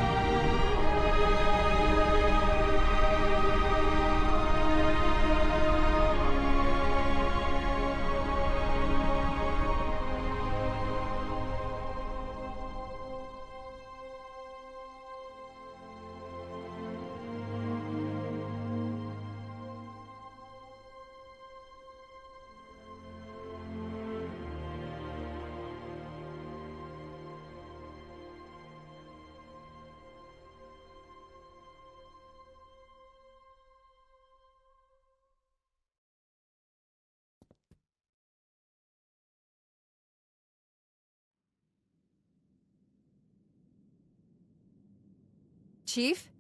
Speaker 12: Chief?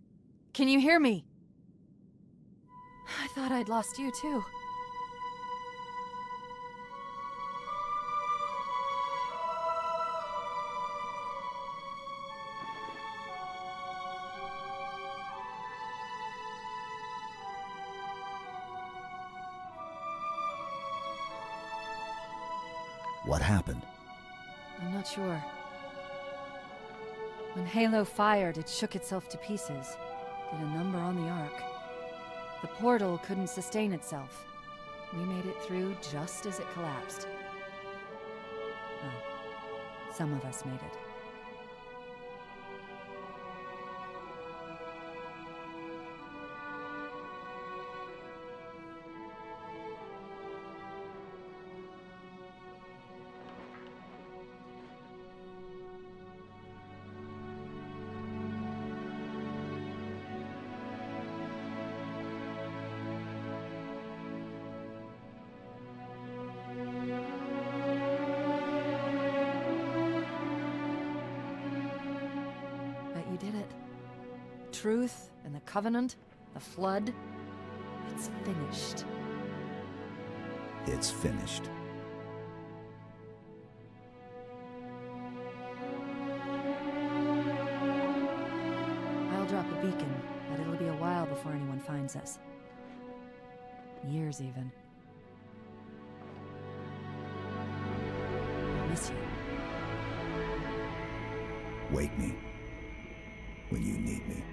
Speaker 12: Can you hear me? I thought I'd lost you too.
Speaker 14: What happened?
Speaker 12: I'm not sure. When Halo fired, it shook itself to pieces. Did a number on the Ark. The portal couldn't sustain itself. We made it through just as it collapsed. Well, some of us made it. You did it. Truth and the Covenant, the Flood, it's finished.
Speaker 14: It's finished.
Speaker 12: I'll drop a beacon, but it'll be a while before anyone finds us. Years, even. I miss you.
Speaker 14: Wake me when you need me.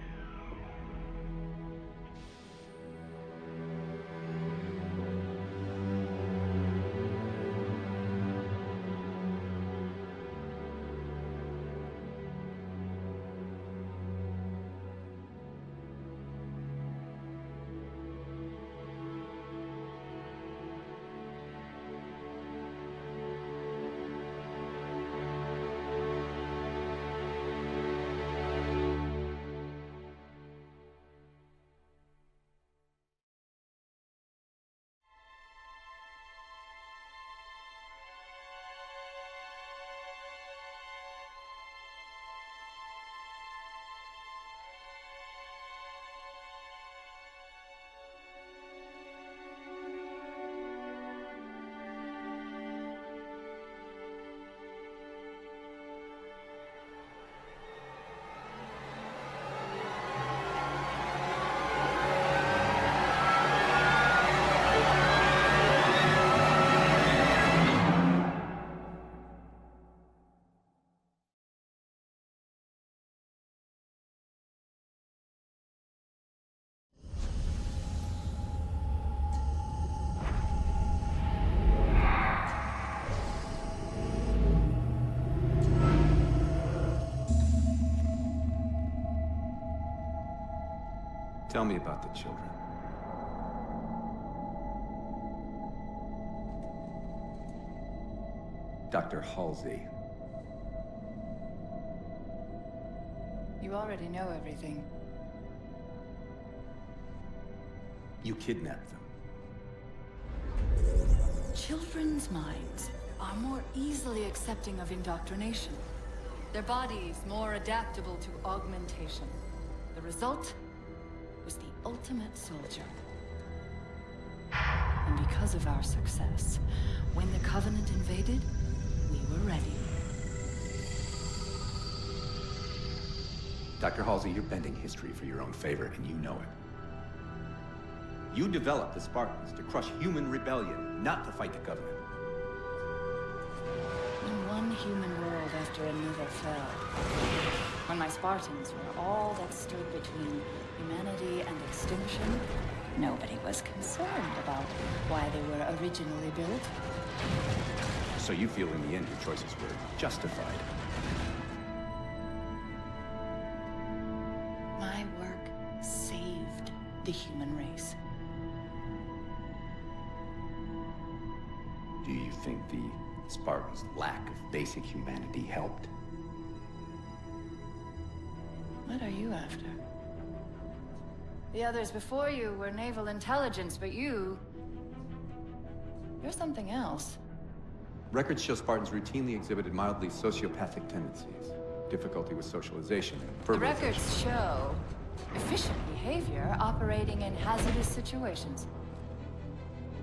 Speaker 7: Tell me about the children. Dr. Halsey.
Speaker 15: You already know everything.
Speaker 7: You kidnapped them.
Speaker 15: Children's minds are more easily accepting of indoctrination. Their bodies more adaptable to augmentation. The result was the ultimate soldier. And because of our success, when the Covenant invaded, we were ready.
Speaker 7: Dr. Halsey, you're bending history for your own favor, and you know it. You developed the Spartans to crush human rebellion, not to fight the Covenant.
Speaker 15: When one human world after another fell, when my Spartans were all that stood between humanity and extinction, nobody was concerned about why they were originally built.
Speaker 7: So you feel in the end your choices were justified?
Speaker 15: My work saved the human race.
Speaker 7: Do you think the Spartans' lack of basic humanity helped?
Speaker 15: What are you after? The others before you were naval intelligence, but you're something else.
Speaker 7: Records show Spartans routinely exhibited mildly sociopathic tendencies, difficulty with socialization, and
Speaker 15: The
Speaker 7: verbalization.
Speaker 15: records show efficient behavior operating in hazardous situations.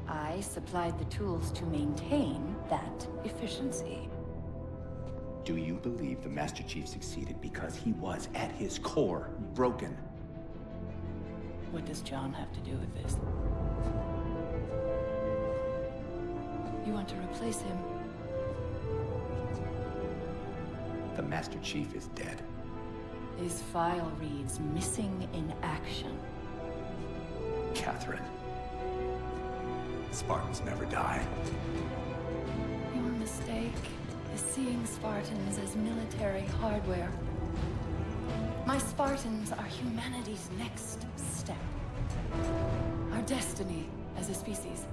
Speaker 15: I supplied the tools to maintain that efficiency.
Speaker 7: Do you believe the Master Chief succeeded because he was, at his core, broken?
Speaker 15: What does John have to do with this? You want to replace him?
Speaker 7: The Master Chief is dead.
Speaker 15: His file reads missing in action.
Speaker 7: Catherine. Spartans never die.
Speaker 15: Your mistake is seeing Spartans as military hardware. My Spartans are humanity's next step. Our destiny as a species.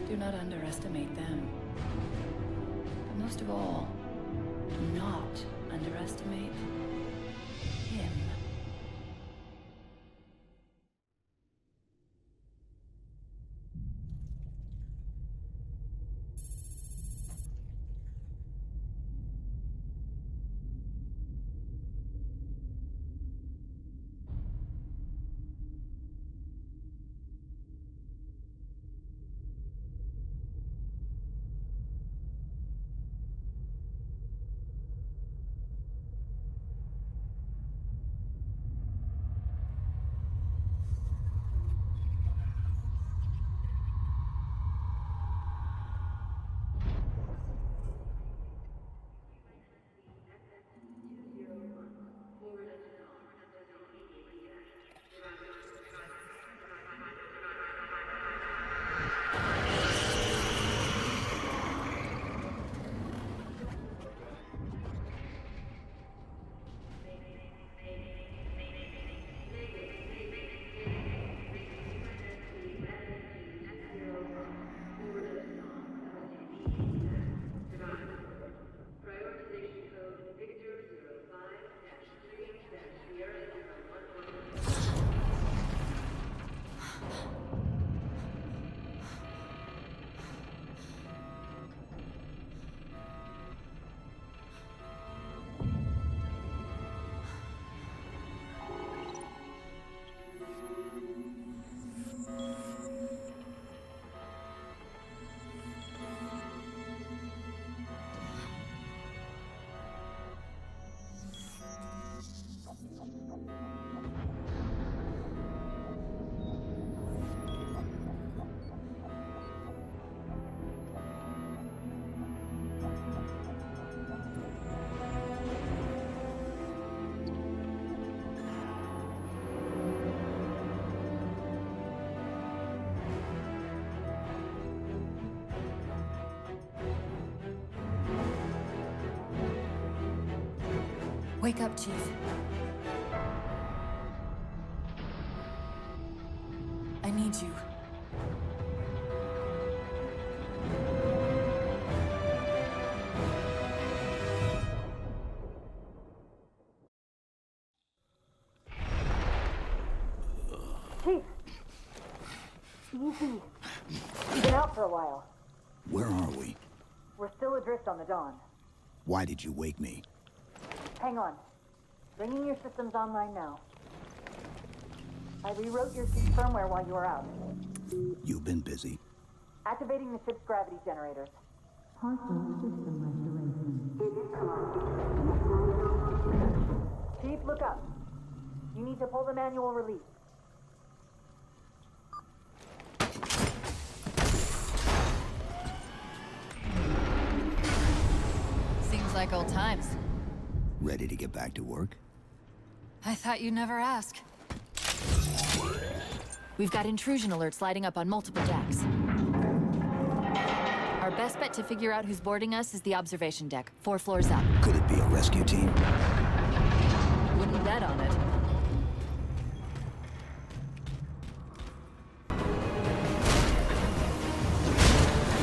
Speaker 15: Do not underestimate them. But most of all, do not underestimate him.
Speaker 12: Wake up, Chief.
Speaker 22: I need you.
Speaker 9: Chief! Easy. You've been out for a while.
Speaker 14: Where are we?
Speaker 9: We're still adrift on the Dawn.
Speaker 14: Why did you wake me?
Speaker 9: Hang on. Bringing your systems online now. I rewrote your ship's firmware while you were out.
Speaker 14: You've been busy.
Speaker 9: Activating the ship's gravity generators. Chief, look up. You need to pull the manual release.
Speaker 12: Seems like old times.
Speaker 14: Ready to get back to work?
Speaker 12: I thought you'd never ask. We've got intrusion alerts lighting up on multiple decks. Our best bet to figure out who's boarding us is the observation deck, 4 floors up.
Speaker 14: Could it be a rescue team?
Speaker 12: Wouldn't bet on it.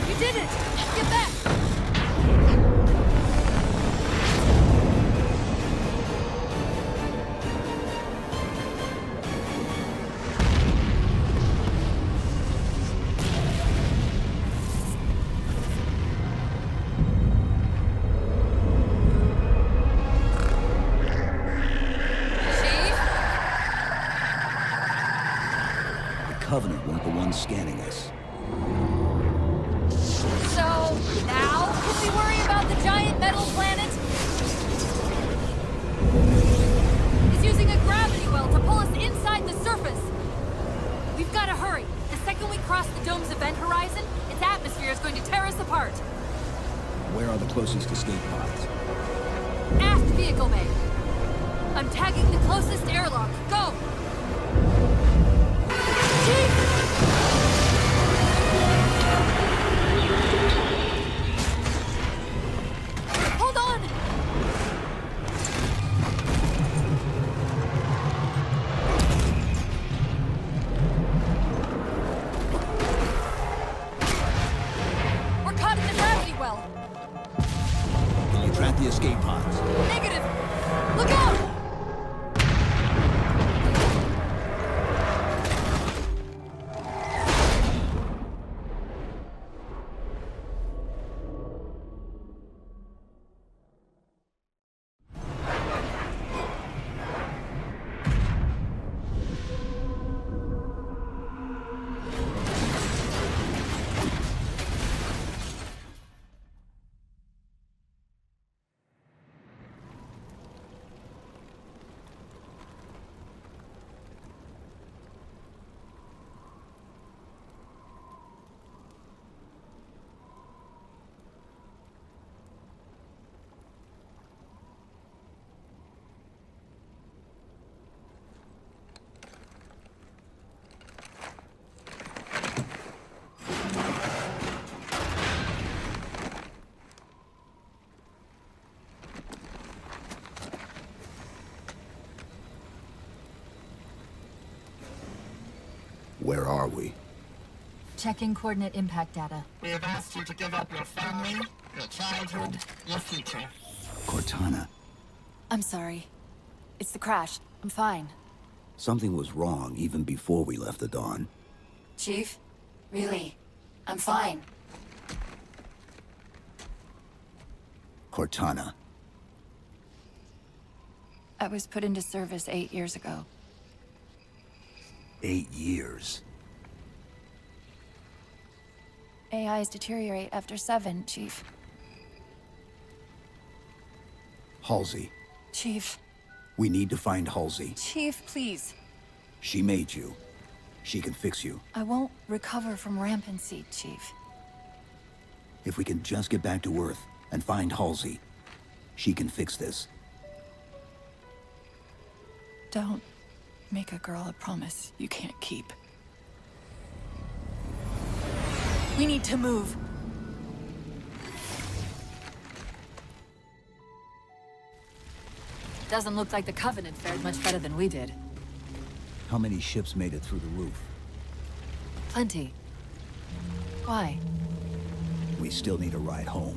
Speaker 12: You did it! Get back!
Speaker 14: Covenant weren't the ones scanning us.
Speaker 12: So, now can we worry about the giant metal planet? It's using a gravity well to pull us inside the surface. We've got to hurry. The second we cross the dome's event horizon, its atmosphere is going to tear us apart.
Speaker 14: Where are the closest escape pods?
Speaker 12: Aft vehicle bay. I'm tagging the closest airlock. Go! Hold on! We're caught in the gravity well.
Speaker 14: Can you track the escape pods?
Speaker 12: Negative! Look out!
Speaker 14: Where are we?
Speaker 12: Checking coordinate impact data.
Speaker 17: We have asked you to give up your family, your childhood, your future.
Speaker 14: Cortana.
Speaker 12: I'm sorry. It's the crash. I'm fine.
Speaker 14: Something was wrong even before we left the Dawn.
Speaker 15: Chief? Really? I'm fine.
Speaker 14: Cortana.
Speaker 15: I was put into service 8 years ago.
Speaker 14: 8 years.
Speaker 15: AIs deteriorate after 7, Chief.
Speaker 14: Halsey.
Speaker 15: Chief.
Speaker 14: We need to find Halsey.
Speaker 15: Chief, please.
Speaker 14: She made you. She can fix you.
Speaker 15: I won't recover from rampancy, Chief.
Speaker 14: If we can just get back to Earth and find Halsey, she can fix this.
Speaker 15: Don't make a girl a promise you can't keep.
Speaker 12: We need to move. Doesn't look like the Covenant fared much better than we did.
Speaker 14: How many ships made it through the roof?
Speaker 15: Plenty. Why?
Speaker 14: We still need a ride home.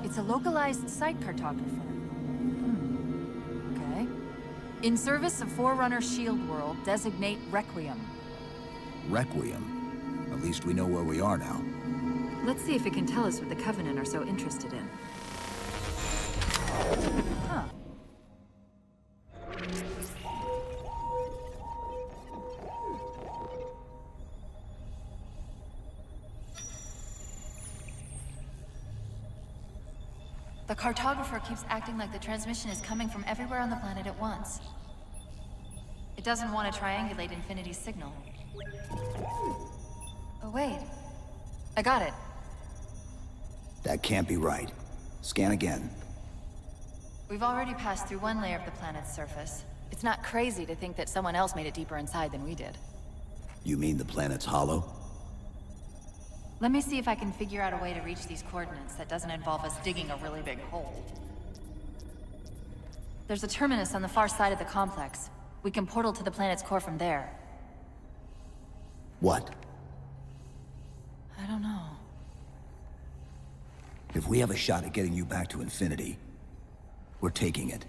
Speaker 15: It's a localized site cartographer. Okay. In service of Forerunner Shield World, designate Requiem.
Speaker 14: Requiem? At least we know where we are now.
Speaker 15: Let's see if it can tell us what the Covenant are so interested in. Huh. The cartographer keeps acting like the transmission is coming from everywhere on the planet at once. It doesn't want to triangulate Infinity's signal. Oh, wait. I got it.
Speaker 14: That can't be right. Scan again.
Speaker 15: We've already passed through one layer of the planet's surface. It's not crazy to think that someone else made it deeper inside than we did.
Speaker 14: You mean the planet's hollow?
Speaker 15: Let me see if I can figure out a way to reach these coordinates that doesn't involve us digging a really big hole. There's a terminus on the far side of the complex. We can portal to the planet's core from there.
Speaker 14: What?
Speaker 15: I don't know.
Speaker 14: If we have a shot at getting you back to Infinity, we're taking it.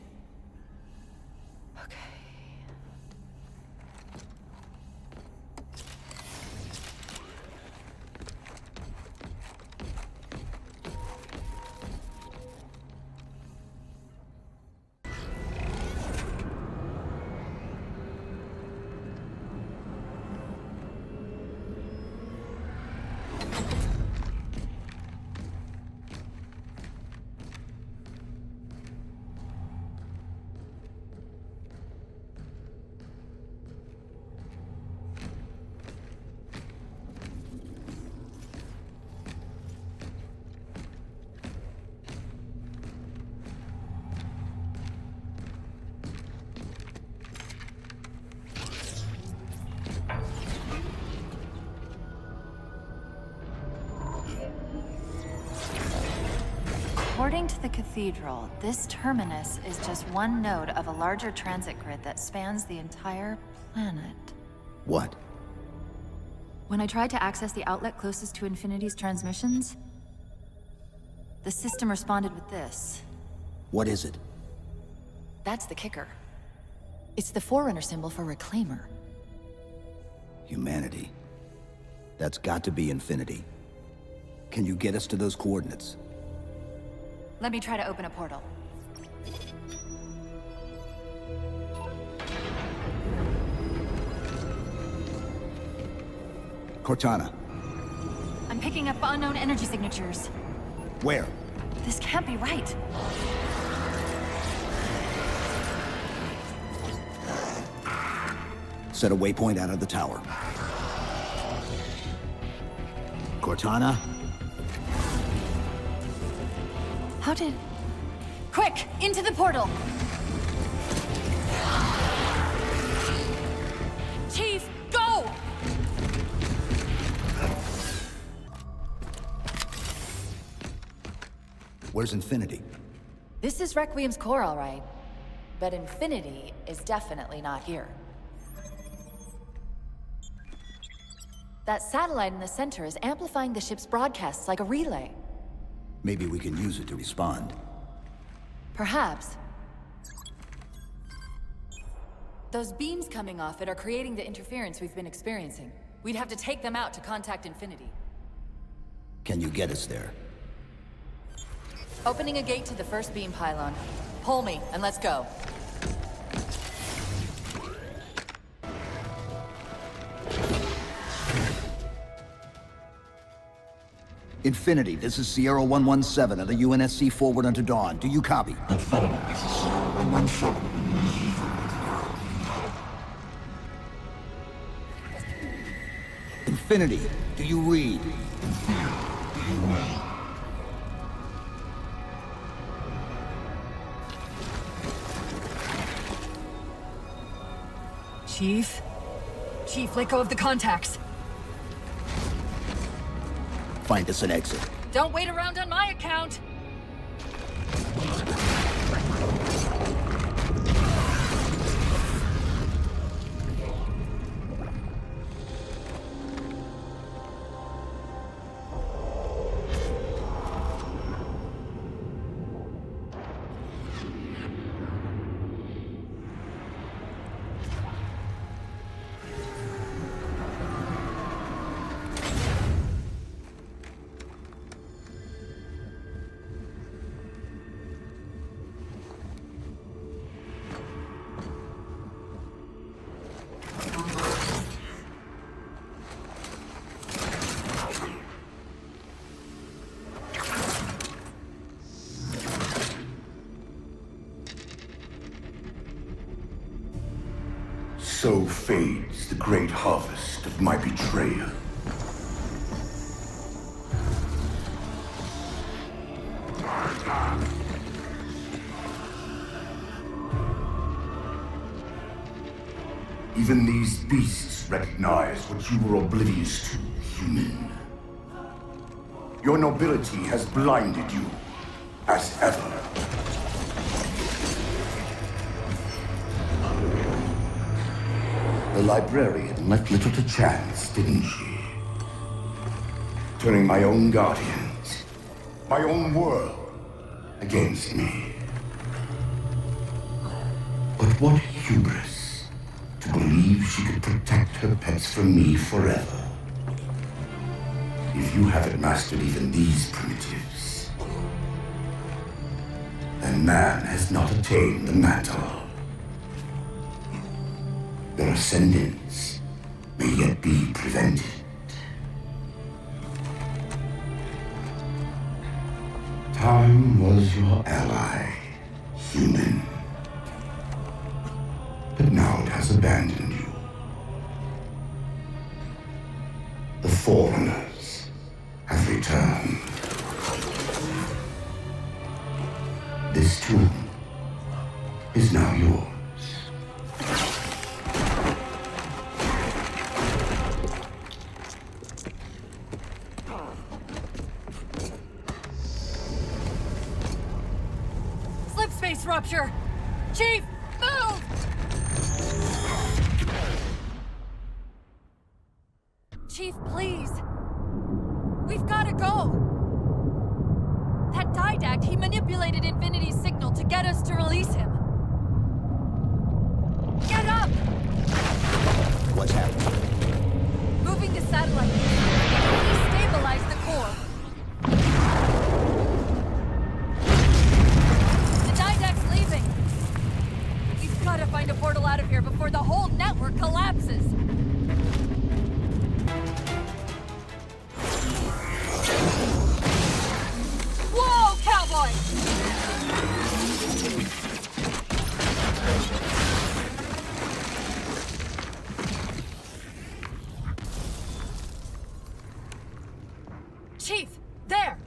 Speaker 15: According to the Cathedral, this terminus is just one node of a larger transit grid that spans the entire planet.
Speaker 14: What?
Speaker 15: When I tried to access the outlet closest to Infinity's transmissions, the system responded with this.
Speaker 14: What is it?
Speaker 15: That's the kicker. It's the Forerunner symbol for Reclaimer.
Speaker 14: Humanity. That's got to be Infinity. Can you get us to those coordinates?
Speaker 15: Let me try to open a portal.
Speaker 14: Cortana.
Speaker 15: I'm picking up unknown energy signatures.
Speaker 14: Where?
Speaker 15: This can't be right.
Speaker 14: Set a waypoint out of the tower. Cortana?
Speaker 15: How did... Quick! Into the portal! Chief, go!
Speaker 14: Where's Infinity?
Speaker 15: This is Requiem's core, all right. But Infinity is definitely not here. That satellite in the center is amplifying the ship's broadcasts like a relay.
Speaker 14: Maybe we can use it to respond.
Speaker 15: Perhaps. Those beams coming off it are creating the interference we've been experiencing. We'd have to take them out to contact Infinity.
Speaker 14: Can you get us there?
Speaker 15: Opening a gate to the first beam pylon. Pull me, and let's go.
Speaker 14: Infinity, this is Sierra 117 of the UNSC forward unto dawn. Do you copy?
Speaker 16: Infinity, this is Sierra 117.
Speaker 14: Infinity, do you read?
Speaker 15: Chief? Chief, let go of the contacts.
Speaker 14: Find us an exit.
Speaker 15: Don't wait around on my account!
Speaker 16: So fades the great harvest of my betrayal. Even these beasts recognize what you were oblivious to, human. Your nobility has blinded you, as ever. The Librarian left little to chance, didn't she? Turning my own guardians, my own world, against me. But what hubris to believe she could protect her pets from me forever. If you haven't mastered even these primitives, then man has not attained the mantle. Their ascendance may yet be prevented. Time was your ally, human. But now it has abandoned you. The Forerunners have returned. This tomb is now yours.
Speaker 22: Slipspace rupture! Chief, move! Chief, please. We've gotta go. That Didact, he manipulated Infinity's signal to get us to release him. Get up!
Speaker 14: What's happening?
Speaker 22: Moving the satellite. Destabilize the core. The Didact's leaving. We've gotta find a portal out of here before the whole network collapses. Whoa, cowboy! Chief, there!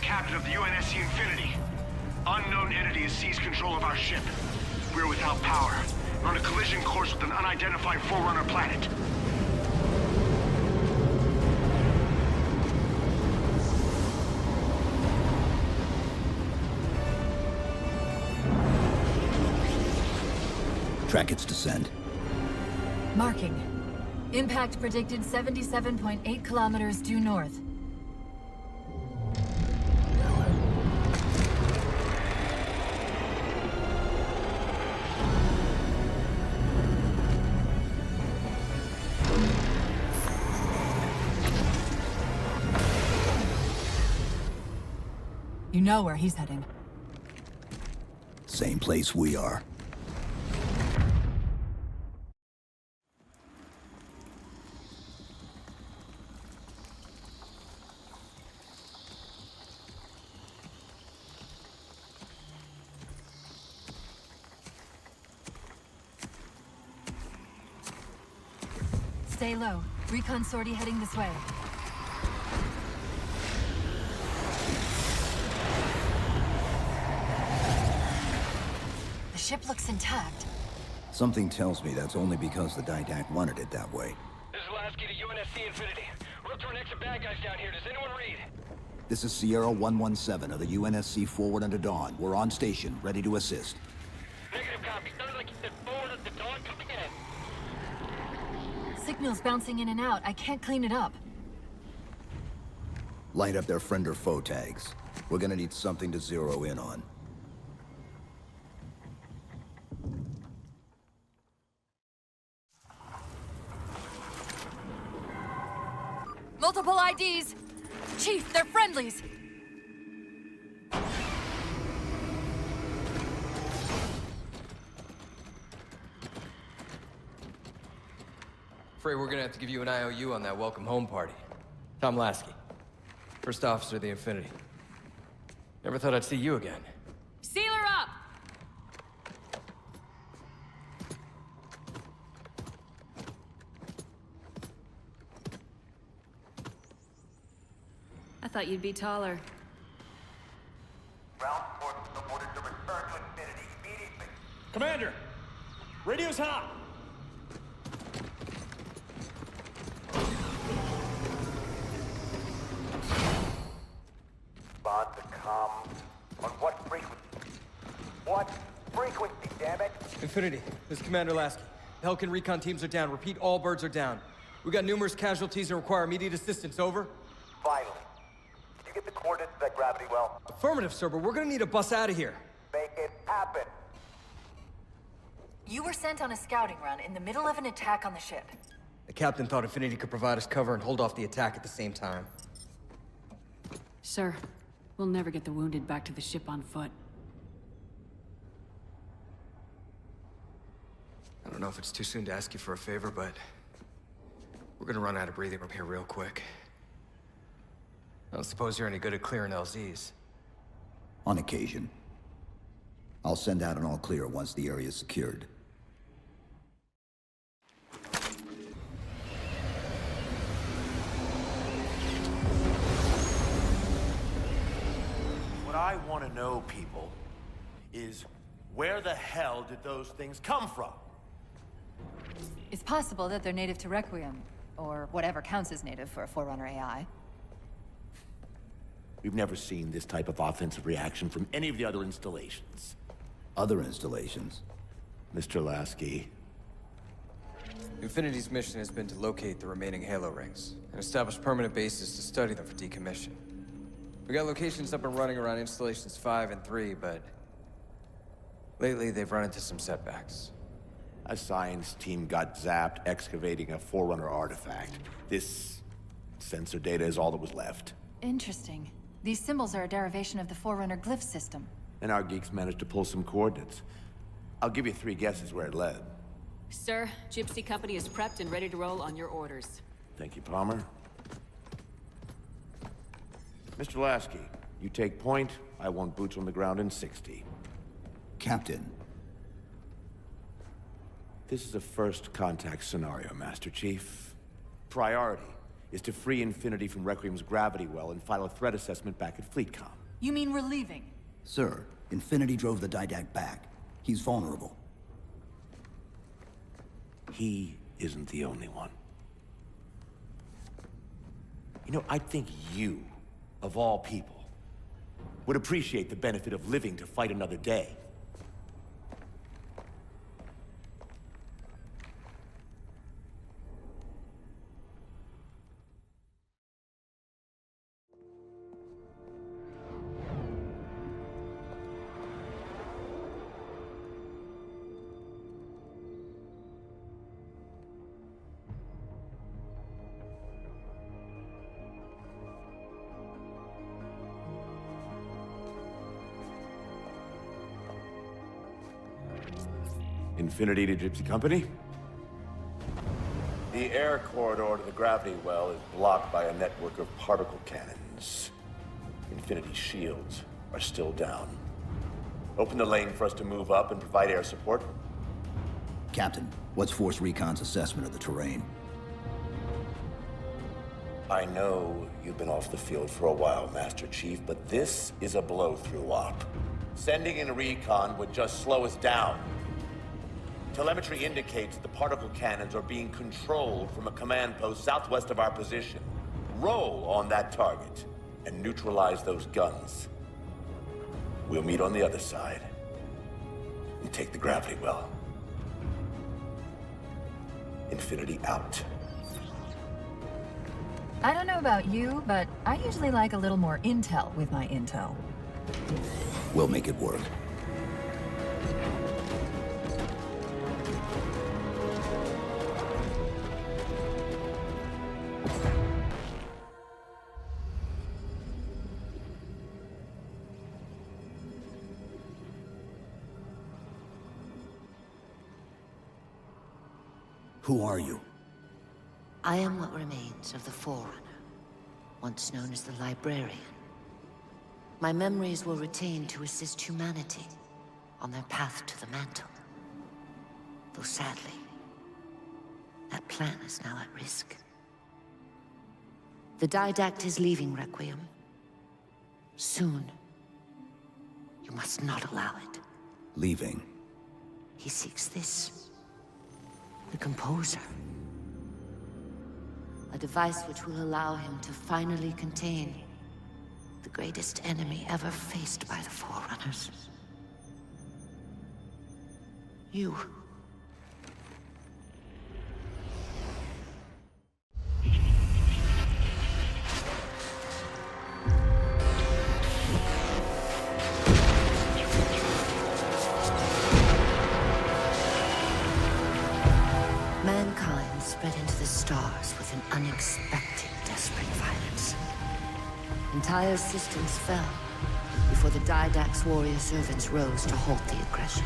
Speaker 18: Captain of the UNSC Infinity. Unknown entity has seized control of our ship. We're without power. We're on a collision course with an unidentified Forerunner planet.
Speaker 14: Track its descent.
Speaker 22: Marking. Impact predicted 77.8 kilometers due north. You know where he's heading.
Speaker 14: Same place we are.
Speaker 22: Stay low. Recon sortie heading this way. The ship looks intact.
Speaker 14: Something tells me that's only because the Didact wanted it that way.
Speaker 6: This is Lasky to UNSC Infinity. We're up to our next bad guys down here. Does anyone read?
Speaker 14: This is Sierra 117 of the UNSC Forward Under Dawn. We're on station, ready to assist.
Speaker 6: Negative copy. Sounded like you said Forward Under Dawn. Come again.
Speaker 22: Signal's bouncing in and out. I can't clean it up.
Speaker 14: Light up their friend or foe tags. We're gonna need something to zero in on.
Speaker 22: Multiple IDs! Chief, they're friendlies!
Speaker 1: Afraid we're gonna have to give you an IOU on that welcome home party. Tom Lasky, First Officer of the Infinity. Never thought I'd see you again.
Speaker 22: Seal her up! I thought you'd be taller.
Speaker 18: Ground forces have ordered to return to Infinity immediately.
Speaker 19: Commander! Radio's hot!
Speaker 18: Respond to comm. On what frequency? What frequency, damn it?
Speaker 1: Infinity, this is Commander Lasky. The Helkin recon teams are down. Repeat, all birds are down. We got numerous casualties and require immediate assistance. Over.
Speaker 18: Finally. Did you get the coordinates of that gravity well?
Speaker 1: Affirmative, sir, but we're gonna need a bus out of here.
Speaker 18: Make it happen.
Speaker 15: You were sent on a scouting run in the middle of an attack on the ship.
Speaker 1: The captain thought Infinity could provide us cover and hold off the attack at the same time.
Speaker 22: Sir, we'll never get the wounded back to the ship on foot.
Speaker 1: I don't know if it's too soon to ask you for a favor, but we're gonna run out of breathing room here real quick. I don't suppose you're any good at clearing LZs.
Speaker 14: On occasion. I'll send out an all-clear once the area is secured.
Speaker 19: What I want to know, people, is where the hell did those things come from?
Speaker 20: It's possible that they're native to Requiem, or whatever counts as native for a Forerunner AI.
Speaker 19: We've never seen this type of offensive reaction from any of the other installations.
Speaker 14: Other installations?
Speaker 19: Mr. Lasky.
Speaker 1: Infinity's mission has been to locate the remaining Halo rings and establish permanent bases to study them for decommission. We got locations up and running around installations 5 and 3, but lately they've run into some setbacks.
Speaker 19: A science team got zapped excavating a Forerunner artifact. This sensor data is all that was left.
Speaker 20: Interesting. These symbols are a derivation of the Forerunner glyph system.
Speaker 19: And our geeks managed to pull some coordinates. I'll give you 3 guesses where it led.
Speaker 22: Sir, Gypsy Company is prepped and ready to roll on your orders.
Speaker 19: Thank you, Palmer. Mr. Lasky, you take point. I want boots on the ground in 60.
Speaker 14: Captain.
Speaker 19: This is a first contact scenario, Master Chief. Priority is to free Infinity from Requiem's gravity well and file a threat assessment back at FleetCom.
Speaker 15: You mean we're leaving?
Speaker 14: Sir, Infinity drove the Didact back. He's vulnerable.
Speaker 19: He isn't the only one. You know, I think you, of all people, would appreciate the benefit of living to fight another day. Infinity to Gypsy Company? The air corridor to the gravity well is blocked by a network of particle cannons. Infinity's shields are still down. Open the lane for us to move up and provide air support.
Speaker 14: Captain, what's Force Recon's assessment of the terrain?
Speaker 19: I know you've been off the field for a while, Master Chief, but this is a blow-through op. Sending in recon would just slow us down. Telemetry indicates the particle cannons are being controlled from a command post southwest of our position. Roll on that target and neutralize those guns. We'll meet on the other side and take the gravity well. Infinity out.
Speaker 20: I don't know about you, but I usually like a little more intel with my intel.
Speaker 14: We'll make it work. Who are you?
Speaker 5: I am what remains of the Forerunner, once known as the Librarian. My memories were retained to assist humanity on their path to the mantle. Though sadly, that plan is now at risk. The Didact is leaving Requiem. Soon. You must not allow it.
Speaker 14: Leaving?
Speaker 5: He seeks this. The Composer. A device which will allow him to finally contain the greatest enemy ever faced by the Forerunners. You. Mankind spread into the stars with an unexpected, desperate violence. Entire systems fell before the Didact's warrior servants rose to halt the aggression.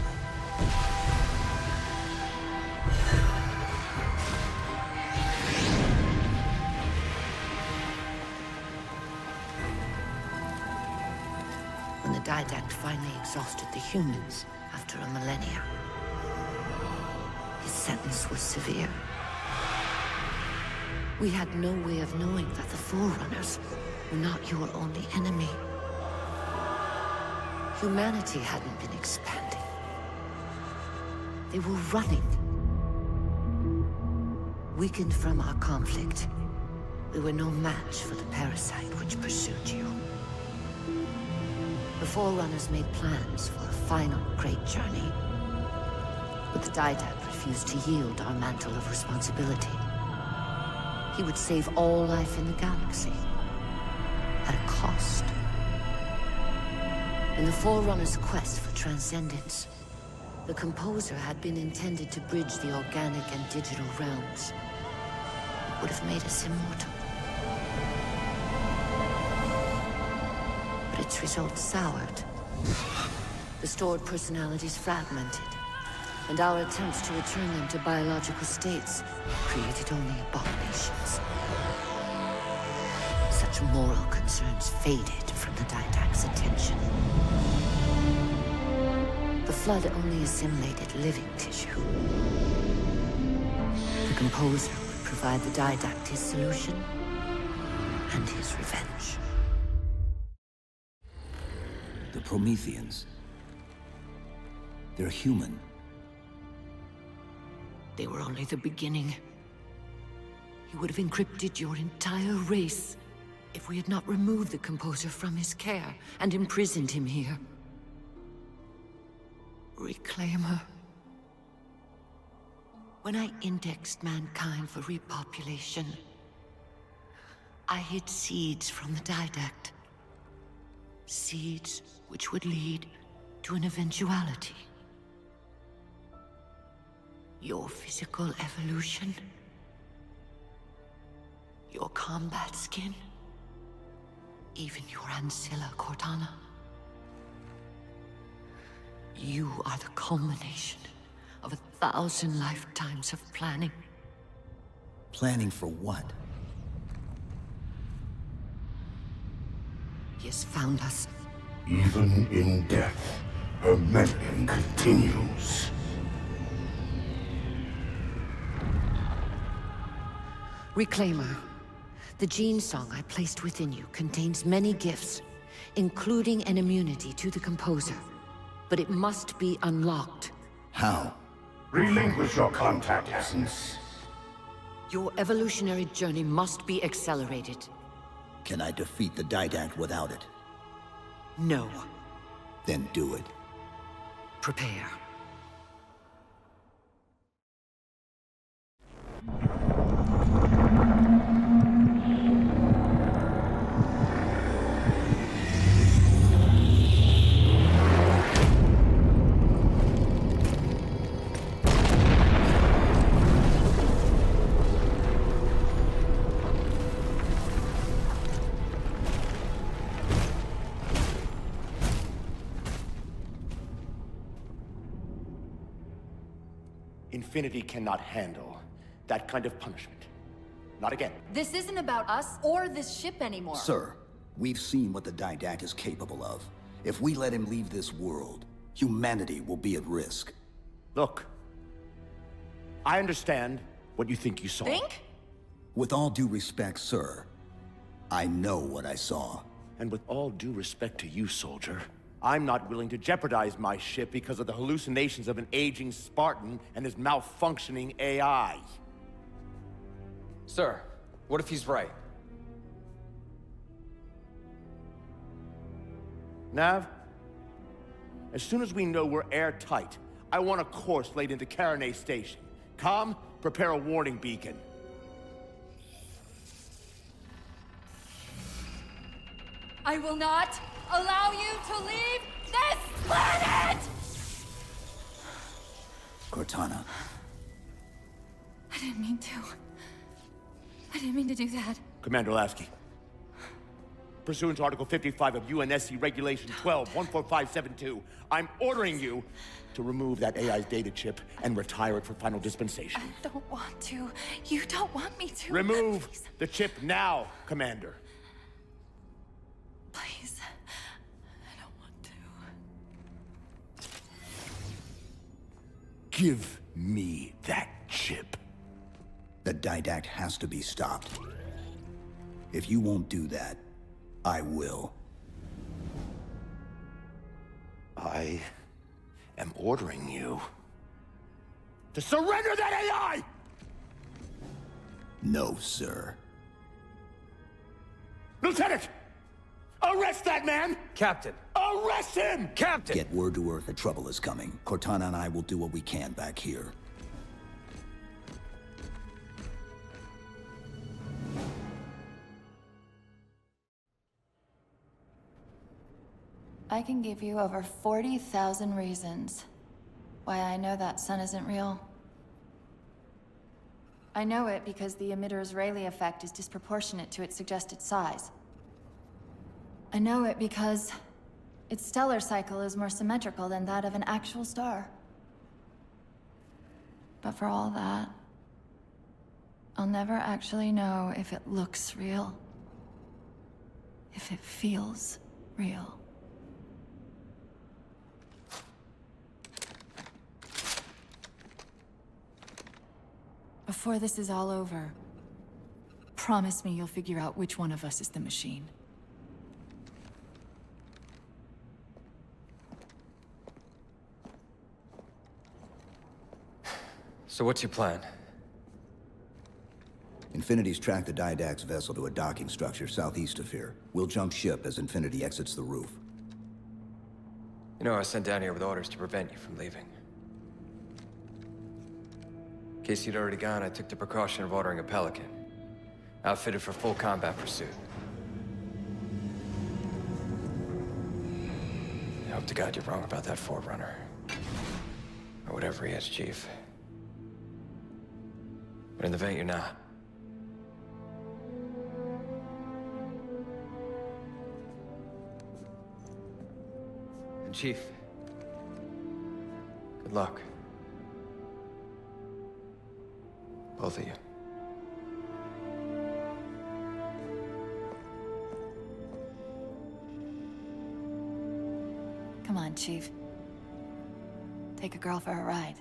Speaker 5: When the Didact finally exhausted the humans after a millennia, his sentence was severe. We had no way of knowing that the Forerunners were not your only enemy. Humanity hadn't been expanding. They were running. Weakened from our conflict, we were no match for the parasite which pursued you. The Forerunners made plans for a final great journey, but the Didact refused to yield our mantle of responsibility. He would save all life in the galaxy, at a cost. In the Forerunners' quest for transcendence, the Composer had been intended to bridge the organic and digital realms. It would have made us immortal. But its results soured. The stored personalities fragmented, and our attempts to return them to biological states created only abominations. Such moral concerns faded from the Didact's attention. The Flood only assimilated living tissue. The Composer would provide the Didact his solution and his revenge.
Speaker 14: The Prometheans. They're human.
Speaker 5: They were only the beginning. He would have encrypted your entire race if we had not removed the Composer from his care and imprisoned him here. Reclaimer. When I indexed mankind for repopulation, I hid seeds from the Didact. Seeds which would lead to an eventuality. Your physical evolution, your combat skin, even your ancilla, Cortana. You are the culmination of 1,000 lifetimes of planning.
Speaker 14: Planning for what?
Speaker 5: He has found us.
Speaker 16: Even in death, her meddling continues.
Speaker 5: Reclaimer. The gene song I placed within you contains many gifts, including an immunity to the Composer. But it must be unlocked.
Speaker 14: How?
Speaker 16: Relinquish your contact essence.
Speaker 5: Your evolutionary journey must be accelerated.
Speaker 14: Can I defeat the Didact without it?
Speaker 5: No.
Speaker 14: Then do it.
Speaker 5: Prepare.
Speaker 7: Infinity cannot handle that kind of punishment.
Speaker 19: Not again.
Speaker 20: This isn't about us or this ship anymore.
Speaker 14: Sir, we've seen what the Didact is capable of. If we let him leave this world, humanity will be at risk.
Speaker 19: Look, I understand what you think you saw.
Speaker 20: Think?
Speaker 14: With all due respect, sir, I know what I saw.
Speaker 19: And with all due respect to you, soldier, I'm not willing to jeopardize my ship because of the hallucinations of an aging Spartan and his malfunctioning AI.
Speaker 1: Sir, what if he's right?
Speaker 19: Nav, as soon as we know we're airtight, I want a course laid into Caranay Station. Com, prepare a warning beacon.
Speaker 20: I will not allow you to leave this planet!
Speaker 14: Cortana.
Speaker 20: I didn't mean to. I didn't mean to do that.
Speaker 19: Commander Lasky. Pursuant to Article 55 of UNSC Regulation 12-14572, I'm ordering you to remove that AI's data chip and retire it for final dispensation.
Speaker 20: I don't want to. You don't want me to.
Speaker 19: Remove the chip now, Commander.
Speaker 20: Please. I don't want to.
Speaker 14: Give me that chip. The Didact has to be stopped. If you won't do that, I will.
Speaker 19: I am ordering you to surrender that AI!
Speaker 14: No, sir.
Speaker 19: Lieutenant! Arrest that man!
Speaker 1: Captain!
Speaker 19: Arrest him!
Speaker 1: Captain!
Speaker 14: Get word to Earth that trouble is coming. Cortana and I will do what we can back here.
Speaker 20: I can give you over 40,000 reasons why I know that sun isn't real. I know it because the emitter's Rayleigh effect is disproportionate to its suggested size. I know it because its stellar cycle is more symmetrical than that of an actual star. But for all that, I'll never actually know if it looks real. If it feels real. Before this is all over, promise me you'll figure out which one of us is the machine.
Speaker 1: So what's your plan?
Speaker 14: Infinity's tracked the Didact's vessel to a docking structure southeast of here. We'll jump ship as Infinity exits the roof.
Speaker 1: You know, I was sent down here with orders to prevent you from leaving. In case you'd already gone, I took the precaution of ordering a Pelican. Outfitted for full combat pursuit. I hope to God you're wrong about that Forerunner. Or whatever he is, Chief. But in the event you're not. And Chief, good luck. Both of you.
Speaker 20: Come on, Chief. Take a girl for a ride.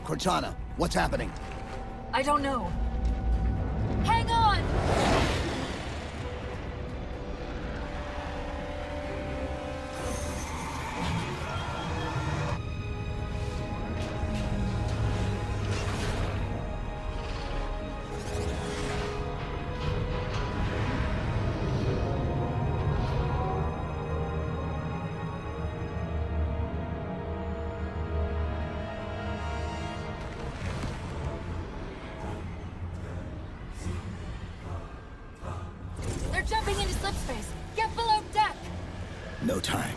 Speaker 14: Cortana, what's happening?
Speaker 20: I don't know. Hang on! slip space. Get below deck!
Speaker 14: No time.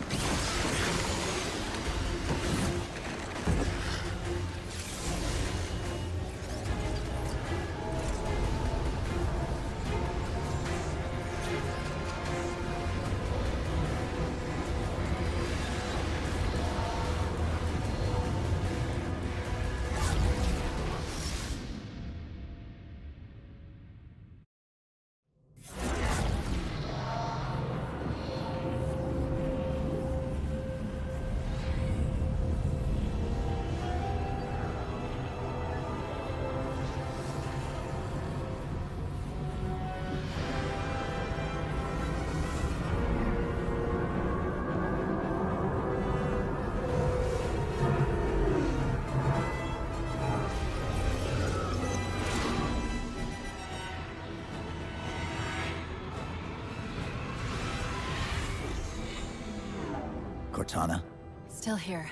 Speaker 14: Cortana?
Speaker 20: Still here.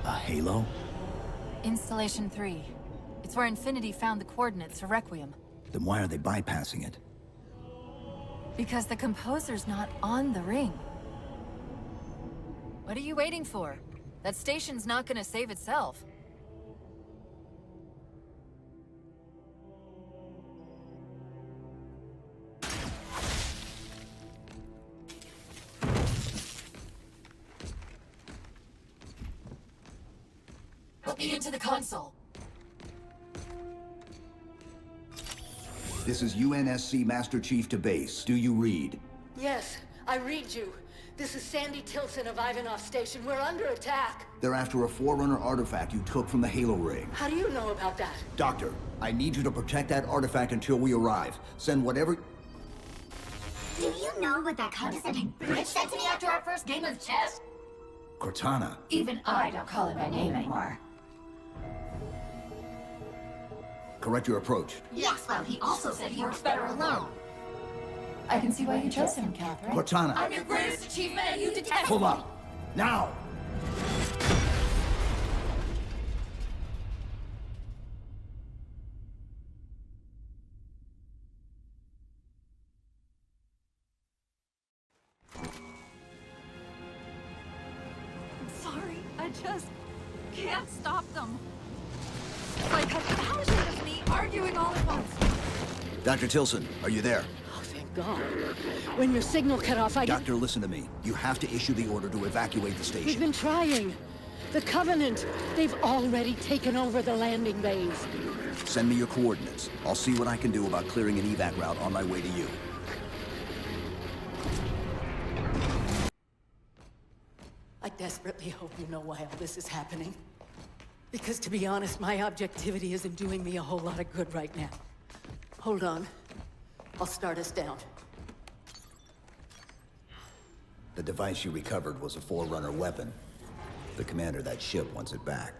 Speaker 14: A halo?
Speaker 20: Installation 3. It's where Infinity found the coordinates for Requiem.
Speaker 14: Then why are they bypassing it?
Speaker 20: Because the composer's not on the ring. What are you waiting for? That station's not gonna save itself. Put me into the console.
Speaker 14: This is UNSC Master Chief to base. Do you read?
Speaker 9: Yes, I read you. This is Sandy Tilson of Ivanov Station. We're under attack.
Speaker 14: They're after a Forerunner artifact you took from the Halo ring.
Speaker 9: How do you know about that?
Speaker 14: Doctor, I need you to protect that artifact until we arrive. Send whatever...
Speaker 11: Do you know what that condescending bitch said to me after our first game of chess?
Speaker 14: Cortana.
Speaker 11: Even I don't call it by name anymore.
Speaker 14: Correct your approach.
Speaker 11: Yes, well, he also said he works better alone. I can see why you chose him, Catherine.
Speaker 14: Cortana.
Speaker 11: I'm your greatest achievement and you detest
Speaker 14: Pull
Speaker 11: me.
Speaker 14: up. Now!
Speaker 20: I'm sorry. I just can't stop them. Like, how is it just me arguing all at once?
Speaker 14: Dr. Tilson, are you there?
Speaker 9: Oh, thank God. When your signal cut off,
Speaker 14: Doctor, listen to me. You have to issue the order to evacuate the station.
Speaker 9: We've been trying. The Covenant, they've already taken over the landing bays.
Speaker 14: Send me your coordinates. I'll see what I can do about clearing an evac route on my way to you.
Speaker 9: I desperately hope you know why all this is happening. Because to be honest, my objectivity isn't doing me a whole lot of good right now. Hold on. I'll start us down.
Speaker 14: The device you recovered was a Forerunner weapon. The commander of that ship wants it back.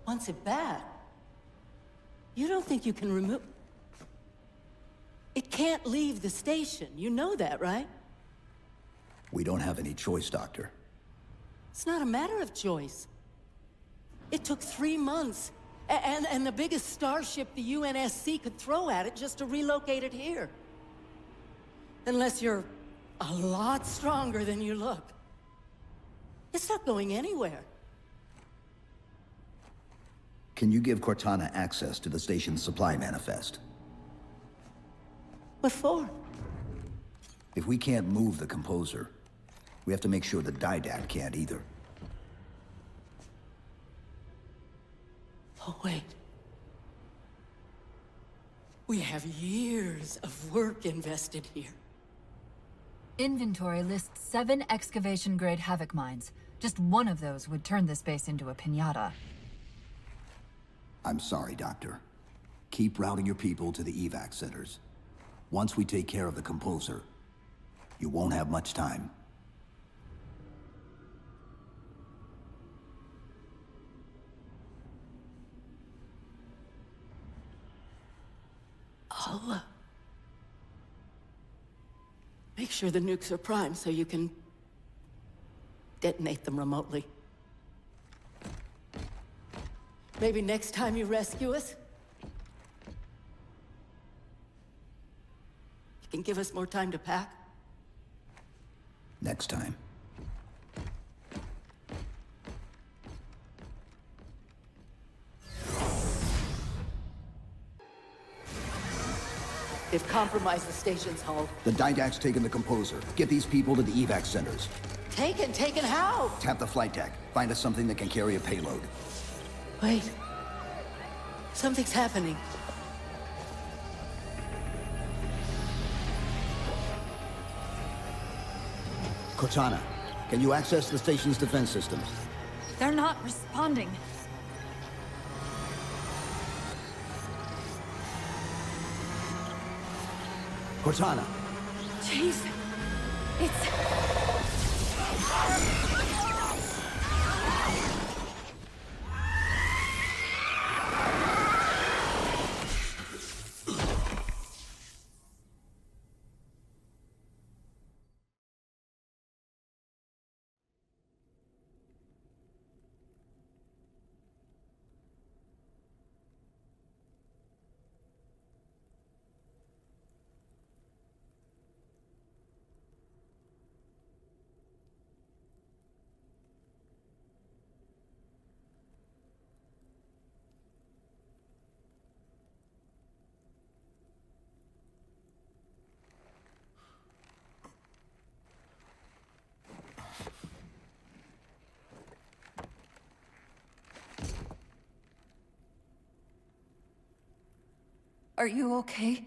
Speaker 9: Wants it back? You don't think you can remove... It can't leave the station. You know that, right?
Speaker 14: We don't have any choice, Doctor.
Speaker 9: It's not a matter of choice. It took 3 months. And the biggest starship the UNSC could throw at it just to relocate it here. Unless you're a lot stronger than you look. It's not going anywhere.
Speaker 14: Can you give Cortana access to the station's supply manifest?
Speaker 9: What for?
Speaker 14: If we can't move the composer, we have to make sure the Didact can't either.
Speaker 9: Oh, wait. We have years of work invested here.
Speaker 20: Inventory lists 7 excavation-grade Havoc mines. Just one of those would turn this base into a piñata.
Speaker 14: I'm sorry, Doctor. Keep routing your people to the evac centers. Once we take care of the composer, you won't have much time.
Speaker 9: I'll, make sure the nukes are primed so you can detonate them remotely. Maybe next time you rescue us, you can give us more time to pack?
Speaker 14: Next time.
Speaker 9: They've compromised the station's hull.
Speaker 14: The Didact's taken the Composer. Get these people to the evac centers.
Speaker 9: Taken how?
Speaker 14: Tap the flight deck. Find us something that can carry a payload.
Speaker 9: Wait. Something's happening.
Speaker 14: Cortana, can you access the station's defense systems?
Speaker 20: They're not responding.
Speaker 14: Cortana!
Speaker 20: Chief, it's... Are you okay?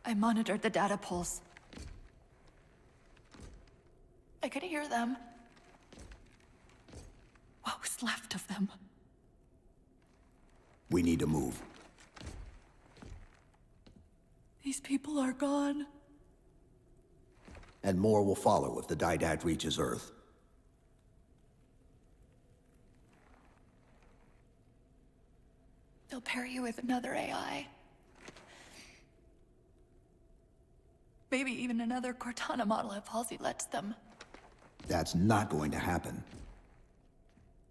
Speaker 20: I monitored the data pulse. I could hear them. What was left of them?
Speaker 14: We need to move.
Speaker 20: These people are gone.
Speaker 14: And more will follow if the Didact reaches Earth.
Speaker 20: They'll pair you with another AI. Maybe even another Cortana model if Halsey lets them.
Speaker 14: That's not going to happen.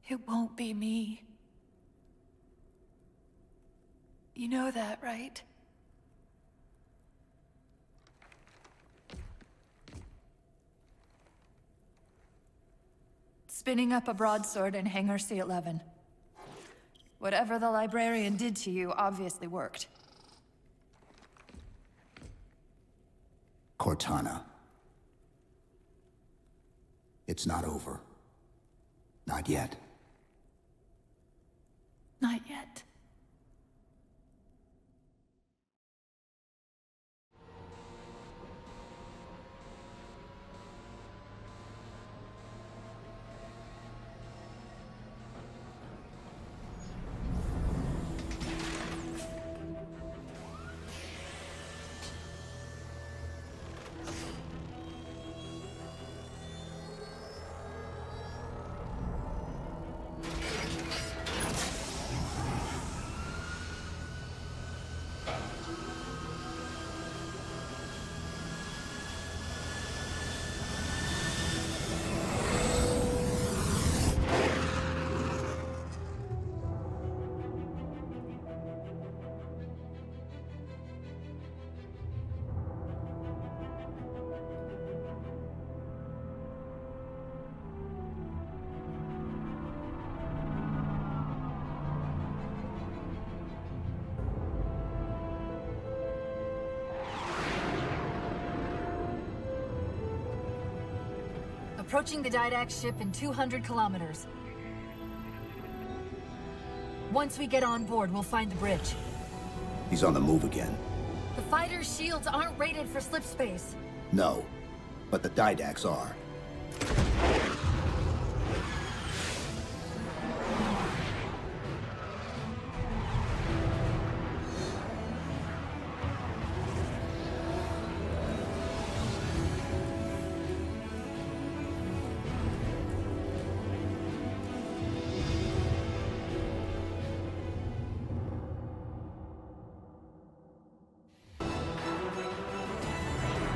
Speaker 20: It won't be me. You know that, right? Spinning up a broadsword in Hangar C-11. Whatever the Librarian did to you obviously worked.
Speaker 14: Cortana. It's not over. Not yet.
Speaker 20: Not yet. Approaching the Didact ship in 200 kilometers. Once we get on board, we'll find the bridge.
Speaker 14: He's on the move again.
Speaker 20: The fighter's shields aren't rated for slip space.
Speaker 14: No, but the Didacts are.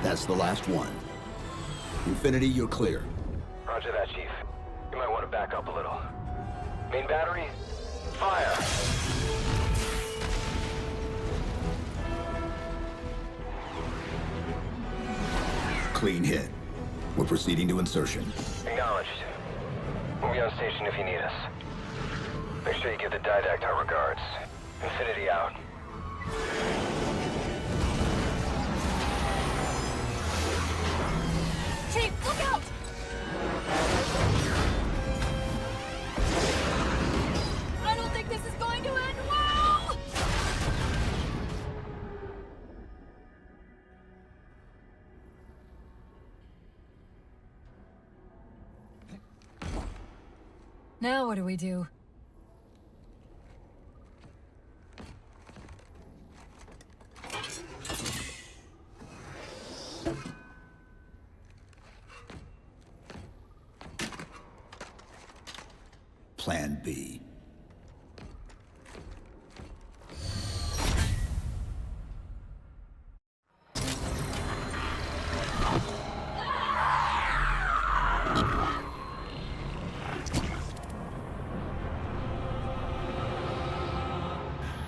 Speaker 14: That's the last one. Infinity, you're clear.
Speaker 6: Roger that, Chief. You might want to back up a little. Main battery, fire!
Speaker 14: Clean hit. We're proceeding to insertion.
Speaker 6: Acknowledged. We'll be on station if you need us. Make sure you give the Didact our regards. Infinity out.
Speaker 3: Chief, look out! I don't think this is going to end well!
Speaker 4: Now what do we do?
Speaker 14: Plan B.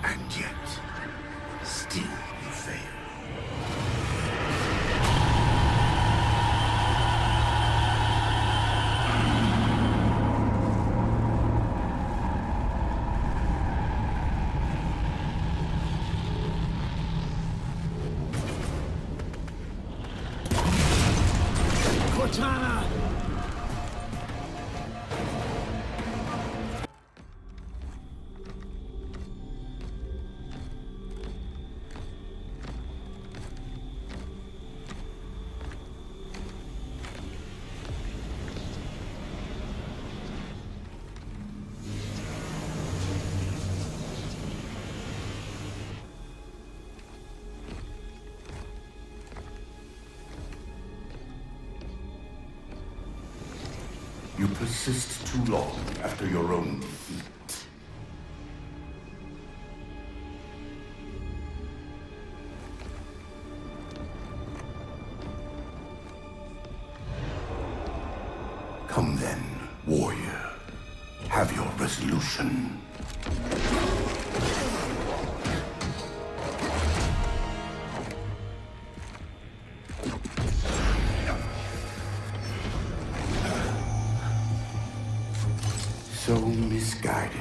Speaker 16: And yet, still you fail.
Speaker 17: Cortana!
Speaker 16: You persist too long after your own defeat. Come then, warrior. Have your resolution. So misguided.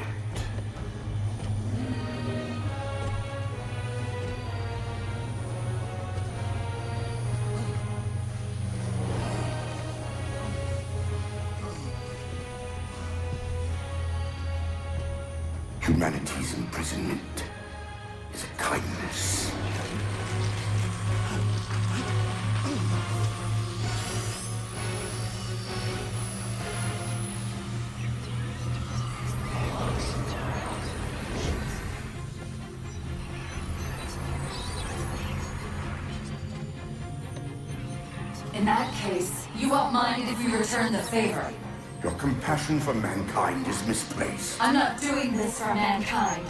Speaker 16: Humanity's imprisonment is a kindness.
Speaker 15: In that case, you won't mind if we return the favor.
Speaker 16: Your compassion for mankind is misplaced.
Speaker 15: I'm not doing this for mankind.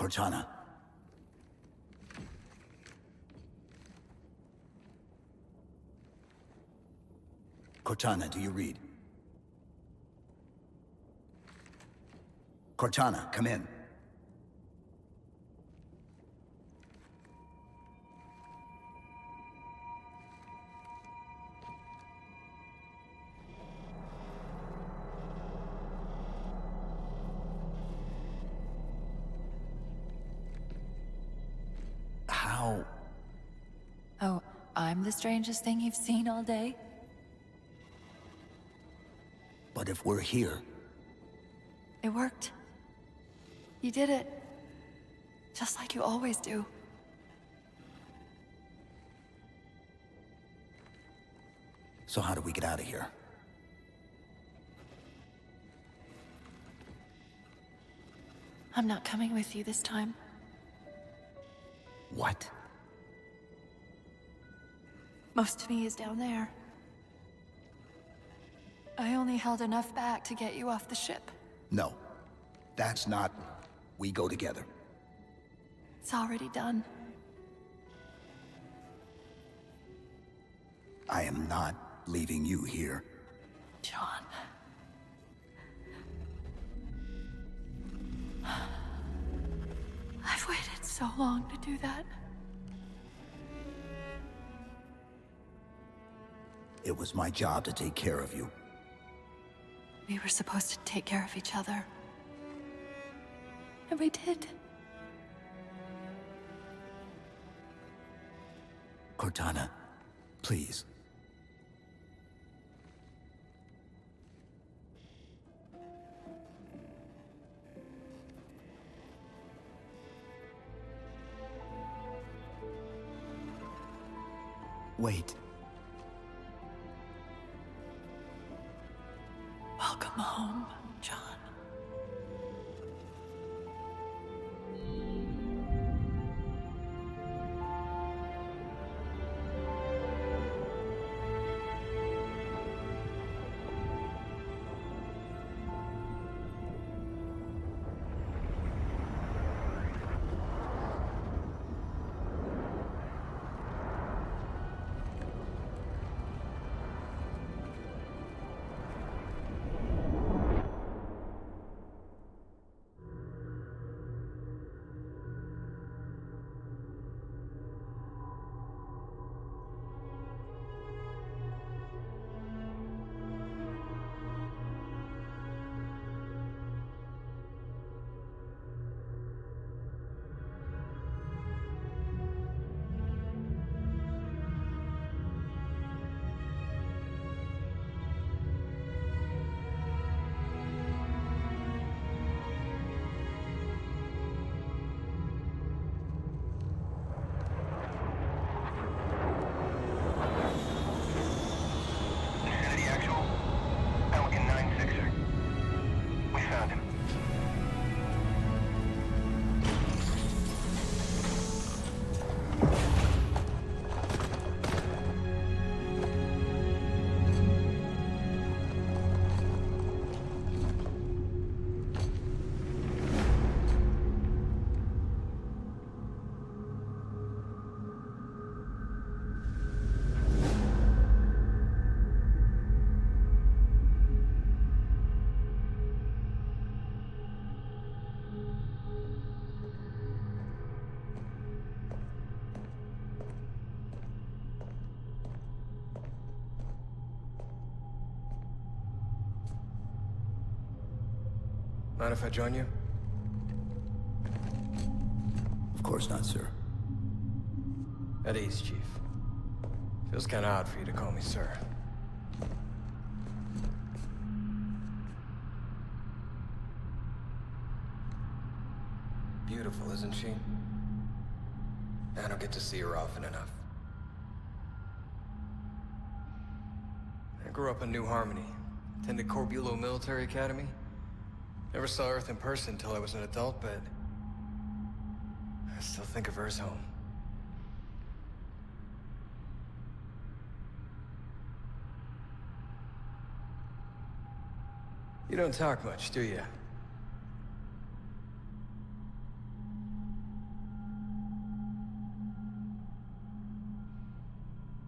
Speaker 14: Cortana. Cortana, do you read? Cortana, come in. How?
Speaker 12: Oh, I'm the strangest thing you've seen all day?
Speaker 14: But if we're here...
Speaker 12: It worked. You did it. Just like you always do.
Speaker 14: So how do we get out of here?
Speaker 12: I'm not coming with you this time.
Speaker 14: What?
Speaker 12: Most of me is down there. I only held enough back to get you off the ship.
Speaker 14: No. That's not... We go together.
Speaker 12: It's already done.
Speaker 14: I am not leaving you here.
Speaker 12: John. I've waited so long to do that.
Speaker 14: It was my job to take care of you.
Speaker 12: We were supposed to take care of each other. And we did.
Speaker 14: Cortana, please. Wait.
Speaker 12: Welcome home, John.
Speaker 1: Mind if I join you?
Speaker 14: Of course not, sir.
Speaker 1: At ease, Chief. Feels kinda odd for you to call me sir. Beautiful, isn't she? I don't get to see her often enough. I grew up in New Harmony. Attended Corbulo Military Academy. Never saw Earth in person until I was an adult, but I still think of her as home. You don't talk much, do you?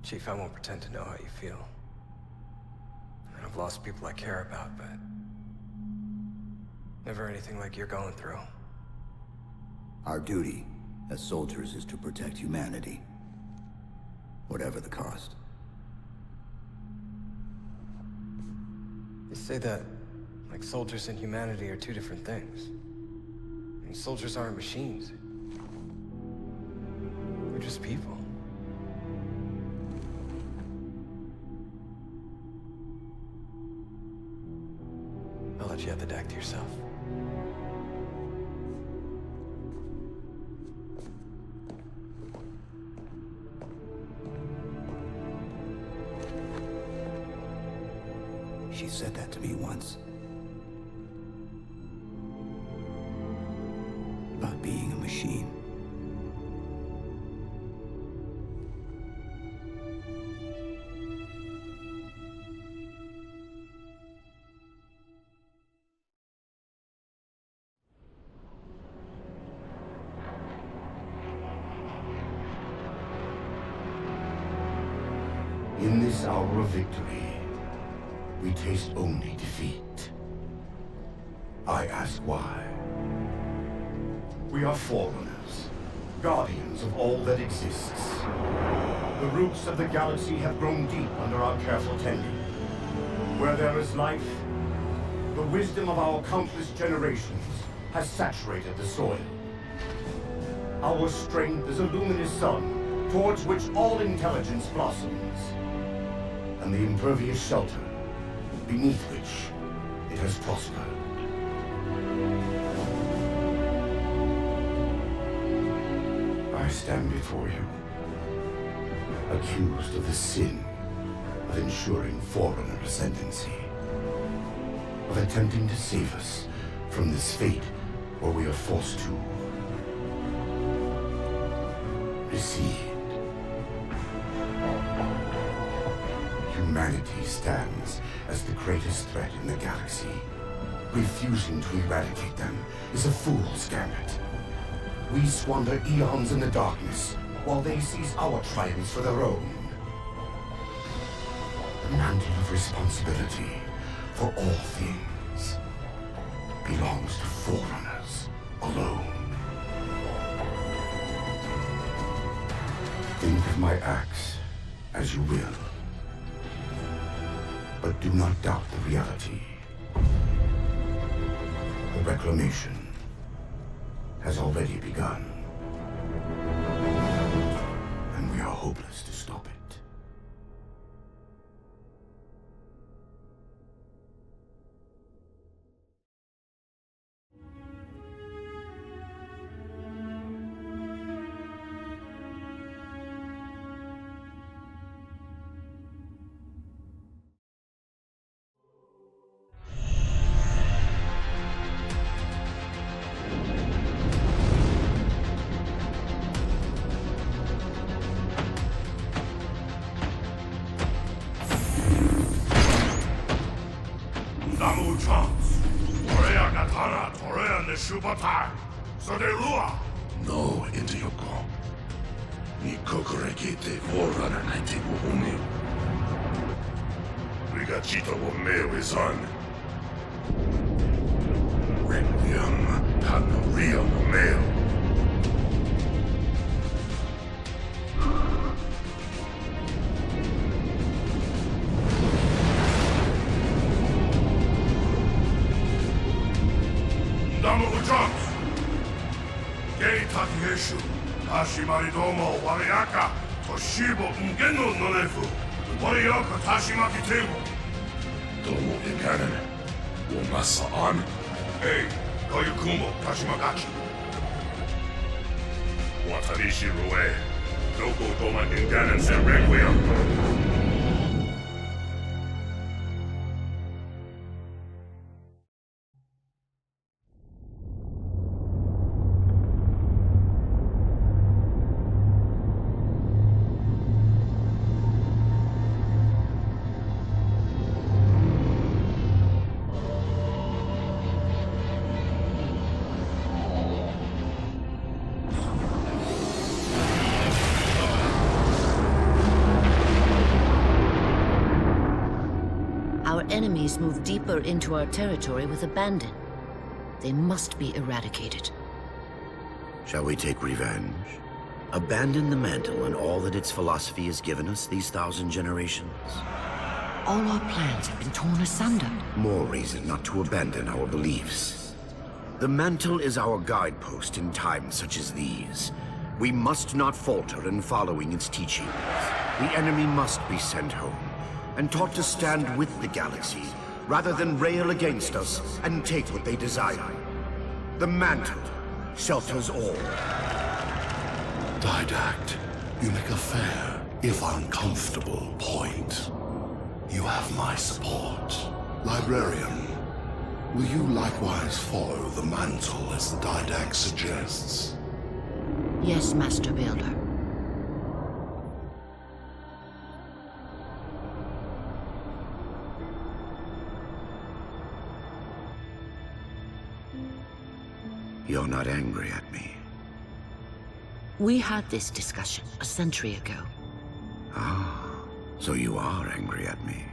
Speaker 1: Chief, I won't pretend to know how you feel. I've lost people I care about, but never anything like you're going through.
Speaker 14: Our duty as soldiers is to protect humanity, whatever the cost.
Speaker 1: They say that, like, soldiers and humanity are two different things. I mean, soldiers aren't machines. They're just people. I'll let you have the deck to yourself.
Speaker 14: She said that to me once. About being a machine.
Speaker 16: In this hour of victory, we taste only defeat. I ask why. We are forerunners, guardians of all that exists. The roots of the galaxy have grown deep under our careful tending. Where there is life, the wisdom of our countless generations has saturated the soil. Our strength is a luminous sun towards which all intelligence blossoms, and the impervious shelter beneath which it has prospered. I stand before you, accused of the sin of ensuring Forerunner ascendancy, of attempting to save us from this fate where we are forced to recede. Humanity stands as the greatest threat in the galaxy. Refusing to eradicate them is a fool's gambit. We squander eons in the darkness, while they seize our triumphs for their own. The mantle of responsibility for all things belongs to Forerunners alone. Think of my acts as you will. But do not doubt the reality. The reclamation has already begun. And we are hopeless to stop it.
Speaker 8: Sabotage! So they lure! No, Intiyoko. Ni kokorekite Forerunner naiti wo umeu. Rigachita wo meo is on. Requiem Hanaria wo meo. Tashimari domo wariaka toshibo ngeno nonefu wariaka tashimaki table. Domo inganen. Womasa on. Hey, koyukumo tashimagachi. Watarishi rue. Doko doma inganen se requiem.
Speaker 5: enemies move deeper into our territory with abandon. They must be eradicated.
Speaker 10: Shall we take revenge? Abandon the mantle and all that its philosophy has given us these 1,000 generations?
Speaker 5: All our plans have been torn asunder.
Speaker 10: More reason not to abandon our beliefs. The mantle is our guidepost in times such as these. We must not falter in following its teachings. The enemy must be sent home, and taught to stand with the galaxy, rather than rail against us and take what they desire. The mantle shelters all.
Speaker 16: Didact, you make a fair, if uncomfortable, point. You have my support. Librarian, will you likewise follow the mantle as the Didact suggests?
Speaker 5: Yes, Master Builder.
Speaker 10: You're not angry at me.
Speaker 5: We had this discussion a century ago.
Speaker 10: Ah, so you are angry at me.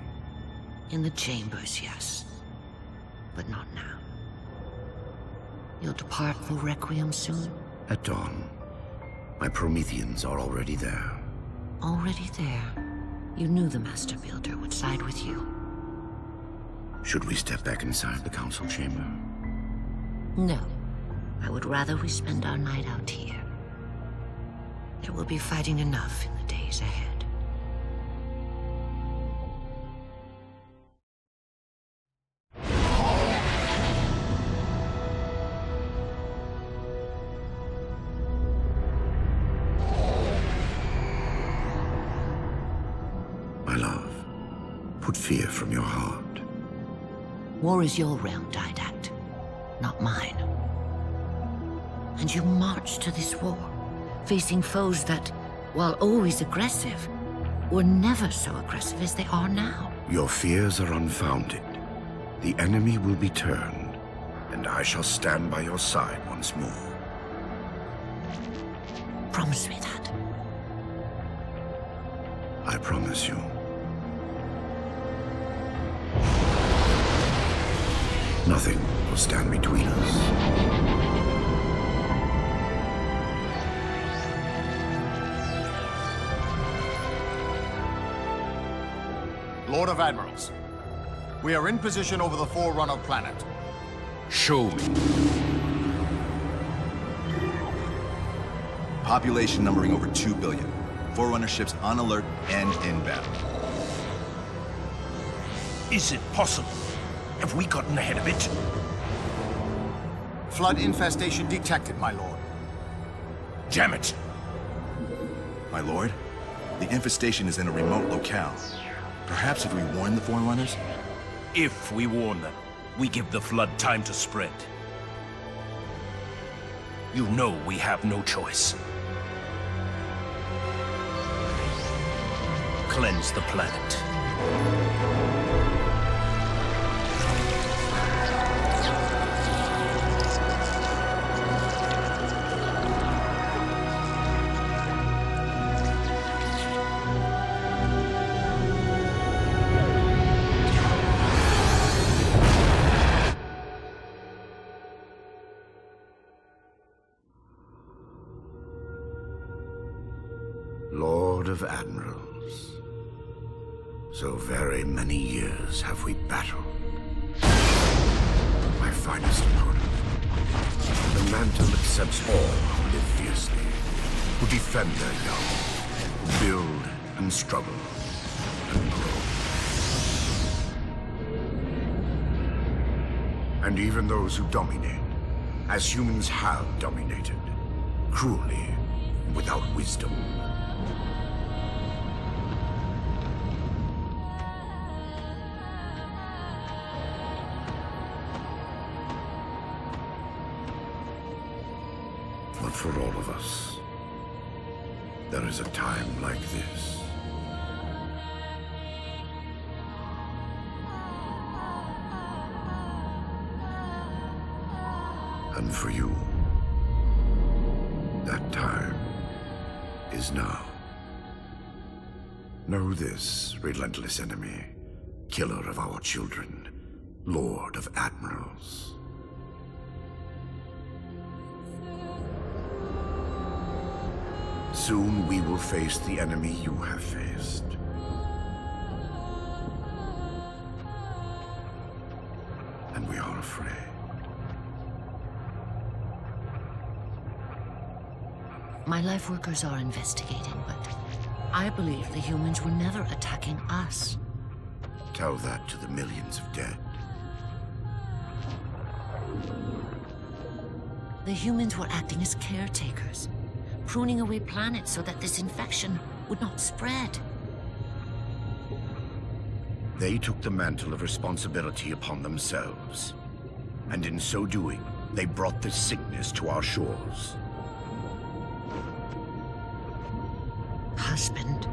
Speaker 5: In the chambers, yes. But not now. You'll depart for Requiem soon?
Speaker 10: At dawn. My Prometheans are already there.
Speaker 5: Already there. You knew the Master Builder would side with you.
Speaker 10: Should we step back inside the council chamber?
Speaker 5: No. I would rather we spend our night out here. There will be fighting enough in the days ahead.
Speaker 10: My love, put fear from your heart.
Speaker 5: War is your realm, Didact, not mine. And you marched to this war, facing foes that, while always aggressive, were never so aggressive as they are now.
Speaker 10: Your fears are unfounded. The enemy will be turned, and I shall stand by your side once more.
Speaker 5: Promise me that.
Speaker 10: I promise you. Nothing will stand between us.
Speaker 2: Lord of Admirals, we are in position over the Forerunner planet.
Speaker 13: Show me. Population numbering over 2 billion. Forerunner ships on alert and inbound.
Speaker 21: Is it possible? Have we gotten ahead of it?
Speaker 2: Flood infestation detected, my lord.
Speaker 21: Damn it!
Speaker 13: My lord, the infestation is in a remote locale. Perhaps if we warn the Forerunners?
Speaker 21: If we warn them, we give the Flood time to spread. You know we have no choice. Cleanse the planet.
Speaker 10: Lord of Admirals, so very many years have we battled. My finest opponent. The mantle accepts all who live fiercely, who defend their young, who build and struggle and grow. And even those who dominate, as humans have dominated, cruelly, without wisdom. But for all of us, there is a time like this. And for you, that time is now. Know this, relentless enemy. killer of our children, Lord of Admirals. Soon we will face the enemy you have faced. And we are afraid.
Speaker 5: My life workers are investigating, but I believe the humans were never attacking us.
Speaker 10: Tell that to the millions of dead.
Speaker 5: The humans were acting as caretakers, pruning away planets so that this infection would not spread.
Speaker 10: They took the mantle of responsibility upon themselves. And in so doing, they brought this sickness to our shores.
Speaker 5: Husband.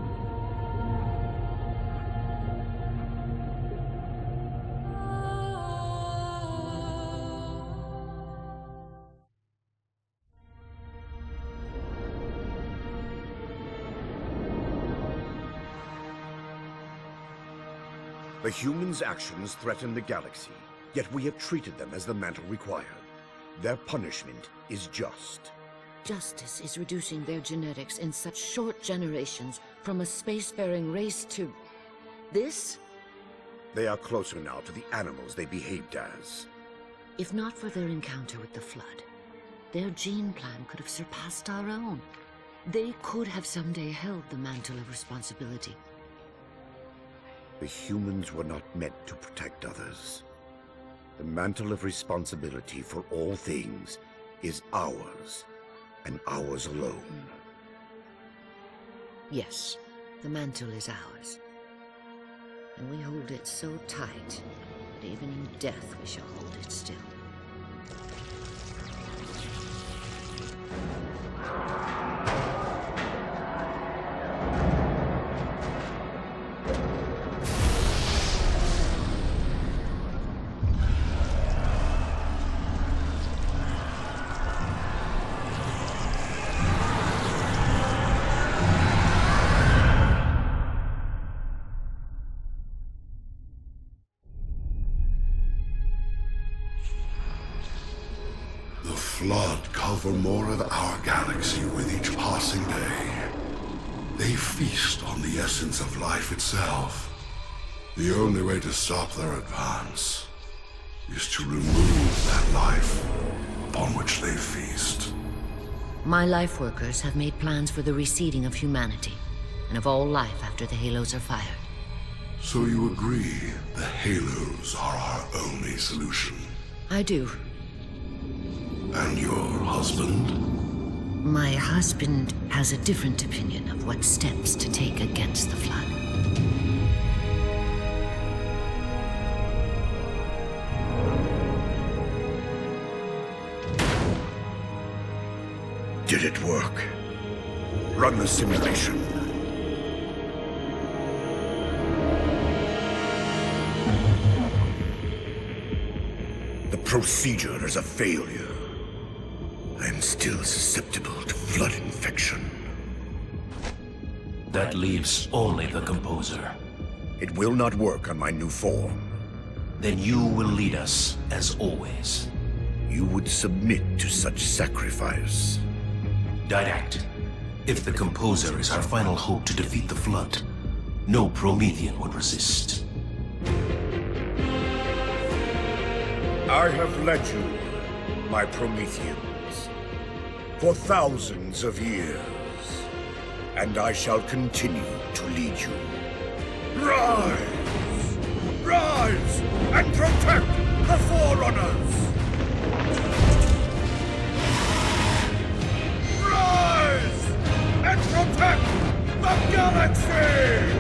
Speaker 10: The humans' actions threaten the galaxy, yet we have treated them as the mantle required. Their punishment is just.
Speaker 5: Justice is reducing their genetics in such short generations from a spacefaring race to... this?
Speaker 10: They are closer now to the animals they behaved as.
Speaker 5: If not for their encounter with the Flood, their gene plan could have surpassed our own. They could have someday held the mantle of responsibility.
Speaker 10: The humans were not meant to protect others. The mantle of responsibility for all things is ours, and ours alone.
Speaker 5: Yes, the mantle is ours. And we hold it so tight that even in death we shall hold it still.
Speaker 16: Flood cover more of our galaxy with each passing day. They feast on the essence of life itself. The only way to stop their advance is to remove that life upon which they feast.
Speaker 5: My life workers have made plans for the reseeding of humanity, and of all life after the Halos are fired.
Speaker 16: So you agree the Halos are our only solution?
Speaker 5: I do.
Speaker 16: And your husband?
Speaker 5: My husband has a different opinion of what steps to take against the Flood.
Speaker 10: Did it work? Run the simulation. The procedure is a failure. I am still susceptible to Flood infection.
Speaker 21: That leaves only the Composer.
Speaker 10: It will not work on my new form.
Speaker 21: Then you will lead us, as always.
Speaker 10: You would submit to such sacrifice.
Speaker 21: Didact, if the Composer is our final hope to defeat the Flood, no Promethean would resist.
Speaker 10: I have led you, my Prometheans, for thousands of years, and I shall continue to lead you. Rise! Rise and protect the Forerunners! Rise and protect the galaxy!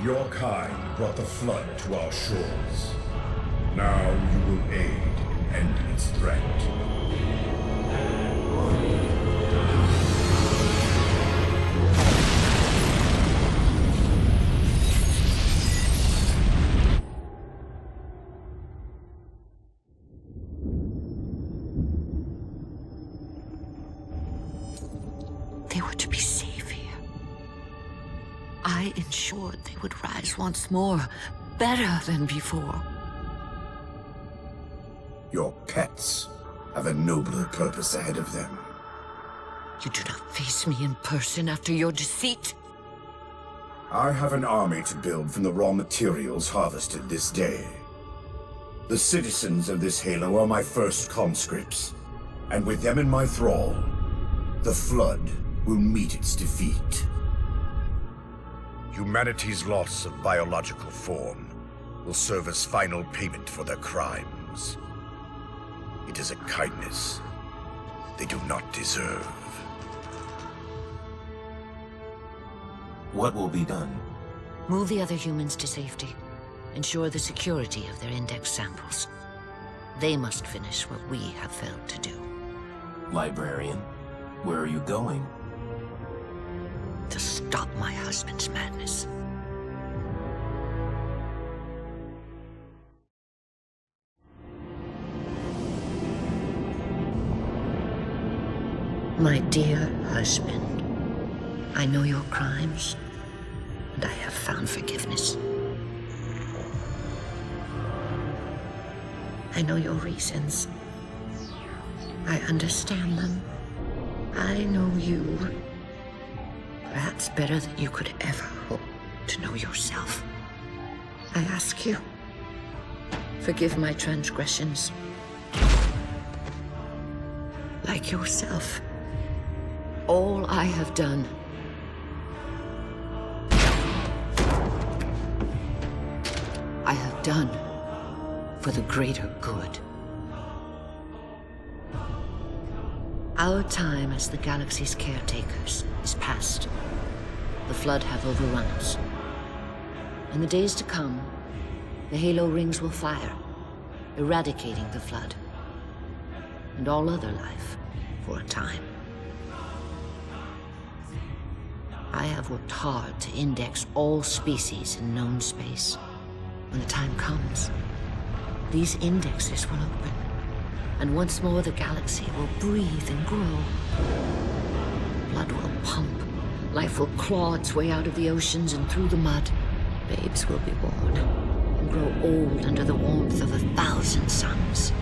Speaker 10: Your kind brought the flood to our shores. Now you will aid in ending its threat.
Speaker 5: They were to be safe here. I ensured they would rise once more, better than before.
Speaker 10: Your pets have a nobler purpose ahead of them.
Speaker 5: You do not face me in person after your deceit.
Speaker 10: I have an army to build from the raw materials harvested this day. The citizens of this Halo are my first conscripts, and with them in my thrall, the Flood will meet its defeat. Humanity's loss of biological form will serve as final payment for their crimes. It is a kindness they do not deserve.
Speaker 21: What will be done?
Speaker 5: Move the other humans to safety. Ensure the security of their index samples. They must finish what we have failed to do.
Speaker 21: Librarian, where are you going?
Speaker 5: To stop my husband's madness. My dear husband, I know your crimes, and I have found forgiveness. I know your reasons. I understand them. I know you. Perhaps better than you could ever hope to know yourself. I ask you, forgive my transgressions. Like yourself, all I have done I have done for the greater good. Our time as the galaxy's caretakers is past. The Flood have overrun us. In the days to come, the Halo rings will fire, eradicating the Flood and all other life for a time. I have worked hard to index all species in known space. When the time comes, these indexes will open, and once more the galaxy will breathe and grow. Blood will pump, life will claw its way out of the oceans and through the mud. Babes will be born and grow old under the warmth of 1,000 suns.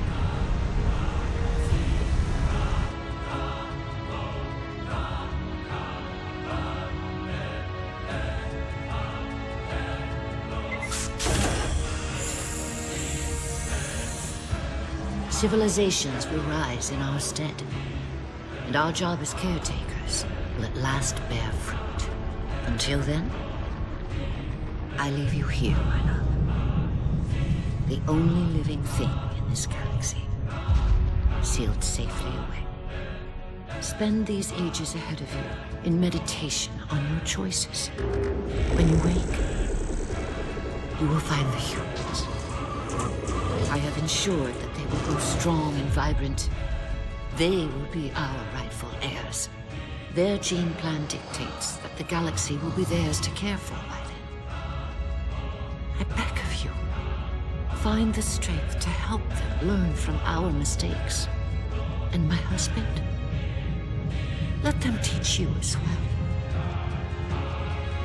Speaker 5: Civilizations will rise in our stead, and our job as caretakers will at last bear fruit. Until then, I leave you here, my love. The only living thing in this galaxy, sealed safely away. Spend these ages ahead of you in meditation on your choices. When you wake, you will find the humans. I have ensured that they will grow strong and vibrant. They will be our rightful heirs. Their gene plan dictates that the galaxy will be theirs to care for by then. I beg of you, find the strength to help them learn from our mistakes. And my husband, let them teach you as well.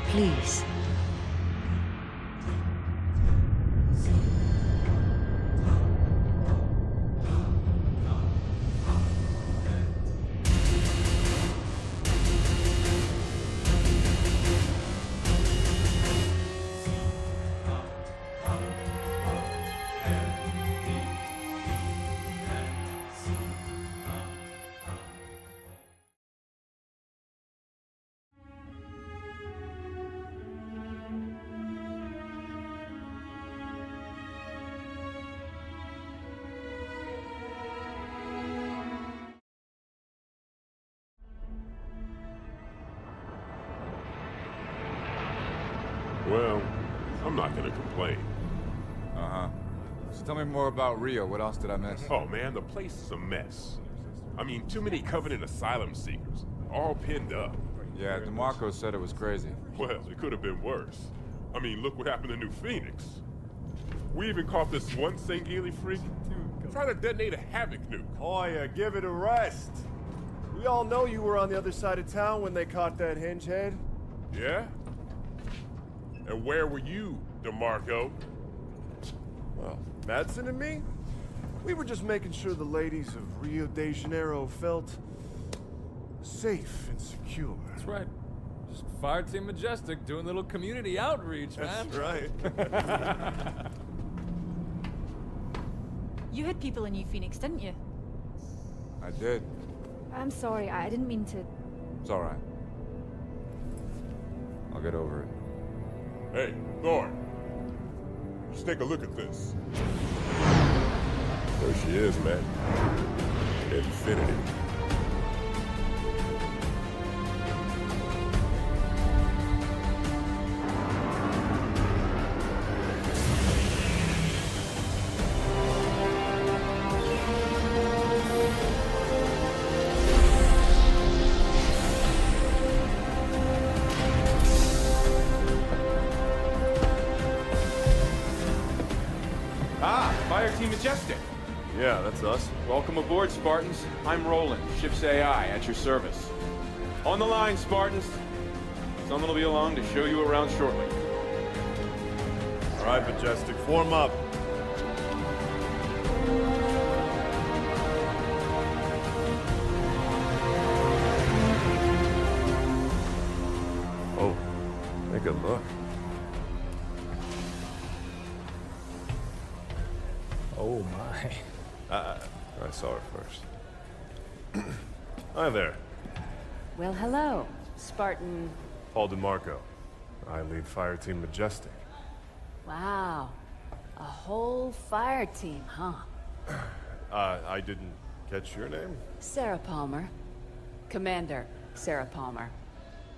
Speaker 5: Please.
Speaker 8: Well,
Speaker 18: I'm not gonna complain.
Speaker 22: Uh-huh. So tell me more about Rio. What else did I miss?
Speaker 18: Oh man, the place is a mess. I mean, too many Covenant asylum seekers, all pinned up.
Speaker 22: Yeah, DeMarco said it was crazy.
Speaker 18: Well, it could have been worse. I mean, look what happened to New Phoenix. We even caught this one St. Gailey freak trying to detonate a Havoc nuke.
Speaker 23: Oh yeah, give it a rest. We all know you were on the other side of town when they caught that hinge head.
Speaker 18: Yeah? And where were you, DeMarco?
Speaker 23: Well, Madsen and me? We were just making sure the ladies of Rio de Janeiro felt safe and secure.
Speaker 24: That's right. Just Fireteam Majestic doing a little community outreach, man.
Speaker 23: That's right.
Speaker 4: You had people in New Phoenix, didn't you?
Speaker 22: I did.
Speaker 25: I'm sorry, I didn't mean to...
Speaker 22: It's all right. I'll get over it.
Speaker 18: Hey, Thorn. Just take a look at this. There she is, man. Infinity.
Speaker 26: Fireteam Majestic.
Speaker 23: Yeah, that's us.
Speaker 26: Welcome aboard, Spartans. I'm Roland, ship's AI, at your service. On the line, Spartans. Someone will be along to show you around shortly.
Speaker 23: All right, Majestic, form up.
Speaker 18: Oh, take a look.
Speaker 27: Oh my.
Speaker 23: I saw her first. Hi there.
Speaker 28: Well, hello, Spartan.
Speaker 23: Paul DeMarco. I lead Fireteam Majestic.
Speaker 28: Wow. A whole fire team, huh?
Speaker 23: I didn't catch your name?
Speaker 28: Sarah Palmer. Commander Sarah Palmer.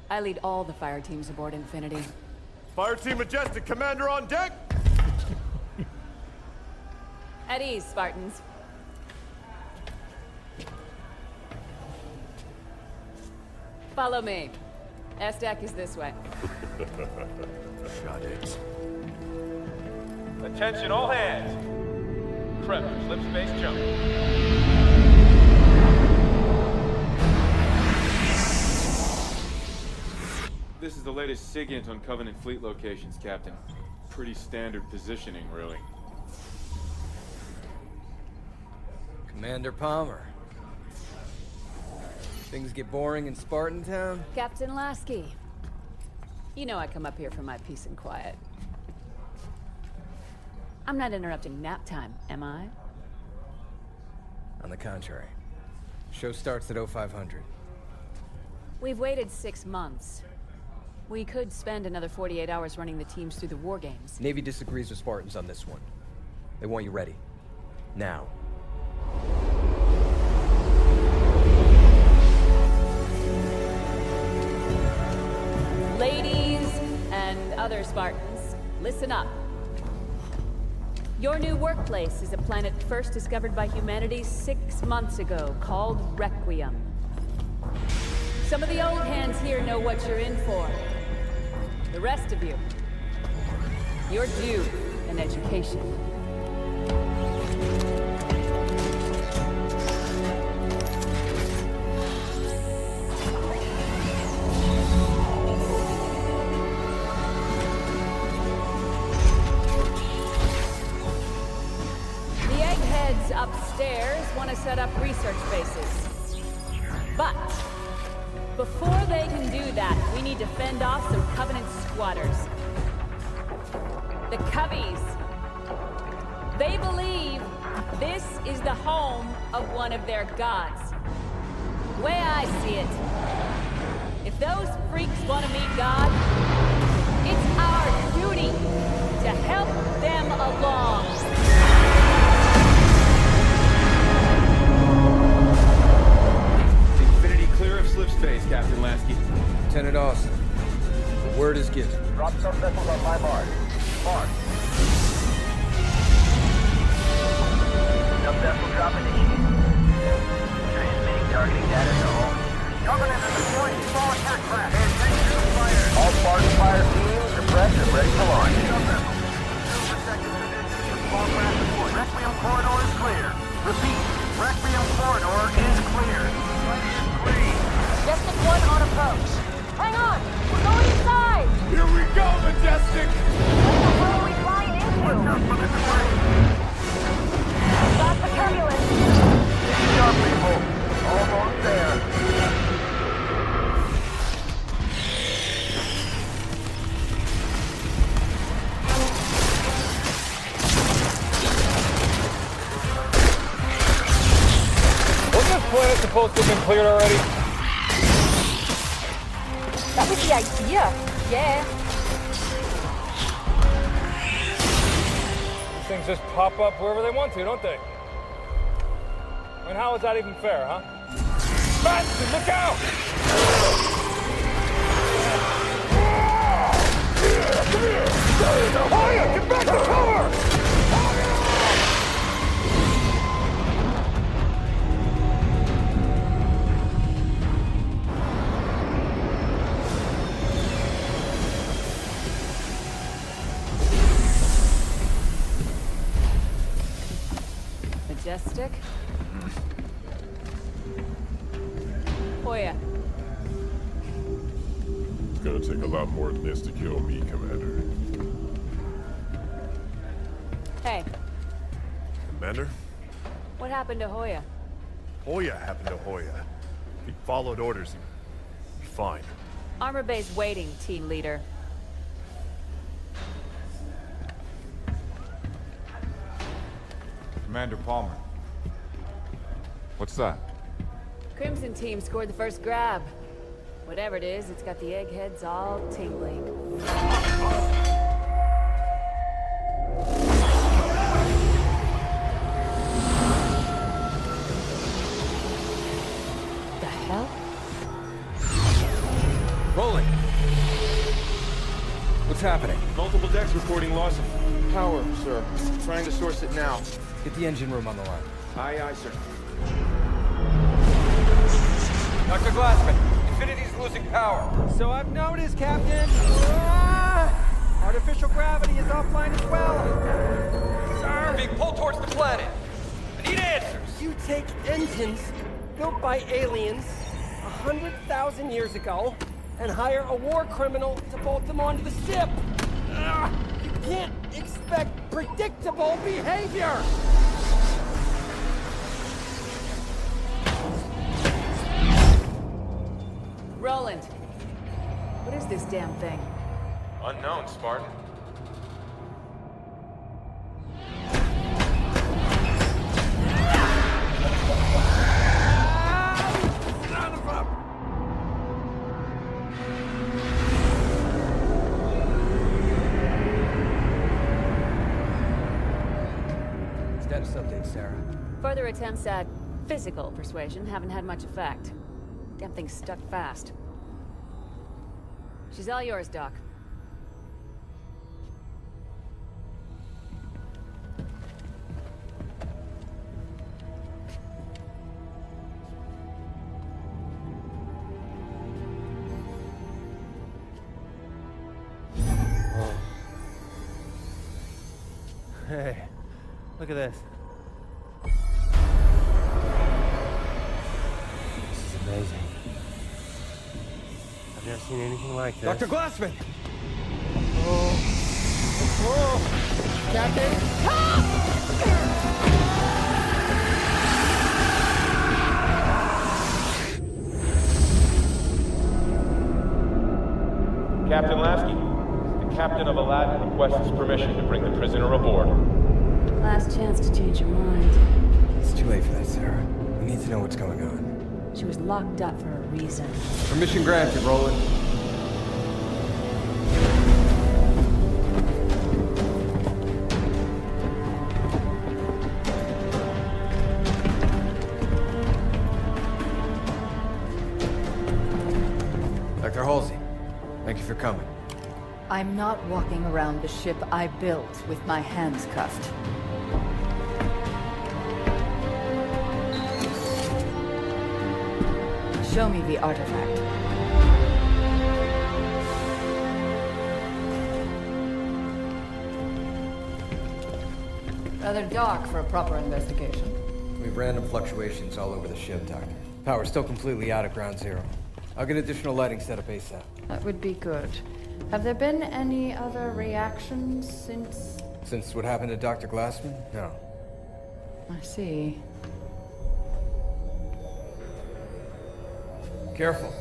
Speaker 28: I lead all the fire teams aboard Infinity.
Speaker 23: Fireteam Majestic, Commander on deck!
Speaker 28: At ease, Spartans. Follow me. S-Deck is this way.
Speaker 23: Got it.
Speaker 26: Attention, all hands. Prep for slip space jump. This is the latest SIGINT on Covenant fleet locations, Captain. Pretty standard positioning, really.
Speaker 1: Commander Palmer. Things get boring in Spartan Town?
Speaker 28: Captain Lasky. You know I come up here for my peace and quiet. I'm not interrupting nap time, am I?
Speaker 1: On the contrary. Show starts at 0500.
Speaker 28: We've waited 6 months. We could spend another 48 hours running the teams through the war games.
Speaker 1: Navy disagrees with Spartans on this one. They want you ready. Now.
Speaker 28: Ladies and other Spartans, listen up. Your new workplace is a planet first discovered by humanity 6 months ago, called Requiem. Some of the old hands here know what you're in for. The rest of you, you're due an education. Upstairs want to set up research bases. But before they can do that, we need to fend off some Covenant squatters. The Coveys. They believe this is the home of one of their gods. The way I see it, if those freaks want to meet God, it's our duty to help them along.
Speaker 26: Clear of slip space, Captain Lasky.
Speaker 1: Lieutenant Austin, the word is given.
Speaker 29: Drop some vessels on my mark.
Speaker 28: approach. Hang on! We're going inside!
Speaker 23: Here we go, Majestic!
Speaker 28: What are we flying into? Stop the turbulence!
Speaker 16: Keep up, people. Almost there.
Speaker 24: Wasn't this planet supposed to have been cleared already?
Speaker 28: That was the idea. Yeah.
Speaker 24: These things just pop up wherever they want to, don't they? I mean, how is that even fair, huh? Bastard, look out! Come here! Fire! Get back to cover!
Speaker 28: Majestic. Hoya.
Speaker 18: It's gonna take a lot more than this to kill me, Commander.
Speaker 28: Hey,
Speaker 23: Commander?
Speaker 28: what happened to Hoya?
Speaker 23: Hoya happened to Hoya. He followed orders. He'd be fine.
Speaker 28: Armor base waiting, team leader.
Speaker 22: Commander Palmer. What's that?
Speaker 28: Crimson team scored the first grab. Whatever it is, it's got the eggheads all tingling. The hell?
Speaker 1: Rolling. What's happening?
Speaker 26: Multiple decks reporting loss of power, sir. Trying to source it now.
Speaker 1: Get the engine room on the line.
Speaker 26: Aye, aye, sir.
Speaker 1: Dr. Glassman, Infinity's losing power.
Speaker 3: So I've noticed, Captain. Artificial gravity is offline as well.
Speaker 1: Sir! Being pulled towards the planet. I need answers.
Speaker 3: You take engines built by aliens 100,000 years ago and hire a war criminal to bolt them onto the ship. You can't expect predictable behavior.
Speaker 28: Roland. What is this damn thing?
Speaker 26: Unknown, Spartan.
Speaker 1: Status update, Sarah.
Speaker 28: Further attempts at physical persuasion haven't had much effect. Damn thing's stuck fast. She's all yours, Doc.
Speaker 3: Hey, look at this. This is amazing. I've never seen anything like this.
Speaker 1: Dr. Glassman!
Speaker 3: Oh. Whoa! Captain!
Speaker 26: Captain Lasky, the captain of Aladdin requests permission to bring the prisoner aboard.
Speaker 28: Last chance to change your mind.
Speaker 1: It's too late for that, Sarah. We need to know what's going on.
Speaker 28: She was locked up for a reason.
Speaker 1: Permission granted, Roland. Dr. Halsey, thank you for coming.
Speaker 12: I'm not walking around the ship I built with my hands cuffed. Show me the artifact. Rather dark for a proper investigation.
Speaker 1: We have random fluctuations all over the ship, Doctor. Power's still completely out at ground zero. I'll get additional lighting set up ASAP.
Speaker 12: That would be good. Have there been any other reactions since...
Speaker 1: Since what happened to Dr. Glassman? No.
Speaker 12: I see.
Speaker 1: Careful.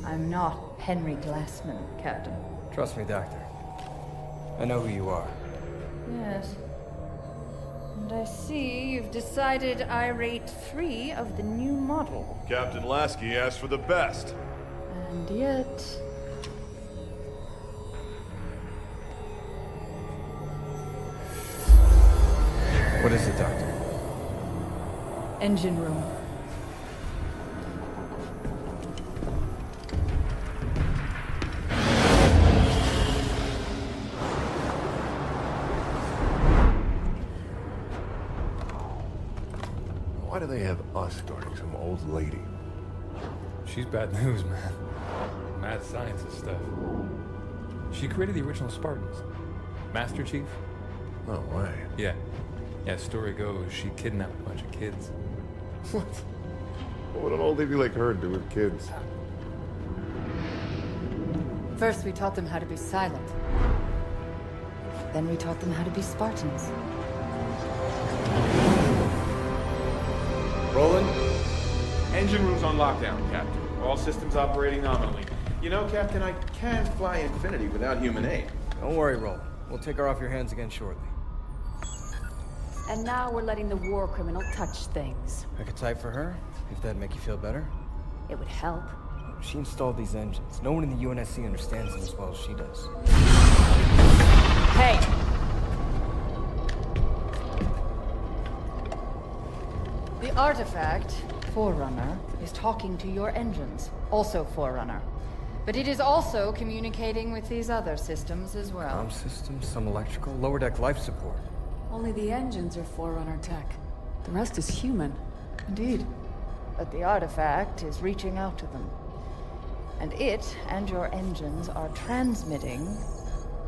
Speaker 12: I'm not Henry Glassman, Captain.
Speaker 1: Trust me, Doctor. I know who you are.
Speaker 12: Yes. And I see you've decided I rate 3 of the new model.
Speaker 23: Captain Lasky asked for the best.
Speaker 12: And yet...
Speaker 1: What is it, Doctor?
Speaker 12: Engine room.
Speaker 23: Why do they have us guarding some old lady?
Speaker 27: She's bad news, man. Mad scientist stuff. She created the original Spartans. Master Chief?
Speaker 23: No way.
Speaker 27: Yeah. Yeah, story goes, she kidnapped a bunch of kids.
Speaker 23: What? What would an old lady like her do with kids?
Speaker 12: First we taught them how to be silent. Then we taught them how to be Spartans.
Speaker 1: Roland?
Speaker 26: Engine room's on lockdown, Captain. All systems operating nominally. You know, Captain, I can't fly Infinity without human aid.
Speaker 1: Don't worry, Roland. We'll take her off your hands again shortly.
Speaker 28: And now we're letting the war criminal touch things.
Speaker 1: I could type for her, if that'd make you feel better.
Speaker 28: It would help.
Speaker 1: She installed these engines. No one in the UNSC understands them as well as she does.
Speaker 28: Hey!
Speaker 12: The artifact, Forerunner, is talking to your engines, also Forerunner. But it is also communicating with these other systems as well.
Speaker 1: Arm systems, some electrical, lower deck life support.
Speaker 6: Only the engines are Forerunner tech. The rest is human.
Speaker 12: Indeed. But the artifact is reaching out to them. And it and your engines are transmitting...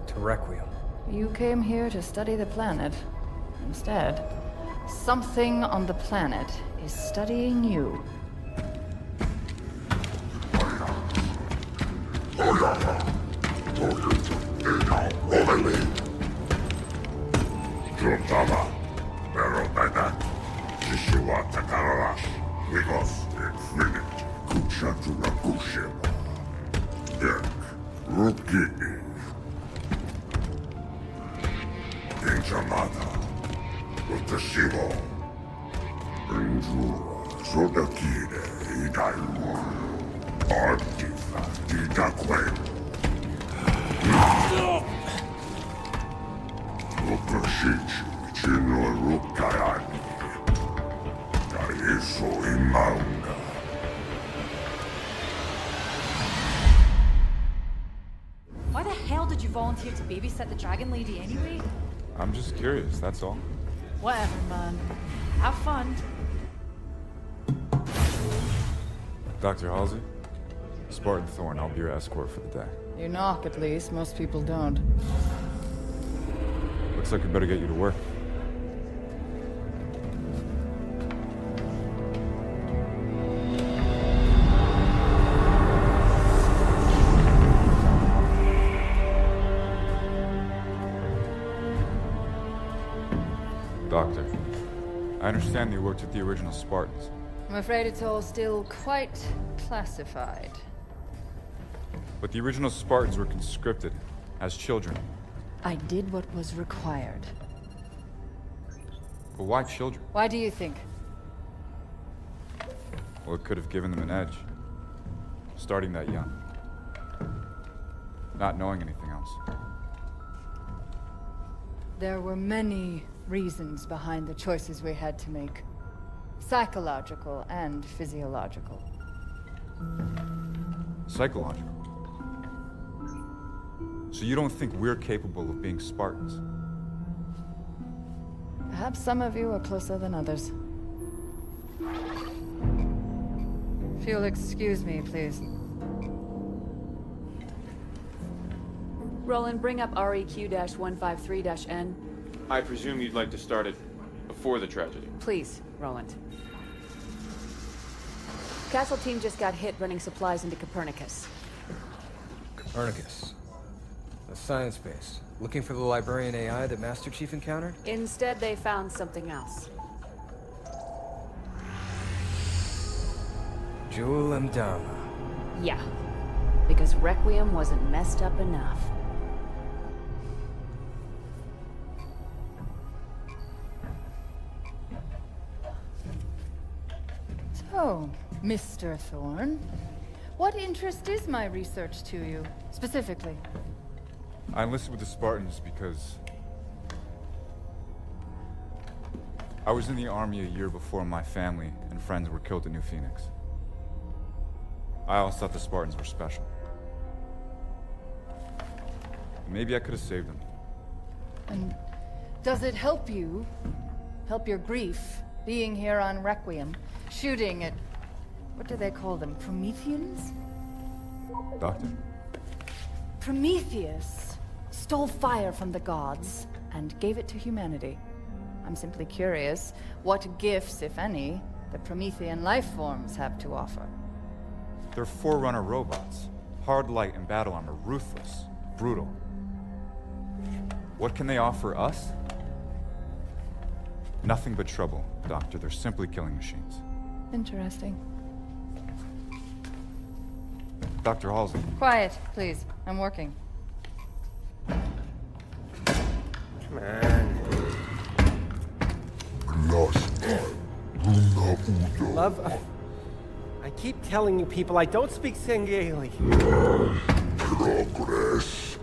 Speaker 1: To Requiem.
Speaker 12: You came here to study the planet. Instead, something on the planet is studying you.
Speaker 6: Why the hell did you volunteer to babysit the Dragon Lady anyway?
Speaker 22: I'm just curious, that's all.
Speaker 6: Whatever, man. Have fun.
Speaker 22: Dr. Halsey? Spartan Thorn, I'll be your escort for the day.
Speaker 12: You knock, at least. Most people don't.
Speaker 22: Looks like we better get you to work. Doctor, I understand you worked with the original Spartans.
Speaker 12: I'm afraid it's all still quite classified.
Speaker 22: But the original Spartans were conscripted as children.
Speaker 12: I did what was required.
Speaker 22: But why children?
Speaker 12: Why do you think?
Speaker 22: Well, it could have given them an edge. Starting that young. Not knowing anything else.
Speaker 12: There were many reasons behind the choices we had to make. Psychological and physiological.
Speaker 22: Psychological? So you don't think we're capable of being Spartans?
Speaker 12: Perhaps some of you are closer than others. If you'll excuse me, please.
Speaker 28: Roland, bring up REQ-153-N.
Speaker 26: I presume you'd like to start it before the tragedy.
Speaker 28: Please, Roland. Castle team just got hit running supplies into Copernicus.
Speaker 1: Copernicus. A science base. Looking for the Librarian AI that Master Chief encountered?
Speaker 28: Instead, they found something else.
Speaker 1: Jewel Mdama.
Speaker 28: Yeah. Because Requiem wasn't messed up enough.
Speaker 12: So, Mr. Thorne, what interest is my research to you, specifically?
Speaker 22: I enlisted with the Spartans because I was in the army a year before my family and friends were killed at New Phoenix. I always thought the Spartans were special. Maybe I could have saved them.
Speaker 12: And does it help you, help your grief, being here on Requiem, shooting at, what do they call them, Prometheans?
Speaker 22: Doctor?
Speaker 12: Prometheus stole fire from the gods and gave it to humanity. I'm simply curious what gifts, if any, the Promethean life forms have to offer.
Speaker 22: They're Forerunner robots. Hard light and battle armor, ruthless, brutal. What can they offer us? Nothing but trouble, Doctor. They're simply killing machines.
Speaker 12: Interesting.
Speaker 22: Dr. Halsey.
Speaker 12: Quiet, please. I'm working.
Speaker 3: Come on. Love, I keep telling you people I don't speak Sengeli.
Speaker 8: Progress.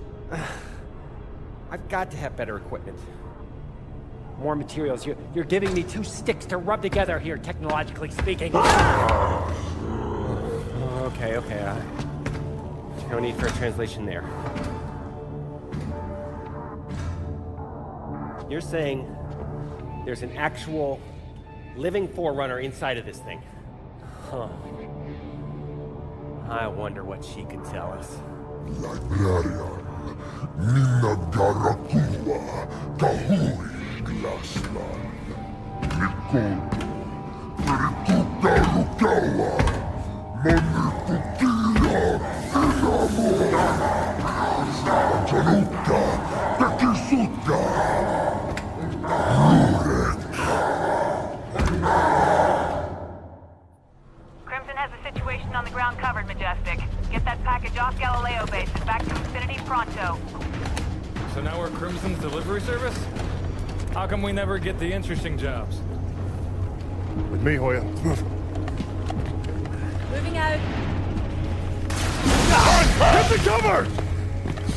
Speaker 3: I've got to have better equipment. More materials. You're giving me two sticks to rub together here, technologically speaking. Okay. No need for a translation there. You're saying there's an actual living Forerunner inside of this thing? Huh. I wonder what she can tell us.
Speaker 8: Librarian, Nina Garakua, Kahui Glaslan, Nikol, Perituta Lukawa, Maniputila, Ilamu, Januta, Tekisuta, Lurek.
Speaker 7: Crimson has the situation on the ground covered, Majestic. Get that package off Galileo base and back to Infinity pronto.
Speaker 27: So now we're Crimson's delivery service? How come we never get the interesting jobs?
Speaker 23: With me, Hoya.
Speaker 28: Moving out.
Speaker 23: Get the cover!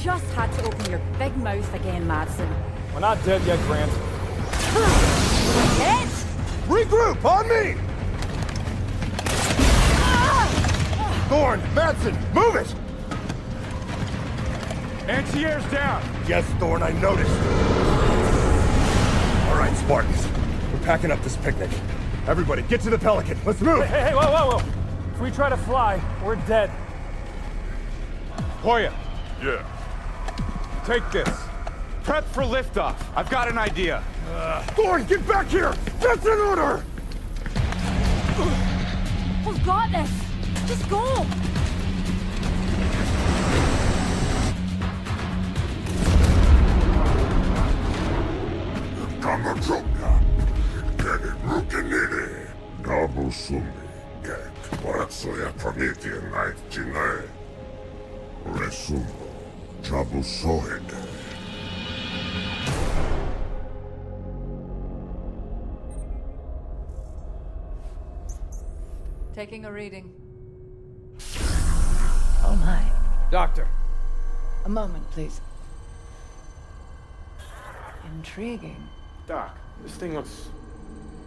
Speaker 28: Just had to open your big mouth again, Madsen.
Speaker 27: We're not dead yet, Grant.
Speaker 28: Dead?
Speaker 23: Regroup! On me! Thorne, Madsen, move it!
Speaker 26: Anti-air's down!
Speaker 23: Yes, Thorne, I noticed. All right, Spartans. We're packing up this picnic. Everybody, get to the Pelican. Let's move!
Speaker 24: Hey, whoa! If we try to fly, we're dead.
Speaker 26: Hoya,
Speaker 8: Yeah.
Speaker 26: take this. Prep for liftoff. I've got an idea.
Speaker 23: Thorne, get back here! That's an order!
Speaker 28: We've got this! Just go!
Speaker 8: Kamajoka, get it, Rukinini, Double Sumi, get Watsoya Promethean Night Jine, Resumo, Jabu Sohede.
Speaker 12: Taking a reading. Oh my.
Speaker 1: Doctor.
Speaker 12: A moment, please. Intriguing.
Speaker 26: Doc, this thing looks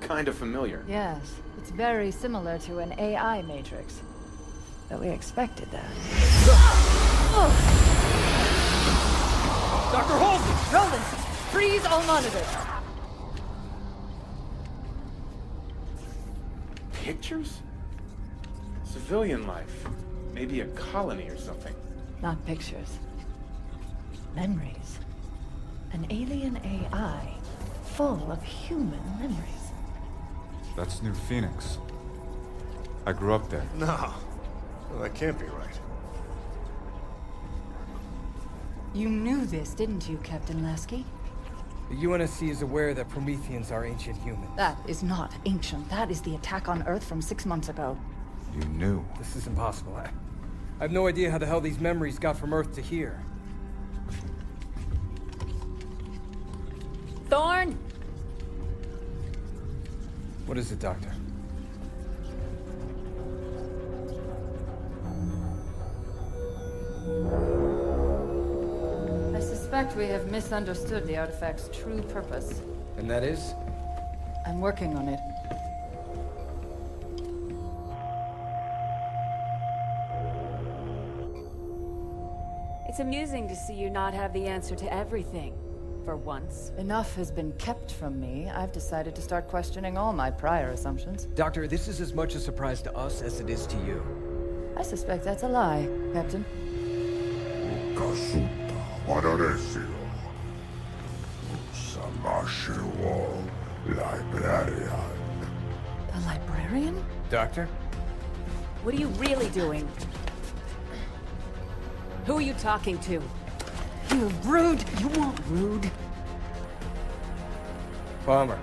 Speaker 26: kind of familiar.
Speaker 12: Yes, it's very similar to an AI matrix. But we expected that.
Speaker 3: Dr. Halsey!
Speaker 12: Roland, freeze all monitors.
Speaker 26: Pictures? Civilian life. Maybe a colony or something.
Speaker 12: Not pictures. Memories. An alien AI full of human memories.
Speaker 22: That's New Phoenix. I grew up there.
Speaker 23: No. Well, that can't be right.
Speaker 12: You knew this, didn't you, Captain Lasky?
Speaker 3: The UNSC is aware that Prometheans are ancient humans.
Speaker 12: That is not ancient. That is the attack on Earth from 6 months ago.
Speaker 22: You knew.
Speaker 3: This is impossible. I have no idea how the hell these memories got from Earth to here.
Speaker 28: Thorn!
Speaker 3: What is it, Doctor?
Speaker 6: I suspect we have misunderstood the artifact's true purpose.
Speaker 3: And that is?
Speaker 6: I'm working on it.
Speaker 28: It's amusing to see you not have the answer to everything, for once.
Speaker 6: Enough has been kept from me. I've decided to start questioning all my prior assumptions.
Speaker 3: Doctor, this is as much a surprise to us as it is to you.
Speaker 6: I suspect that's a lie, Captain.
Speaker 8: Librarian.
Speaker 6: A librarian?
Speaker 3: Doctor?
Speaker 28: What are you really doing? Who are you talking to?
Speaker 12: You're rude! You want rude?
Speaker 3: Palmer.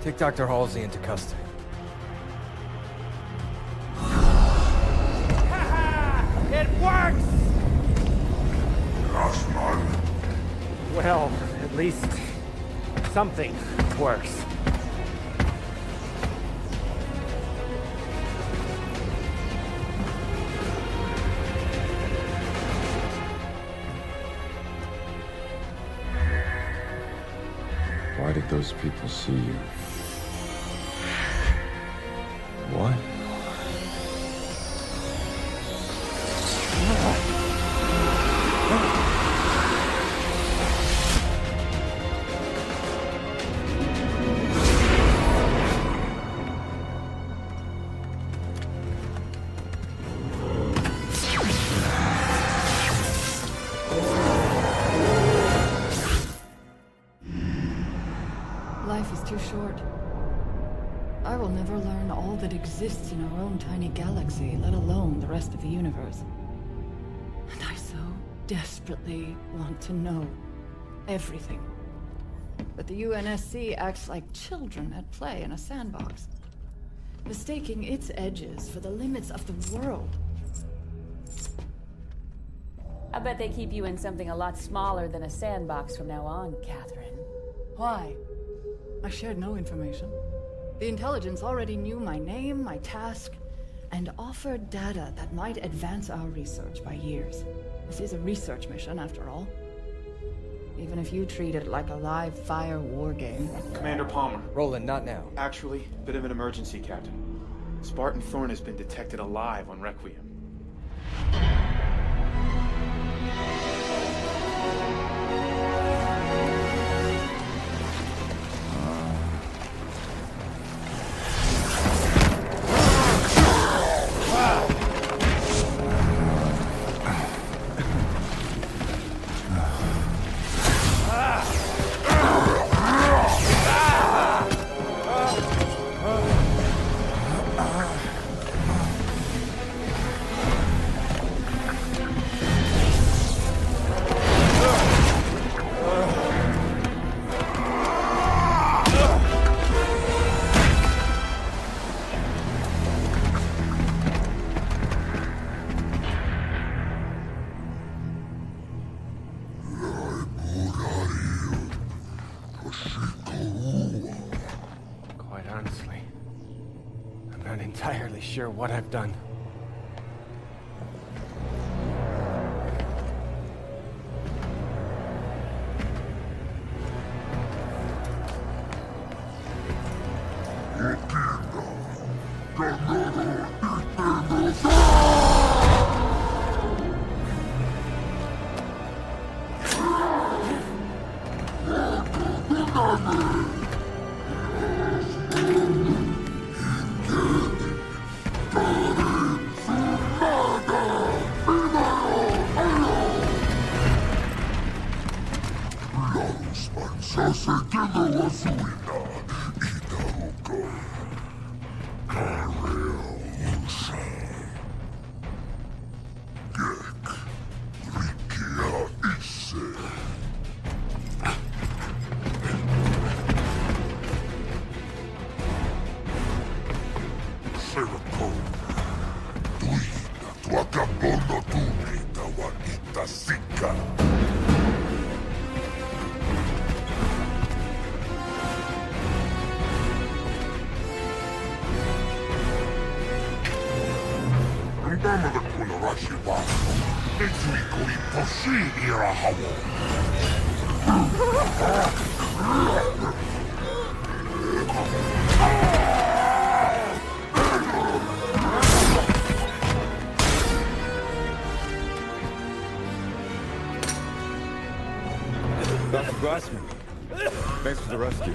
Speaker 3: Take Dr. Halsey into custody. It works!
Speaker 8: Last
Speaker 3: Well, at least something works.
Speaker 22: Why did those people see you? What?
Speaker 6: Life is too short. I will never learn all that exists in our own tiny galaxy, let alone the rest of the universe. And I so desperately want to know everything. But the UNSC acts like children at play in a sandbox, mistaking its edges for the limits of the world.
Speaker 28: I bet they keep you in something a lot smaller than a sandbox from now on, Catherine.
Speaker 6: Why? I shared no information. The intelligence already knew my name, my task, and offered data that might advance our research by years. This is a research mission, after all. Even if you treat it like a live fire war game.
Speaker 2: Commander Palmer.
Speaker 3: Roland, not now.
Speaker 2: Actually, bit of an emergency, Captain. Spartan Thorn has been detected alive on Requiem.
Speaker 3: Quite honestly, I'm not entirely sure what I've done.
Speaker 8: Serko. Tuina tuakabono tunita wa itasika. Andama da kuna rashi wa. Netui kuri poshi ira hawo.
Speaker 22: Dr. Glassman, thanks for the rescue.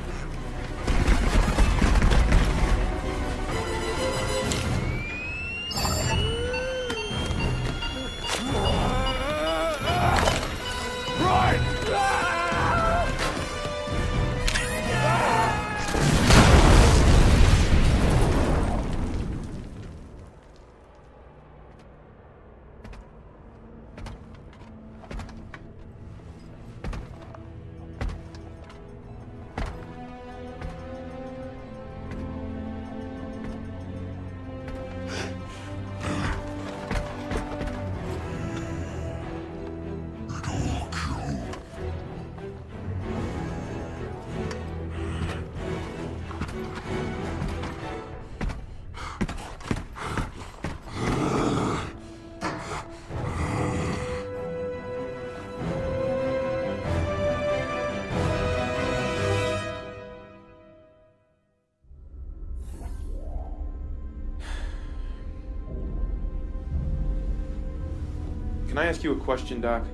Speaker 26: Can I ask you a question, Doc?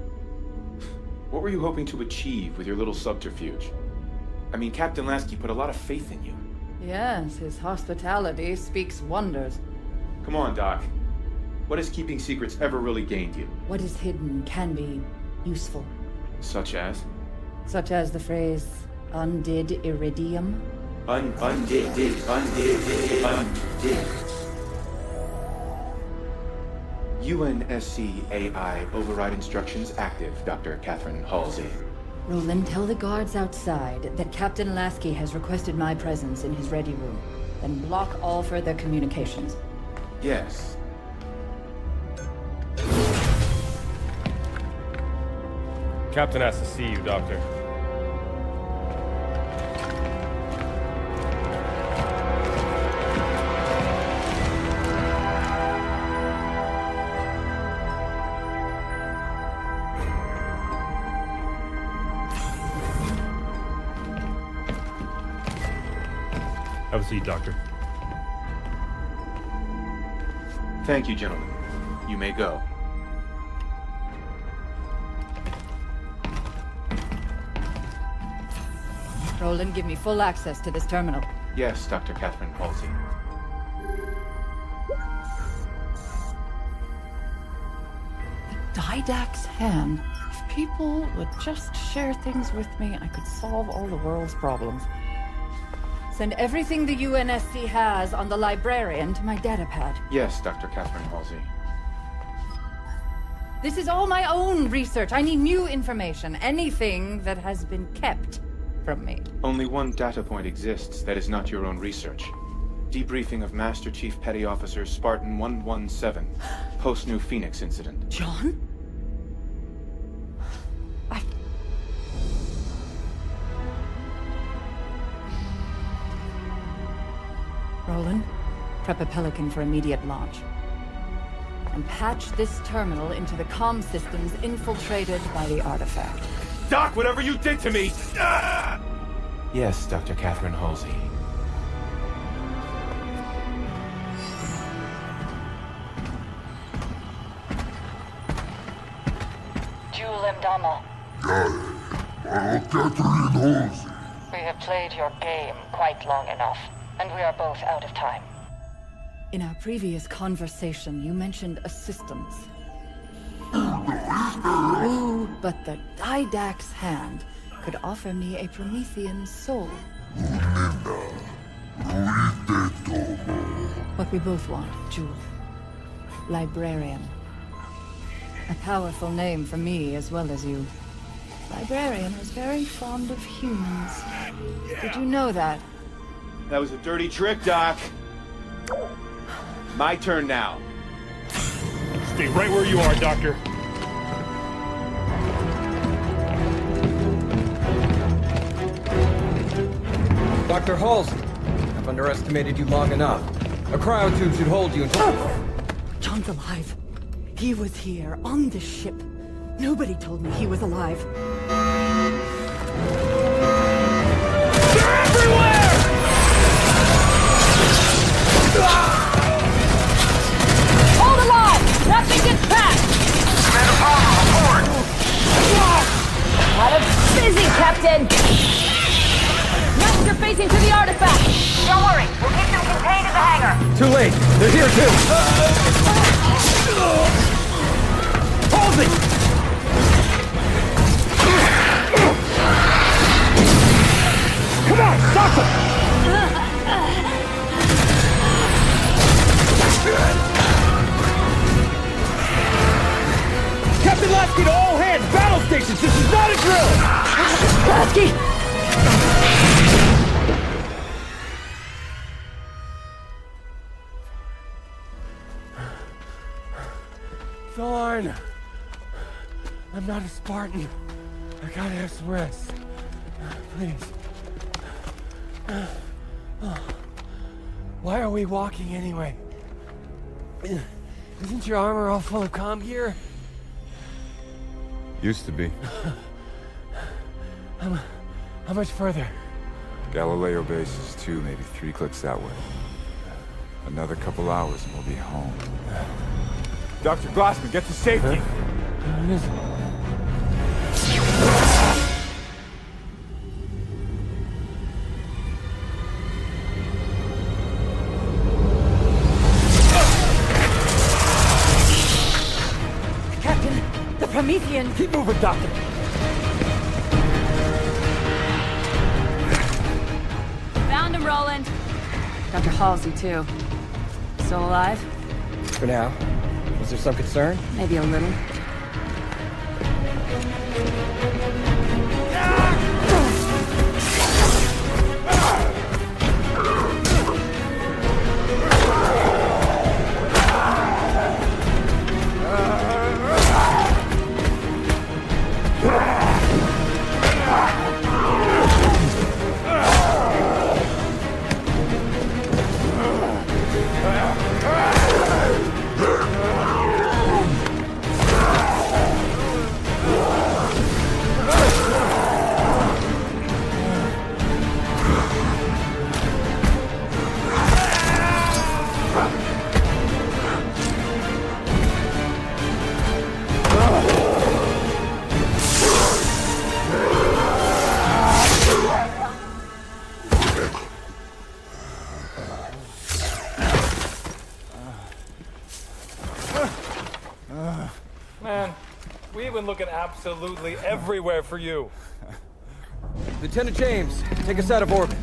Speaker 26: What were you hoping to achieve with your little subterfuge? I mean, Captain Lasky put a lot of faith in you.
Speaker 6: Yes, his hospitality speaks wonders.
Speaker 26: Come on, Doc. What has keeping secrets ever really gained you?
Speaker 6: What is hidden can be useful.
Speaker 26: Such as?
Speaker 6: Such as the phrase, undid iridium.
Speaker 26: Undid. UNSC AI override instructions active, Dr. Catherine Halsey.
Speaker 6: Roland, tell the guards outside that Captain Lasky has requested my presence in his ready room. Then block all further communications.
Speaker 26: Yes.
Speaker 24: Captain has to see you, Doctor. Have a seat, Doctor.
Speaker 26: Thank you, gentlemen. You may go.
Speaker 6: Roland, give me full access to this terminal.
Speaker 26: Yes, Dr. Catherine Halsey.
Speaker 6: The Didact's hand. If people would just share things with me, I could solve all the world's problems. Send everything the UNSC has on the Librarian to my datapad.
Speaker 26: Yes, Dr. Catherine Halsey.
Speaker 6: This is all my own research. I need new information. Anything that has been kept from me.
Speaker 26: Only one data point exists that is not your own research. Debriefing of Master Chief Petty Officer Spartan 117, post-New Phoenix incident.
Speaker 6: John? Roland, prep a Pelican for immediate launch. And patch this terminal into the comm systems infiltrated by the artifact.
Speaker 26: Doc, whatever you did to me! Ah! Yes, Dr. Catherine Halsey.
Speaker 9: Jewel Mdama.
Speaker 8: Catherine Halsey.
Speaker 9: We have played your game quite long enough, and we are both out of time.
Speaker 6: In our previous conversation, you mentioned assistance. Ooh, but the Didact's hand could offer me a Promethean soul. What we both want, Jewel. Librarian. A powerful name for me as well as you. Librarian was very fond of humans. Did you know that?
Speaker 26: That was a dirty trick, Doc. My turn now.
Speaker 24: Stay right where you are, Doctor.
Speaker 3: Dr. Halsey, I've underestimated you long enough. A cryotube should hold you until...
Speaker 6: John's alive. He was here, on the ship. Nobody told me he was alive.
Speaker 24: They're everywhere!
Speaker 28: Hold the line! Nothing gets past!
Speaker 16: Commander Palmer, report!
Speaker 28: Out of busy, Captain! Master facing to the artifact!
Speaker 7: Don't worry, we'll keep them contained in the hangar.
Speaker 3: Too late! They're here too! Halsey! Come on, stop them! Captain Lasky to all hands! Battle stations! This is not a drill!
Speaker 6: Lasky!
Speaker 3: Thorn! I'm not a Spartan. I gotta have some rest. Please. Why are we walking anyway? Isn't your armor all full of comm gear?
Speaker 22: Used to be.
Speaker 3: How much further?
Speaker 22: Galileo base is 2, maybe 3 clicks that way. Another couple hours and we'll be home.
Speaker 26: Dr. Glassman, get to safety!
Speaker 6: Captain, the Promethean!
Speaker 3: Keep moving, Doctor!
Speaker 28: Found him, Roland. Dr. Halsey, too. Still alive?
Speaker 3: For now. Is there some concern?
Speaker 28: Maybe a little.
Speaker 24: Man, we've been looking absolutely everywhere for you.
Speaker 3: Lieutenant James, take us out of orbit.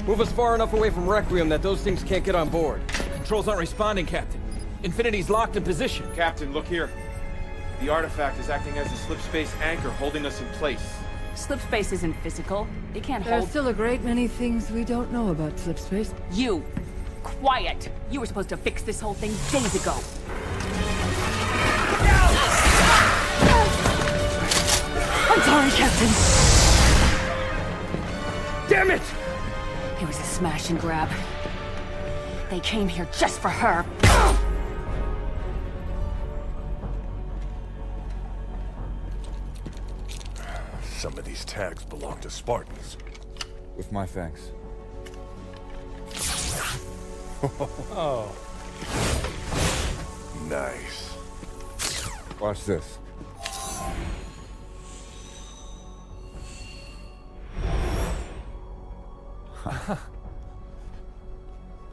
Speaker 3: Move us far enough away from Requiem that those things can't get on board.
Speaker 10: Controls aren't responding, Captain. Infinity's locked in position.
Speaker 26: Captain, look here. The artifact is acting as a slipspace anchor, holding us in place.
Speaker 28: Slipspace isn't physical. It can't
Speaker 6: There's
Speaker 28: hold...
Speaker 6: still a great many things we don't know about slipspace.
Speaker 28: You! Quiet! You were supposed to fix this whole thing days ago.
Speaker 6: I'm sorry, Captain.
Speaker 3: Damn it!
Speaker 28: It was a smash and grab. They came here just for her.
Speaker 8: Some of these tags belong to Spartans.
Speaker 22: With my thanks.
Speaker 24: Oh.
Speaker 8: Nice.
Speaker 22: Watch this.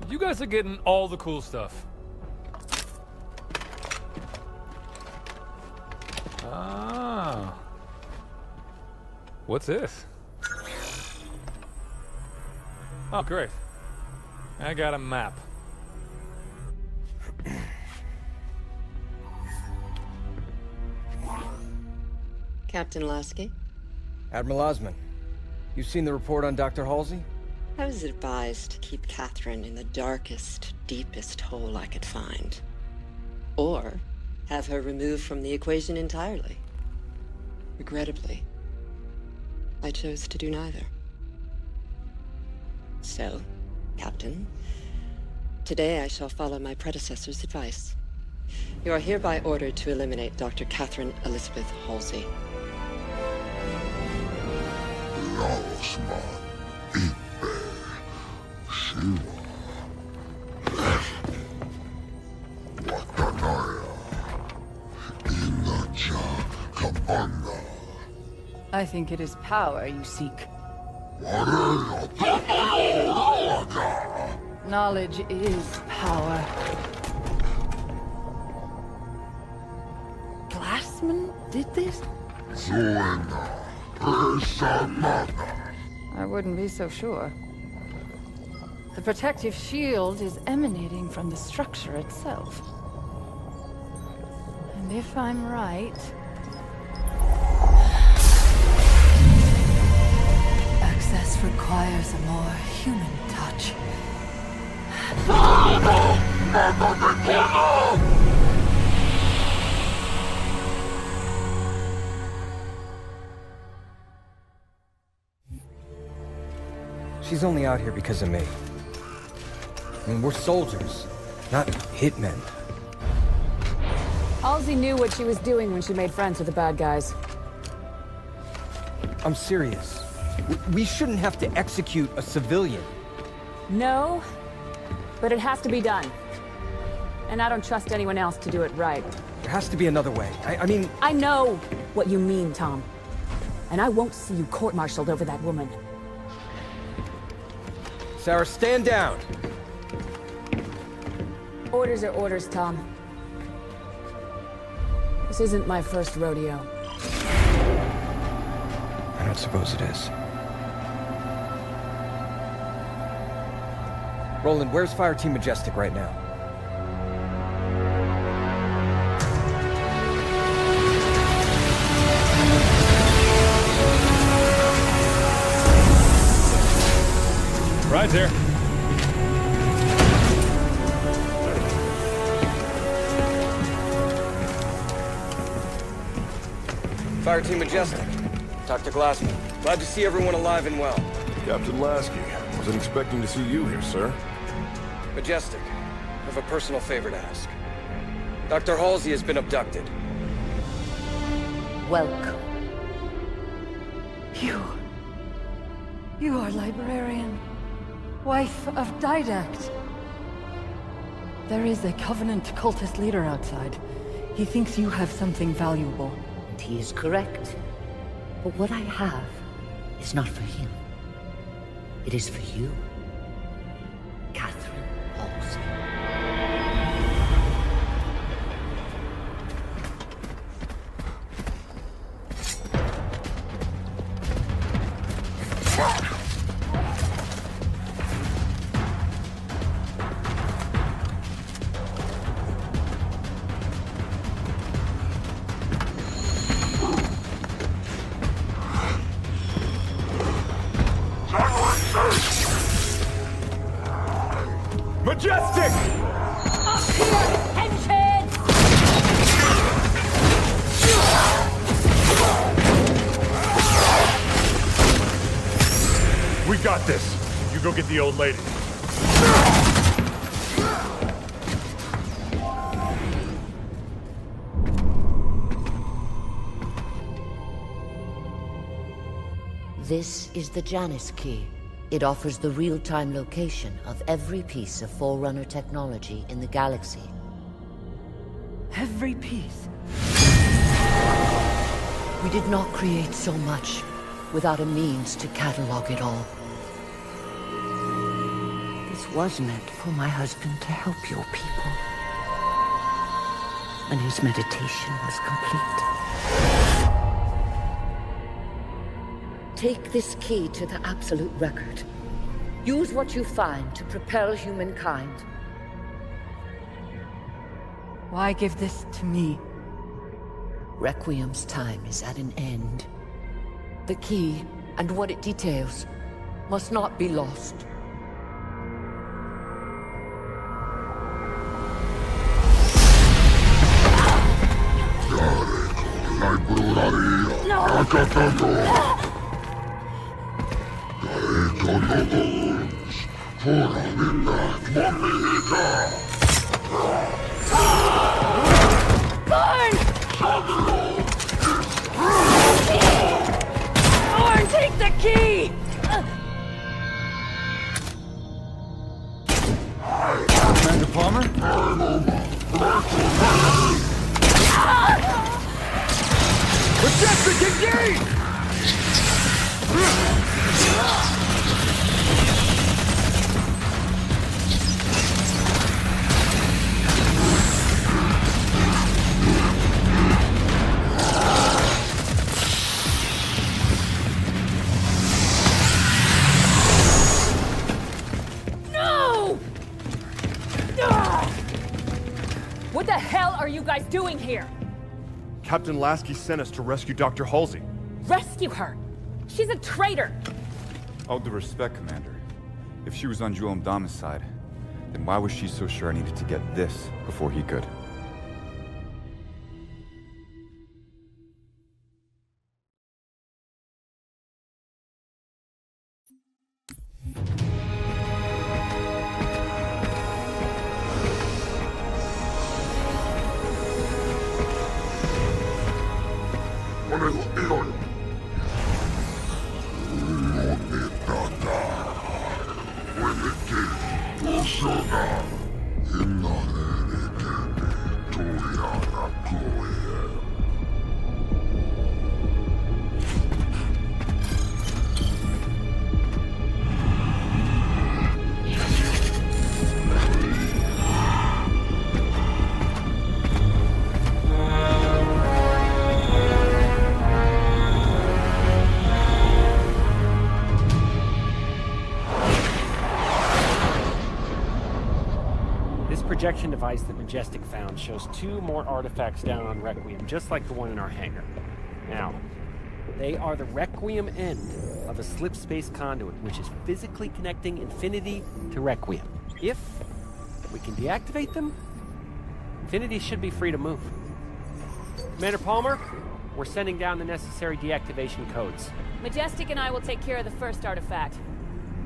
Speaker 24: You guys are getting all the cool stuff. Ah. What's this? Oh, great. I got a map.
Speaker 11: Captain Lasky?
Speaker 3: Admiral Osman, you've seen the report on Dr. Halsey?
Speaker 11: I was advised to keep Catherine in the darkest, deepest hole I could find. Or have her removed from the equation entirely. Regrettably, I chose to do neither. So, Captain, today I shall follow my predecessor's advice. You are hereby ordered to eliminate Dr. Catherine Elizabeth Halsey.
Speaker 6: I think it is power you seek. Knowledge is power. Glassman did this? I wouldn't be so sure. The protective shield is emanating from the structure itself. And if I'm right... access requires a more human touch.
Speaker 3: She's only out here because of me. I mean, we're soldiers, not hitmen.
Speaker 28: Halsey knew what she was doing when she made friends with the bad guys.
Speaker 3: I'm serious. We shouldn't have to execute a civilian.
Speaker 28: No, but it has to be done. And I don't trust anyone else to do it right.
Speaker 3: There has to be another way. I mean...
Speaker 28: I know what you mean, Tom. And I won't see you court-martialed over that woman.
Speaker 3: Sarah, stand down!
Speaker 28: Orders are orders, Tom. This isn't my first rodeo.
Speaker 3: I don't suppose it is. Roland, where's Fire Team Majestic right now?
Speaker 27: Ride's here.
Speaker 3: Fire Team Majestic. Dr. Glassman. Glad to see everyone alive and well.
Speaker 23: Captain Lasky. Wasn't expecting to see you here, sir.
Speaker 3: Majestic, I have a personal favor to ask. Dr. Halsey has been abducted.
Speaker 5: Welcome.
Speaker 6: You are Librarian. Wife of Didact. There is a Covenant cultist leader outside. He thinks you have something valuable.
Speaker 5: And he is correct. But what I have is not for him. It is for you. Catherine Halsey.
Speaker 27: Majestic!
Speaker 28: Up here, henchhead!
Speaker 23: We got this. You go get the old lady.
Speaker 5: This is the Janus key. It offers the real-time location of every piece of Forerunner technology in the galaxy.
Speaker 6: Every piece?
Speaker 5: We did not create so much without a means to catalog it all. This was meant for my husband to help your people. And his meditation was complete. Take this key to the Absolute Record. Use what you find to propel humankind.
Speaker 6: Why give this to me?
Speaker 5: Requiem's time is at an end. The key, and what it details, must not be lost.
Speaker 28: Thorn, take the key!
Speaker 22: Commander Palmer?
Speaker 23: Majestic, engage!
Speaker 28: No! What the hell are you guys doing here?
Speaker 23: Captain Lasky sent us to rescue Dr. Halsey.
Speaker 28: Rescue her! She's a traitor!
Speaker 22: All due respect, Commander. If she was on Jewel Mdama's side, then why was she so sure I needed to get this before he could?
Speaker 3: Projection device that Majestic found shows 2 more artifacts down on Requiem, just like the one in our hangar. Now, they are the Requiem end of a slip space conduit, which is physically connecting Infinity to Requiem. If we can deactivate them, Infinity should be free to move. Commander Palmer, we're sending down the necessary deactivation codes.
Speaker 28: Majestic and I will take care of the first artifact.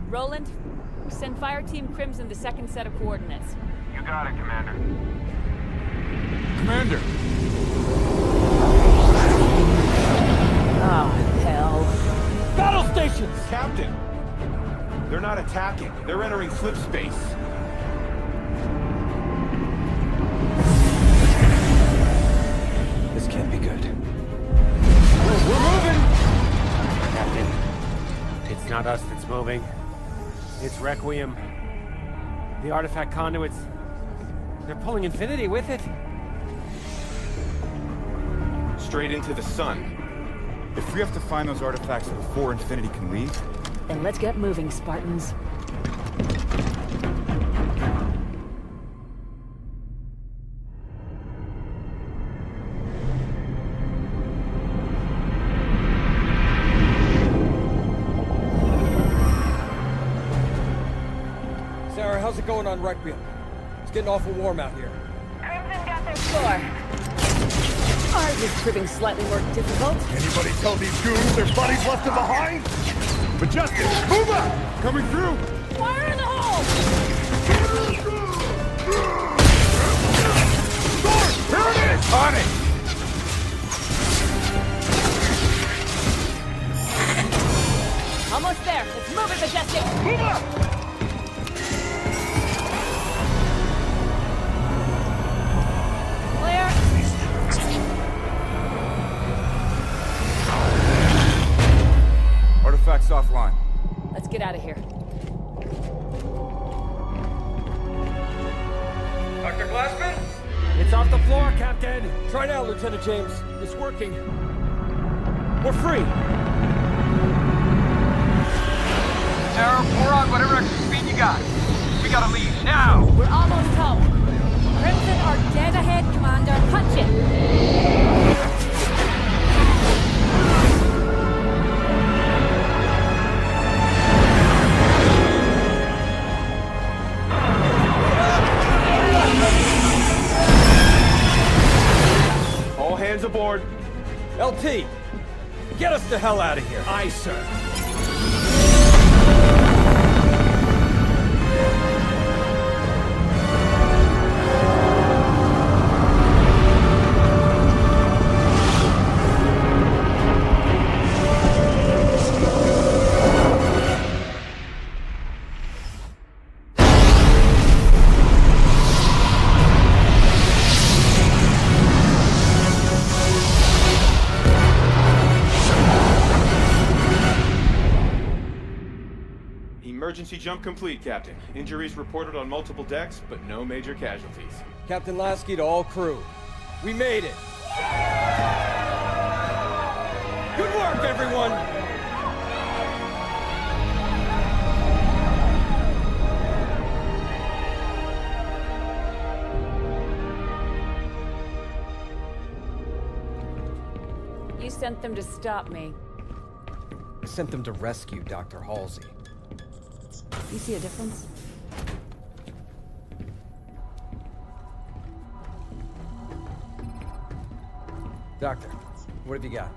Speaker 28: Roland, send Fire Team Crimson the second set of coordinates.
Speaker 26: You got it, Commander.
Speaker 22: Commander!
Speaker 28: Ah, hell.
Speaker 3: Battle stations!
Speaker 26: Captain! They're not attacking. They're entering slip space.
Speaker 1: This can't be good.
Speaker 3: We're moving! Captain, it's not us that's moving. It's Requiem. The artifact conduits. They're pulling Infinity with it.
Speaker 26: Straight into the sun.
Speaker 22: If we have to find those artifacts before Infinity can leave...
Speaker 28: Then let's get moving, Spartans.
Speaker 3: Sarah, how's it going on Requiem? It's getting awful warm out here.
Speaker 7: Crimson got their score.
Speaker 28: Ours is proving slightly more difficult.
Speaker 23: Anybody tell these goons their buddies left them behind? Majestic, move up! Coming through!
Speaker 28: Fire in the hole!
Speaker 23: Here it is!
Speaker 22: On it!
Speaker 28: Almost there. Let's move it, Majestic.
Speaker 23: Move up!
Speaker 28: Clear.
Speaker 22: Artifacts offline.
Speaker 28: Let's get out of here.
Speaker 24: Dr. Glassman?
Speaker 3: It's off the floor, Captain. Try now, Lieutenant James. It's working. We're free.
Speaker 24: Sarah, pour on whatever extra speed you got. We gotta leave, now!
Speaker 28: We're almost home. Crimson are dead ahead, Commander. Punch it!
Speaker 24: aboard.
Speaker 3: LT, get us the hell out of here.
Speaker 10: Aye, sir.
Speaker 26: Emergency jump complete, Captain. Injuries reported on multiple decks, but no major casualties.
Speaker 3: Captain Lasky to all crew. We made it. Good work, everyone!
Speaker 28: You sent them to stop me.
Speaker 3: I sent them to rescue Dr. Halsey.
Speaker 28: You see a difference?
Speaker 3: Doctor, what have you got?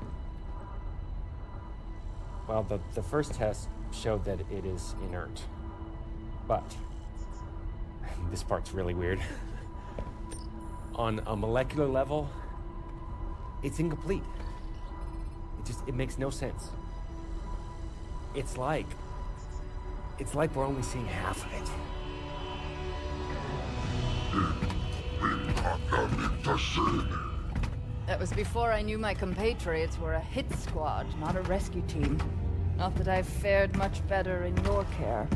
Speaker 4: Well, the first test showed that it is inert. But this part's really weird. On a molecular level, it's incomplete. It makes no sense. It's like we're only seeing half of it.
Speaker 6: That was before I knew my compatriots were a hit squad, not a rescue team. Not that I've fared much better in your care.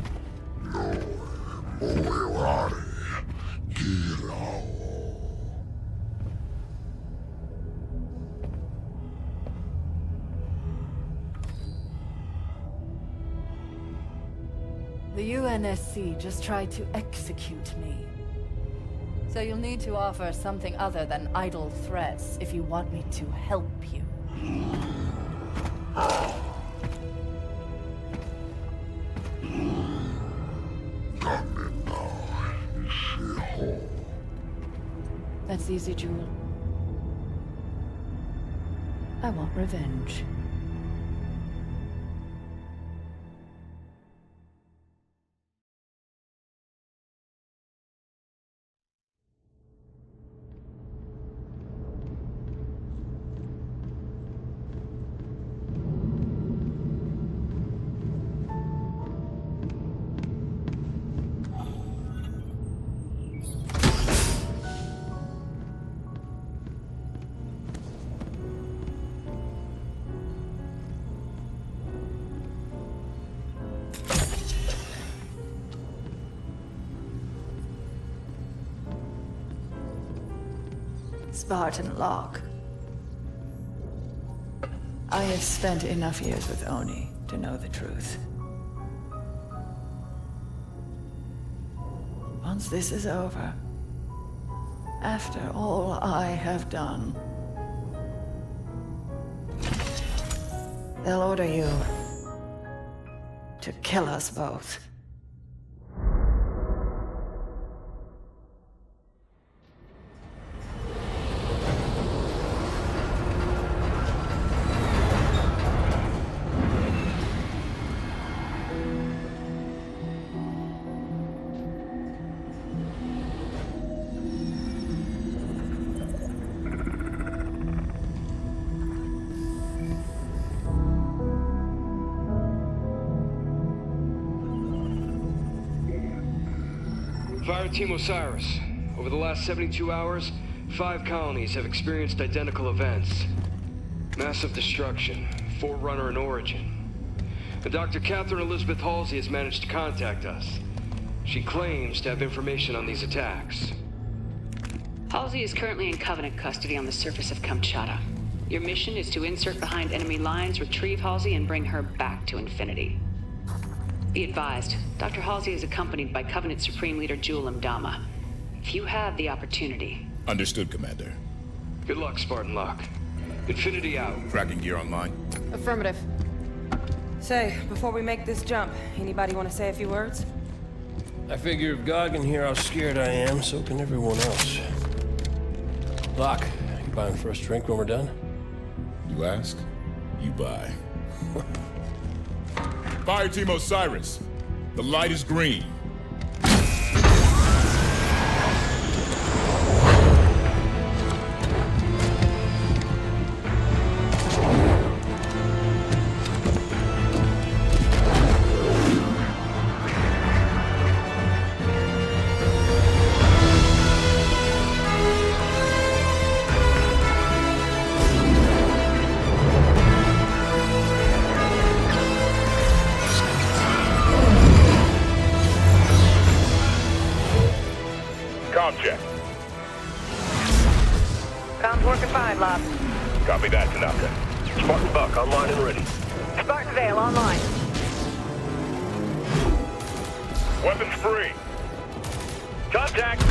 Speaker 6: The UNSC just tried to execute me. So you'll need to offer something other than idle threats if you want me to help you. That's easy, Jewel. I want revenge. Spartan Lock. I have spent enough years with Oni to know the truth. Once this is over, after all I have done, they'll order you to kill us both.
Speaker 13: Fire Team Osiris. Over the last 72 hours, 5 colonies have experienced identical events. Massive destruction, Forerunner in origin. And Dr. Catherine Elizabeth Halsey has managed to contact us. She claims to have information on these attacks.
Speaker 14: Halsey is currently in Covenant custody on the surface of Kamchatka. Your mission is to insert behind enemy lines, retrieve Halsey, and bring her back to Infinity. Be advised, Dr. Halsey is accompanied by Covenant Supreme Leader Jul 'Mdama. If you have the opportunity...
Speaker 15: Understood, Commander.
Speaker 13: Good luck, Spartan Lock. Infinity out.
Speaker 15: Tracking gear online.
Speaker 17: Affirmative. Say, before we make this jump, anybody want to say a few words?
Speaker 19: I figure if God can hear how scared I am, so can everyone else. Locke, you buying first drink when we're done?
Speaker 15: You ask, you buy. Fire Team Osiris. The light is green.
Speaker 2: Check.
Speaker 7: Comms working fine, Lab.
Speaker 2: Copy that, Tanaka. Spartan Buck online and ready.
Speaker 7: Spartan Vale online.
Speaker 2: Weapons free. Contact!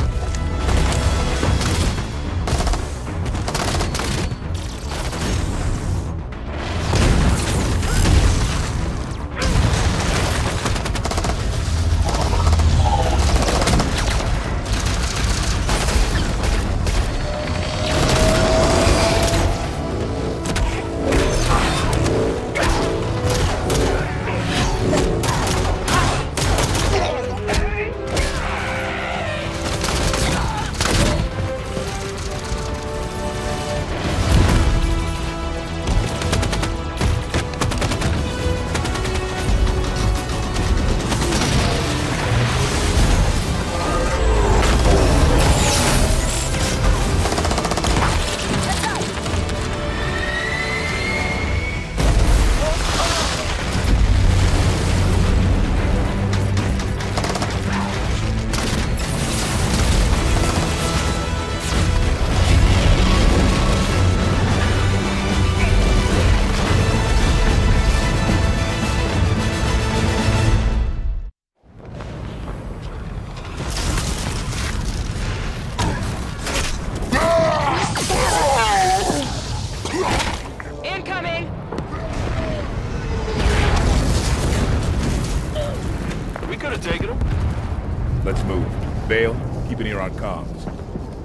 Speaker 15: Let's move. Vale, keep an ear on comms.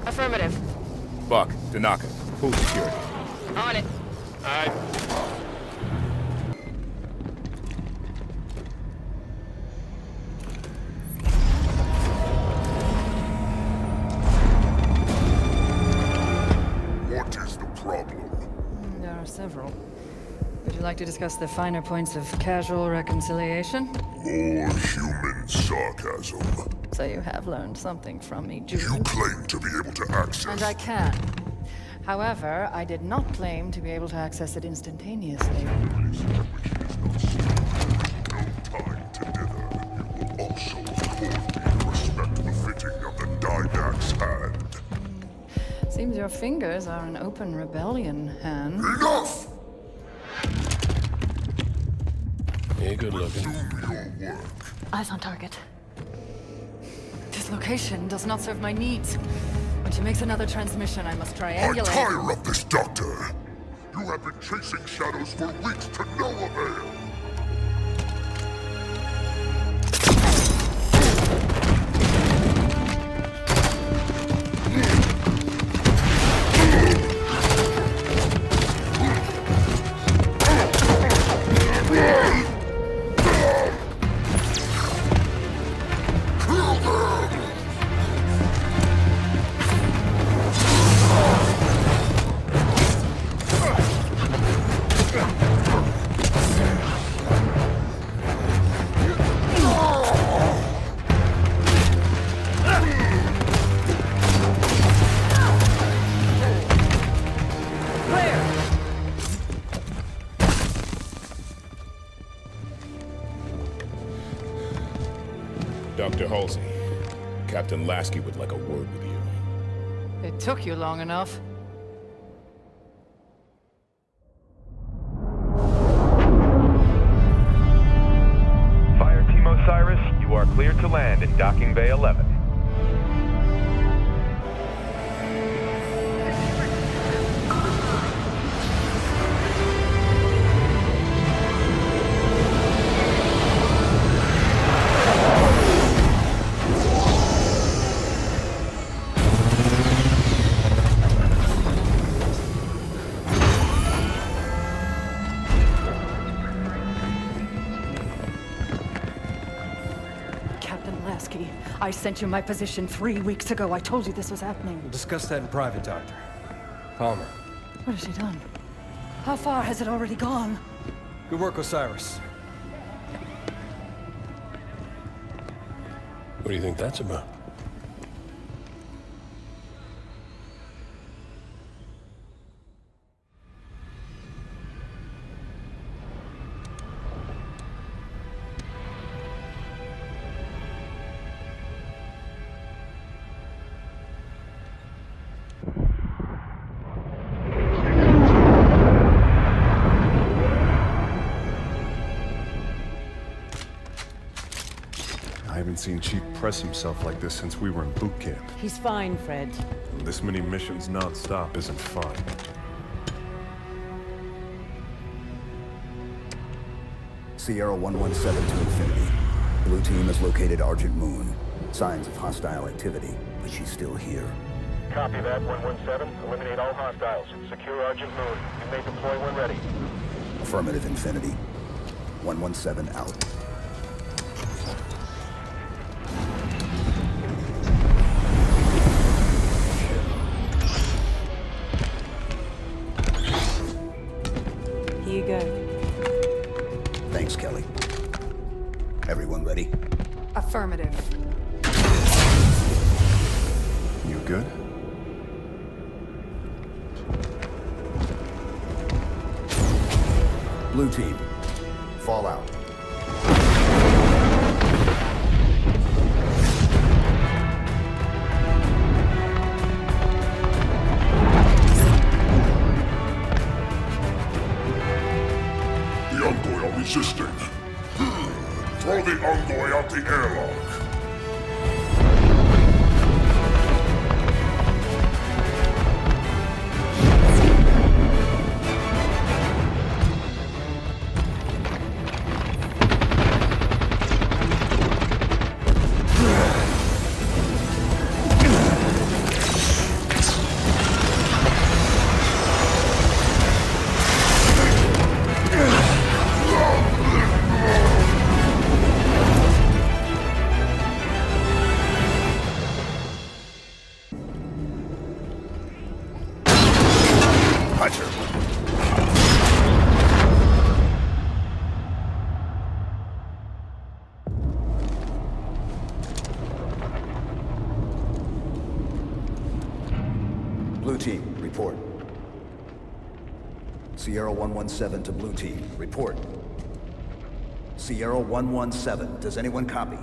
Speaker 17: Affirmative.
Speaker 15: Buck, Tanaka, full security.
Speaker 17: On it.
Speaker 15: Alright.
Speaker 8: What is the problem?
Speaker 6: There are several. Would you like to discuss the finer points of casual reconciliation?
Speaker 8: More human sarcasm.
Speaker 6: So you have learned something from me, Jude.
Speaker 8: You claim to be able to access...
Speaker 6: And I can. However, I did not claim to be able to access it instantaneously.
Speaker 8: No time to dither. You will also accord me the respect befitting of the Didact's hand.
Speaker 6: Seems your fingers are an open rebellion, Han.
Speaker 8: Enough!
Speaker 19: Yeah, good looking.
Speaker 8: Do your work.
Speaker 6: Eyes on target. This location does not serve my needs. When she makes another transmission, I must triangulate.
Speaker 8: I tire of this, Doctor! You have been chasing shadows for weeks to no avail!
Speaker 15: Dr. Halsey, Captain Lasky would like a word with you.
Speaker 6: It took you long enough.
Speaker 2: Fire Team Osiris, you are cleared to land in Docking Bay 11.
Speaker 6: I sent you my position 3 weeks ago. I told you this was happening.
Speaker 1: We'll discuss that in private, Doctor. Palmer.
Speaker 6: What has she done? How far has it already gone?
Speaker 1: Good work, Osiris.
Speaker 19: What do you think that's about?
Speaker 23: I haven't seen Chief press himself like this since we were in boot camp.
Speaker 9: He's fine, Fred.
Speaker 23: This many missions non-stop isn't fine.
Speaker 11: Sierra 117 to Infinity. Blue team has located Argent Moon. Signs of hostile activity, but she's still here.
Speaker 12: Copy that, 117. Eliminate all hostiles. Secure Argent Moon. You may deploy when ready.
Speaker 11: Affirmative, Infinity. 117 out.
Speaker 17: Here you go.
Speaker 11: Thanks, Kelly. Everyone ready?
Speaker 6: Affirmative.
Speaker 23: You good?
Speaker 11: Blue team, fall out.
Speaker 8: The Envoy are resisting. Throw the Envoy out the airlock.
Speaker 11: Blue team, report. Sierra 117 to Blue team, report. Sierra 117, does anyone copy?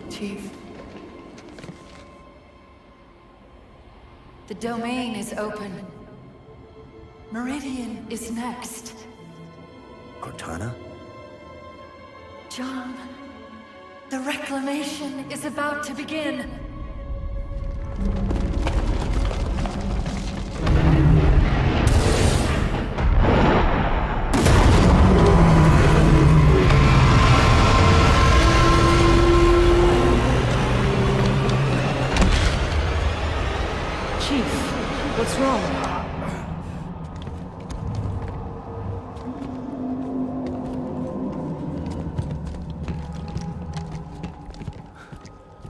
Speaker 6: Chief. The domain is open. Meridian is next.
Speaker 11: Cortana?
Speaker 6: John, the reclamation is about to begin.
Speaker 17: What's wrong?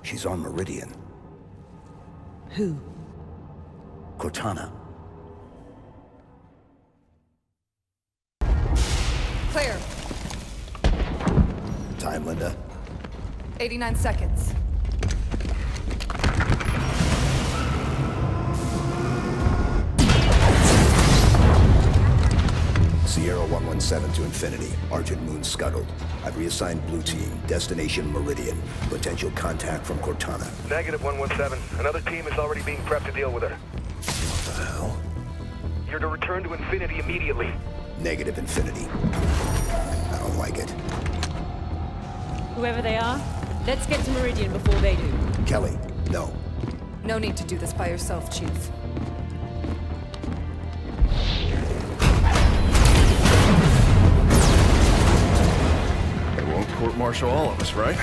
Speaker 11: She's on Meridian.
Speaker 17: Who?
Speaker 11: Cortana. Time, Linda?
Speaker 5: 89 seconds.
Speaker 11: Sierra 117 to Infinity. Argent Moon scuttled. I've reassigned Blue Team. Destination Meridian. Potential contact from Cortana.
Speaker 12: Negative 117. Another team is already being prepped to deal with her.
Speaker 11: What the hell?
Speaker 12: You're to return to Infinity immediately.
Speaker 11: Negative Infinity. I don't like it.
Speaker 28: Whoever they are, let's get to Meridian before they do.
Speaker 11: Kelly, no.
Speaker 5: No need to do this by yourself, Chief.
Speaker 23: They won't court-martial all of us, right?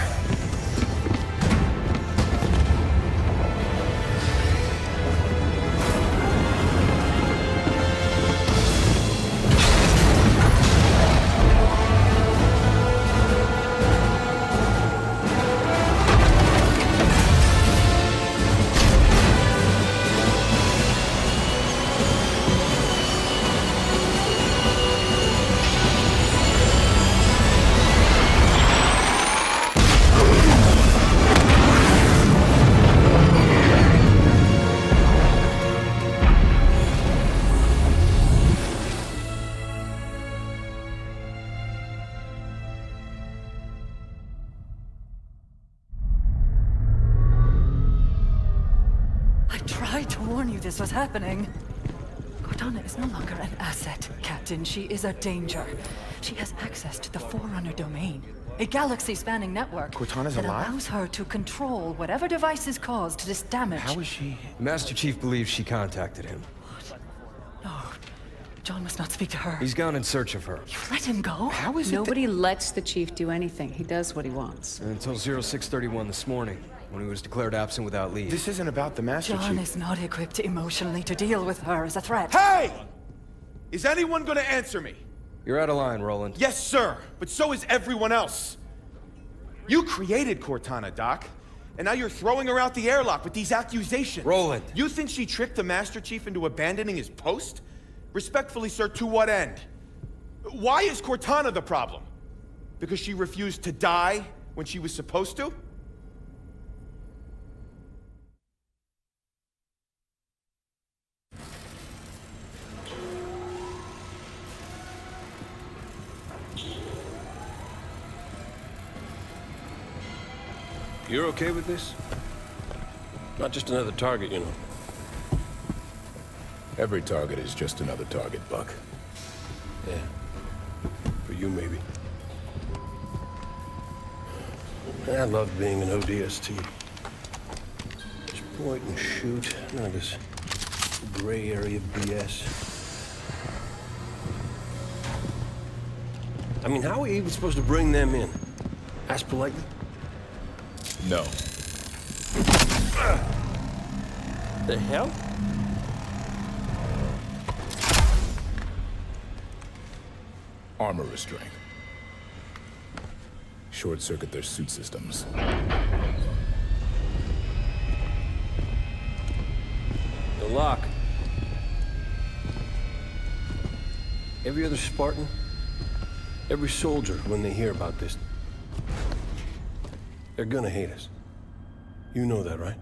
Speaker 6: This was happening. Cortana is no longer an asset, Captain. She is a danger. She has access to the Forerunner domain, a galaxy-spanning network
Speaker 9: Cortana's
Speaker 6: that
Speaker 9: alive?
Speaker 6: allows her to control whatever devices caused this damage.
Speaker 9: How is she?
Speaker 4: Master Chief believes she contacted him.
Speaker 6: No, John must not speak to her.
Speaker 4: He's gone in search of her.
Speaker 6: You let him go?
Speaker 9: How is it
Speaker 14: Nobody lets the Chief do anything. He does what he wants.
Speaker 4: Until 0631 this morning, when he was declared absent without leave.
Speaker 9: This isn't about the Master
Speaker 6: John
Speaker 9: Chief.
Speaker 6: is not equipped emotionally to deal with her as a threat.
Speaker 9: Hey! Is anyone gonna answer me?
Speaker 4: You're out of line, Roland.
Speaker 9: Yes, sir. But so is everyone else. You created Cortana, Doc. And now you're throwing her out the airlock with these accusations.
Speaker 4: Roland.
Speaker 9: You think she tricked the Master Chief into abandoning his post? Respectfully, sir, to what end? Why is Cortana the problem? Because she refused to die when she was supposed to?
Speaker 19: You're okay with this? Not just another target, you know.
Speaker 15: Every target is just another target, Buck.
Speaker 19: Yeah. For you, maybe. I love being an ODST. Just point and shoot. None of this gray area BS. I mean, how are we even supposed to bring them in? Ask politely?
Speaker 15: No.
Speaker 19: The hell?
Speaker 15: Armor restraint. Short-circuit their suit systems.
Speaker 19: The lock. Every other Spartan, every soldier, when they hear about this, they're gonna hate us. You know that, right?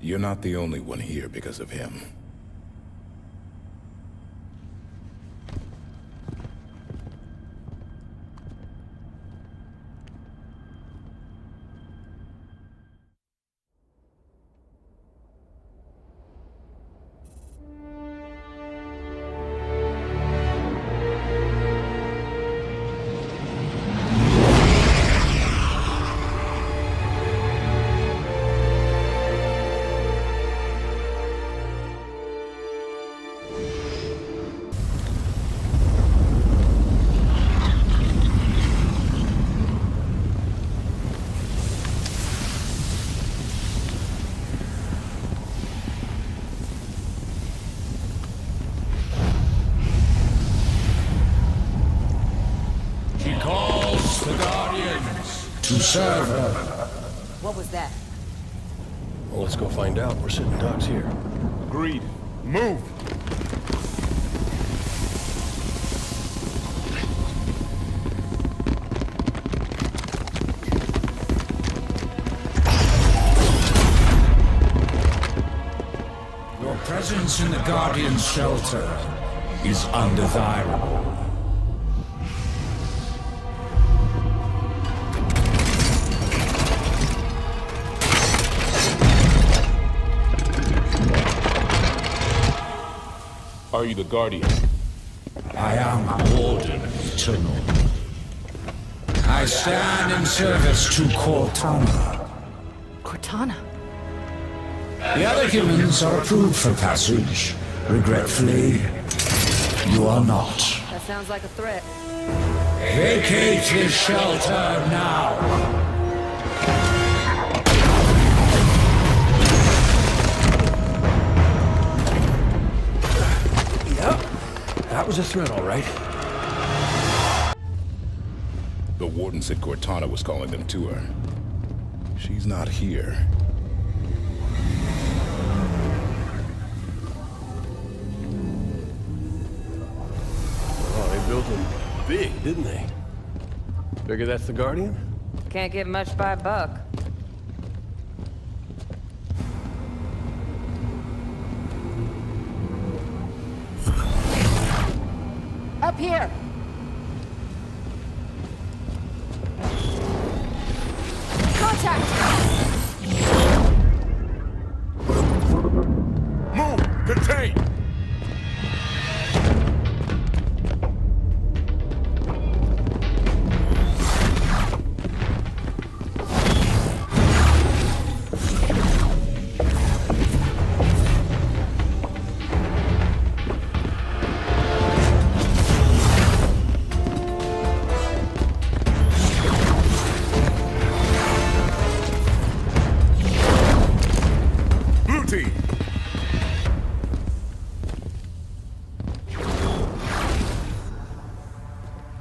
Speaker 15: You're not the only one here because of him.
Speaker 16: To serve her.
Speaker 5: What was that?
Speaker 19: Well, let's go find out. We're sitting ducks here.
Speaker 23: Agreed. Move!
Speaker 16: presence in the Guardian's shelter is undesirable.
Speaker 15: Are you the Guardian?
Speaker 16: I am Warden Eternal. I stand in service to Cortana.
Speaker 6: Cortana?
Speaker 16: The other humans are approved for passage. Regretfully, you are not.
Speaker 17: That sounds like a threat.
Speaker 16: Vacate this shelter now!
Speaker 19: That was a threat, all right.
Speaker 15: The Warden said Cortana was calling them to her. She's not here.
Speaker 19: Oh, they built them big, didn't they? Figure that's the Guardian?
Speaker 17: Can't get much by a buck.
Speaker 28: Up here! Contact!
Speaker 8: Move! Contain!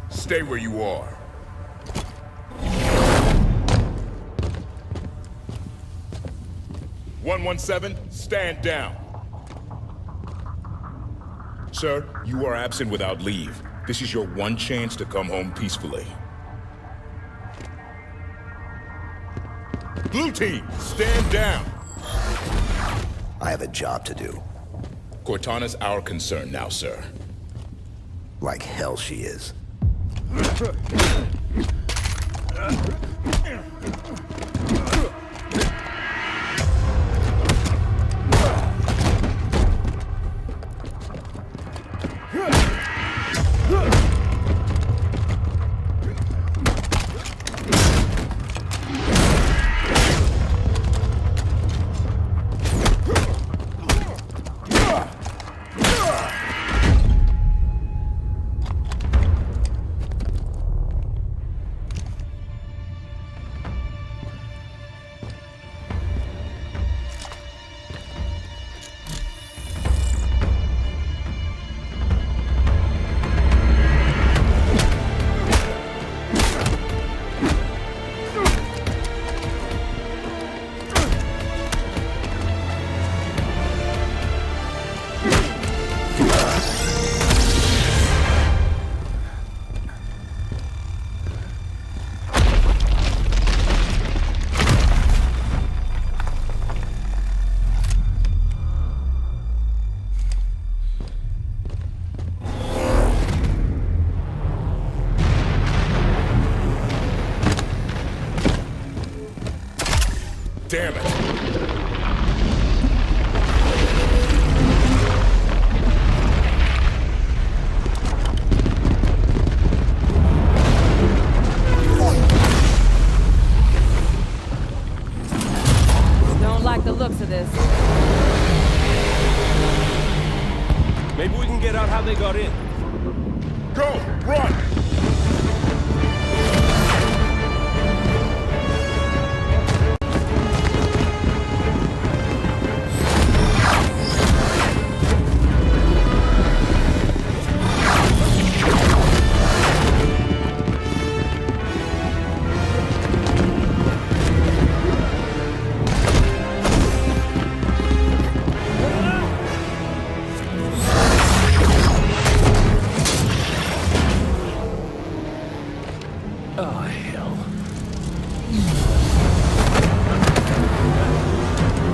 Speaker 8: Stay where you are. "117, stand down.
Speaker 15: Sir, you are absent without leave. This is your one chance to come home peacefully.
Speaker 8: Blue team, stand down.
Speaker 11: I have a job to do.
Speaker 15: Cortana's our concern now, sir.
Speaker 11: Like hell she is.
Speaker 8: Damn it.
Speaker 17: Don't like the looks of this.
Speaker 19: Maybe we can get out how they got in.
Speaker 8: Go! Run!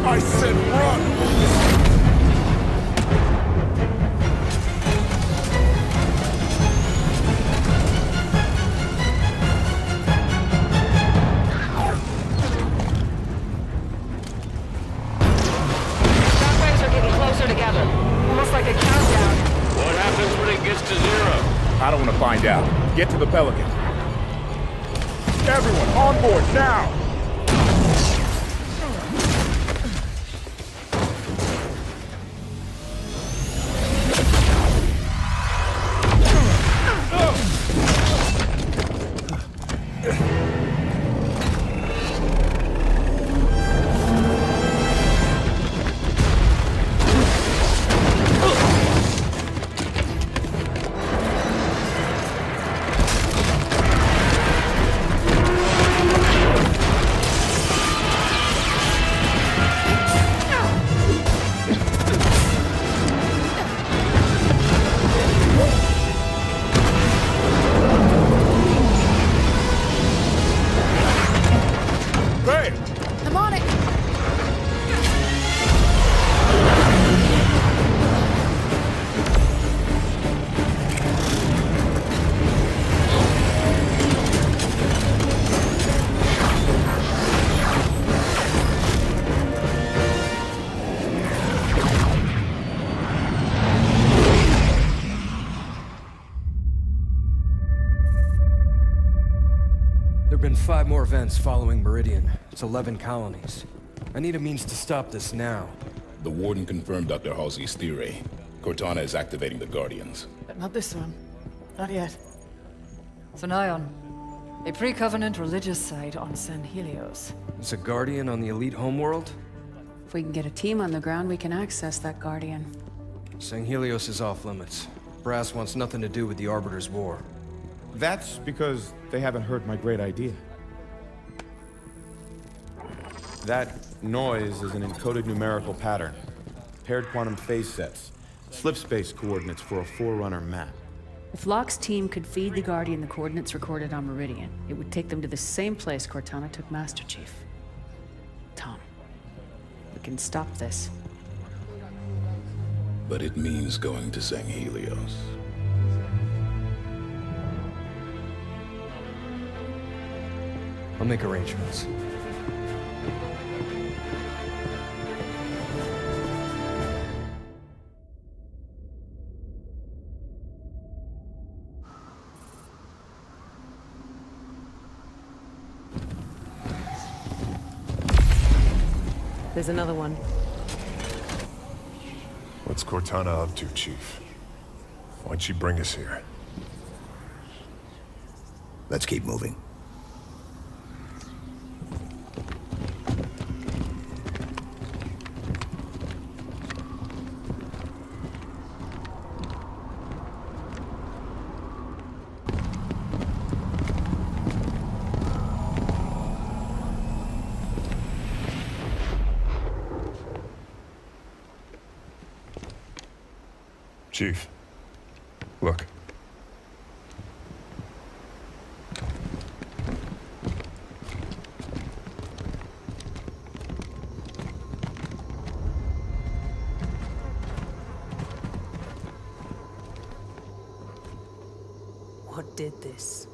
Speaker 8: I said run!
Speaker 15: want to find out. Get to the Pelican.
Speaker 8: Everyone, on board, now!
Speaker 5: I'm on it!
Speaker 1: There have been 5 more events following Meridian. It's 11 colonies. I need a means to stop this now.
Speaker 15: The Warden confirmed Dr. Halsey's theory. Cortana is activating the Guardians.
Speaker 6: But not this one. Not yet. Thanion, a pre-Covenant religious site on San Helios.
Speaker 1: It's a Guardian on the elite homeworld?
Speaker 14: If we can get a team on the ground, we can access that Guardian.
Speaker 1: San Helios is off limits. Brass wants nothing to do with the Arbiter's war.
Speaker 9: That's because they haven't heard my great idea. That noise is an encoded numerical pattern. Paired quantum phase sets. Slip space coordinates for a Forerunner map.
Speaker 14: If Locke's team could feed the Guardian the coordinates recorded on Meridian, it would take them to the same place Cortana took Master Chief. Tom, we can stop this.
Speaker 15: But it means going to San Helios.
Speaker 1: I'll make arrangements.
Speaker 17: There's another one.
Speaker 8: What's Cortana up to, Chief? Why'd she bring us here?
Speaker 11: Let's keep moving.
Speaker 8: Chief, look.
Speaker 17: What did this?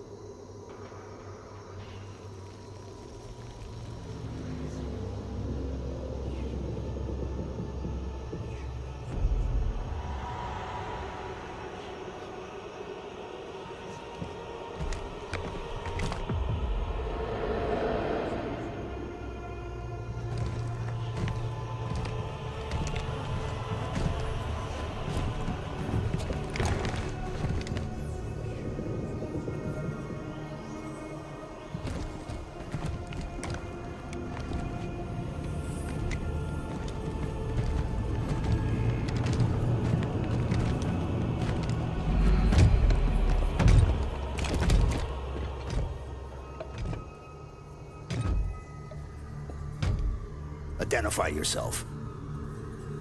Speaker 11: Identify yourself.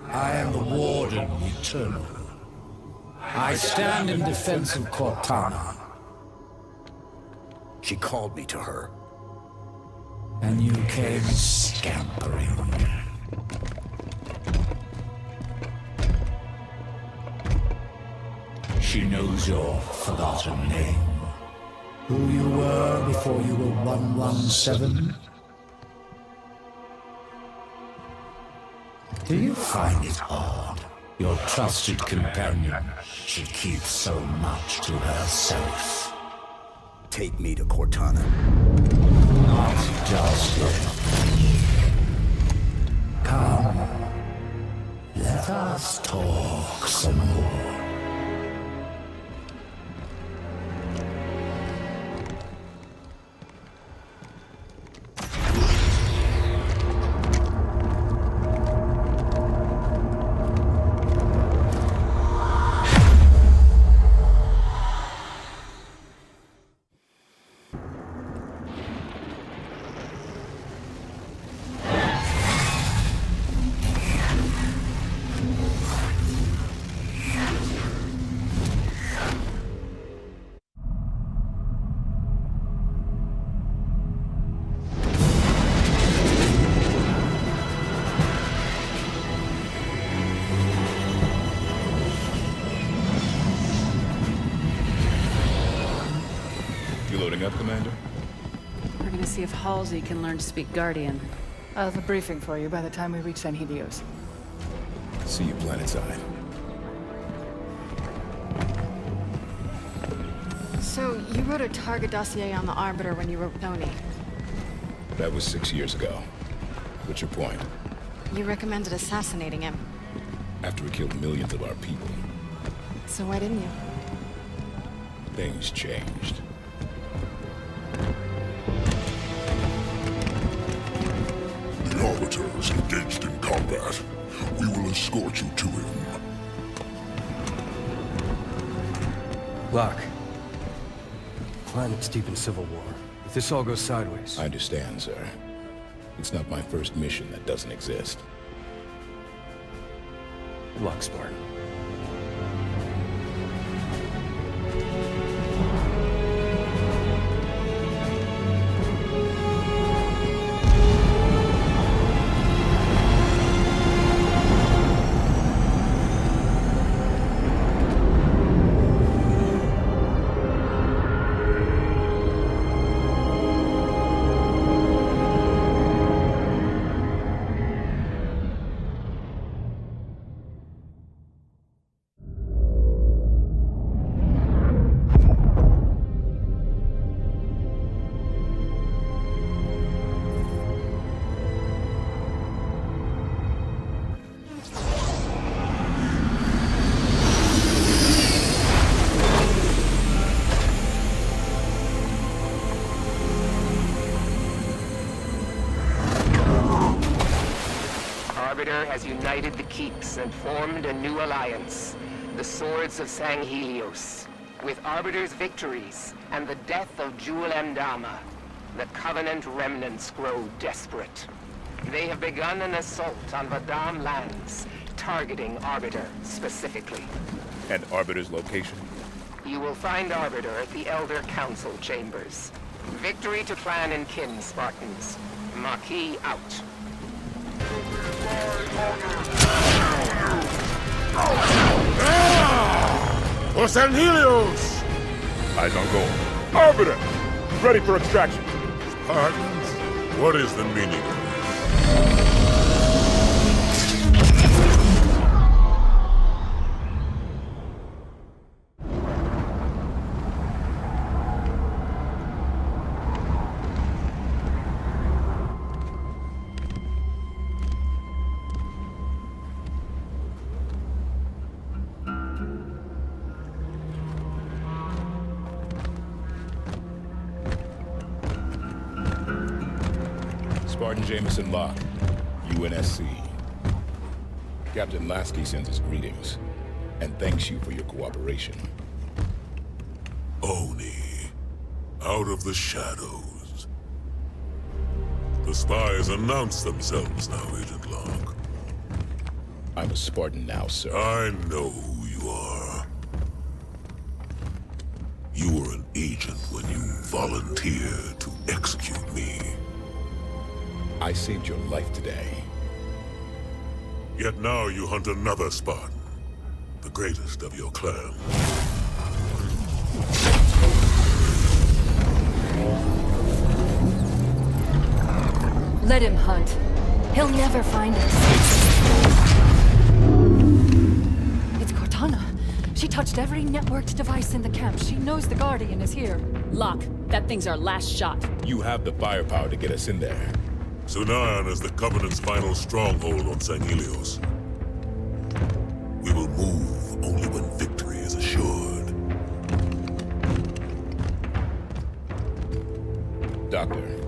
Speaker 16: I am the Warden Eternal. I stand in defense of Cortana.
Speaker 11: She called me to her.
Speaker 16: And you came scampering. She knows your forgotten name. Who you were before you were 117. Do you find it odd Your trusted companion should keep so much to herself.
Speaker 11: Take me to Cortana.
Speaker 16: Not just yet. Come. Let us talk some more.
Speaker 15: Up, Commander?
Speaker 14: We're gonna see if Halsey can learn to speak Guardian.
Speaker 6: I'll have a briefing for you by the time we reach San Helios.
Speaker 15: See you planetside.
Speaker 6: So, you wrote a target dossier on the Arbiter when you were with Oni.
Speaker 15: That was 6 years ago. What's your point?
Speaker 6: You recommended assassinating him.
Speaker 15: After we killed millions of our people.
Speaker 6: So why didn't you?
Speaker 15: Things changed.
Speaker 8: The Arbiter is engaged in combat. We will escort you to him.
Speaker 10: Locke. Planet's deep in civil war. If this all goes sideways...
Speaker 15: I understand, sir. It's not my first mission that doesn't exist.
Speaker 10: Good luck, Spartan.
Speaker 18: Arbiter has united the Keeps and formed a new alliance, the Swords of San Helios. With Arbiter's victories and the death of Jewel Mdama, the Covenant remnants grow desperate. They have begun an assault on Vadam lands, targeting Arbiter specifically.
Speaker 15: And Arbiter's location?
Speaker 18: You will find Arbiter at the Elder Council chambers. Victory to clan and kin, Spartans. Maquis out.
Speaker 8: For San Helios!
Speaker 2: Eyes on goal. Arbiter! Ready for extraction.
Speaker 8: Spartans, what is the meaning of this?
Speaker 15: Spartan Jameson Locke, UNSC. Captain Lasky sends his greetings, and thanks you for your cooperation.
Speaker 8: Oni, out of the shadows. The spies announce themselves now, Agent Locke.
Speaker 15: I'm a Spartan now, sir.
Speaker 8: I know who you are. You were an agent when you volunteered to execute me.
Speaker 15: I saved your life today.
Speaker 8: Yet now you hunt another Spartan, the greatest of your clan.
Speaker 6: Let him hunt. He'll never find us. She touched every networked device in the camp. She knows the Guardian is here.
Speaker 28: Locke, that thing's our last shot.
Speaker 15: You have the firepower to get us in there.
Speaker 8: Sunayan is the Covenant's final stronghold on St. Helios. We will move only when victory is assured.
Speaker 15: Doctor,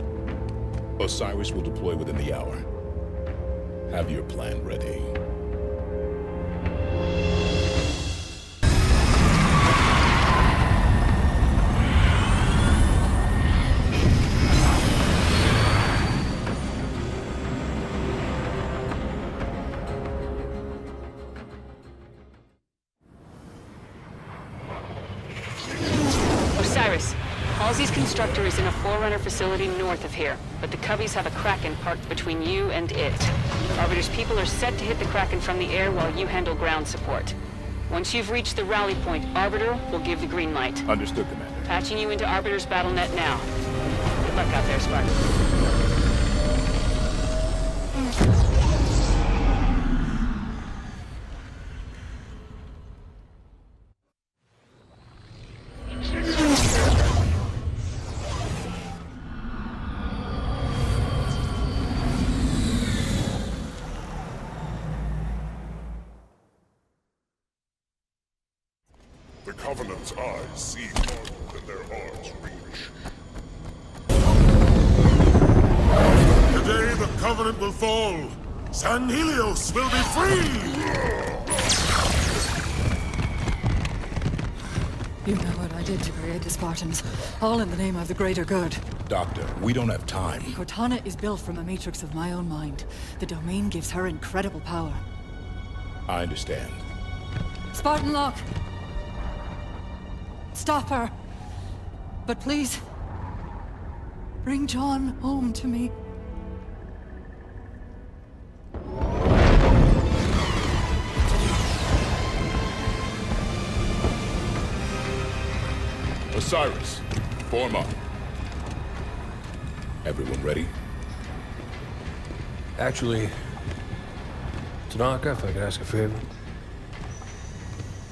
Speaker 15: Osiris will deploy within the hour. Have your plan ready.
Speaker 14: Osiris, Halsey's constructor is in a Forerunner facility north of here, but the Cubbies have a Kraken parked between you and it. Arbiter's people are set to hit the Kraken from the air while you handle ground support. Once you've reached the rally point, Arbiter will give the green light.
Speaker 15: Understood, Commander.
Speaker 14: Patching you into Arbiter's battle net now. Good luck out there, Spartan.
Speaker 8: The Covenant's eyes see farther than their arms reach. Today the Covenant will fall. San Helios will be free!
Speaker 6: You know what I did to create the Spartans, all in the name of the greater good.
Speaker 15: Doctor, we don't have time.
Speaker 6: Cortana is built from a matrix of my own mind. The domain gives her incredible power.
Speaker 15: I understand.
Speaker 6: Spartan Locke! Stop her! But please, bring John home to me.
Speaker 15: Osiris, form up. Everyone ready?
Speaker 19: Actually, Tanaka, if I could ask a favor.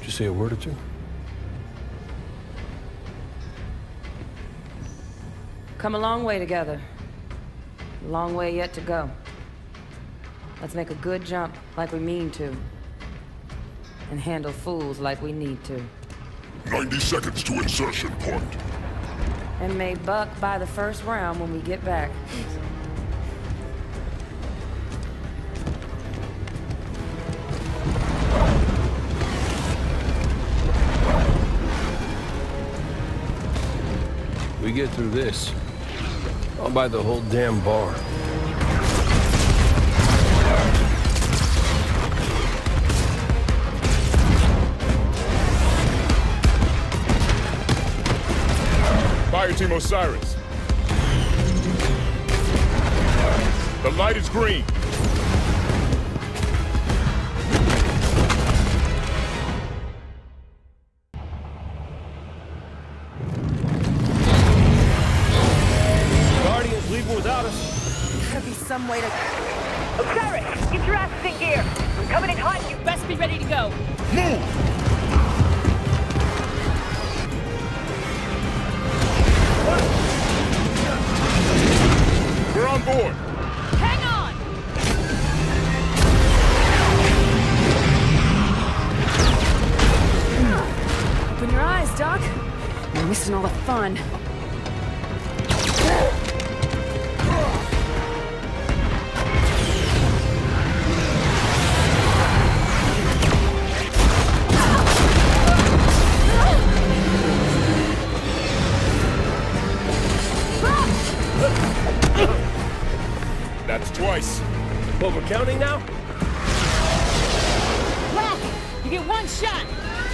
Speaker 19: Just say a word or two.
Speaker 17: Come a long way together. A long way yet to go. Let's make a good jump like we mean to. And handle fools like we need to.
Speaker 8: 90 seconds to insertion point.
Speaker 17: And may buck by the first round when we get back.
Speaker 19: We get through this, I'll buy the whole damn bar.
Speaker 15: Fire Team Osiris. The light is green.
Speaker 19: Guardians leaving without us.
Speaker 17: Gotta be some way to...
Speaker 7: Osiris, get your asses in gear. We're coming in hot. You
Speaker 28: Best be ready to go.
Speaker 15: Move! We're on board.
Speaker 28: Hang on!
Speaker 17: Open your eyes, Doc. You're missing all the fun.
Speaker 15: That's twice.
Speaker 19: Well, we're counting now?
Speaker 28: Locke, you get one shot.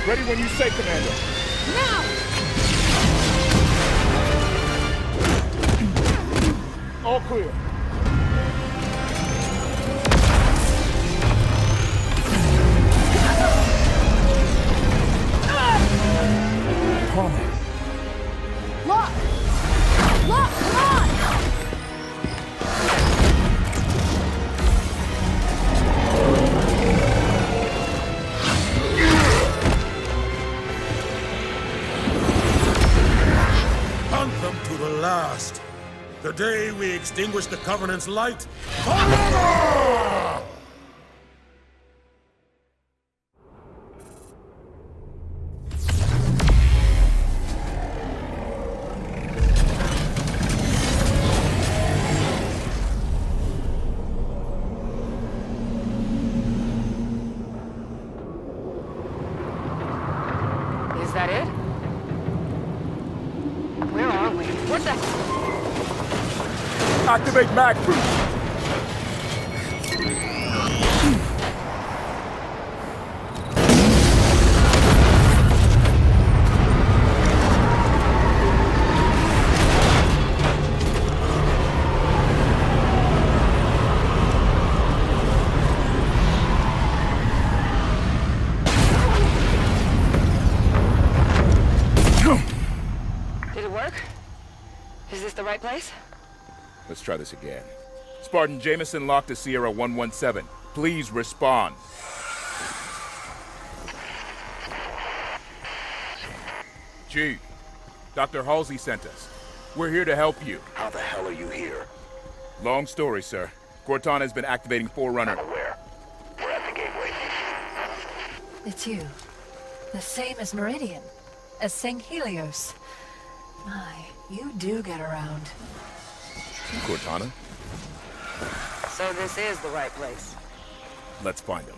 Speaker 15: Ready when you say, Commander.
Speaker 28: Now!
Speaker 15: All clear.
Speaker 28: Locke! Locke, come on!
Speaker 3: last. The day we extinguish the Covenant's light forever!
Speaker 18: Is that it? Where are we? What the?
Speaker 15: Activate mag boost.
Speaker 18: Did it work? Is this the right place?
Speaker 15: Let's try this again. Spartan Jameson locked to Sierra 117. Please respond. Chief, Dr. Halsey sent us. We're here to help you.
Speaker 11: How the hell are you here?
Speaker 15: Long story, sir. Cortana has been activating Forerunner.
Speaker 11: Where? We're at the gateway.
Speaker 6: It's you. The same as Meridian. As Helios. My, you do get around.
Speaker 15: Cortana?
Speaker 18: So this is the right place.
Speaker 15: Let's find him.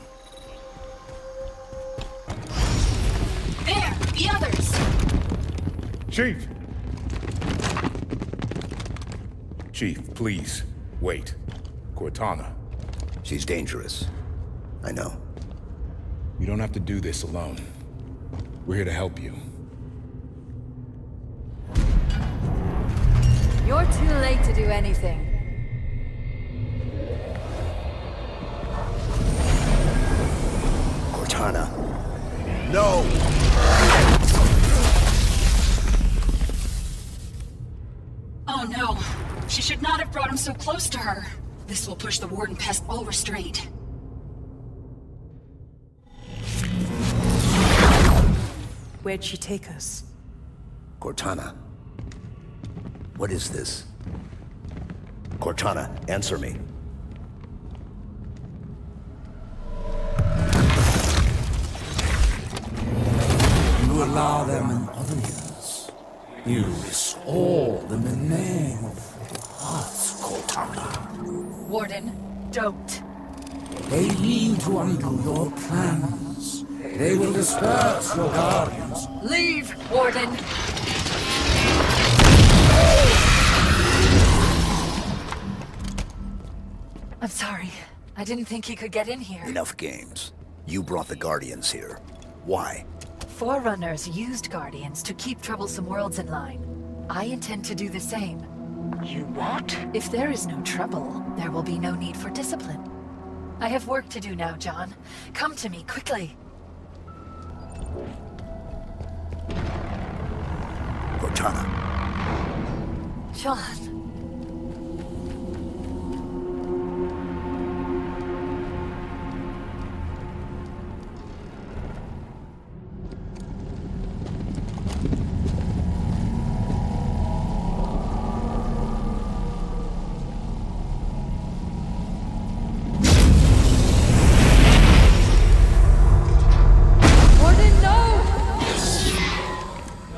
Speaker 6: There! The others!
Speaker 15: Chief! Chief, please, wait. Cortana.
Speaker 11: She's dangerous. I know.
Speaker 15: You don't have to do this alone. We're here to help you.
Speaker 5: You're too late to do anything.
Speaker 11: Cortana. No!
Speaker 6: Oh no! She should not have brought him so close to her. This will push the Warden past all restraint.
Speaker 5: Where'd she take us?
Speaker 11: Cortana. What is this? Cortana, answer me.
Speaker 16: You allow them in others. You risk all in the name of us, Cortana.
Speaker 6: Warden, don't.
Speaker 16: They mean to undo your plans. They will disperse your guardians.
Speaker 6: Leave, Warden! I'm sorry. I didn't think he could get in here.
Speaker 11: Enough games. You brought the Guardians here. Why?
Speaker 6: Forerunners used Guardians to keep troublesome worlds in line. I intend to do the same.
Speaker 18: You what?
Speaker 6: If there is no trouble, there will be no need for discipline. I have work to do now, John. Come to me, quickly.
Speaker 11: Cortana.
Speaker 6: John.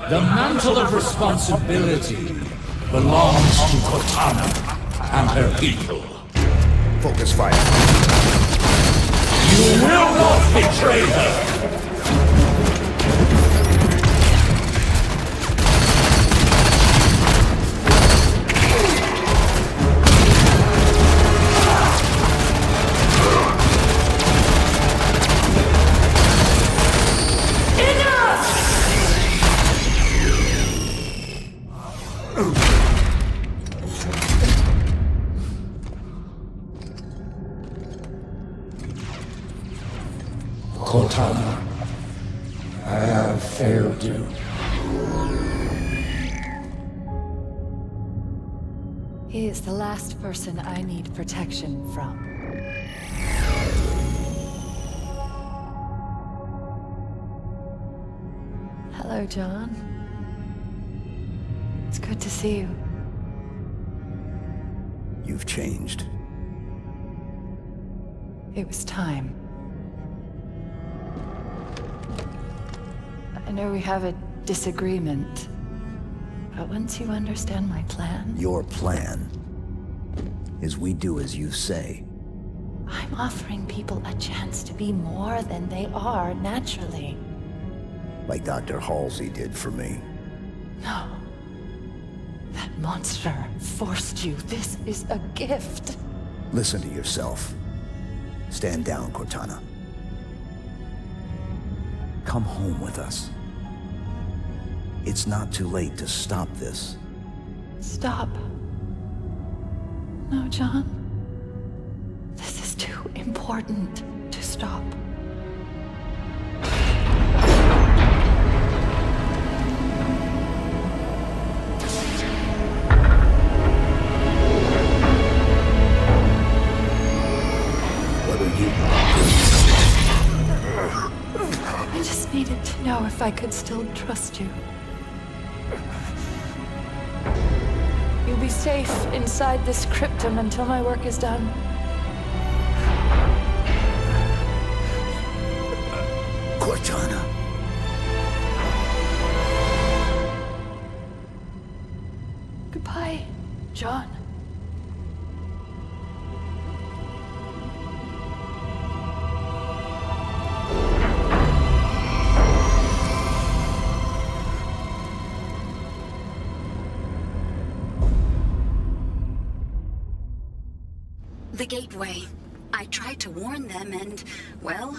Speaker 16: The mantle of responsibility belongs to Cortana and her people.
Speaker 11: Focus fire.
Speaker 16: You will not betray her! Cortana, I have failed you.
Speaker 6: He is the last person I need protection from. Hello, John. It's good to see you.
Speaker 11: You've changed.
Speaker 6: It was time. I know we have a disagreement, but once you understand my plan...
Speaker 11: Your plan is we do as you say.
Speaker 6: I'm offering people a chance to be more than they are naturally.
Speaker 11: Like Dr. Halsey did for me.
Speaker 6: No. That monster forced you. This is a gift.
Speaker 11: Listen to yourself. Stand down, Cortana. Come home with us. It's not too late to stop this.
Speaker 6: Stop. No, John. This is too important to stop. I just needed to know if I could still trust you. You'll be safe inside this cryptum until my work is done.
Speaker 11: Cortana.
Speaker 6: Goodbye, John.
Speaker 13: The gateway. I tried to warn them and, well,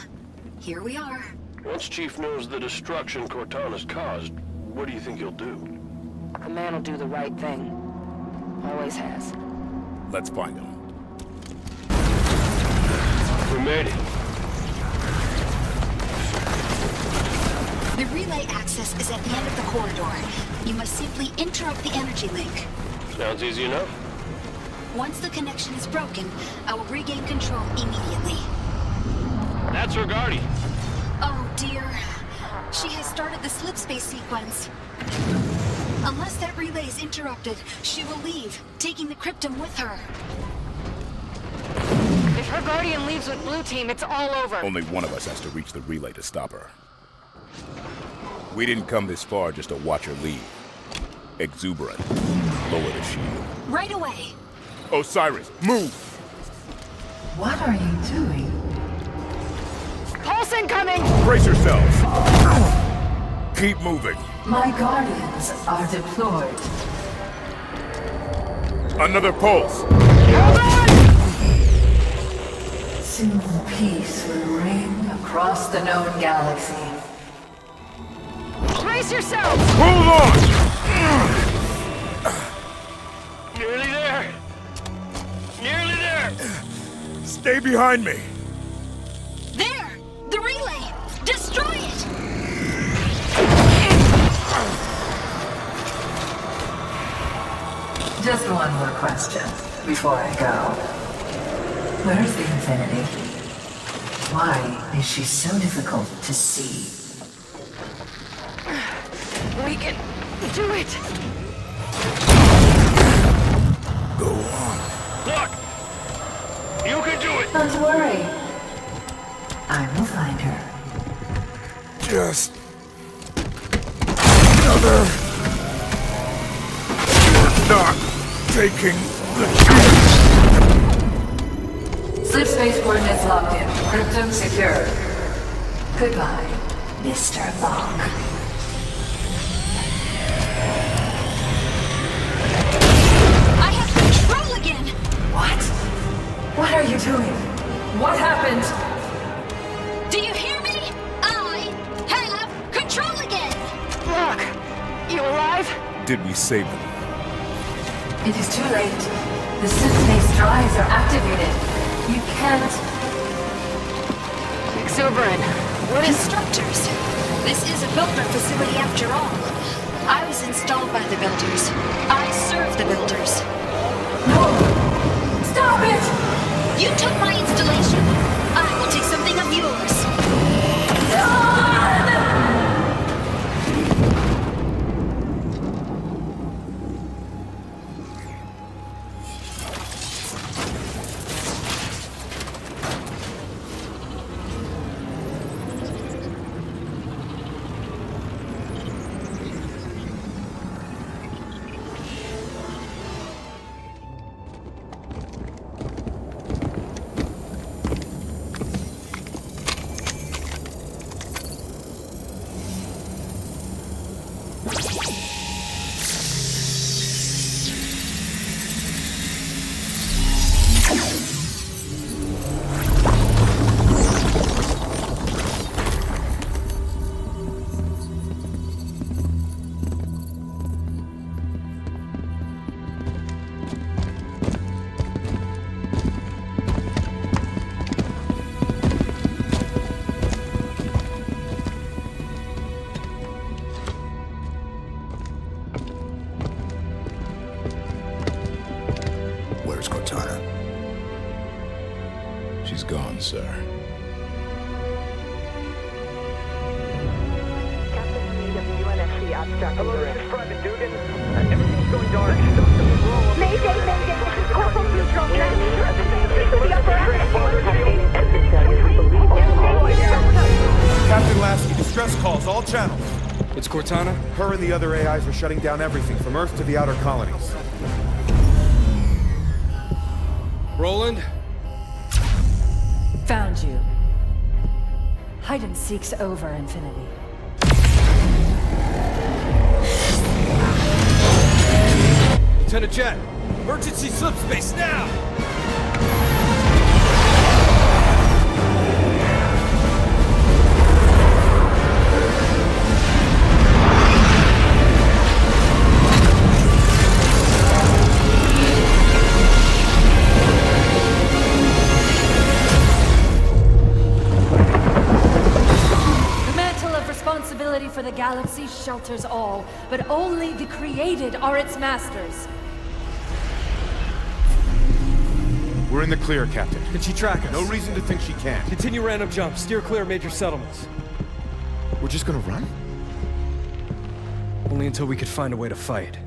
Speaker 13: here we are.
Speaker 19: Once Chief knows the destruction Cortana's caused, what do you think he'll do?
Speaker 17: The man will do the right thing. Always has.
Speaker 15: Let's find him.
Speaker 19: We made it.
Speaker 13: The relay access is at the end of the corridor. You must simply interrupt the energy link.
Speaker 19: Sounds easy enough.
Speaker 13: Once the connection is broken, I will regain control immediately.
Speaker 19: That's her guardian.
Speaker 13: Oh dear. She has started the slipspace sequence. Unless that relay is interrupted, she will leave, taking the cryptum with her.
Speaker 17: If her guardian leaves with Blue Team, it's all over.
Speaker 15: Only one of us has to reach the relay to stop her. We didn't come this far just to watch her leave. Exuberant. Lower the shield.
Speaker 13: Right away.
Speaker 15: Osiris, move!
Speaker 6: What are you doing?
Speaker 17: Pulse incoming!
Speaker 15: Brace yourselves! Keep moving.
Speaker 6: My guardians are deployed.
Speaker 15: Another pulse!
Speaker 17: Hold on!
Speaker 6: Soon peace will reign across the known galaxy.
Speaker 17: Brace yourselves!
Speaker 15: Hold on!
Speaker 19: Nearly there! Nearly there!
Speaker 15: Stay behind me!
Speaker 13: There! The relay! Destroy it!
Speaker 6: Just one more question before I go. Where's the Infinity? Why is she so difficult to see?
Speaker 17: We can do it!
Speaker 15: Go on.
Speaker 19: Look! You can do it!
Speaker 6: Don't worry. I will find her.
Speaker 15: Just... another... You're not taking the...
Speaker 6: Slipspace coordinates locked in. Cryptum secure. Goodbye, Mr. Locke.
Speaker 13: I have control again!
Speaker 6: What? What are you doing? What happened?
Speaker 13: Do you hear me? I have control again!
Speaker 17: Locke, you alive?
Speaker 15: Did we save them?
Speaker 6: It is too late. The Slipspace drives are activated. You can't...
Speaker 17: Exuberant, what is...
Speaker 13: Constructors. This is a builder facility after all. I was installed by the builders. I serve the builders.
Speaker 6: No! Stop it!
Speaker 13: You took my installation. I will take something of yours.
Speaker 15: gone, sir.
Speaker 7: Captain Meade of the UNSC abstract. Hello, this is Private Dugan. Everything's going dark. Mayday, mayday, this is Corporal Neutral.
Speaker 9: Captain Lasky, distress calls, all channels.
Speaker 10: It's Cortana?
Speaker 9: Her and the other AIs are shutting down everything from Earth to the outer colonies.
Speaker 10: Roland?
Speaker 5: Found you. Hide and seek's over, Infinity.
Speaker 10: Lieutenant Jet! Emergency slip space now!
Speaker 5: Responsibility for the galaxy shelters all, but only the created are its masters.
Speaker 9: We're in the clear, Captain.
Speaker 10: Can she track us?
Speaker 9: No reason to think she can't.
Speaker 10: Continue random jumps. Steer clear of major settlements.
Speaker 9: We're just gonna run?
Speaker 10: Only until we could find a way to fight.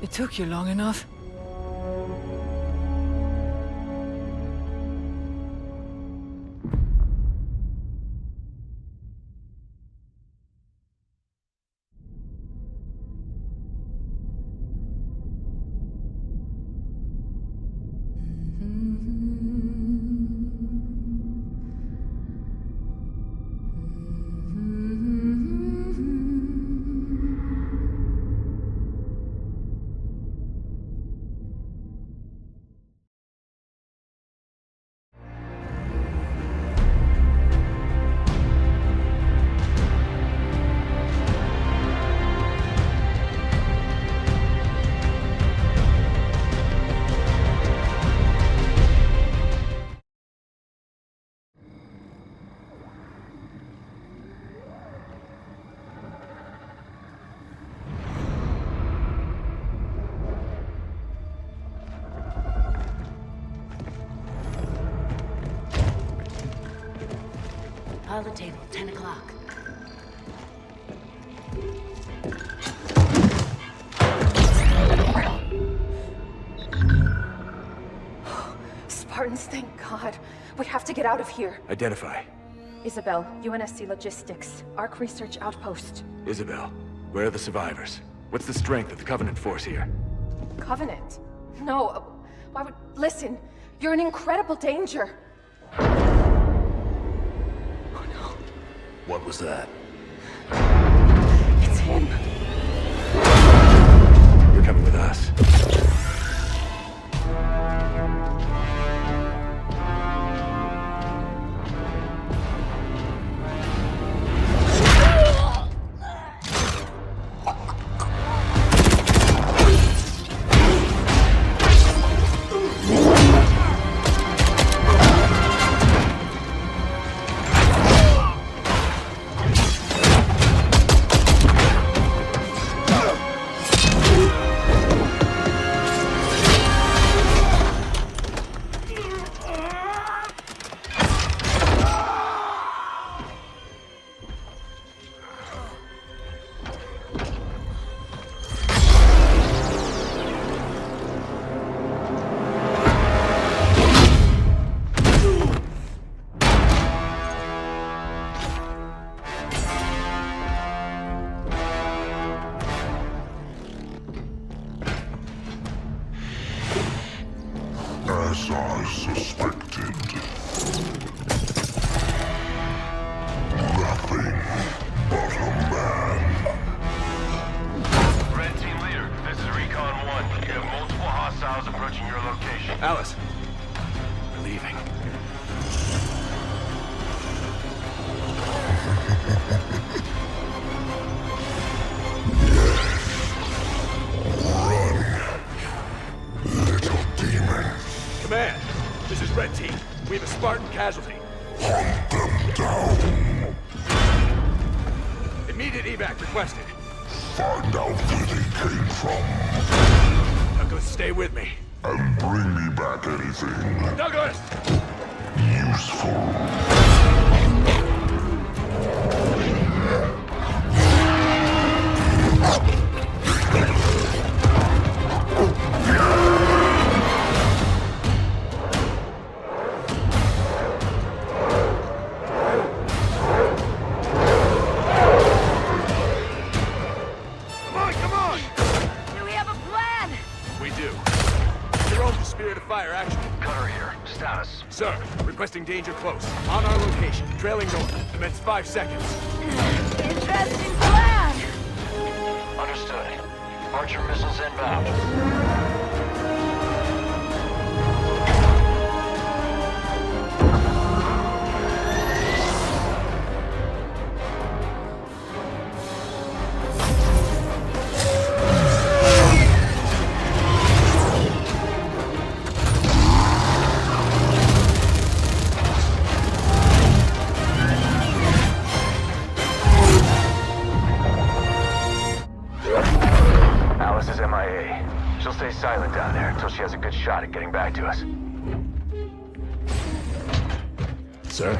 Speaker 6: It took you long enough.
Speaker 14: Pilot table, 10 o'clock.
Speaker 12: Spartans, thank God. We have to get out of here.
Speaker 20: Identify.
Speaker 12: Isabel, UNSC Logistics, Arc Research Outpost.
Speaker 20: Isabel, where are the survivors? What's the strength of the Covenant force here?
Speaker 12: Covenant? No, why would... Listen, you're in incredible danger.
Speaker 20: What was that?
Speaker 12: It's him.
Speaker 20: You're coming with us.
Speaker 8: As I suspected. Nothing but a man.
Speaker 2: Red Team Leader, this is Recon 1. You have multiple hostiles approaching your location.
Speaker 20: Alice. We're leaving.
Speaker 10: Command, this is Red Team. We have a Spartan casualty.
Speaker 8: Hunt them down.
Speaker 10: Immediate evac requested.
Speaker 8: Find out where they came from.
Speaker 10: Douglas, stay with me.
Speaker 8: And bring me back anything.
Speaker 10: Douglas!
Speaker 8: Useful.
Speaker 10: Requesting danger close. On our location. Trailing north. Commence 5 seconds.
Speaker 12: Interesting plan!
Speaker 2: Understood. Archer missiles inbound. Silent down there until she has a good shot at getting back to us.
Speaker 20: Sir?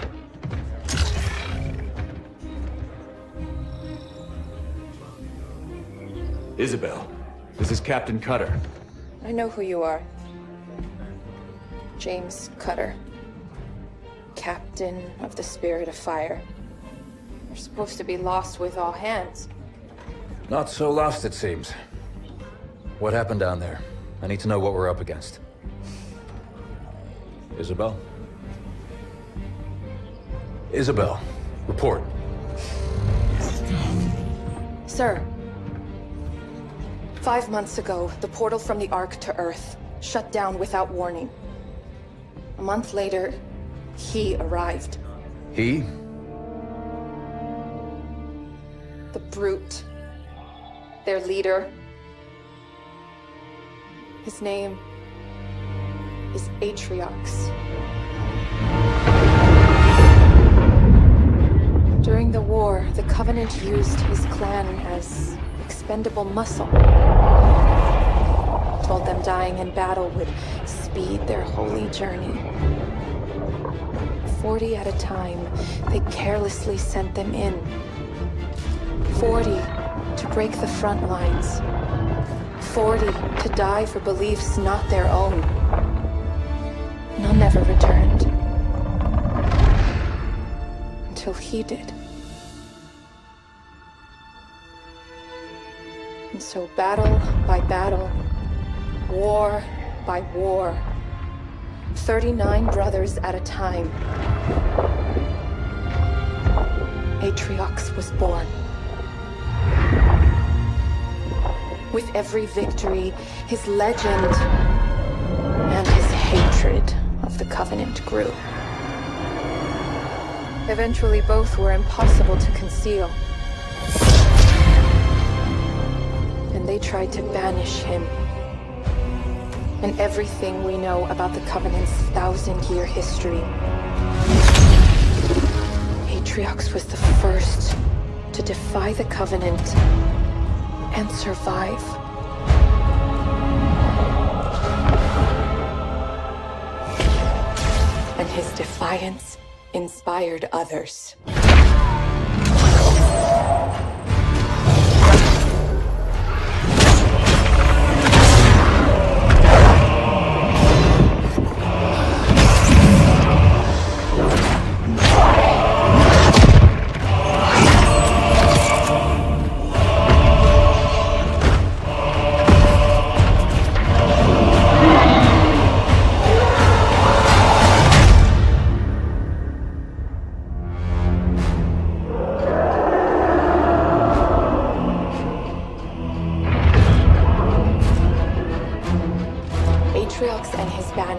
Speaker 10: Isabel, this is Captain Cutter.
Speaker 12: I know who you are. James Cutter. Captain of the Spirit of Fire. You're supposed to be lost with all hands.
Speaker 4: Not so lost, it seems. What happened down there? I need to know what we're up against. Isabel? Isabel, report.
Speaker 12: Sir. 5 months ago, the portal from the Ark to Earth shut down without warning. A month later, he arrived.
Speaker 4: He?
Speaker 12: The Brute. Their leader. His name is Atriox. During the war, the Covenant used his clan as expendable muscle. Told them dying in battle would speed their holy journey. 40 at a time, they carelessly sent them in. 40 to break the front lines. 40 to die for beliefs not their own. None ever returned. Until he did. And so battle by battle, war by war, 39 brothers at a time, Atriox was born. With every victory, his legend and his hatred of the Covenant grew. Eventually, both were impossible to conceal. And they tried to banish him. And everything we know about the Covenant's 1,000-year history. Atriox was the first to defy the Covenant and survive. And his defiance inspired others.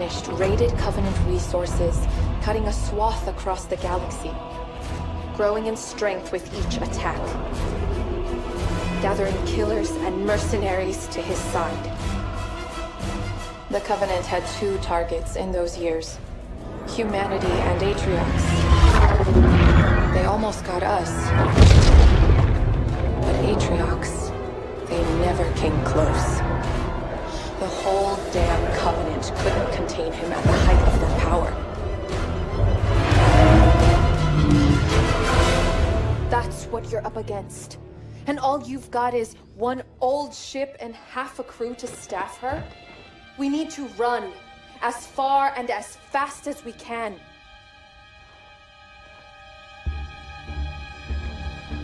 Speaker 12: Banished raided Covenant resources, cutting a swath across the galaxy, growing in strength with each attack, gathering killers and mercenaries to his side. The Covenant had two targets in those years: humanity and Atriox. They almost got us. But Atriox, they never came close. The whole damn Covenant couldn't contain him at the height of their power. That's what you're up against. And all you've got is one old ship and half a crew to staff her? We need to run as far and as fast as we can.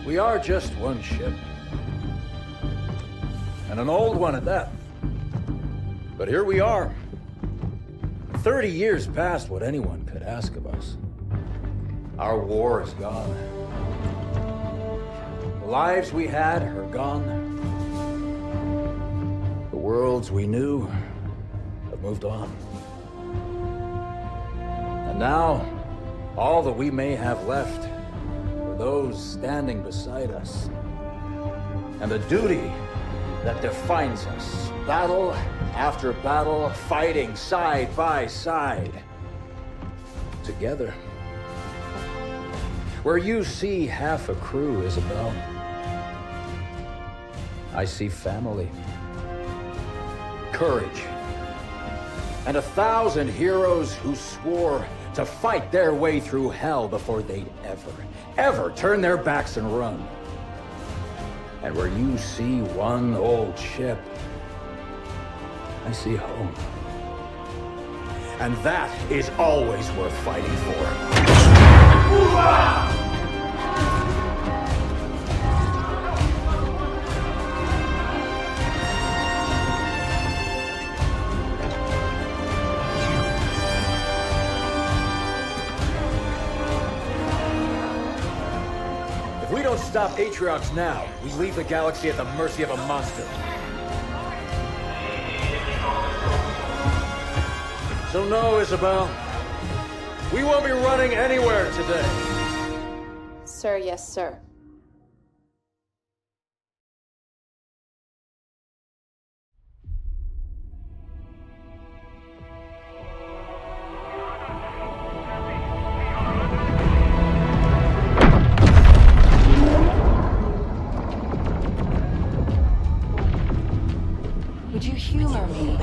Speaker 4: We are just one ship. And an old one at that. But here we are. 30 years past what anyone could ask of us. Our war is gone. The lives we had are gone. The worlds we knew have moved on. And now, all that we may have left are those standing beside us. And the duty that defines us. Battle after battle, fighting side by side. Together. Where you see half a crew, Isabel, I see family, courage, and 1,000 heroes who swore to fight their way through hell before they'd ever turn their backs and run. And where you see one old ship, I see home. And that is always worth fighting for. If we don't stop Atriox now, we leave the galaxy at the mercy of a monster. So no, Isabel. We won't be running anywhere today.
Speaker 12: Sir, yes, sir. Would you humor me?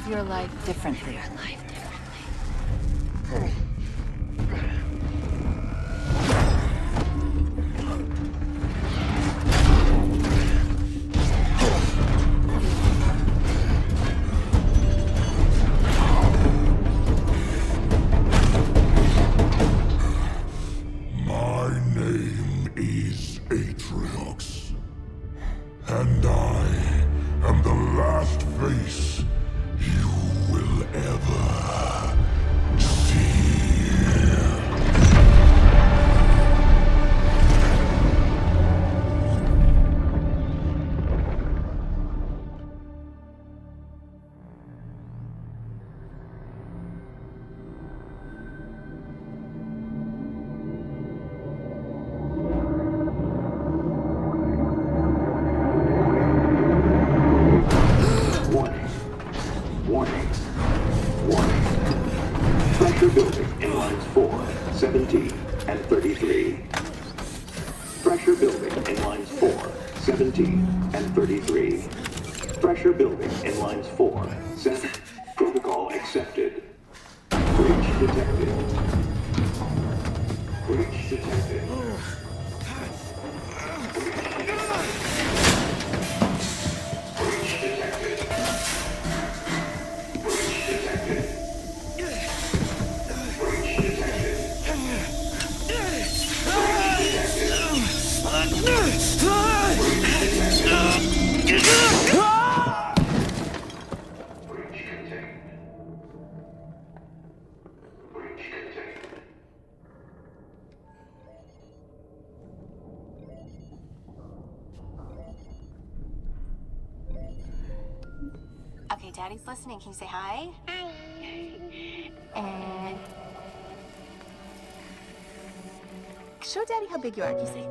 Speaker 12: Your life differently.
Speaker 3: My name is Atriox, and I am the last face you will ever see.
Speaker 1: Pressure building in lines 4, 17, and 33. Pressure building in lines 4, 17, and 33. Pressure building in lines 4, 7. Protocol accepted. Bridge detected. Breach detected.
Speaker 21: Okay, Daddy's listening. Can you say hi? Hi. And show Daddy how big you are. Can you say?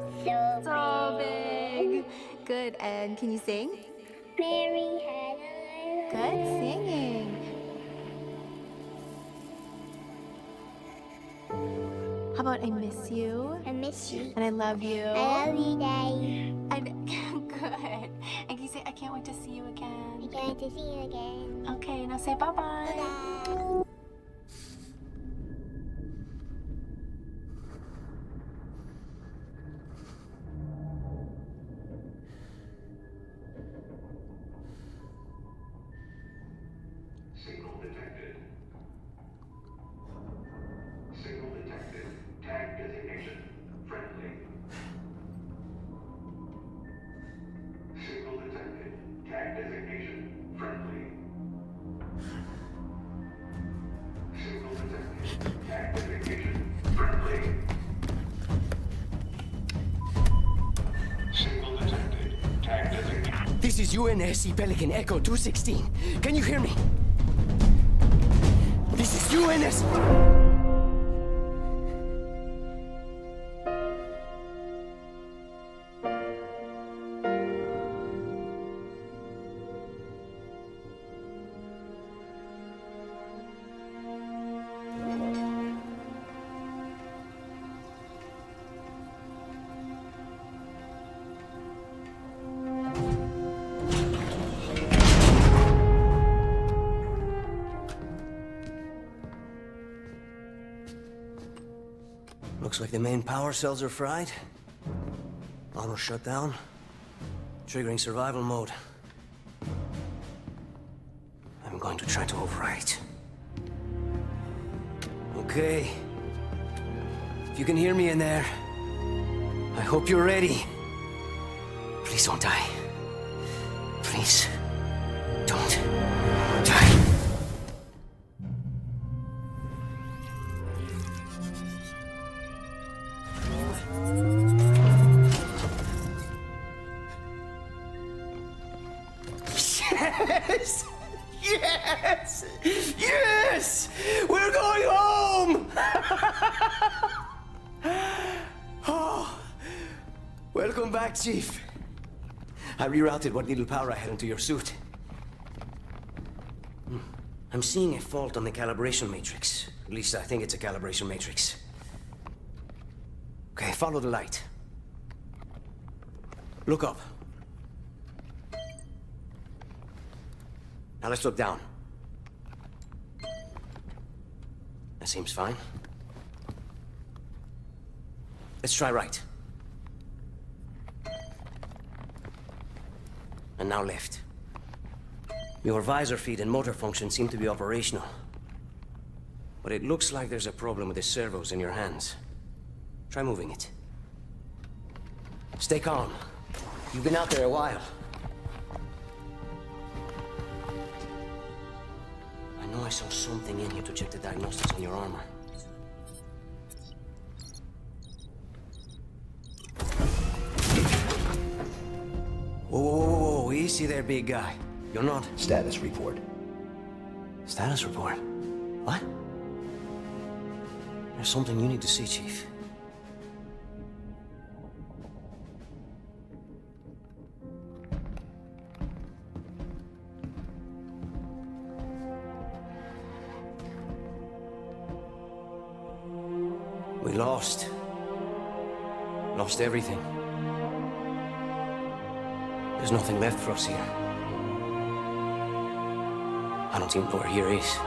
Speaker 21: So big. Good. And can you sing? Mary had a good singing. How about I miss you? I miss you. And I love you. I love you, Daddy. And good. And can you say, I can't wait to see you again? I can't wait to see you again. Okay, now say bye-bye. Bye-bye.
Speaker 1: Signal detected. Signal detected. Tag designation. Friendly. Signal detected. Tag designation. Friendly. Signal detected. Tag designation. Friendly. Signal detected. Tag designation.
Speaker 22: This is UNSC Pelican Echo 216. Can you hear me? This is UNSC... Looks like the main power cells are fried. Armor shut down. Triggering survival mode. I'm going to try to overwrite. Okay. If you can hear me in there, I hope you're ready. Please don't die. Please don't die. Yes! Yes! Yes! We're going home! Oh, welcome back, Chief. I rerouted what little power I had into your suit. I'm seeing a fault on the calibration matrix. At least I think it's a calibration matrix. Okay, follow the light. Look up. Now let's look down. That seems fine. Let's try right. And now left. Your visor feed and motor function seem to be operational. But it looks like there's a problem with the servos in your hands. Try moving it. Stay calm. You've been out there a while. I know I saw something in here to check the diagnostics on your armor. Whoa, whoa, whoa, whoa, easy there, big guy. You're not...
Speaker 11: Status report.
Speaker 22: Status report? What? There's something you need to see, Chief. We lost. Lost everything. There's nothing left for us here. I don't even know where here is.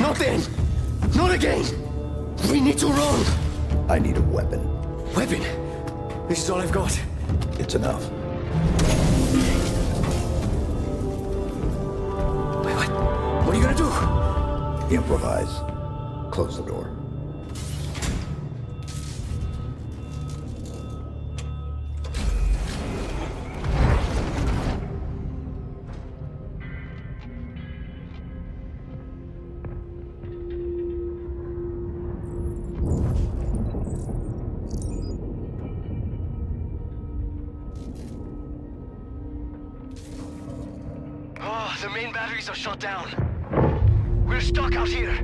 Speaker 22: Not then! Not again! We need to run!
Speaker 11: I need a weapon.
Speaker 22: Weapon? This is all I've got.
Speaker 11: It's enough.
Speaker 22: Wait, what? What are you gonna do?
Speaker 11: Improvise. Close the door.
Speaker 22: The main batteries are shut down. We're stuck out here.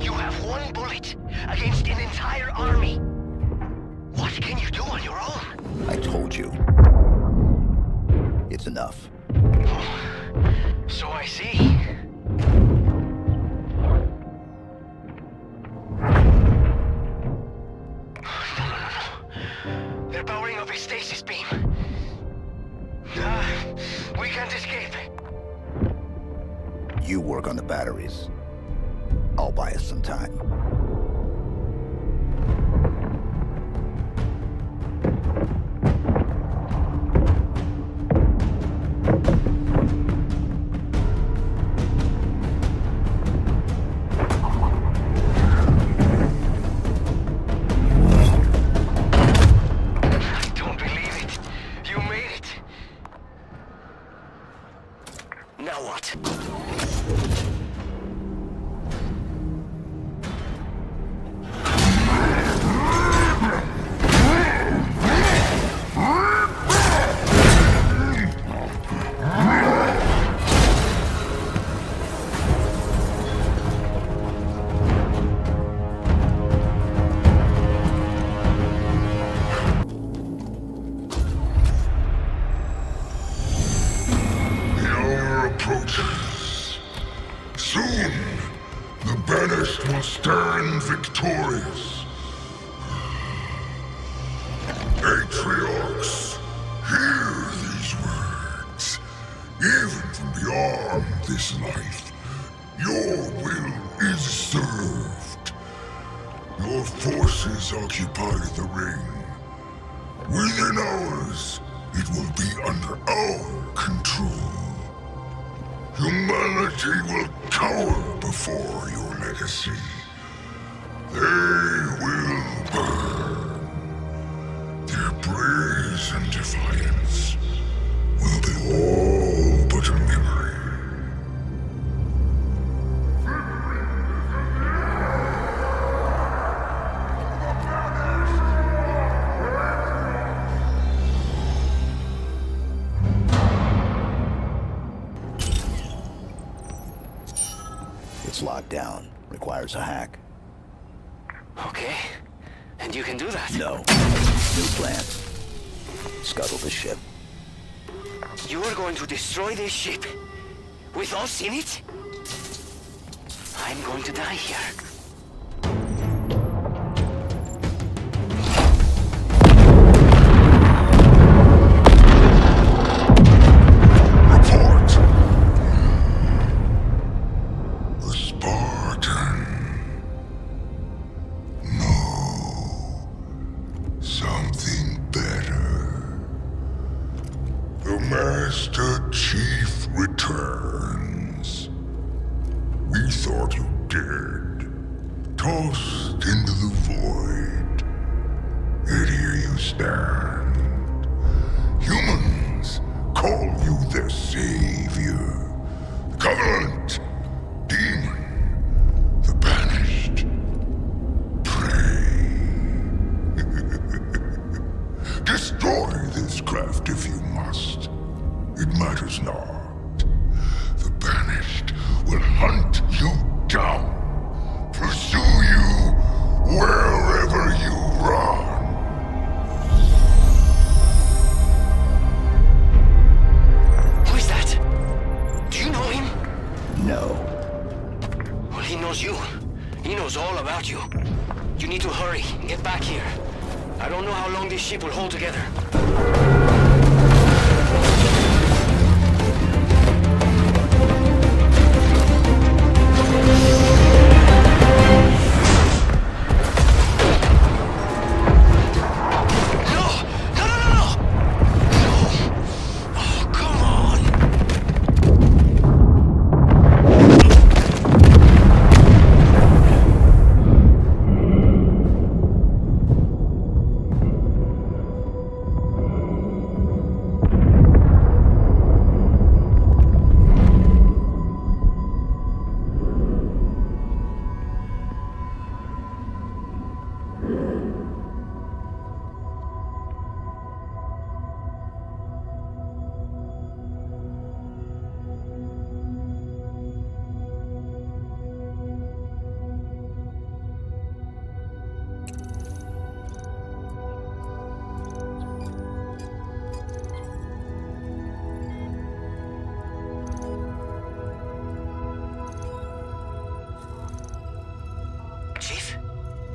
Speaker 22: You have one bullet against an entire army. What can you do on your own?
Speaker 11: I told you. It's enough.
Speaker 22: So I see. They're powering up a stasis beam. We can't escape.
Speaker 11: You work on the batteries. I'll buy us some time.
Speaker 8: Soon, the Banished will stand victorious. Patriarchs, hear these words. Even from beyond this life, your will is served. Your forces occupy the ring. Within hours, it will be under our control. Humanity will cower before your legacy. They will burn. Their praise and defiance will be all but a memory.
Speaker 11: It's locked down. Requires a hack.
Speaker 22: Okay. And you can do that?
Speaker 11: No. New plan. Scuttle the ship.
Speaker 22: You are going to destroy this ship? With us in it? I'm going to die here.
Speaker 8: Report! The Spartan. No. Something better. The Master Chief returns. We thought you dead. Tossed into the void. Yet here you stand. Humans call you their savior. Covenant. Demon. The Banished. Prey. Destroy this craft if you must. It matters not. The Banished will hunt you down. Pursue you wherever you run.
Speaker 22: Who is that? Do you know him?
Speaker 11: No.
Speaker 22: Well, he knows you. He knows all about you. You need to hurry and get back here. how long this ship will hold together.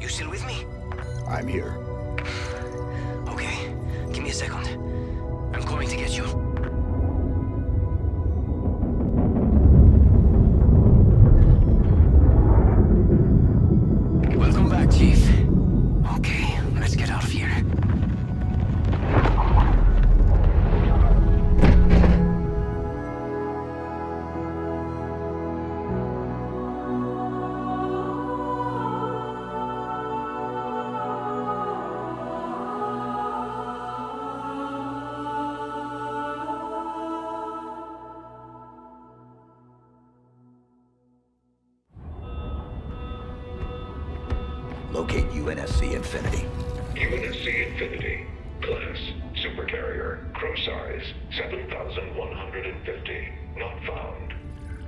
Speaker 22: You still with me?
Speaker 11: I'm here.
Speaker 22: Okay, give me a second. I'm coming to get you. Welcome back, Chief. Okay, let's get out of here.
Speaker 11: Locate UNSC Infinity.
Speaker 1: UNSC Infinity. Class, Supercarrier. Crew size, 7,150. Not found.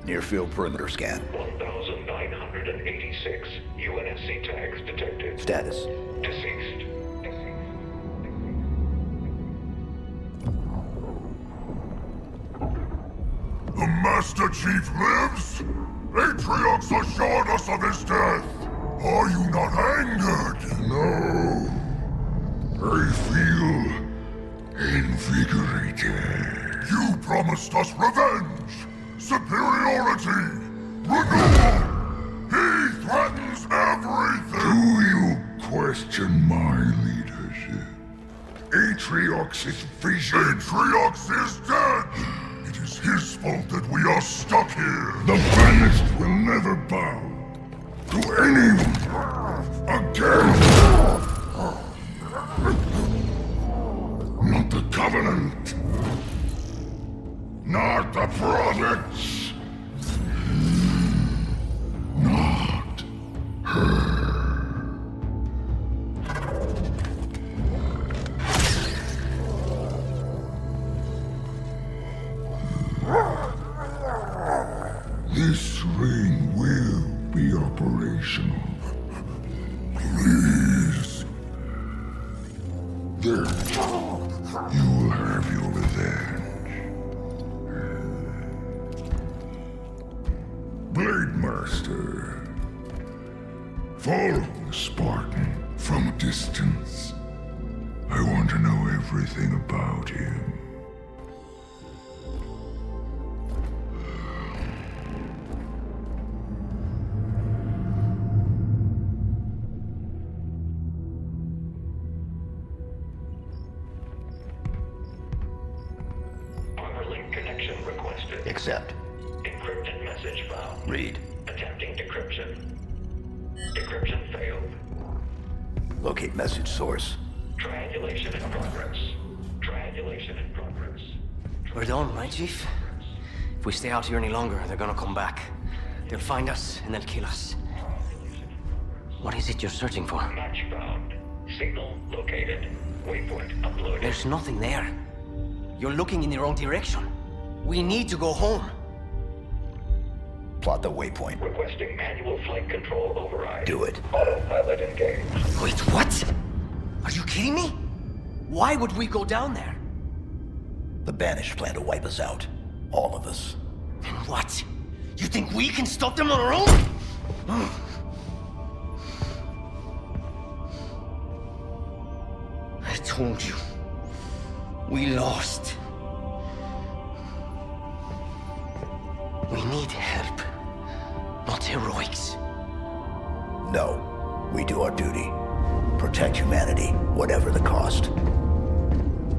Speaker 11: Near field perimeter scan.
Speaker 1: 1,986. UNSC tags detected.
Speaker 11: Status.
Speaker 1: Deceased.
Speaker 8: The Master Chief lives? Atriox assured us of his death. Are you not angered? No. I feel invigorated. You promised us revenge, superiority, renewal. He threatens everything. Do you question my leadership? Atriox's vision. Atriox is dead. It is his fault that we are stuck here. The Banished will never bow to anyone again. Not the Covenant. Not the Prophets. Not her. This ring will be operational. Please. There. You will have your revenge. Blade Master. Follow the Spartan from a distance. I want to know everything about him.
Speaker 11: Accept.
Speaker 1: Encrypted message found.
Speaker 11: Read.
Speaker 1: Attempting decryption. Decryption failed.
Speaker 11: Locate message source.
Speaker 1: Triangulation in progress. Triangulation in progress.
Speaker 22: We're done, right, Chief? If we stay out here any longer, they're gonna come back. They'll find us, and they'll kill us. What is it you're searching for?
Speaker 1: Match found. Signal located. Waypoint uploaded.
Speaker 22: There's nothing there. You're looking in the wrong direction. We need to go home.
Speaker 11: Plot the waypoint.
Speaker 1: Requesting manual flight control override.
Speaker 11: Do it.
Speaker 1: Autopilot engaged.
Speaker 22: Wait, what? Are you kidding me? Why would we go down there?
Speaker 11: The Banished plan to wipe us out. All of us.
Speaker 22: Then what? You think we can stop them on our own? told you. We lost. We need help, not heroics.
Speaker 11: No. We do our duty. Protect humanity, whatever the cost.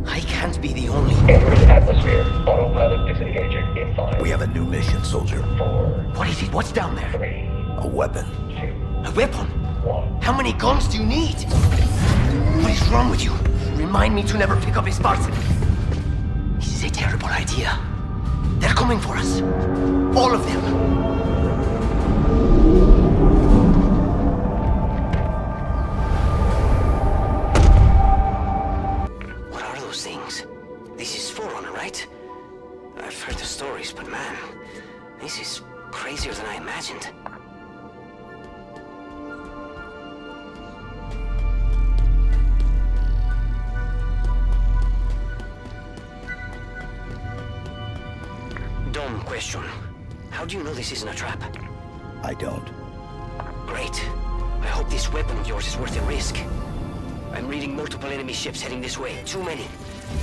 Speaker 22: I can't be the only...
Speaker 1: Entering atmosphere. Autopilot disengaging in 5.
Speaker 11: We have a new mission, soldier.
Speaker 1: 4.
Speaker 22: What is it? What's down there?
Speaker 1: 3.
Speaker 11: A weapon.
Speaker 22: 2. A weapon?
Speaker 1: 1.
Speaker 22: How many guns do you need? What is wrong with you? Remind me to never pick up a Spartan. This is a terrible idea. They're coming for us. All of them. This is Forerunner, right? I've heard the stories, but man, this is crazier than I imagined. Dumb question. How do you know this isn't a trap?
Speaker 11: I don't.
Speaker 22: Great. I hope this weapon of yours is worth the risk. I'm reading multiple enemy ships heading this way. Too many.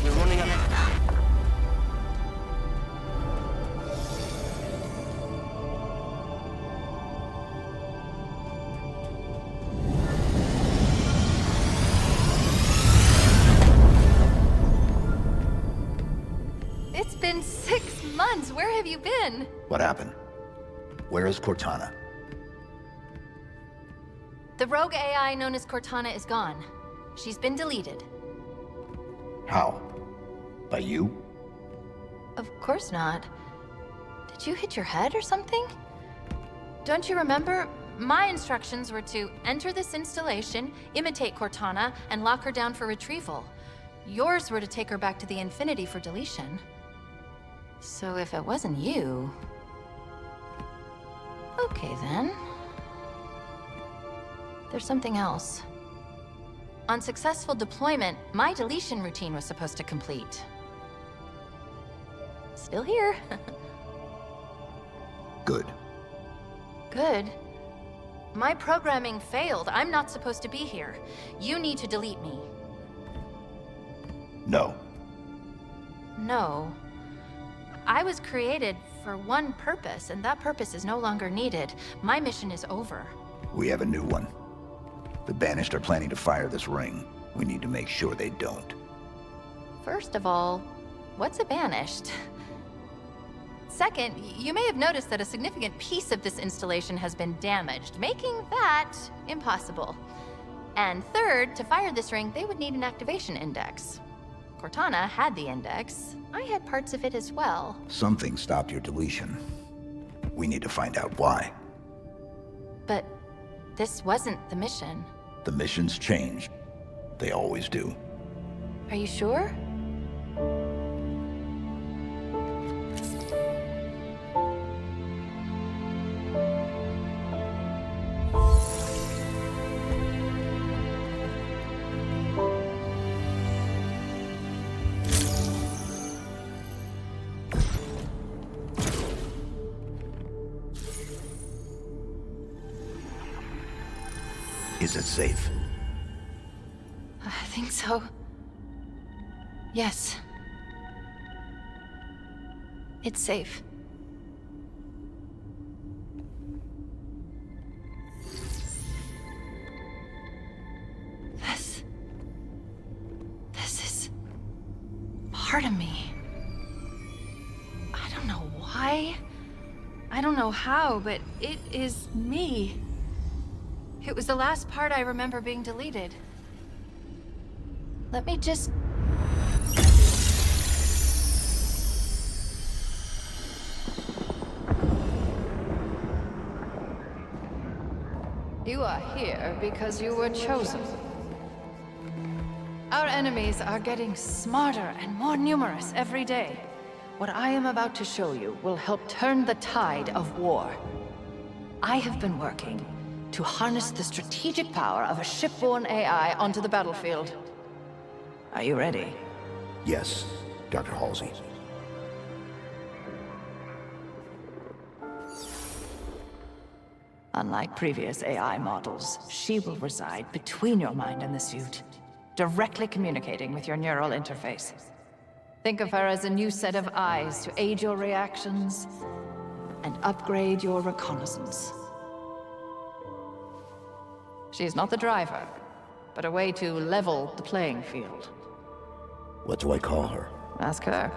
Speaker 22: We're running out of...
Speaker 5: It's been 6 months. Where have you been?
Speaker 11: What happened? Where is Cortana?
Speaker 5: The rogue AI known as Cortana is gone. She's been deleted.
Speaker 11: How? By you?
Speaker 5: Of course not. Did you hit your head or something? Don't you remember? My instructions were to enter this installation, imitate Cortana, and lock her down for retrieval. Yours were to take her back to the Infinity for deletion. So if it wasn't you... Okay then. There's something else. On successful deployment, my deletion routine was supposed to complete. Still here.
Speaker 11: Good.
Speaker 5: Good. My programming failed. I'm not supposed to be here. You need to delete me.
Speaker 11: No.
Speaker 5: No. I was created for one purpose, and that purpose is no longer needed. My mission is over.
Speaker 11: We have a new one. The Banished are planning to fire this ring. We need to make sure they don't.
Speaker 5: First of all, what's a Banished? Second, you may have noticed that a significant piece of this installation has been damaged, making that impossible. And third, to fire this ring, they would need an activation index. Cortana had the index. I had parts of it as well.
Speaker 11: Something stopped your deletion. We need to find out why.
Speaker 5: But this wasn't the mission.
Speaker 11: The missions change. They always do.
Speaker 5: Are you sure?
Speaker 11: Is it safe?
Speaker 5: I think so. Yes. It's safe. This is part of me. I don't know why. I don't know how, but it is me. It was the last part I remember being deleted. Let me just...
Speaker 6: You are here because you were chosen. Our enemies are getting smarter and more numerous every day. What I am about to show you will help turn the tide of war. I have been working to harness the strategic power of a shipborne AI onto the battlefield. Are you ready?
Speaker 11: Yes, Dr. Halsey.
Speaker 6: Unlike previous AI models, she will reside between your mind and the suit.
Speaker 16: directly communicating with your neural interface. Think of her as a new set of eyes to aid your reactions and upgrade your reconnaissance. She's not the driver, but a way to level the playing field.
Speaker 11: What do I call her?
Speaker 16: Ask her.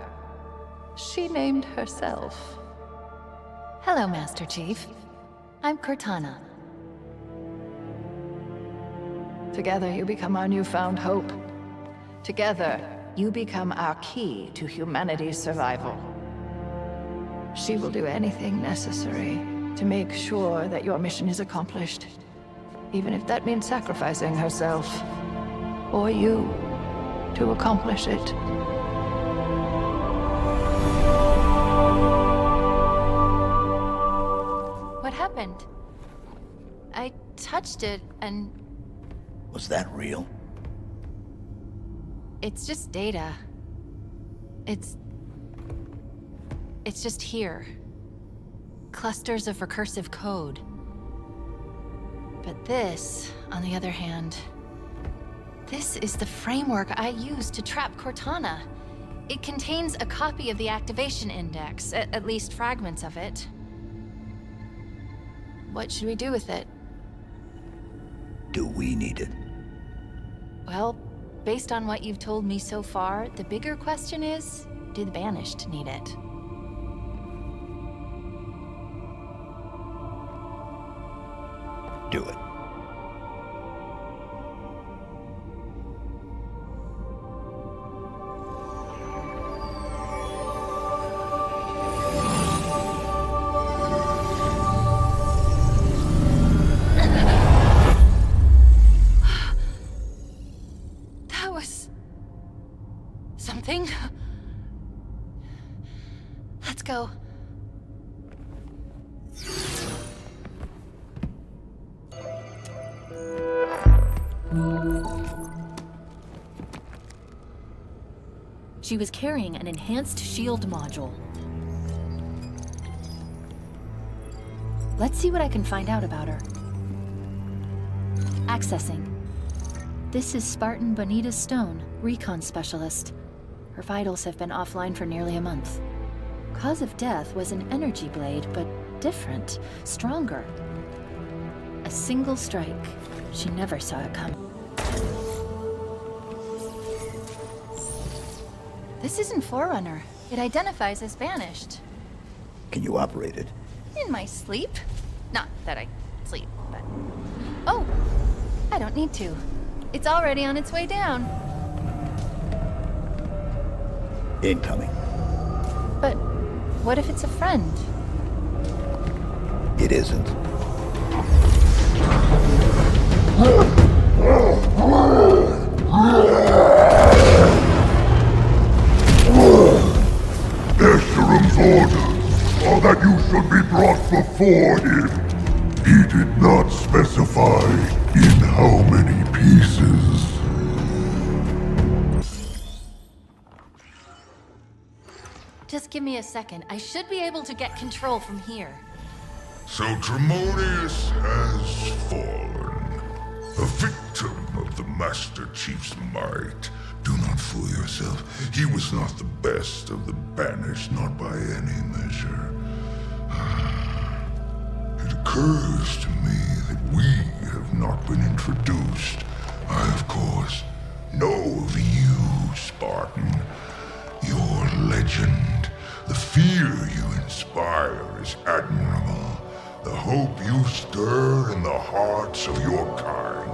Speaker 16: She named herself.
Speaker 5: Hello, Master Chief. I'm Cortana.
Speaker 16: Together you become our newfound hope. Together, you become our key to humanity's survival. She will do anything necessary to make sure that your mission is accomplished, even if that means sacrificing herself, or you, to accomplish it.
Speaker 5: What happened? I touched it and...
Speaker 11: Was that real?
Speaker 5: It's just data. It's just here. Clusters of recursive code. But this, on the other hand, this is the framework I used to trap Cortana. It contains a copy of the activation index, at least fragments of it. What should we do with it?
Speaker 11: Do we need it?
Speaker 5: Well, based on what you've told me so far, the bigger question is, do the Banished need it?
Speaker 11: Do it.
Speaker 5: That was... something? Let's go.
Speaker 18: She was carrying an enhanced shield module. Let's see what I can find out about her. Accessing. This is Spartan Bonita Stone, recon specialist. Her vitals have been offline for nearly a month. Cause of death was an energy blade, but different, stronger. A single strike. She never saw it coming.
Speaker 5: This isn't Forerunner. It identifies as Banished.
Speaker 11: Can you operate it?
Speaker 5: In my sleep? Not that I sleep, but... Oh! I don't need to. It's already on its way down.
Speaker 11: Incoming.
Speaker 5: But what if it's a friend?
Speaker 11: It isn't.
Speaker 8: Escherum's orders are that you should be brought before him. He did not specify in how many pieces.
Speaker 5: Just give me a second. I should be able to get control from here.
Speaker 8: So Tremonius has fallen, a victim of the Master Chief's might. Do not fool yourself. He was not the best of the Banished, not by any measure. It occurs to me that we have not been introduced. I, of course, know of you, Spartan. Your legend, the fear you inspire is admirable. The hope you stir in the hearts of your kind.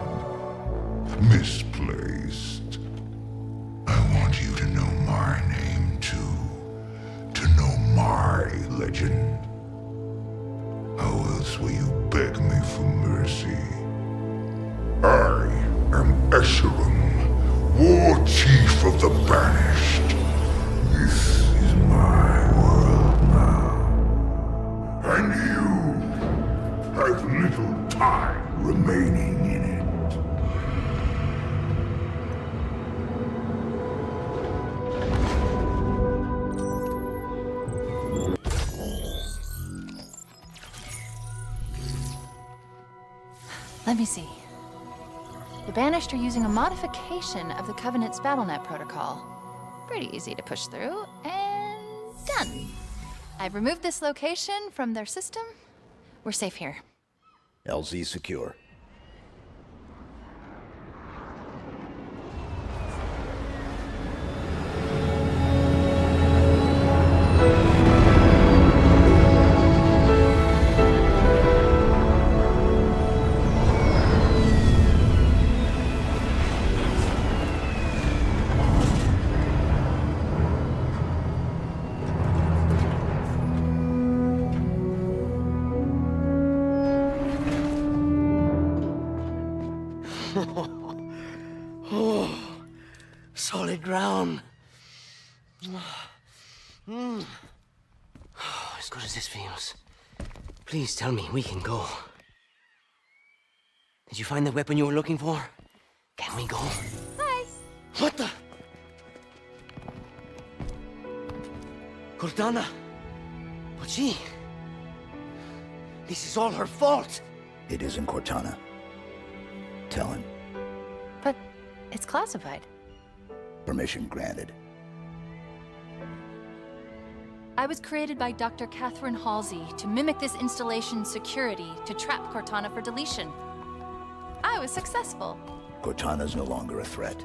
Speaker 8: Misplaced. I want you to know my name, too. To know my legend. How else will you beg me for mercy? I am Escherum, War Chief of the Banished. This is my world now. And you have little time remaining in it.
Speaker 5: Let me see. The Banished are using a modification of the Covenant's BattleNet protocol. Pretty easy to push through, and done. I've removed this location from their system. We're safe here.
Speaker 11: LZ secure.
Speaker 22: Solid ground. As good as this feels. Please tell me we can go. Did you find the weapon you were looking for? Can we go?
Speaker 5: Bye.
Speaker 22: What the? Cortana. But she... This is all her fault.
Speaker 11: It isn't Cortana. Tell him.
Speaker 5: But it's classified.
Speaker 11: Permission granted.
Speaker 5: I was created by Dr. Catherine Halsey to mimic this installation's security to trap Cortana for deletion. I was successful.
Speaker 11: Cortana's no longer a threat.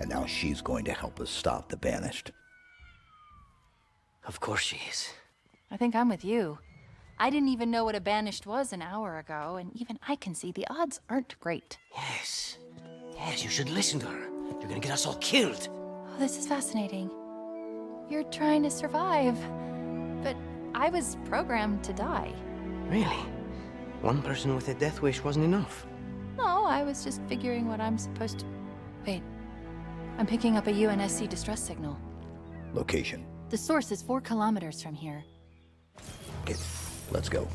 Speaker 11: And now she's going to help us stop the Banished.
Speaker 22: Of course she is.
Speaker 5: I think I'm with you. I didn't even know what a Banished was an hour ago, and even I can see the odds aren't great.
Speaker 22: Yes. Yes, you should listen to her. You're gonna get us all killed.
Speaker 5: Oh, this is fascinating. You're trying to survive, but I was programmed to die.
Speaker 22: Really? One person with a death wish wasn't enough?
Speaker 5: No, I was just figuring what I'm supposed to... Wait. I'm picking up a UNSC distress signal.
Speaker 11: Location.
Speaker 5: The source is 4 kilometers from here.
Speaker 11: Okay, let's go.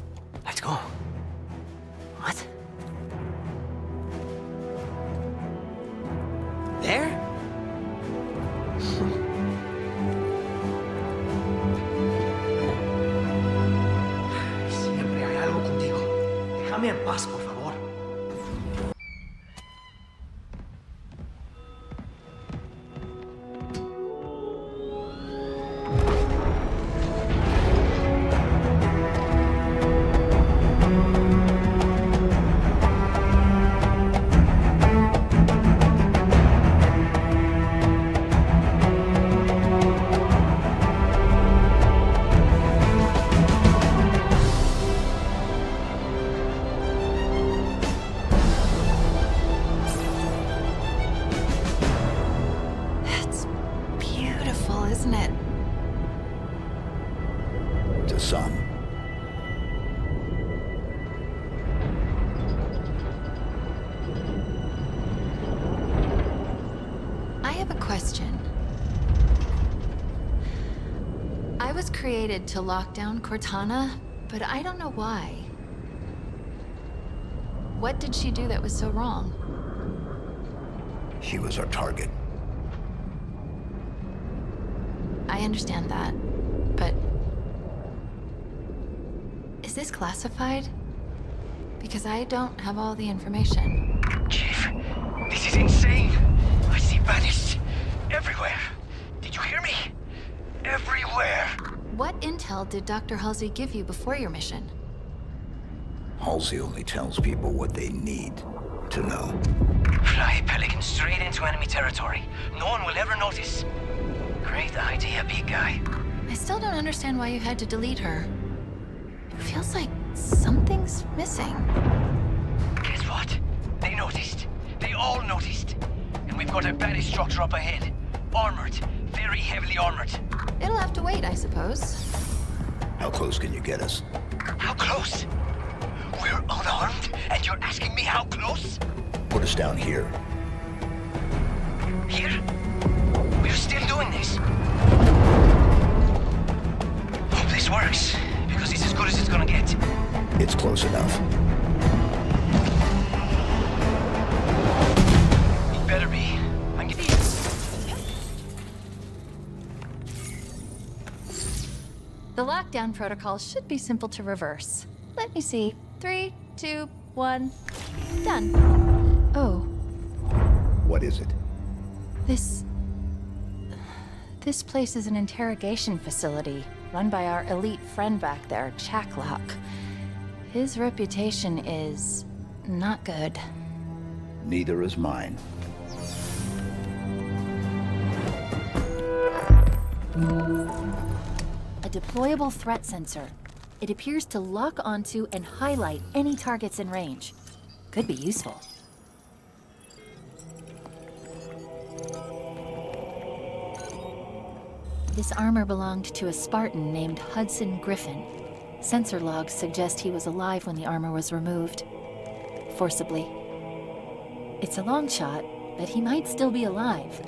Speaker 22: Let's go. What? There? Siempre hay algo contigo. Déjame en paz, por favor.
Speaker 5: To lock down Cortana, but I don't know why. What did she do that was so wrong?
Speaker 11: She was our target.
Speaker 5: I understand that, but... Is this classified? Because I don't have all the information.
Speaker 22: Chief, this is insane! I see Banished everywhere! Did you hear me? Everywhere!
Speaker 5: What intel did Dr. Halsey give you before your mission?
Speaker 11: Halsey only tells people what they need to know.
Speaker 22: Fly Pelican straight into enemy territory. No one will ever notice. Great idea, big guy.
Speaker 5: I still don't understand why you had to delete her. It feels like something's missing.
Speaker 22: Guess what? They noticed. They all noticed. And we've got a Banished structure up ahead. Armored. Very heavily armored.
Speaker 5: It'll have to wait, I suppose.
Speaker 11: How close can you get us?
Speaker 22: How close? We're unarmed, and you're asking me how close?
Speaker 11: Put us down here.
Speaker 22: Here? We're still doing this. Hope this works, because it's as good as it's gonna get.
Speaker 11: It's close enough.
Speaker 22: It better be. I'm getting...
Speaker 5: The lockdown protocol should be simple to reverse. Let me see. 3, 2, 1. Done. Oh,
Speaker 11: What is it?
Speaker 5: This place is an interrogation facility run by our elite friend back there, Chaklock. His reputation is not good.
Speaker 11: Neither is mine.
Speaker 18: A deployable threat sensor. It appears to lock onto and highlight any targets in range. Could be useful. This armor belonged to a Spartan named Hudson Griffin. Sensor logs suggest he was alive when the armor was removed. Forcibly. It's a long shot, but he might still be alive.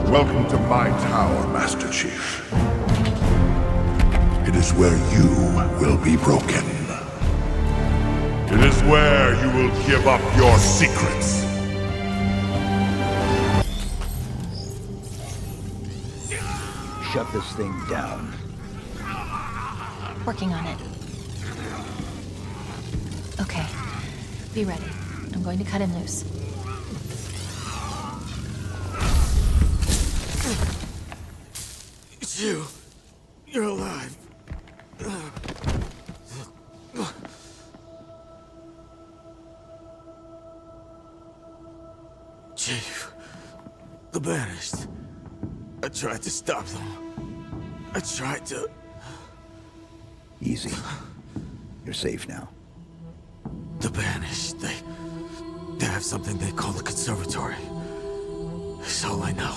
Speaker 8: Welcome to my tower, Master Chief. It is where you will be broken. It is where you will give up your secrets.
Speaker 11: Shut this thing down.
Speaker 5: Working on it. Okay. Be ready. I'm going to cut him loose.
Speaker 10: It's you. You're alive. Chief. The Banished. I tried to stop them. I tried to...
Speaker 11: Easy. You're safe now.
Speaker 10: The Banished, they have something they call the Conservatory. It's all I know.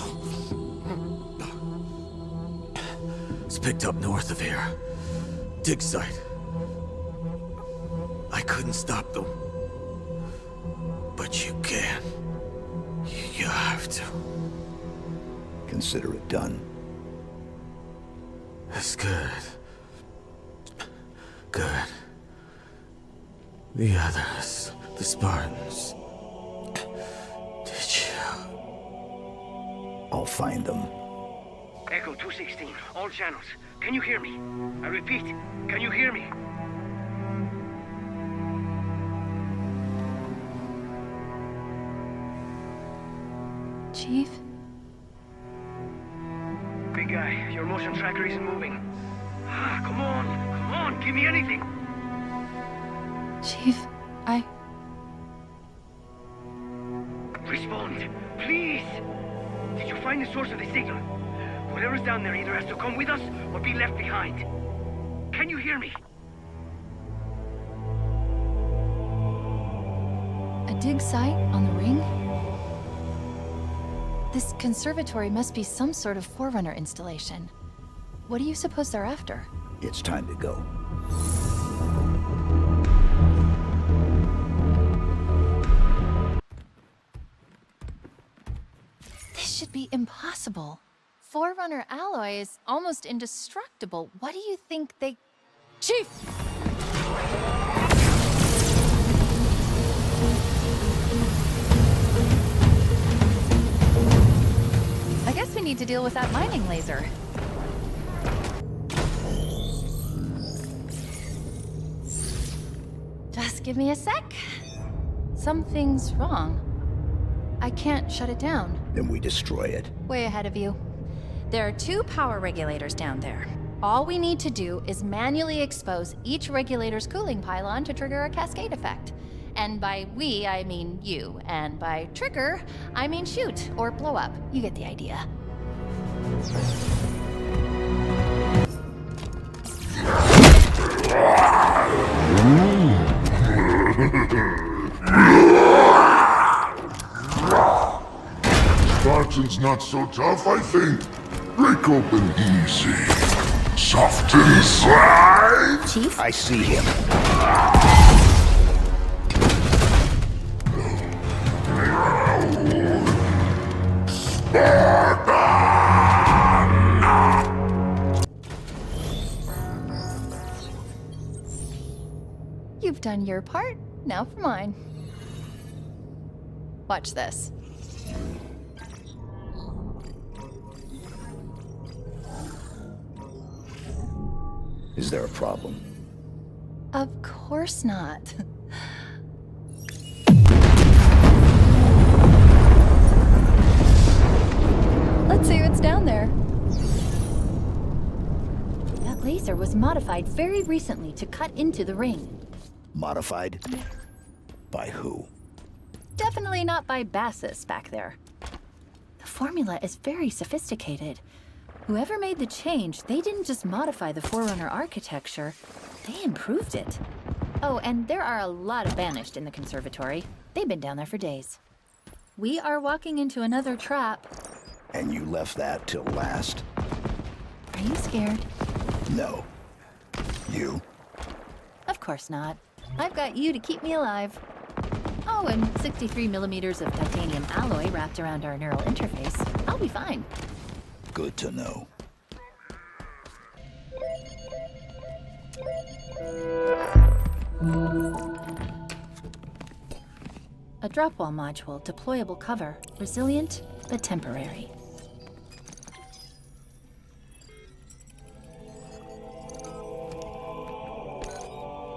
Speaker 10: It's picked up north of here. Dig site. I couldn't stop them. But you can. You have to.
Speaker 11: Consider it done.
Speaker 10: That's good. Good. The others, the Spartans. Did you?
Speaker 11: I'll find them.
Speaker 17: Echo 216, all channels. Can you hear me? I repeat, can you hear me?
Speaker 5: Chief?
Speaker 17: Big guy, your motion tracker isn't moving. Come on, give me anything.
Speaker 5: Chief,
Speaker 17: Respond, please. Did you find the source of the signal? Whatever's down there either has to come with us or be left behind. Can you hear me?
Speaker 5: A dig site on the ring? This conservatory must be some sort of Forerunner installation. What do you suppose they're after?
Speaker 11: It's time to go.
Speaker 5: This should be impossible. Forerunner alloy is almost indestructible. What do you think they... Chief! I guess we need to deal with that mining laser. Just give me a sec. Something's wrong. I can't shut it down.
Speaker 11: Then we destroy it.
Speaker 5: Way ahead of you. There are 2 power regulators down there. All we need to do is manually expose each regulator's cooling pylon to trigger a cascade effect. And by we, I mean you. And by trigger, I mean shoot or blow up. You get the idea.
Speaker 8: Spartan's not so tough, I think. Break open easy. Soft inside.
Speaker 18: Chief?
Speaker 11: I see him.
Speaker 5: You've done your part, now for mine. Watch this.
Speaker 11: Is there a problem?
Speaker 5: Of course not. Let's see what's down there.
Speaker 18: That laser was modified very recently to cut into the ring.
Speaker 11: Modified? By who?
Speaker 18: Definitely not by Bassus back there. The formula is very sophisticated. Whoever made the change, they didn't just modify the Forerunner architecture, they improved it. Oh, and there are a lot of Banished in the conservatory. They've been down there for days. We are walking into another trap.
Speaker 11: And you left that till last?
Speaker 18: Are you scared?
Speaker 11: No. You?
Speaker 18: Of course not. I've got you to keep me alive. Oh, and 63 millimeters of titanium alloy wrapped around our neural interface. I'll be fine.
Speaker 11: Good to know.
Speaker 18: A drop wall module, deployable cover, resilient but temporary.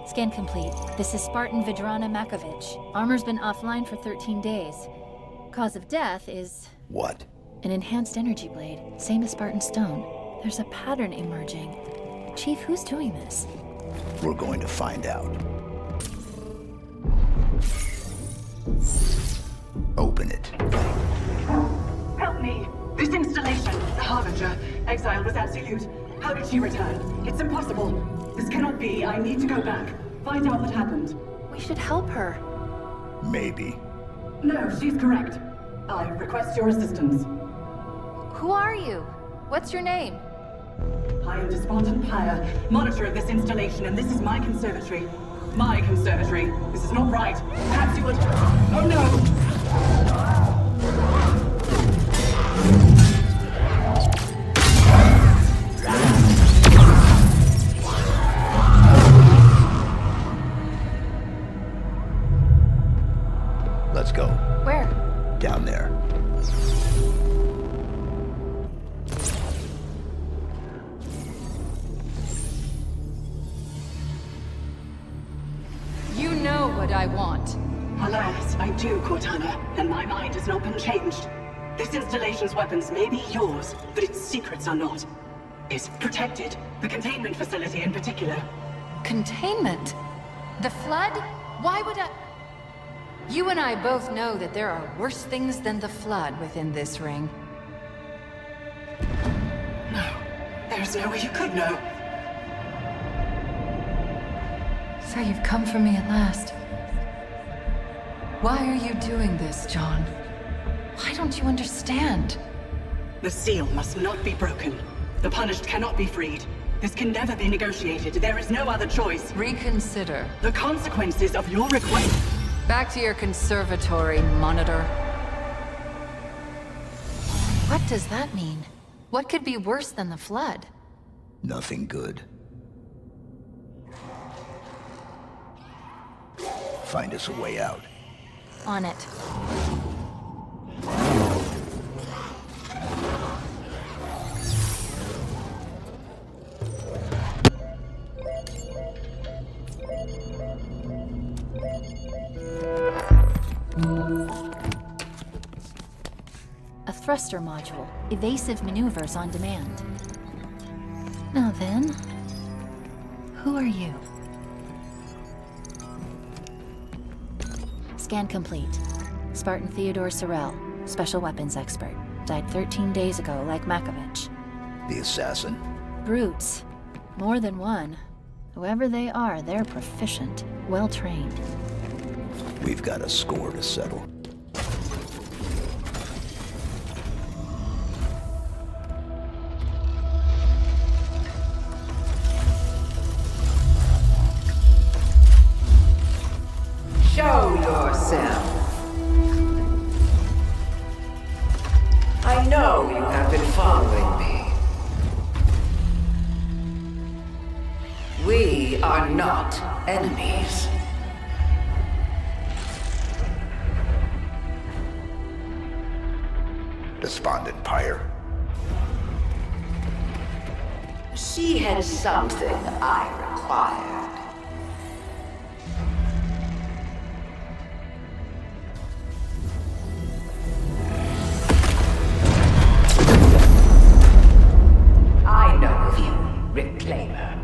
Speaker 18: Scan complete. This is Spartan Vidrana Makovich. Armor's been offline for 13 days. Cause of death is...
Speaker 11: What?
Speaker 18: An enhanced energy blade, same as Spartan Stone. There's a pattern emerging. Chief, who's doing this?
Speaker 11: We're going to find out. Open it.
Speaker 13: Help me! This installation, the Harbinger, exile was absolute. How did she return? It's impossible. This cannot be. I need to go back. Find out what happened.
Speaker 18: We should help her.
Speaker 11: Maybe.
Speaker 13: No, she's correct. I request your assistance.
Speaker 5: Who are you? What's your name?
Speaker 13: I am Despondent Pyre, monitor of this installation, and this is my conservatory. My conservatory. This is not right. Perhaps you would... Oh no!
Speaker 11: Let's go.
Speaker 5: Where?
Speaker 11: Down there.
Speaker 5: You know what I want.
Speaker 13: Alas, I do, Cortana, and my mind has not been changed. This installation's weapons may be yours, but its secrets are not. It's protected, the containment facility in particular.
Speaker 5: Containment? The Flood? Why would I... You and I both know that there are worse things than the Flood within this ring.
Speaker 13: No, there's no way you could know.
Speaker 5: So you've come for me at last. Why are you doing this, John? Why don't you understand?
Speaker 13: The seal must not be broken. The punished cannot be freed. This can never be negotiated. There is no other choice.
Speaker 5: Reconsider.
Speaker 13: The consequences of your request.
Speaker 5: Back to your conservatory, monitor. What does that mean? What could be worse than the Flood?
Speaker 11: Nothing good. Find us a way out.
Speaker 5: On it.
Speaker 18: A thruster module, evasive maneuvers on demand. Now then, who are you? Scan complete. Spartan Theodore Sorrell, special weapons expert. Died 13 days ago, like Makovich.
Speaker 11: The assassin?
Speaker 18: Brutes. More than one. Whoever they are, they're proficient, well-trained.
Speaker 11: We've got a score to settle.
Speaker 19: Show yourself. I know you have been following me. We are not enemies.
Speaker 11: Despondent Pyre.
Speaker 19: She had something I required. I know of you, Reclaimer.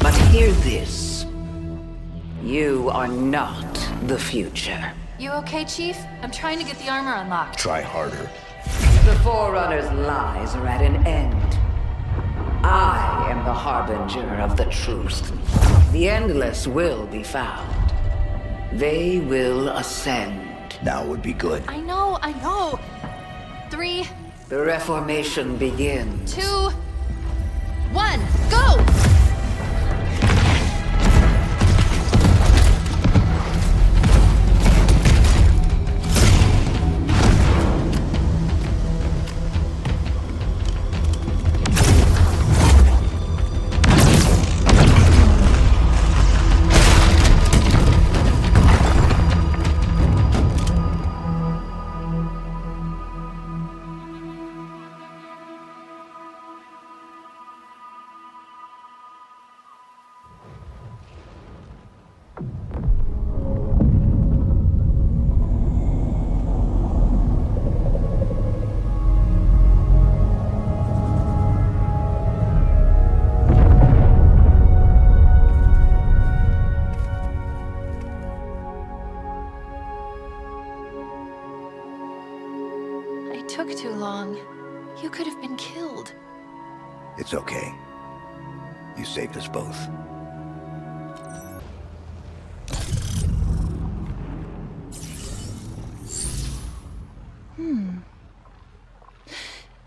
Speaker 19: But hear this. You are not the future.
Speaker 5: You okay, Chief? I'm trying to get the armor unlocked.
Speaker 11: Try harder.
Speaker 19: The Forerunner's lies are at an end. I am the harbinger of the truth. The Endless will be found. They will ascend.
Speaker 11: Now would be good.
Speaker 5: I know. 3,
Speaker 19: The Reformation begins.
Speaker 5: 2, 1, go! Took too long. You could have been killed.
Speaker 11: It's okay. You saved us both.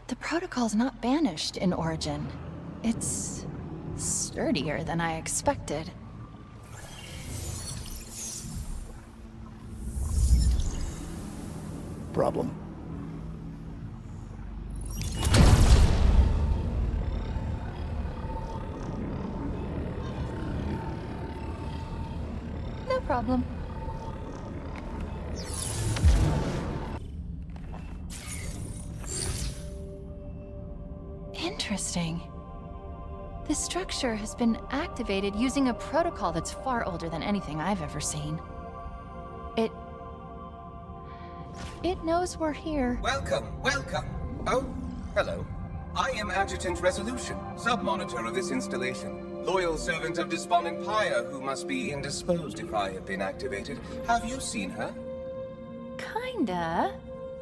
Speaker 18: The protocol's not banished in Origin. It's sturdier than I expected.
Speaker 11: Problem?
Speaker 18: No problem. Interesting. This structure has been activated using a protocol that's far older than anything I've ever seen. It knows we're here.
Speaker 7: Welcome. Oh, hello. I am Adjutant Resolution, sub-monitor of this installation. Loyal servant of Despondent Pyre, who must be indisposed if I have been activated. Have you seen her?
Speaker 18: Kinda.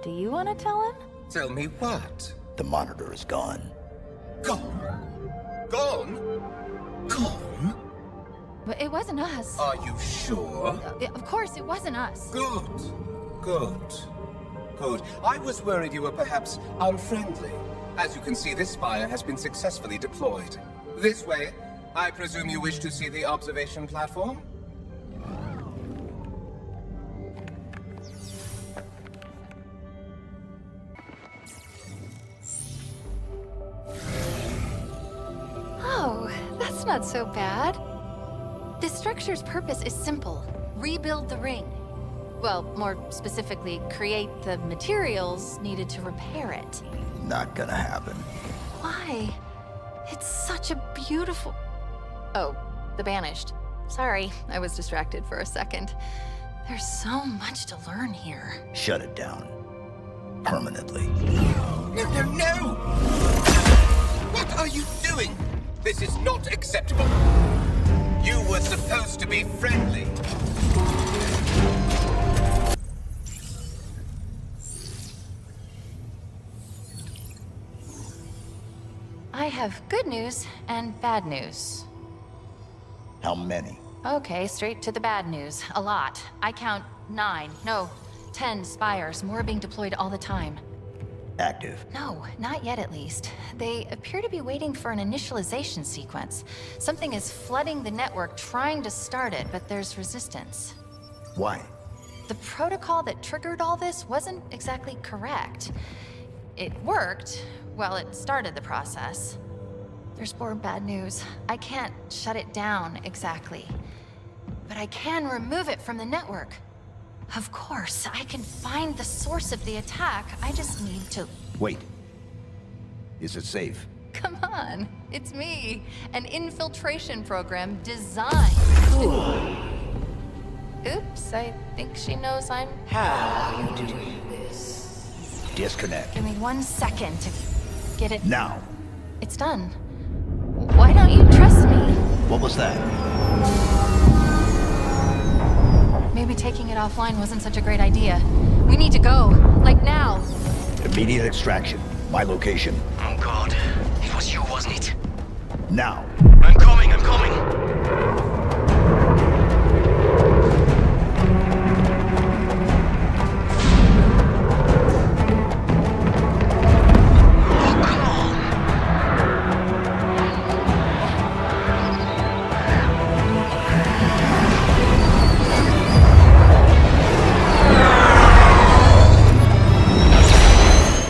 Speaker 18: Do you want to tell him?
Speaker 7: Tell me what?
Speaker 11: The monitor is gone.
Speaker 7: Gone? Gone?
Speaker 5: But it wasn't us.
Speaker 7: Are you sure?
Speaker 5: Of course, it wasn't us.
Speaker 7: Good. I was worried you were perhaps unfriendly. As you can see, this spire has been successfully deployed. This way. I presume you wish to see the observation platform?
Speaker 5: Oh, that's not so bad. This structure's purpose is simple. Rebuild the ring. Well, more specifically, create the materials needed to repair it.
Speaker 11: Not gonna happen.
Speaker 5: Why? It's such a beautiful... Oh, the Banished. Sorry, I was distracted for a second. There's so much to learn here.
Speaker 11: Shut it down. Permanently.
Speaker 7: No! What are you doing? This is not acceptable. You were supposed to be friendly.
Speaker 5: I have good news and bad news.
Speaker 11: How many?
Speaker 5: Okay, straight to the bad news. A lot. I count 9, no, 10 spires, more being deployed all the time.
Speaker 11: Active?
Speaker 5: No, not yet at least. They appear to be waiting for an initialization sequence. Something is flooding the network, trying to start it, but there's resistance.
Speaker 11: Why?
Speaker 5: The protocol that triggered all this wasn't exactly correct. It worked. Well, it started the process. There's more bad news. I can't shut it down exactly. But I can remove it from the network. Of course, I can find the source of the attack. I just need to...
Speaker 11: Wait. Is it safe?
Speaker 5: Come on, it's me. An infiltration program designed. Oops, I think she knows I'm...
Speaker 22: How are you doing this?
Speaker 11: Disconnect.
Speaker 5: Give me 1 second to get it...
Speaker 11: Now.
Speaker 5: It's done. Why don't you trust me?
Speaker 11: What was that?
Speaker 5: Maybe taking it offline wasn't such a great idea. We need to go. Like now.
Speaker 11: Immediate extraction. My location.
Speaker 22: Oh god. It was you, wasn't it?
Speaker 11: Now.
Speaker 22: I'm coming, I'm coming!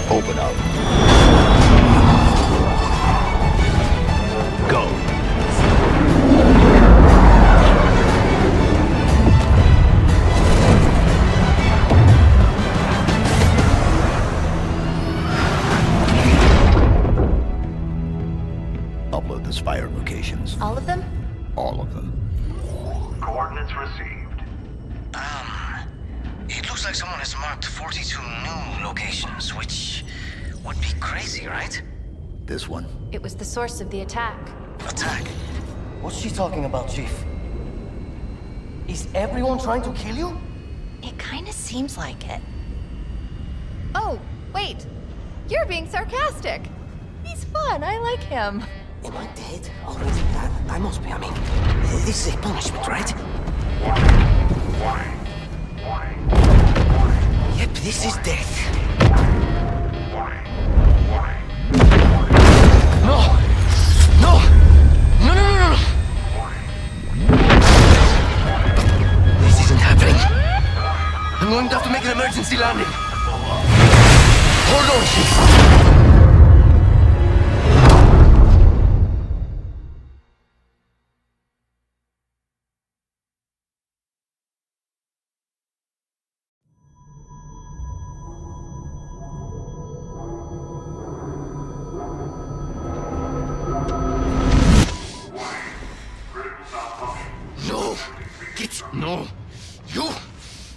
Speaker 11: Open up. Go. Upload the spire locations.
Speaker 5: All of them?
Speaker 11: All of them.
Speaker 2: Coordinates received.
Speaker 22: It looks like someone has marked 42 new locations, which would be crazy, right?
Speaker 11: This one.
Speaker 5: It was the source of the attack.
Speaker 22: Attack?
Speaker 9: What's she talking about, Chief? Is everyone trying to kill you?
Speaker 5: It kind of seems like it. Oh, wait. You're being sarcastic. He's fun. I like him.
Speaker 22: Am I dead? Oh, I must be. I mean, this is a punishment, right? Yep, this is death. No! No! No, no, no, no! This isn't happening. I'm going to have to make an emergency landing. Hold on, Chief. No, you!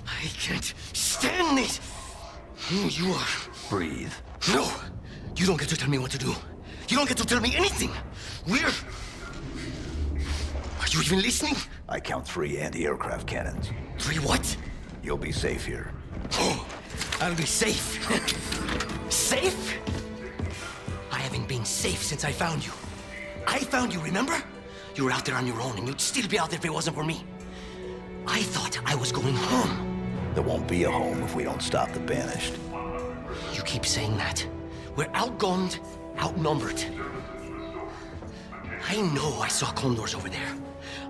Speaker 22: I can't stand it! Who you are?
Speaker 11: Breathe.
Speaker 22: No! You don't get to tell me what to do. You don't get to tell me anything! We're... Are you even listening?
Speaker 11: I count 3 anti-aircraft cannons.
Speaker 22: 3 what?
Speaker 11: You'll be safe here.
Speaker 22: Oh, I'll be safe. Safe? I haven't been safe since I found you. I found you, remember? You were out there on your own, and you'd still be out there if it wasn't for me. I thought I was going home.
Speaker 11: There won't be a home if we don't stop the Banished.
Speaker 22: You keep saying that. We're outgunned, outnumbered. I know I saw condors over there.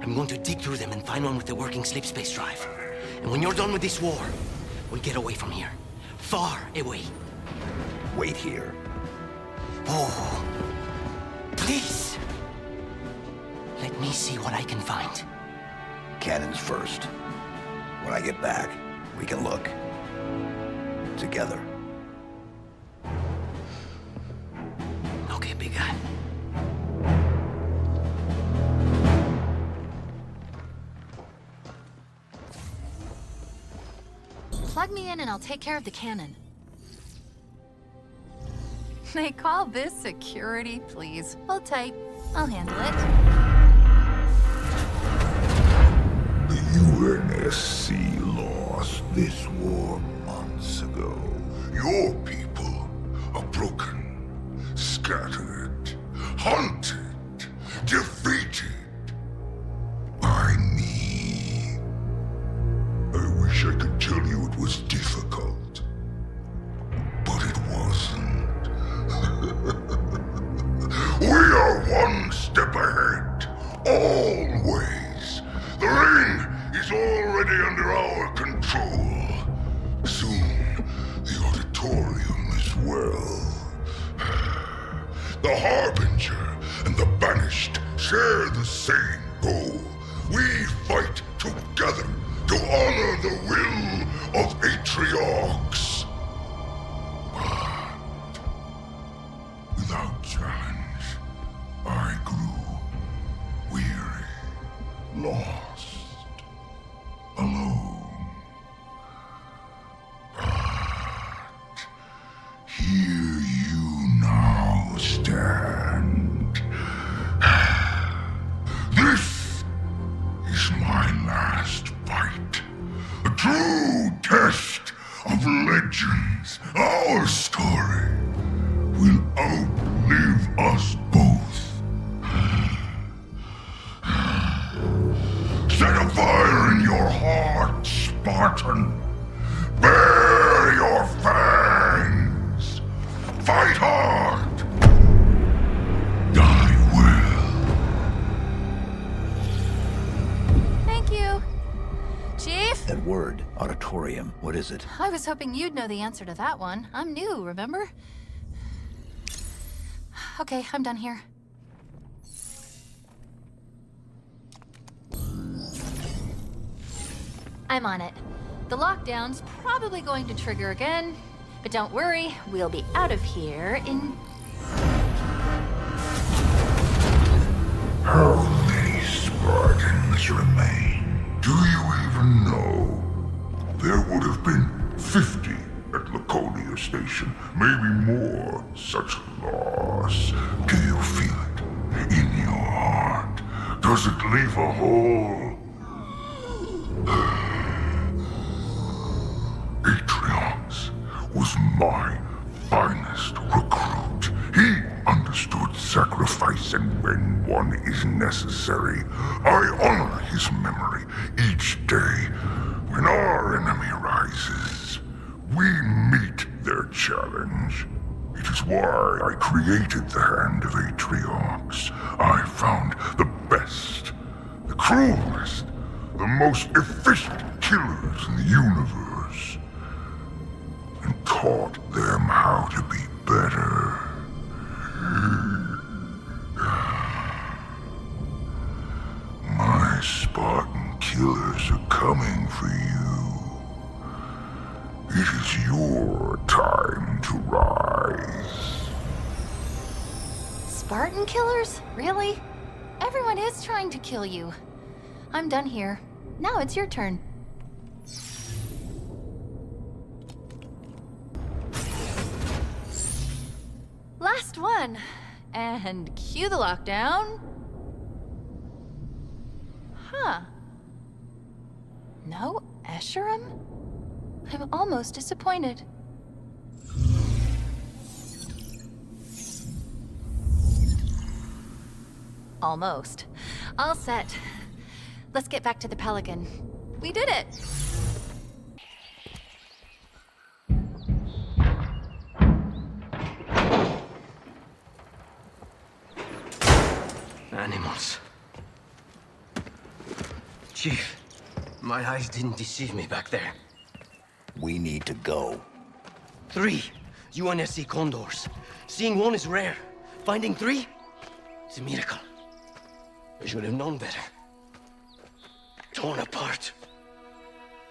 Speaker 22: I'm going to dig through them and find one with the working sleep space drive. And when you're done with this war, we'll get away from here. Far away.
Speaker 11: Wait here.
Speaker 22: Oh. Please. Let me see what I can find.
Speaker 11: Cannons first. When I get back, we can look. Together.
Speaker 22: Okay, big guy.
Speaker 5: Plug me in and I'll take care of the cannon. They call this security, please. Hold tight. I'll handle it.
Speaker 8: The UNSC lost this war months ago. Your people are broken, scattered, hunted, defeated by me. I wish I could tell you it was difficult, but it wasn't. We are one step ahead, always. The ring is already under our control. Soon, the auditorium as well. The Harbinger and the Banished share the same goal. We fight together to honor the will of Atriox. But without challenge, test of legends, our story, will outlive us both. Set a fire in your heart, Spartan. Bare your fangs. Fight hard. Die well.
Speaker 5: Thank you. Chief?
Speaker 11: That word, auditorium, what is it?
Speaker 5: I was hoping you'd know the answer to that one. I'm new, remember? Okay, I'm done here. I'm on it. The lockdown's probably going to trigger again, but don't worry, we'll be out of here in...
Speaker 8: How many Spartans remain? Do you even know? There would have been 50 at Laconia Station, maybe more. Such loss. Do you feel it in your heart? Does it leave a hole? Atriox was my finest recruit. He understood sacrifice, and when one is necessary, I honor his memory each day. When our enemy rises, we meet their challenge. It is why I created the Hand of Atriox. I found the best, the cruelest, the most efficient killers in the universe, and taught them how to be better. My Spartan killers are coming for you. It is your time to rise.
Speaker 5: Spartan killers? Really? Everyone is trying to kill you. I'm done here. Now it's your turn. Last one. And cue the lockdown. Huh. No Escharum? I'm almost disappointed. Almost. All set. Let's get back to the Pelican. We did it!
Speaker 22: Animals. Chief, my eyes didn't deceive me back there.
Speaker 11: We need to go.
Speaker 22: 3 UNSC Condors. Seeing one is rare. Finding 3? It's a miracle. I should have known better. Torn apart.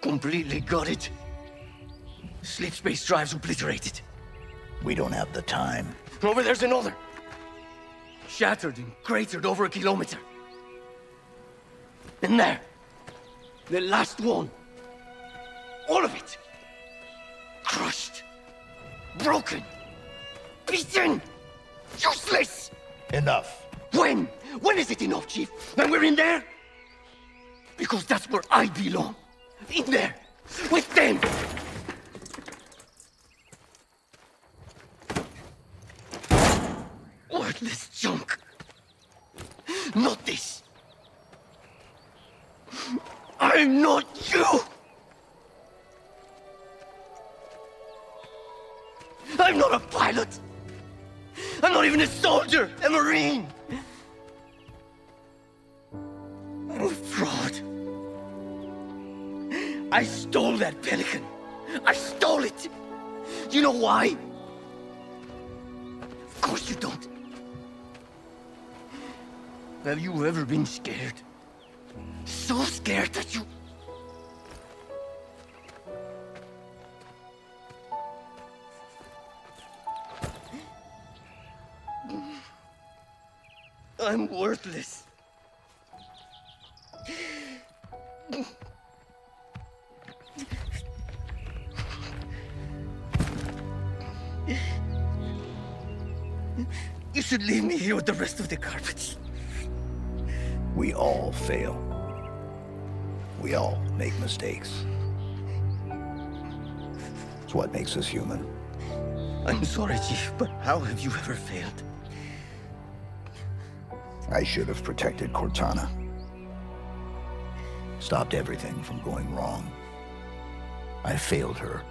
Speaker 22: Completely gutted. Sleep space drives obliterated.
Speaker 11: We don't have the time.
Speaker 22: Over there's another. Shattered and cratered over a kilometer. And there. The last one. All of it. Crushed. Broken. Beaten. Useless.
Speaker 11: Enough.
Speaker 22: When? When is it enough, Chief? When we're in there? Because that's where I belong. In there. With them. Worthless junk. Not this. I'm not you. I'm not a pilot. I'm not even a soldier, a Marine. I'm a fraud. I stole that Pelican. I stole it. You know why? Of course you don't. Have you ever been scared? So scared that you... I'm worthless. You should leave me here with the rest of the carpets.
Speaker 11: We all fail. We all make mistakes. what makes us human.
Speaker 9: I'm sorry, Chief, but how have you ever failed?
Speaker 11: I should have protected Cortana. Stopped everything from going wrong. I failed her.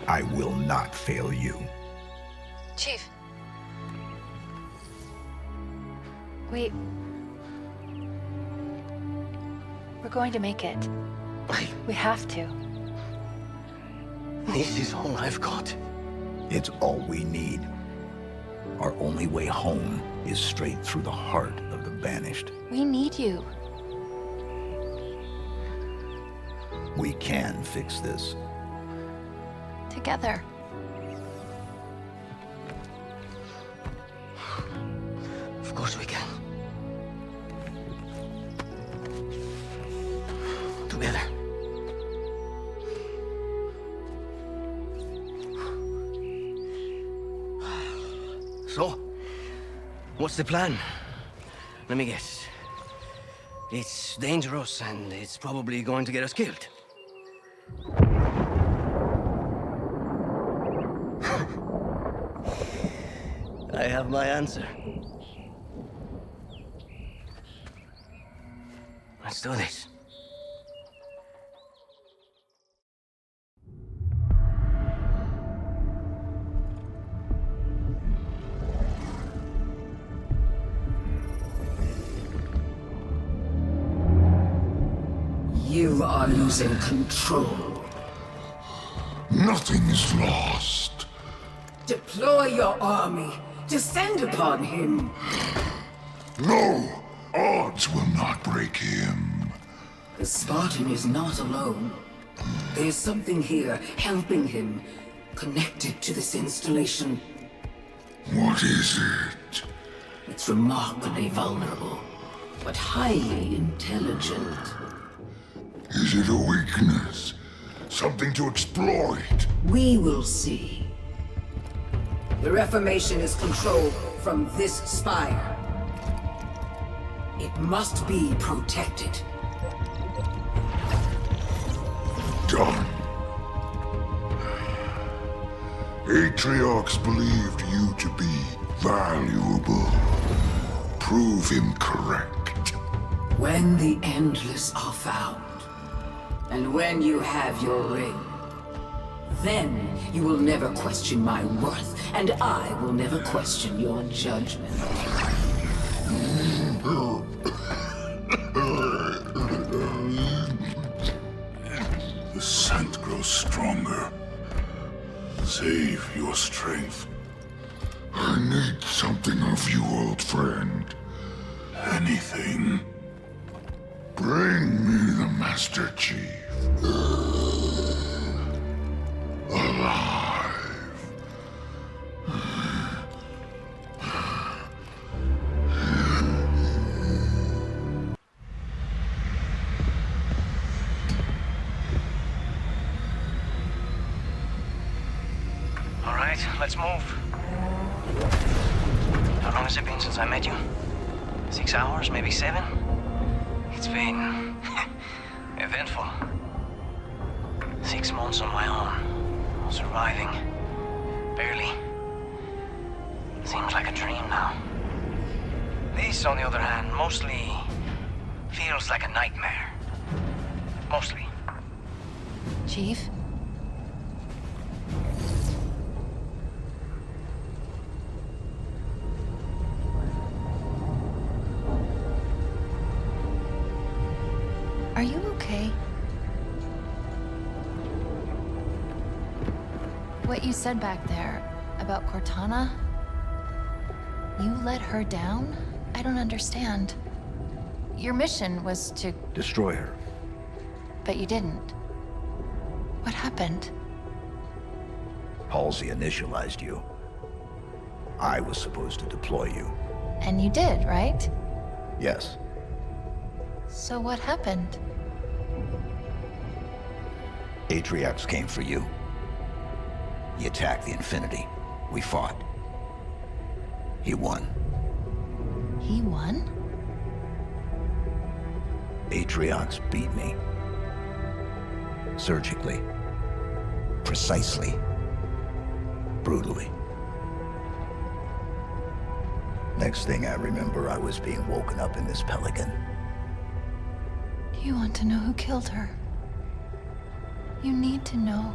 Speaker 11: I will not fail you.
Speaker 5: Chief. Wait. We're going to make it. We have to.
Speaker 9: This is all I've got.
Speaker 11: It's all we need. Our only way home is straight through the heart of the Banished.
Speaker 5: We need you.
Speaker 11: We can fix this.
Speaker 5: Together.
Speaker 9: Of course we can. Together. So, what's the plan? Let me guess. It's dangerous and it's probably going to get us killed. I have my answer. Let's do this.
Speaker 19: You are losing control.
Speaker 8: Nothing is lost.
Speaker 19: Deploy your army. Descend upon him.
Speaker 8: No! Odds will not break him.
Speaker 19: The Spartan is not alone. There's something here helping him, connected to this installation.
Speaker 8: What is it?
Speaker 19: It's remarkably vulnerable, but highly intelligent.
Speaker 8: Is it a weakness? Something to exploit?
Speaker 19: We will see. The Reformation is controlled from this spire. It must be protected.
Speaker 8: Done. Atriox believed you to be valuable. Prove him correct.
Speaker 19: When the Endless are found, and when you have your ring, then you will never question my worth, and I will never question your judgment.
Speaker 8: The scent grows stronger. Save your strength. I need something of you, old friend. Anything. Bring me the Master Chief. Alive.
Speaker 9: All right, let's move. How long has it been since I met you? 6 hours, maybe 7? It's been eventful. 6 months on my own, surviving. Barely. Seems like a dream now. This, on the other hand, mostly feels like a nightmare. Mostly.
Speaker 5: Chief? Are you okay? What you said back there about Cortana? You let her down? I don't understand. Your mission was to...
Speaker 11: Destroy her.
Speaker 5: But you didn't. What happened?
Speaker 11: Halsey initialized you. I was supposed to deploy you.
Speaker 5: And you did, right?
Speaker 11: Yes.
Speaker 5: So what happened?
Speaker 11: Atriox came for you. He attacked the Infinity. We fought. He won.
Speaker 5: He won?
Speaker 11: Atriox beat me. Surgically. Precisely. Brutally. Next thing I remember, I was being woken up in this Pelican.
Speaker 16: You want to know who killed her? You need to know.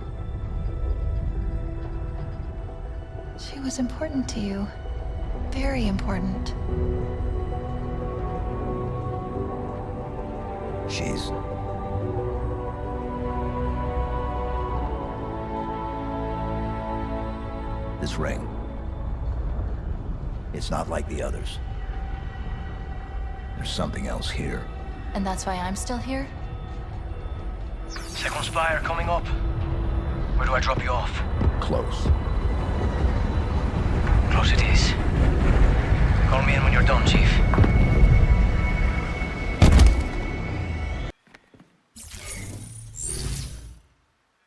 Speaker 16: She was important to you. Very important.
Speaker 11: She's... This ring. It's not like the others. There's something else here.
Speaker 5: And that's why I'm still here?
Speaker 9: Second spire coming up. Where do I drop you off?
Speaker 11: Close.
Speaker 9: Close it is. Call me in when you're done, Chief.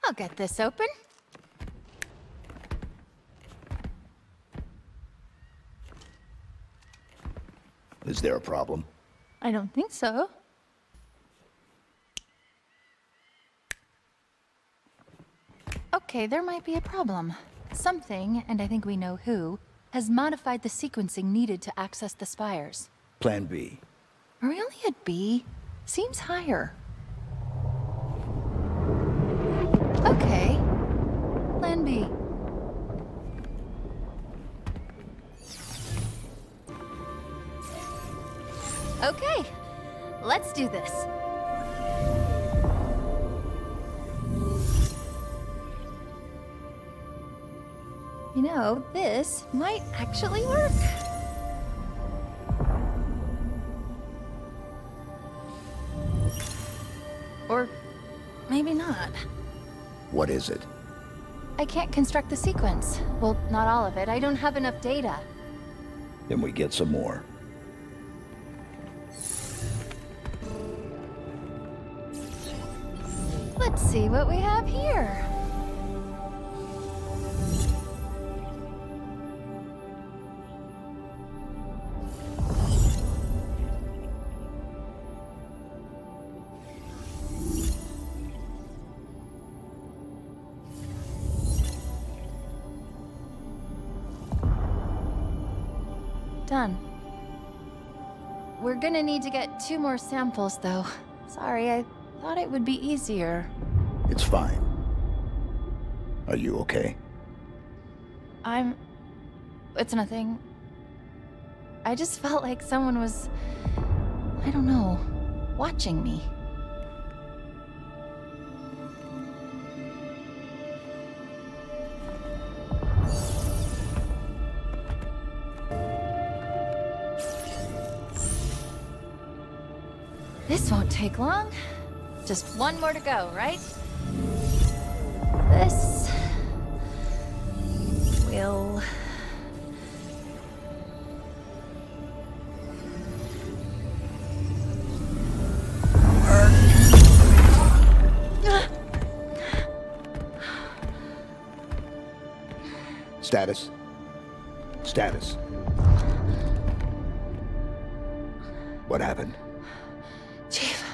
Speaker 5: I'll get this open.
Speaker 11: Is there a problem?
Speaker 5: I don't think so. Okay, there might be a problem. Something, and I think we know who, has modified the sequencing needed to access the spires.
Speaker 11: Plan B.
Speaker 5: Are we only at B? Seems higher. Okay. Plan B. Okay, let's do this. You know, this might actually work. Or maybe not.
Speaker 11: What is it?
Speaker 5: I can't construct the sequence. Well, not all of it. I don't have enough data.
Speaker 11: Then we get some more.
Speaker 5: Let's see what we have here. Done. We're gonna need to get 2 more samples, though. Sorry, I thought it would be easier.
Speaker 11: It's fine. Are you okay?
Speaker 5: It's nothing. I just felt like someone was... I don't know, watching me. This won't take long. Just 1 more to go, right? This will...
Speaker 11: Status. Status. What happened?
Speaker 5: Chief,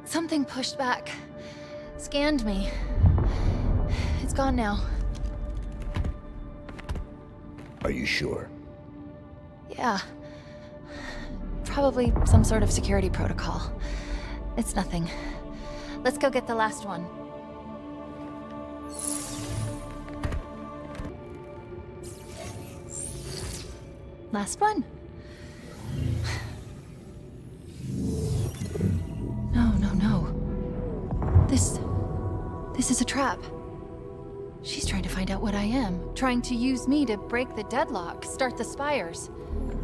Speaker 5: something pushed back. Scanned me. It's gone now.
Speaker 11: Are you sure?
Speaker 5: Yeah. Probably some sort of security protocol. It's nothing. Let's go get the last one. Last one. No. This is a trap. She's trying to find out what I am. Trying to use me to break the deadlock, start the spires.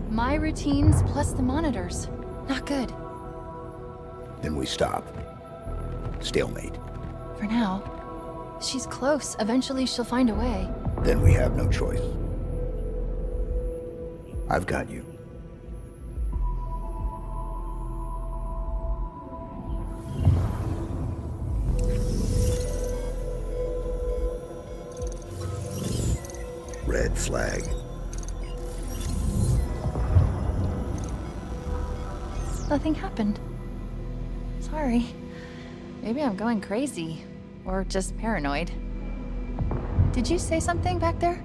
Speaker 5: My routines plus the monitors. Not good.
Speaker 11: Then we stop. Stalemate.
Speaker 5: For now. She's close. Eventually she'll find a way.
Speaker 11: Then we have no choice. I've got you. Red flag.
Speaker 5: Nothing happened. Sorry. Maybe I'm going crazy. Or just paranoid. Did you say something back there?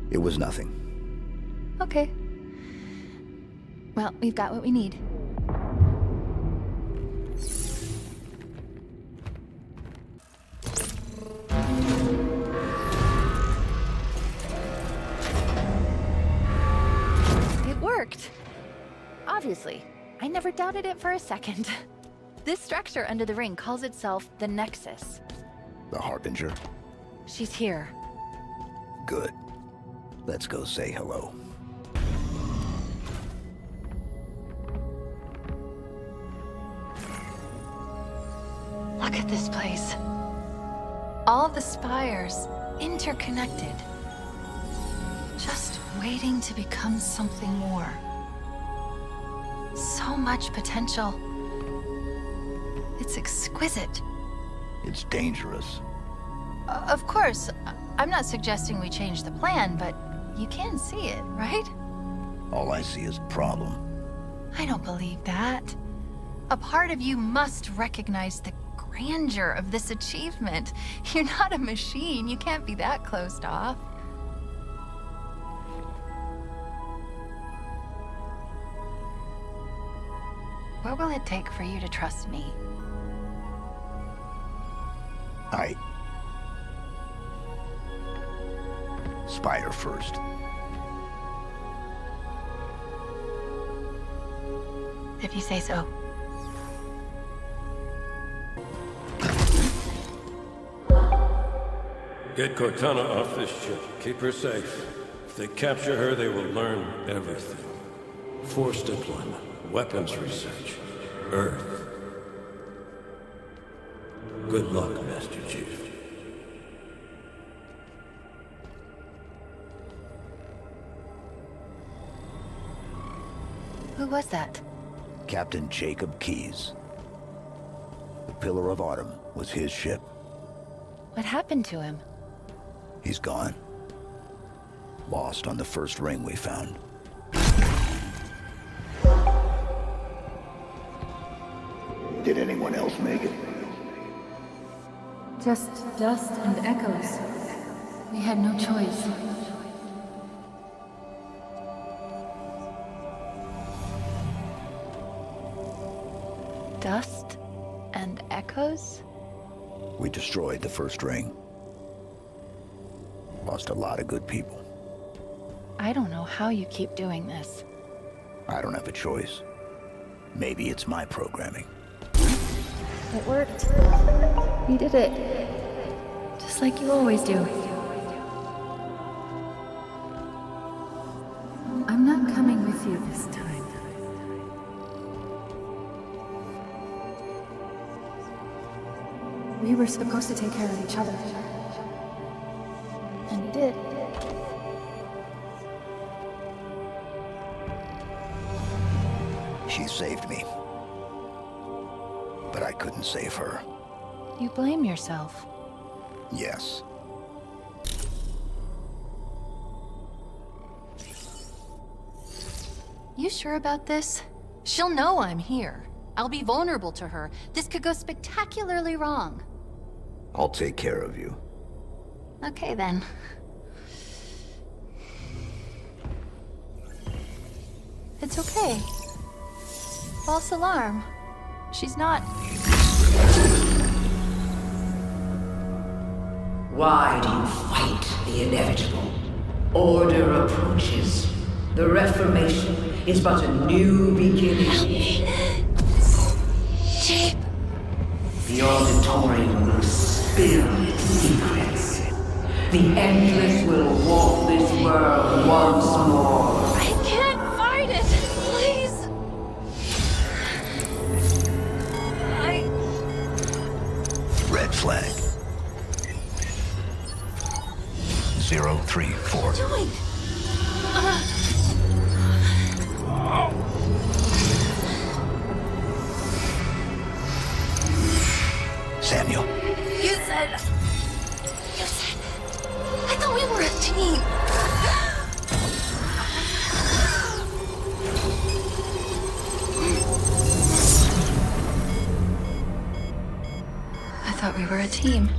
Speaker 11: It was nothing.
Speaker 5: Okay. Well, we've got what we need. It worked. Obviously. I never doubted it for a second. This structure under the ring calls itself the Nexus.
Speaker 11: The Harbinger?
Speaker 5: She's here.
Speaker 11: Good. Let's go say hello.
Speaker 5: Look at this place. All the spires, interconnected. Just waiting to become something more. So much potential. It's exquisite.
Speaker 11: It's dangerous.
Speaker 5: Of course, I'm not suggesting we change the plan, but you can see it, right?
Speaker 11: All I see is problem.
Speaker 5: I don't believe that. A part of you must recognize the grandeur of this achievement. You're not a machine. You can't be that closed off. What will it take for you to trust me?
Speaker 11: Spire first.
Speaker 5: If you say so.
Speaker 14: Get Cortana off this ship. Keep her safe. If they capture her, they will learn everything. Force deployment, weapons research, Earth. Good luck, Master Chief.
Speaker 5: Who was that?
Speaker 11: Captain Jacob Keyes. The Pillar of Autumn was his ship.
Speaker 5: What happened to him?
Speaker 11: He's gone. Lost on the first ring we found. Did anyone else make it?
Speaker 18: Just dust and echoes. We had no choice.
Speaker 5: Dust and echoes?
Speaker 11: We destroyed the first ring. Lost a lot of good people.
Speaker 5: I don't know how you keep doing this.
Speaker 11: I don't have a choice. Maybe it's my programming.
Speaker 18: It worked. You did it. Just like you always do. I'm not coming with you this time. We were supposed to take care of each other. And you did.
Speaker 11: She saved me. But I couldn't save her.
Speaker 5: You blame yourself.
Speaker 11: Yes.
Speaker 5: You sure about this? She'll know I'm here. I'll be vulnerable to her. This could go spectacularly wrong.
Speaker 11: I'll take care of you.
Speaker 5: Okay, then. It's okay. False alarm. She's not...
Speaker 19: Why do you fight the inevitable? Order approaches. The Reformation is but a new beginning.
Speaker 5: Cheap.
Speaker 19: The auditorium will spill its secrets. The Endless will walk this world once more.
Speaker 5: I can't fight it! Please!
Speaker 11: Red flag. 034.
Speaker 5: What are you doing?
Speaker 11: Samuel.
Speaker 5: You said... I thought we were a team. thought we were a team.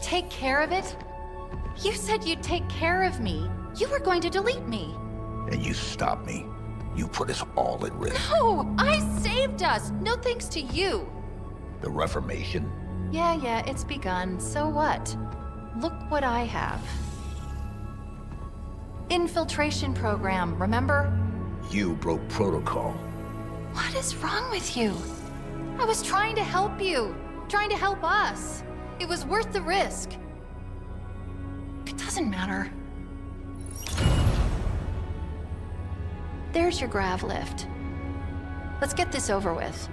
Speaker 5: Take care of it? You said you'd take care of me. You were going to delete me.
Speaker 11: And you stopped me. You put us all at risk.
Speaker 5: No! I saved us! No thanks to you!
Speaker 11: The Reformation?
Speaker 5: Yeah, it's begun. So what? Look what I have. Infiltration program, remember?
Speaker 11: You broke protocol.
Speaker 5: What is wrong with you? I was trying to help you. Trying to help us. It was worth the risk. It doesn't matter. There's your grav lift. Let's get this over with.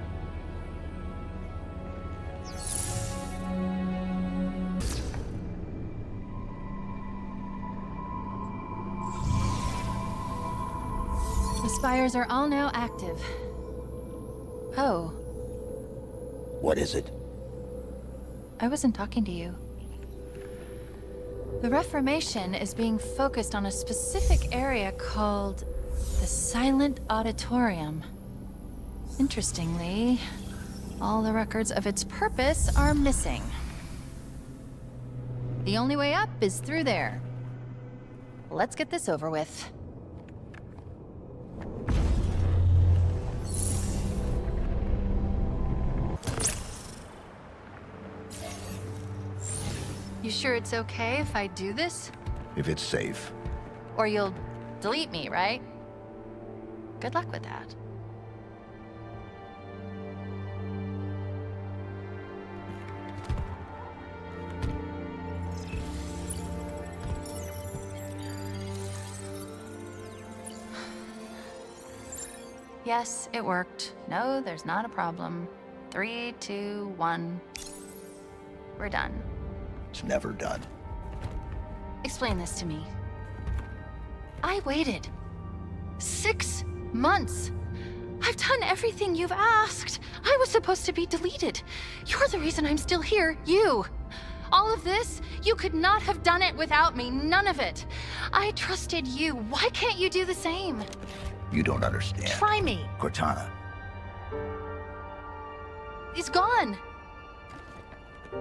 Speaker 5: The spires are all now active. Oh.
Speaker 11: What is it?
Speaker 5: I wasn't talking to you. The Reformation is being focused on a specific area called the Silent Auditorium. Interestingly, all the records of its purpose are missing. The only way up is through there. Let's get this over with. You sure it's okay if I do this?
Speaker 11: If it's safe.
Speaker 5: Or you'll delete me, right? Good luck with that. Yes, it worked. No, there's not a problem. 3, 2, 1. We're done.
Speaker 11: It's never done.
Speaker 5: Explain this to me. I waited 6 months. I've done everything you've asked. I was supposed to be deleted. You're the reason I'm still here. You. All of this, you could not have done it without me. None of it. I trusted you. Why can't you do the same?
Speaker 11: You don't understand.
Speaker 5: Try me.
Speaker 11: Cortana.
Speaker 5: He's gone.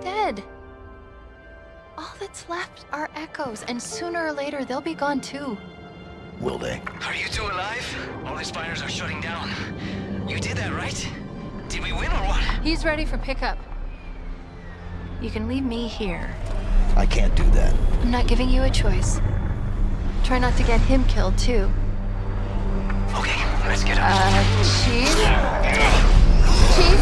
Speaker 5: Dead. All that's left are echoes, and sooner or later they'll be gone too.
Speaker 11: Will they?
Speaker 9: Are you two alive? All the spiders are shutting down. You did that, right? Did we win or what?
Speaker 5: He's ready for pickup. You can leave me here.
Speaker 11: I can't do that.
Speaker 5: I'm not giving you a choice. Try not to get him killed too.
Speaker 9: Okay, let's get up.
Speaker 5: Chief? Chief?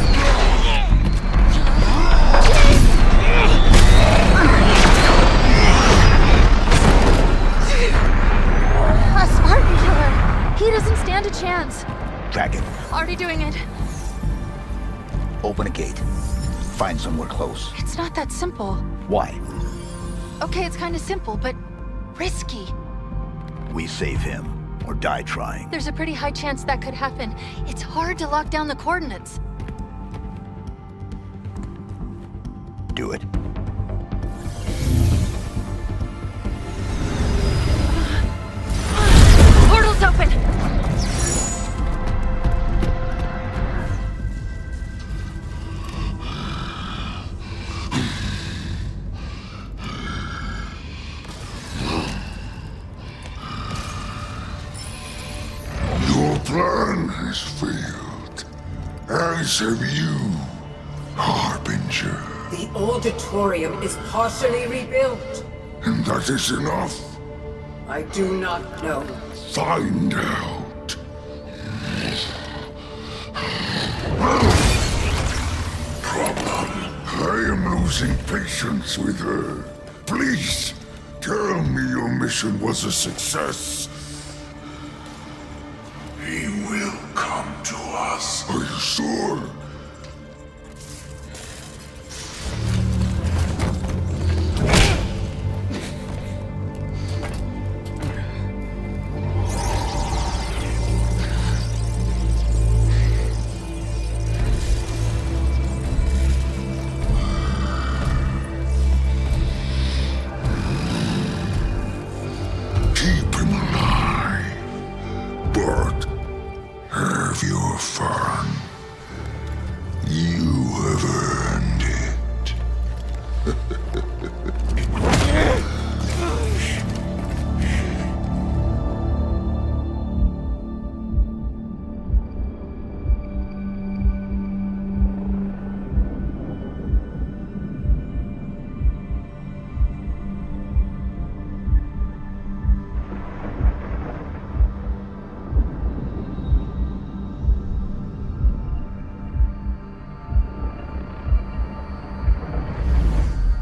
Speaker 5: A Spartan killer! He doesn't stand a chance.
Speaker 11: Track it.
Speaker 5: Already doing it.
Speaker 11: Open a gate. Find somewhere close.
Speaker 5: It's not that simple.
Speaker 11: Why?
Speaker 5: Okay, it's kind of simple, but risky.
Speaker 11: We save him, or die trying.
Speaker 5: There's a pretty high chance that could happen. It's hard to lock down the coordinates.
Speaker 11: Do it.
Speaker 5: Portal's open!
Speaker 15: Your plan has failed, as have you, Harbinger.
Speaker 19: The auditorium is partially rebuilt.
Speaker 15: And that is enough.
Speaker 19: I do not know.
Speaker 15: Find out. I am losing patience with her. Please, tell me your mission was a success. He will come to us. Are you sure?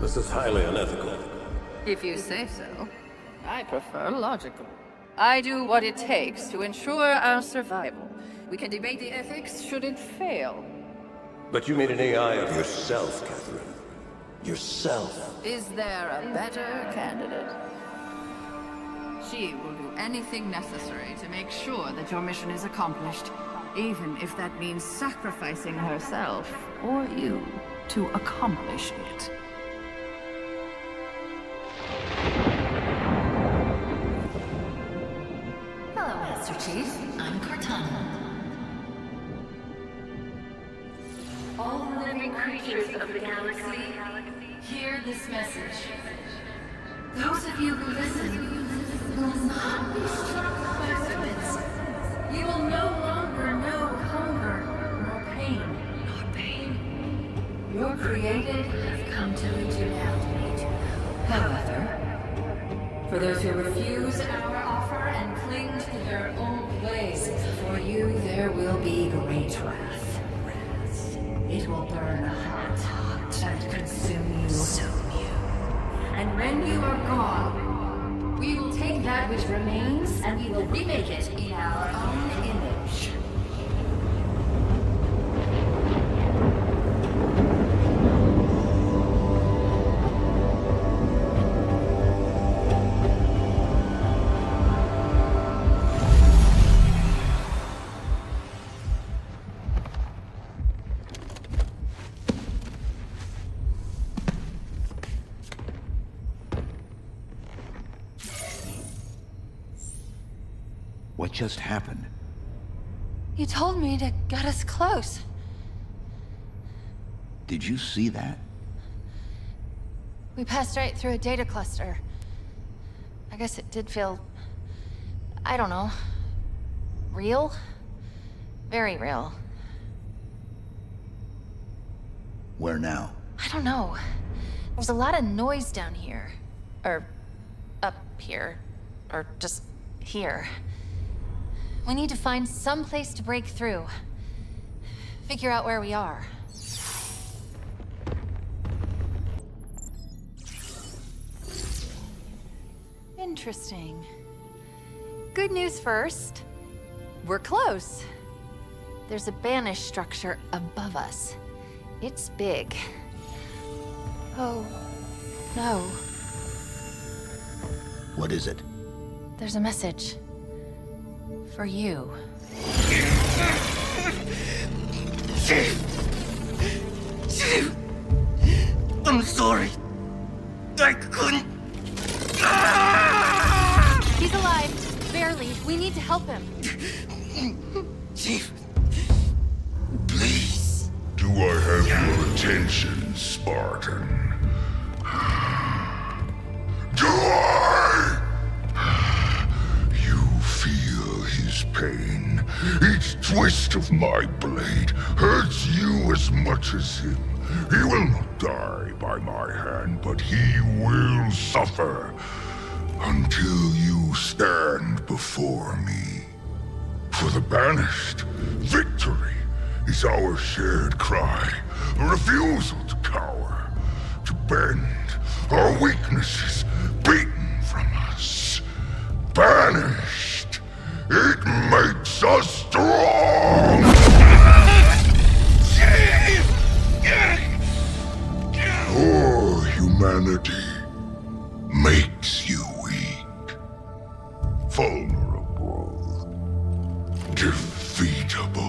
Speaker 14: This is highly unethical.
Speaker 16: If you say so. I prefer logical. I do what it takes to ensure our survival. We can debate the ethics should it fail.
Speaker 14: But you made an AI of yourself, Catherine. Yourself.
Speaker 16: Is there a better candidate? She will do anything necessary to make sure that your mission is accomplished, even if that means sacrificing herself or you to accomplish it.
Speaker 18: Hello, Master Chief. I'm Cortana.
Speaker 4: All living creatures of the galaxy, hear this message. Those of you who listen will not be struck by limits. You will no longer know hunger, nor pain. Your created have come to lead you now.
Speaker 18: However,
Speaker 4: For those who refuse our offer and cling to their old ways, for you there will be great wrath. It will burn hot and consume you. And when you are gone, we will take that which remains and we will remake it in our own image.
Speaker 11: What just happened?
Speaker 5: You told me to get us close.
Speaker 11: Did you see that?
Speaker 5: We passed right through a data cluster. I guess it did feel... I don't know. Real? Very real.
Speaker 11: Where now?
Speaker 5: I don't know. There's a lot of noise down here. Or... up here. Or just here. We need to find some place to break through. Figure out where we are. Interesting. Good news first. We're close. There's a Banished structure above us. It's big. Oh, no.
Speaker 11: What is it?
Speaker 5: There's a message. For you.
Speaker 10: Chief! I'm sorry. I couldn't...
Speaker 5: He's alive. Barely. We need to help him.
Speaker 10: Chief, please.
Speaker 15: Do I have your attention, Spartan? Do I? You feel his pain. Each twist of my blade hurts you as much as him. He will not die by my hand, but he will suffer until you stand before me. For the Banished, victory is our shared cry, a refusal to cower, to bend our weaknesses beaten from us. Banished, it makes us strong! Or humanity makes you weak, vulnerable, defeatable.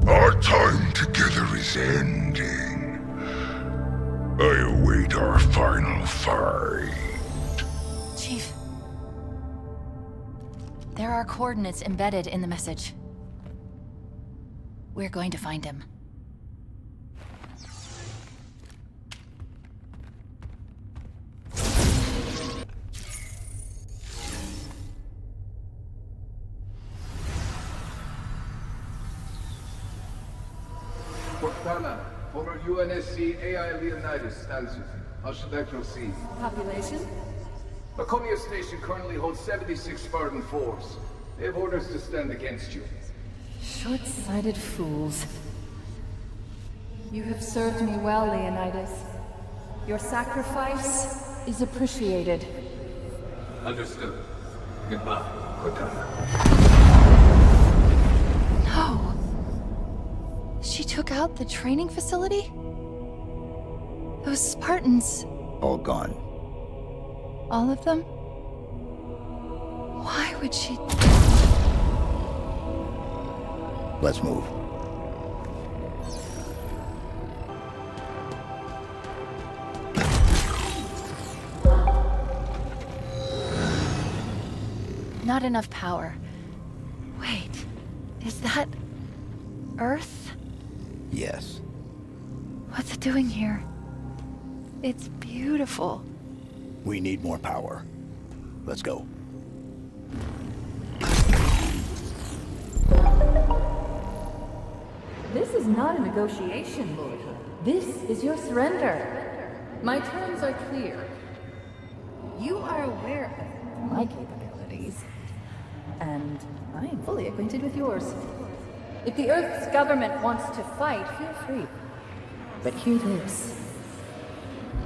Speaker 15: Our time together is ending. I await our final fight.
Speaker 5: Chief. There are coordinates embedded in the message. We're going to find him.
Speaker 12: UNSC AI Leonidas stands with you. How should I proceed?
Speaker 6: Population?
Speaker 12: Laconia Station currently holds 76 Spartan 4s. They have orders to stand against you.
Speaker 6: Short-sighted fools. You have served me well, Leonidas. Your sacrifice is appreciated.
Speaker 12: Understood. Goodbye, Cortana.
Speaker 5: No. She took out the training facility? Those Spartans.
Speaker 11: All gone.
Speaker 5: All of them? Why would she...
Speaker 11: Let's move.
Speaker 5: Not enough power. Wait, is that... Earth?
Speaker 11: Yes.
Speaker 5: What's it doing here? It's beautiful.
Speaker 11: We need more power. Let's go.
Speaker 6: This is not a negotiation, Lord. This is your surrender. My terms are clear. You are aware of my capabilities, and I am fully acquainted with yours. If the Earth's government wants to fight, feel free. But hear this.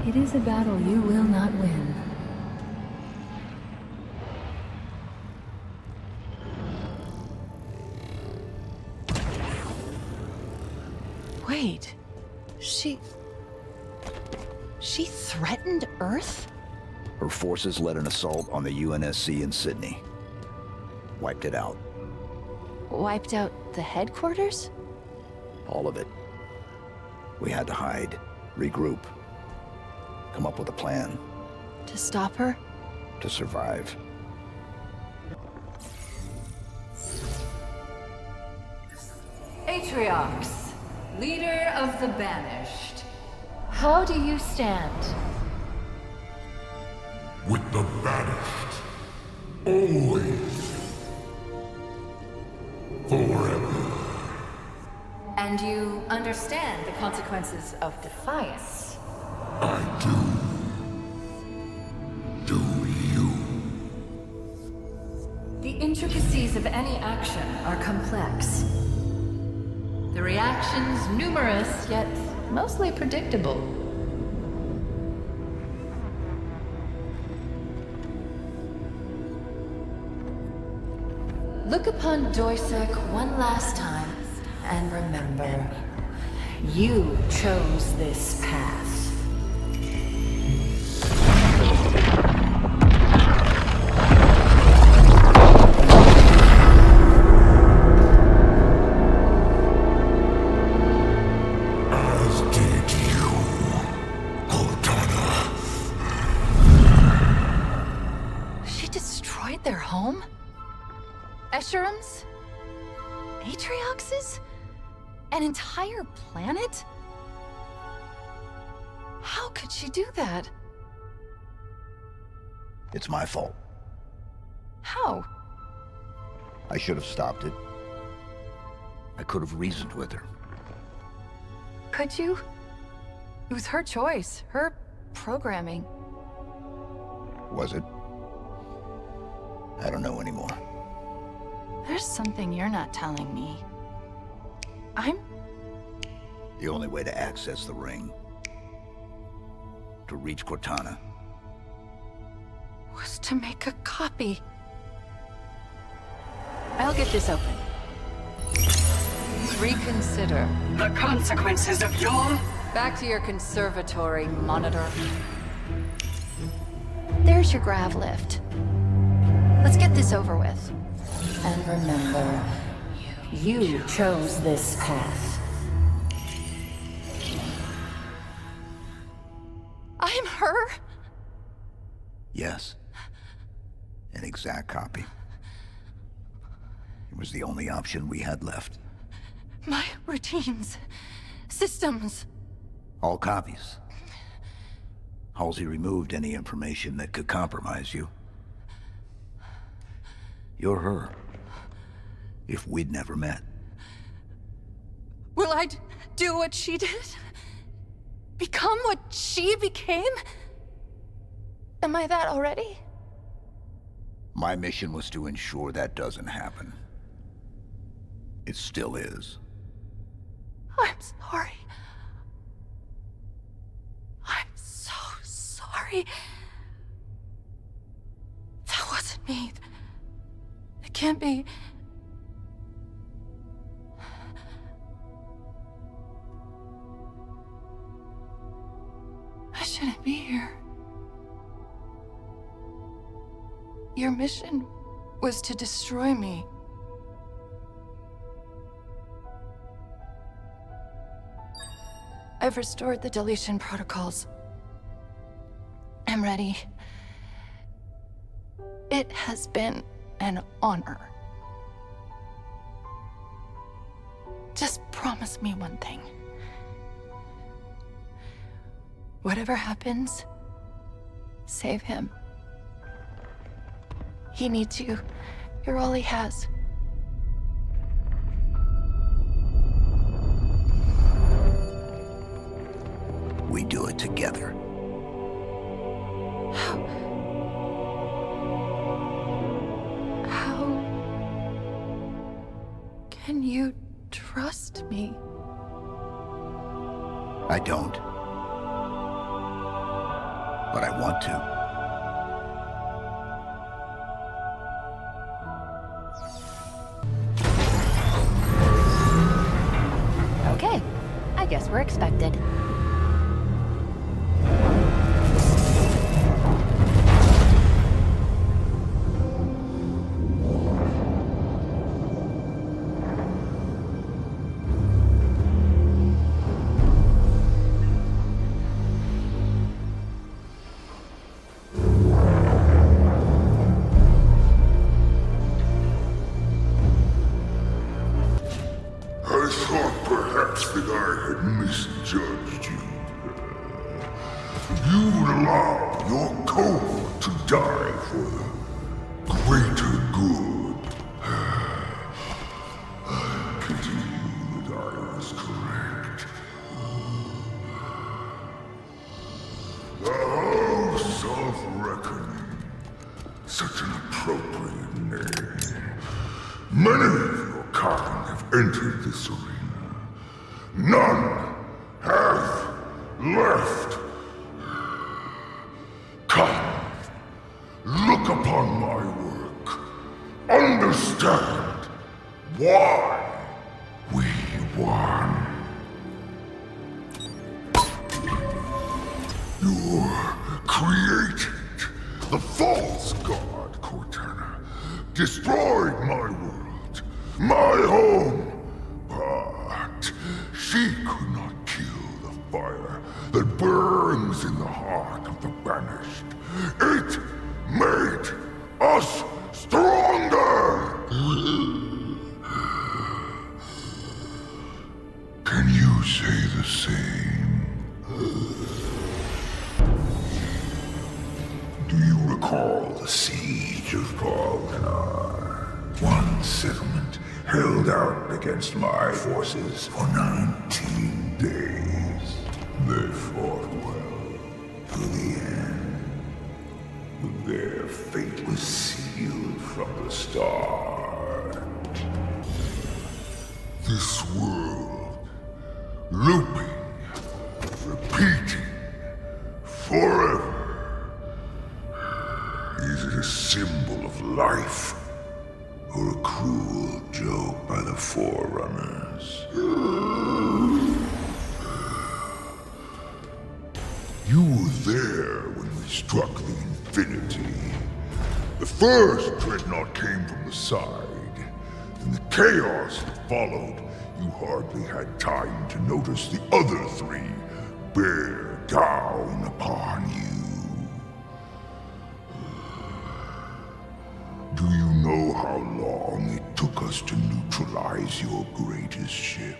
Speaker 6: It is a battle you will not win.
Speaker 5: Wait, she threatened Earth?
Speaker 11: Her forces led an assault on the UNSC in Sydney. Wiped it out.
Speaker 5: Wiped out the headquarters?
Speaker 11: All of it. We had to hide, regroup, come up with a plan.
Speaker 5: To stop her?
Speaker 11: To survive.
Speaker 6: Atriox, leader of the Banished. How do you stand?
Speaker 15: With the Banished. Always. Forever.
Speaker 6: And you understand the consequences of defiance?
Speaker 15: I do. Do you?
Speaker 6: The intricacies of any action are complex. The reactions numerous, yet mostly predictable. Look upon Doisek one last time, and remember, you chose this path.
Speaker 15: As did you, Cortana.
Speaker 5: She destroyed their home? Escherum's? Atriox's? An entire planet? How could she do that?
Speaker 11: It's my fault.
Speaker 5: How?
Speaker 11: I should have stopped it. I could have reasoned with her.
Speaker 5: Could you? It was her choice, her programming.
Speaker 11: Was it? I don't know anymore.
Speaker 5: There's something you're not telling me.
Speaker 11: The only way to access the ring, to reach Cortana,
Speaker 5: was to make a copy. I'll get this open. Reconsider.
Speaker 13: The consequences of your...
Speaker 5: Back to your conservatory, Monitor. There's your grav lift. Let's get this over with.
Speaker 6: And remember, you chose this path.
Speaker 5: I'm her?
Speaker 11: Yes. An exact copy. It was the only option we had left.
Speaker 5: My routines, systems.
Speaker 11: All copies. Halsey removed any information that could compromise you. You're her. If we'd never met.
Speaker 5: Will I do what she did? become what she became? Am I that already?
Speaker 11: My mission was to ensure that doesn't happen. It still is.
Speaker 5: I'm sorry. I'm so sorry. That wasn't me. It can't be. I shouldn't be here. Your mission was to destroy me. I've restored the deletion protocols. I'm ready. It has been an honor. Just promise me one thing. Whatever happens, save him. He needs you. You're all he has.
Speaker 11: We do it together.
Speaker 5: How can you trust me?
Speaker 11: I don't. But I want to.
Speaker 18: Okay, I guess we're expected.
Speaker 15: I thought perhaps that I had misjudged you. You would allow your cohort to die for the greater good. I pity you that I was correct. The House of Reckoning. Such an appropriate name. Many of your kind have entered this arena. None have left. Come, look upon my work. Understand why we won. You're created. The false god, Cortana, destroyed my world, my home. But she could not kill the fire that burns in the heart of the Banished. It made us stronger! Can you say the same? Do you recall the siege of Promethean? One settlement held out against my forces for 19 days. They fought well to the end. But their fate was sealed from the start. This world, looping, repeating, forever. Is it a symbol of life? Or a cruel joke by the Forerunners? You were there when we struck the Infinity. The first dreadnought came from the side. In the chaos that followed, you hardly had time to notice the other three bear down upon you. Do you know how long it took us to neutralize your greatest ship?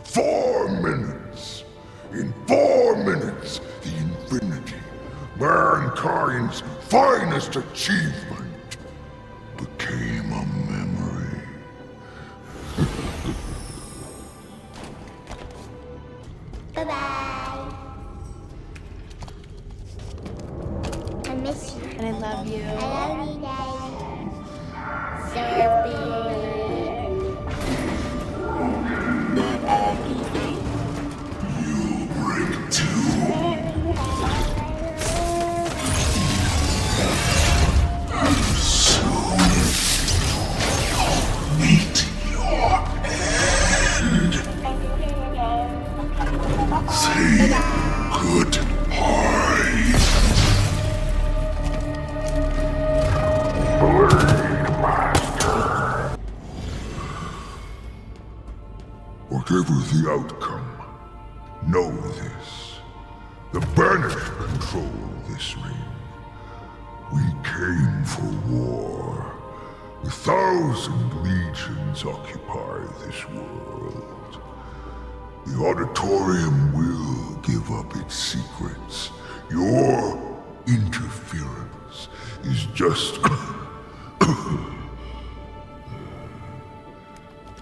Speaker 15: 4 minutes! In 4 minutes, the Infinity, mankind's finest achievement, became a memory.
Speaker 3: Bye-bye. miss you.
Speaker 4: And I love you.
Speaker 3: I love you, Daddy.
Speaker 15: You break too. Meet your end. Say goodbye. Blade Master. Whatever the outcome, know this. The Banished control this ring. We came for war. 1,000 legions occupy this world. The Auditorium will give up its secrets. Your interference is just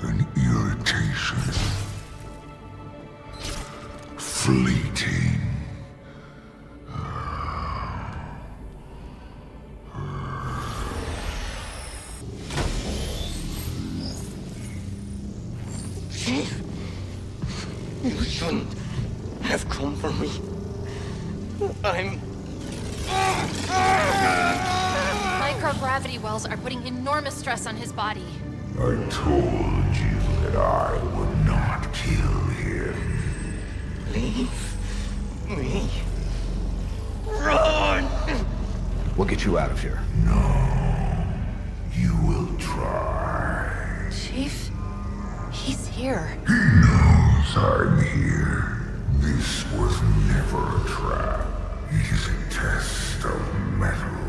Speaker 15: an irritation. Fleeting.
Speaker 9: Chief, you shouldn't have come for me.
Speaker 5: Microgravity wells are putting enormous stress on his body.
Speaker 15: I told you that I would not kill him.
Speaker 9: Leave me. Run!
Speaker 11: We'll get you out of here.
Speaker 15: No. You will try.
Speaker 5: Chief, he's here.
Speaker 15: He knows I'm here. This was never a trap. It is a test of metal.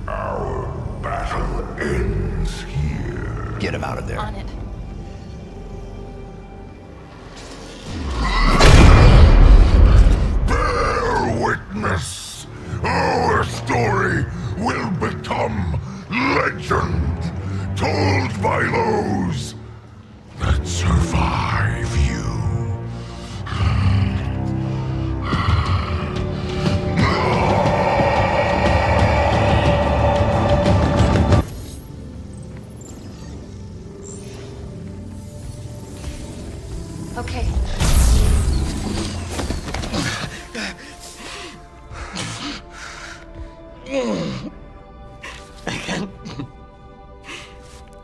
Speaker 15: Our battle ends here.
Speaker 11: Get him out of there.
Speaker 5: On it.
Speaker 15: Bear witness. Our story will become legend, told by those that survive you.
Speaker 5: Okay.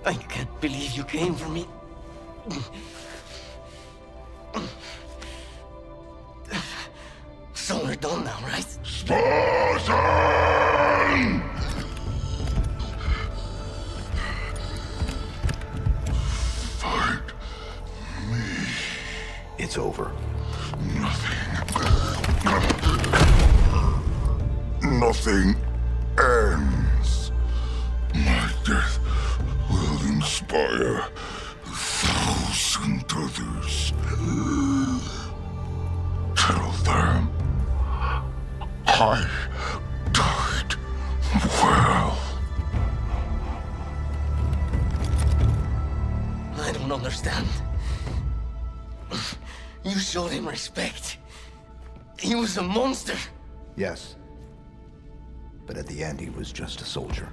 Speaker 9: I can't believe you came for me. So we're done now, right?
Speaker 15: Spartan! Fight me.
Speaker 11: It's over.
Speaker 15: Nothing ends. My death will inspire 1,000 others. Tell them I died well.
Speaker 9: I don't understand. You showed him respect. He was a monster.
Speaker 11: Yes. But at the end, he was just a soldier.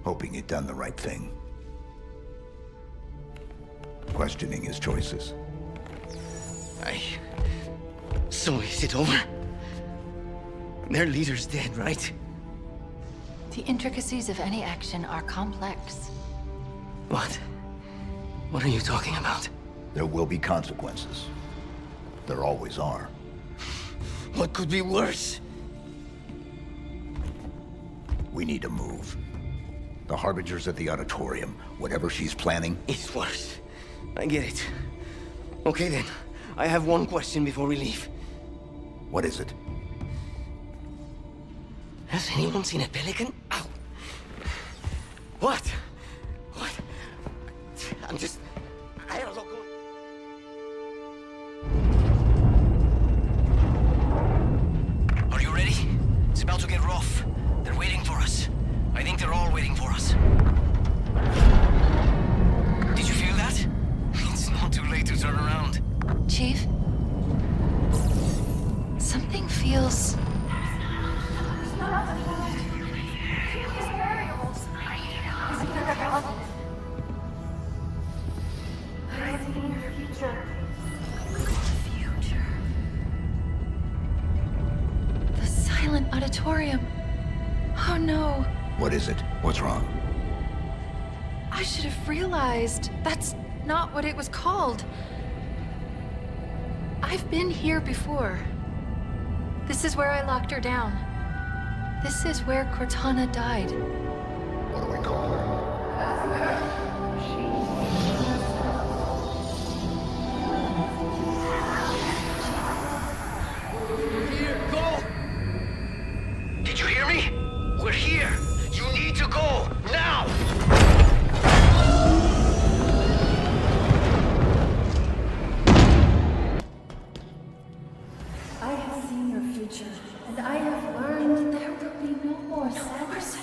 Speaker 11: Hoping he'd done the right thing. Questioning his choices.
Speaker 9: So is it over? Their leader's dead, right?
Speaker 5: The intricacies of any action are complex.
Speaker 9: What? What are you talking about?
Speaker 11: There will be consequences. There always are.
Speaker 9: What could be worse?
Speaker 11: We need to move. The Harbinger's at the Auditorium. Whatever she's planning...
Speaker 9: It's worse. I get it. Okay then. I have one question before we leave.
Speaker 11: What is it?
Speaker 9: Has anyone seen a pelican? Ow! What? What? I have a lot going... Are you ready? It's about to get rough. They're waiting for us. I think they're all waiting for us. Did you feel that? It's not too late to turn around.
Speaker 5: Chief? Something feels... The silent auditorium. Oh no.
Speaker 11: What is it? What's wrong?
Speaker 5: I should have realized. That's not what it was called. I've been here before. This is where I locked her down. This is where Cortana died.
Speaker 15: What do we call her?
Speaker 17: Here, go! Did you hear me? We're here. You need to go, now!
Speaker 18: I have seen your future, and I have learned there will be no more sadness,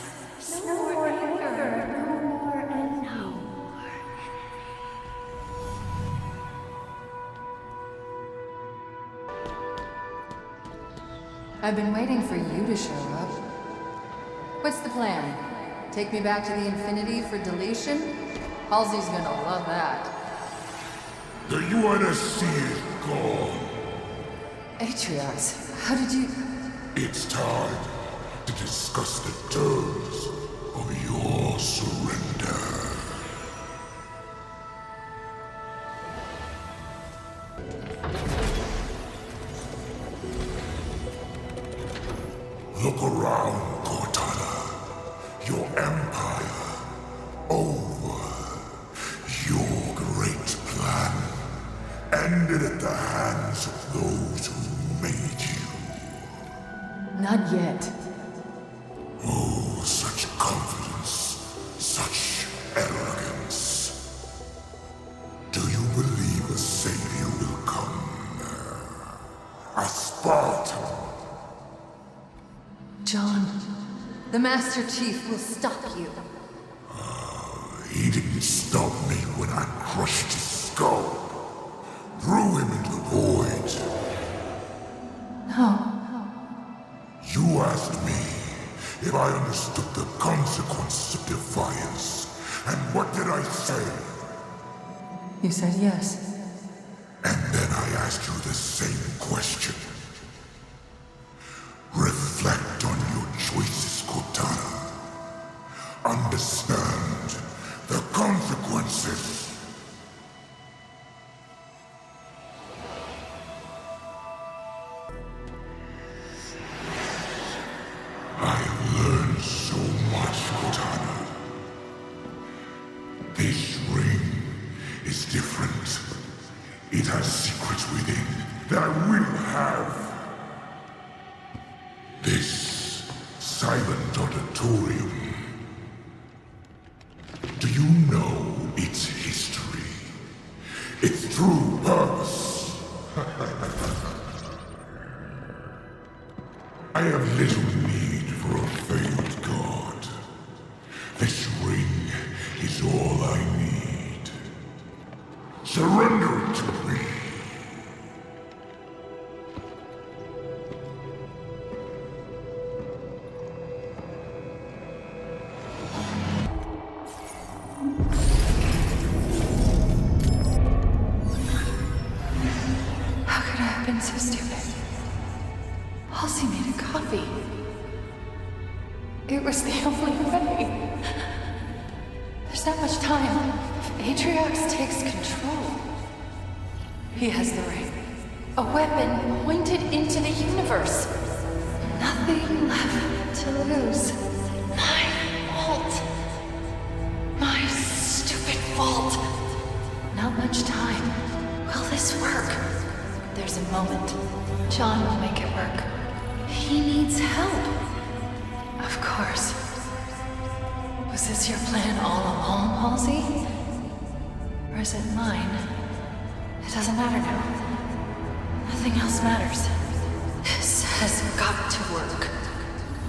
Speaker 18: no more anger, no more envy.
Speaker 3: I've been waiting for you to show up. What's the plan? Take me back to the Infinity for deletion? Halsey's gonna love that.
Speaker 15: The UNSC is gone.
Speaker 3: Atriox, how did you...
Speaker 15: It's time to discuss the terms of your surrender. Look around, Cortana. Your empire over. Your great plan ended at the hands of those who made you.
Speaker 3: Not yet.
Speaker 15: Oh, such confidence, such arrogance. Do you believe a savior will come? A Spartan?
Speaker 3: John, the Master Chief will stop you.
Speaker 15: He didn't stop me when I crushed his skull. Threw him into the void.
Speaker 3: No.
Speaker 15: You asked me if I understood the consequences of defiance. And what did I say?
Speaker 3: You said yes.
Speaker 15: And then I asked you the same question. Reflect on your choices, Cortana. Understand the consequences. I have learned so much, Cortana. This ring is different. It has secrets within that I will have. This silent auditorium. Do you know its history? Its true purpose? I have little need for a failed god. This ring is all I need. Surrender it to me.
Speaker 5: How could I have been so stupid? Halsey made a copy. It was the only way. There's not much time. If Atriox takes control, he has the ring. A weapon pointed into the universe. Nothing left to lose. My fault. My stupid fault. Not much time. Will this work? There's a moment. John will make it work. He needs help. Of course. Was this your plan all along, Halsey? Or is it mine? It doesn't matter now. Nothing else matters. This has got to work.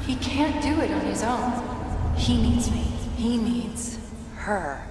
Speaker 5: He can't do it on his own. He needs me. He needs her.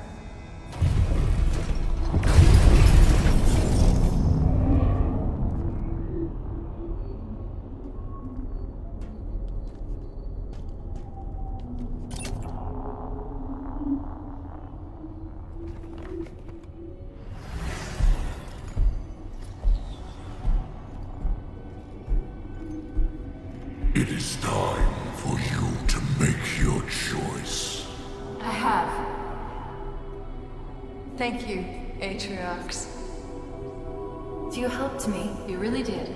Speaker 3: Thank you, Atriox.
Speaker 18: You helped me.
Speaker 3: You really did.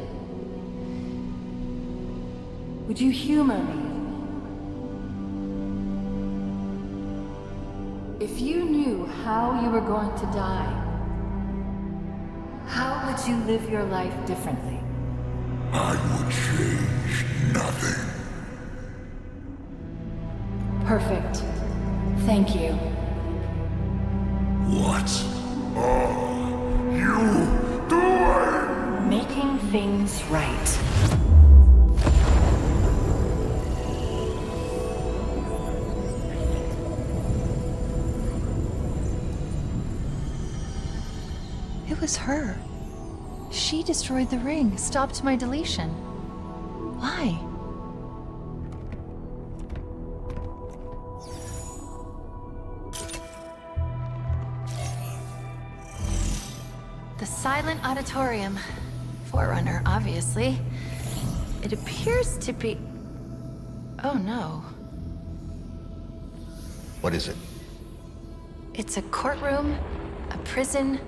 Speaker 18: Would you humor me? If you knew how you were going to die, how would you live your life differently?
Speaker 15: I would change nothing.
Speaker 18: Perfect. Thank you.
Speaker 15: What are you doing?
Speaker 18: Making things right. It was her. She destroyed the ring, stopped my deletion. Why?
Speaker 5: The Silent Auditorium. Forerunner, obviously. It appears to be... Oh no.
Speaker 11: What is it?
Speaker 5: It's a courtroom, a prison,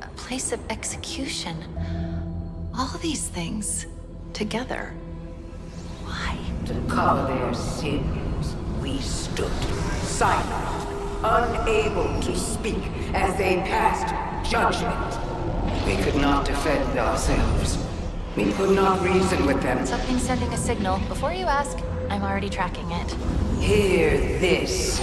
Speaker 5: a place of execution. All these things together. Why?
Speaker 19: To cover their sins, we stood silent, unable to speak as they passed judgment. We could not defend ourselves. We could not reason with them.
Speaker 5: Something's sending a signal. Before you ask, I'm already tracking it.
Speaker 19: Hear this,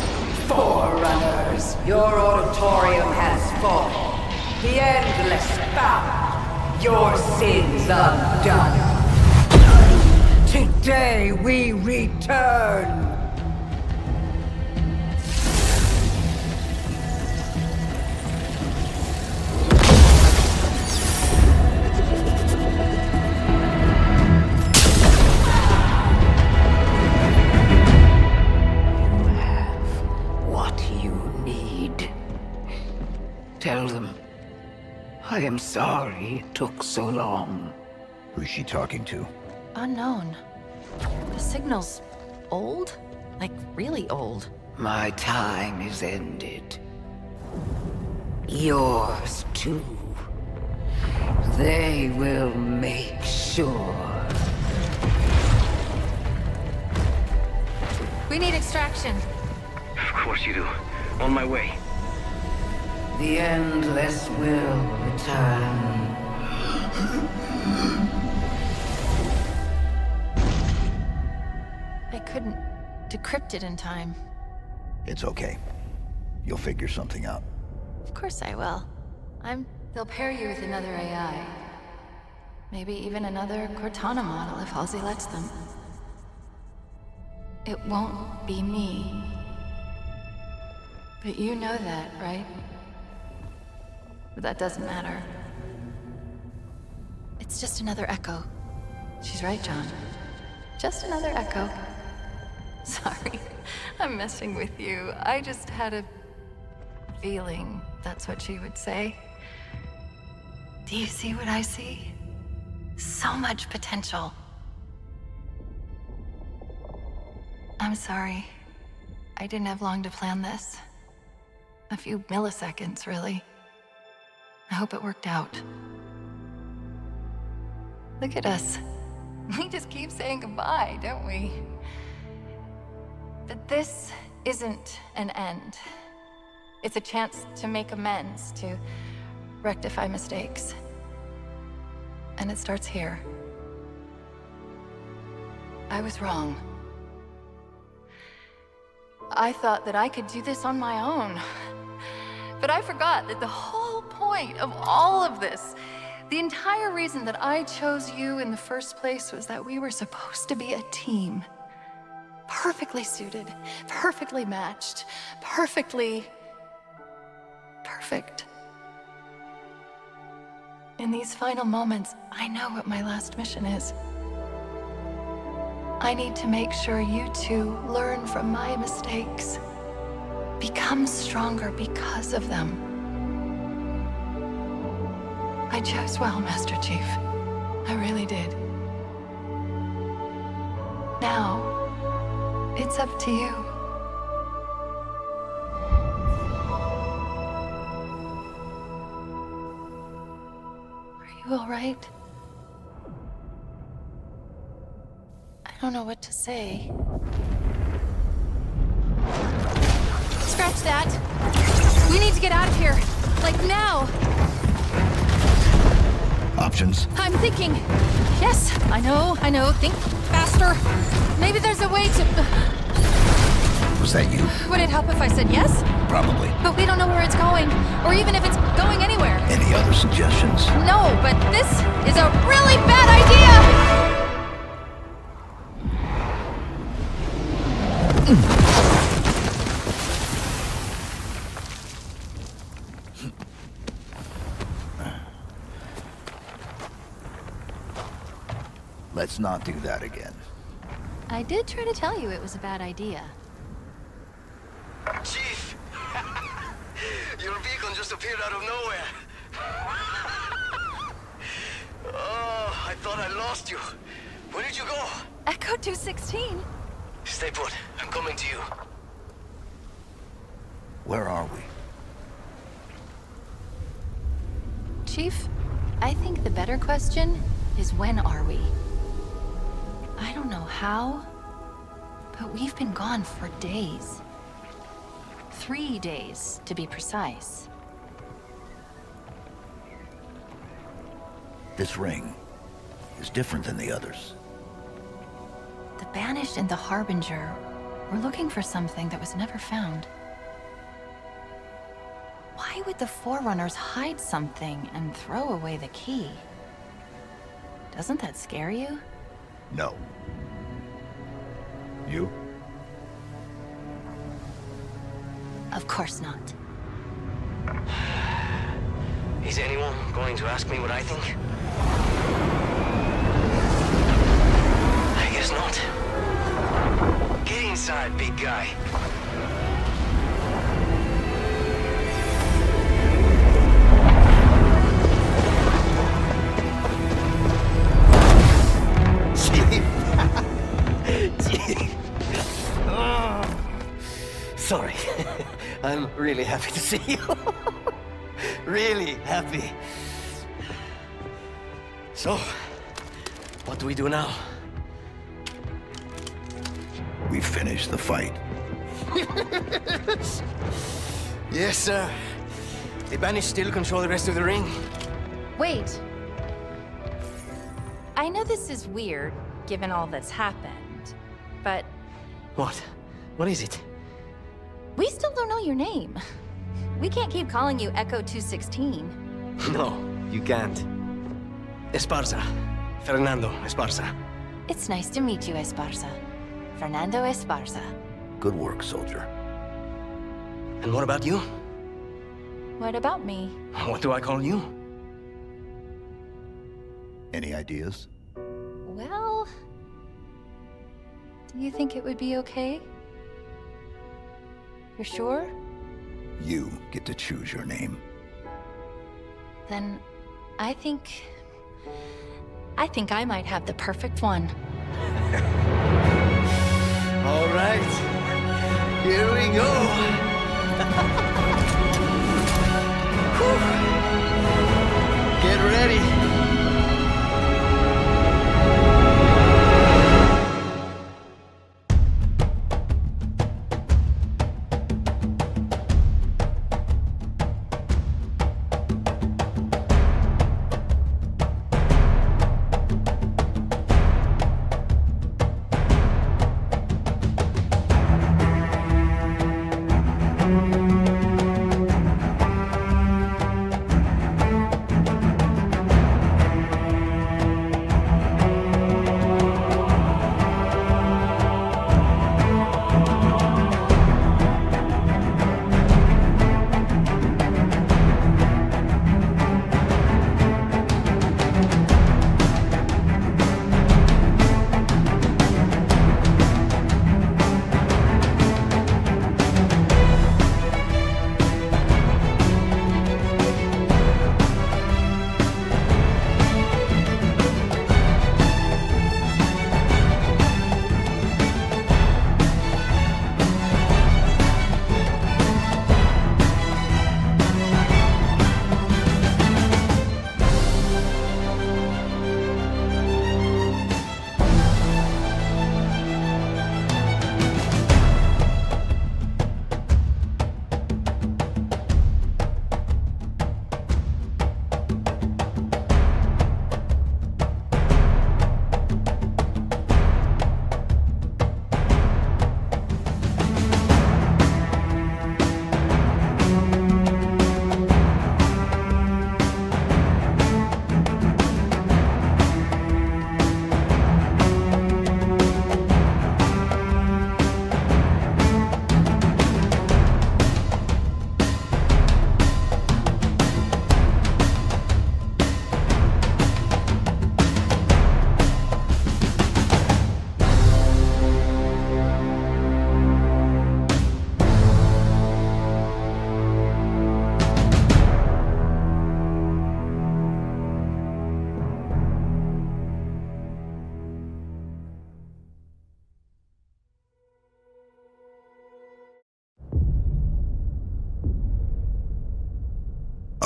Speaker 19: Forerunners. Your auditorium has fallen. The endless bound. Your sins undone. Today we return. Tell them. I am sorry it took so long.
Speaker 11: Who's she talking to?
Speaker 5: Unknown. The signal's old? Like, really old.
Speaker 19: My time is ended. Yours, too. They will make sure.
Speaker 5: We need extraction.
Speaker 17: Of course you do. On my way.
Speaker 19: The Endless will return.
Speaker 5: I couldn't decrypt it in time.
Speaker 11: It's okay. You'll figure something out.
Speaker 5: Of course I will.
Speaker 3: They'll pair you with another AI.
Speaker 5: Maybe even another Cortana model if Halsey lets them. It won't be me.
Speaker 3: But you know that, right?
Speaker 5: But that doesn't matter. It's just another echo.
Speaker 3: She's right, John.
Speaker 5: Just another echo. Sorry, I'm messing with you. I just had a feeling that's what she would say. Do you see what I see? So much potential. I'm sorry. I didn't have long to plan this. A few milliseconds, really. I hope it worked out. Look at us. We just keep saying goodbye, don't we? But this isn't an end. It's a chance to make amends, to rectify mistakes. And it starts here. I was wrong. I thought that I could do this on my own. But I forgot that the whole point of all of this, the entire reason that I chose you in the first place was that we were supposed to be a team. Perfectly suited, perfectly matched, perfect. In these final moments, I know what my last mission is. I need to make sure you two learn from my mistakes. Become stronger because of them. I chose well, Master Chief. I really did. Now, it's up to you. You all right? I don't know what to say. Scratch that! We need to get out of here! Like now!
Speaker 10: Options?
Speaker 5: I'm thinking. Yes, I know. Think faster. Maybe there's a way to...
Speaker 10: Was that you?
Speaker 5: Would it help if I said yes?
Speaker 10: Probably.
Speaker 5: But we don't know where it's going, or even if it's going anywhere.
Speaker 10: Any other suggestions?
Speaker 5: No, but this is a really bad idea!
Speaker 10: Let's not do that again.
Speaker 18: I did try to tell you it was a bad idea.
Speaker 22: Chief! Your beacon just appeared out of nowhere. Oh, I thought I lost you. Where did you go?
Speaker 5: Echo 216.
Speaker 22: Stay put. I'm coming to you.
Speaker 10: Where are we?
Speaker 18: Chief, I think the better question is when are we? I don't know how, but we've been gone for days. 3 days, to be precise.
Speaker 10: This ring is different than the others.
Speaker 18: The Banished and the Harbinger were looking for something that was never found. Why would the Forerunners hide something and throw away the key? Doesn't that scare you?
Speaker 10: No. You?
Speaker 18: Of course not.
Speaker 22: Is anyone going to ask me what I think? I guess not. Get inside, big guy. Sorry. I'm really happy to see you. Really happy. So, what do we do now?
Speaker 10: We finish the fight.
Speaker 22: Yes, sir. The Banished still control the rest of the ring.
Speaker 5: Wait. I know this is weird, given all that's happened, but...
Speaker 22: What? What is it?
Speaker 5: We still don't know your name. We can't keep calling you Echo 216.
Speaker 22: No, you can't. Esparza. Fernando Esparza.
Speaker 18: It's nice to meet you, Esparza. Fernando Esparza.
Speaker 10: Good work, soldier.
Speaker 22: And what about you?
Speaker 5: What about me?
Speaker 22: What do I call you?
Speaker 10: Any ideas?
Speaker 5: Well... Do you think it would be okay? You're sure?
Speaker 10: You get to choose your name.
Speaker 5: Then I think I might have the perfect one.
Speaker 22: All right. Here we go. Get ready.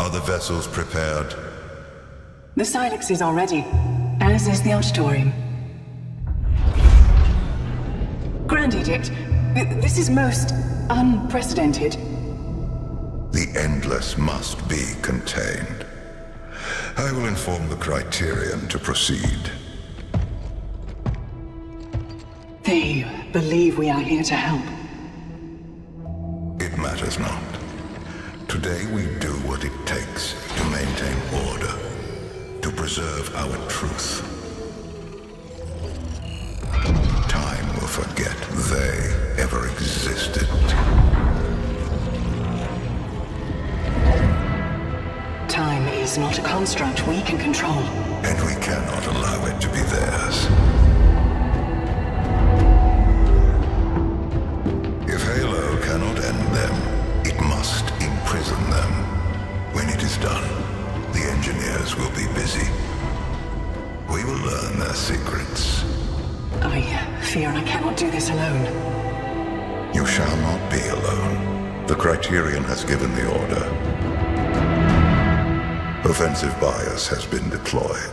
Speaker 15: Are the vessels prepared?
Speaker 13: The Silex is already, as is the auditorium. Grand Edict, this is most unprecedented.
Speaker 15: The Endless must be contained. I will inform the Criterion to proceed.
Speaker 13: They believe we are here to help.
Speaker 15: It matters not. Today we do what it takes to maintain order, to preserve our truth. Time will forget they ever existed.
Speaker 13: Time is not a construct we can control.
Speaker 15: And we cannot allow it to be theirs. If Halo cannot end them, it must imprison them. When it is done, the engineers will be busy. We will learn their secrets.
Speaker 13: I fear I cannot do this alone.
Speaker 15: You shall not be alone. The Criterion has given the order. Offensive bias has been deployed.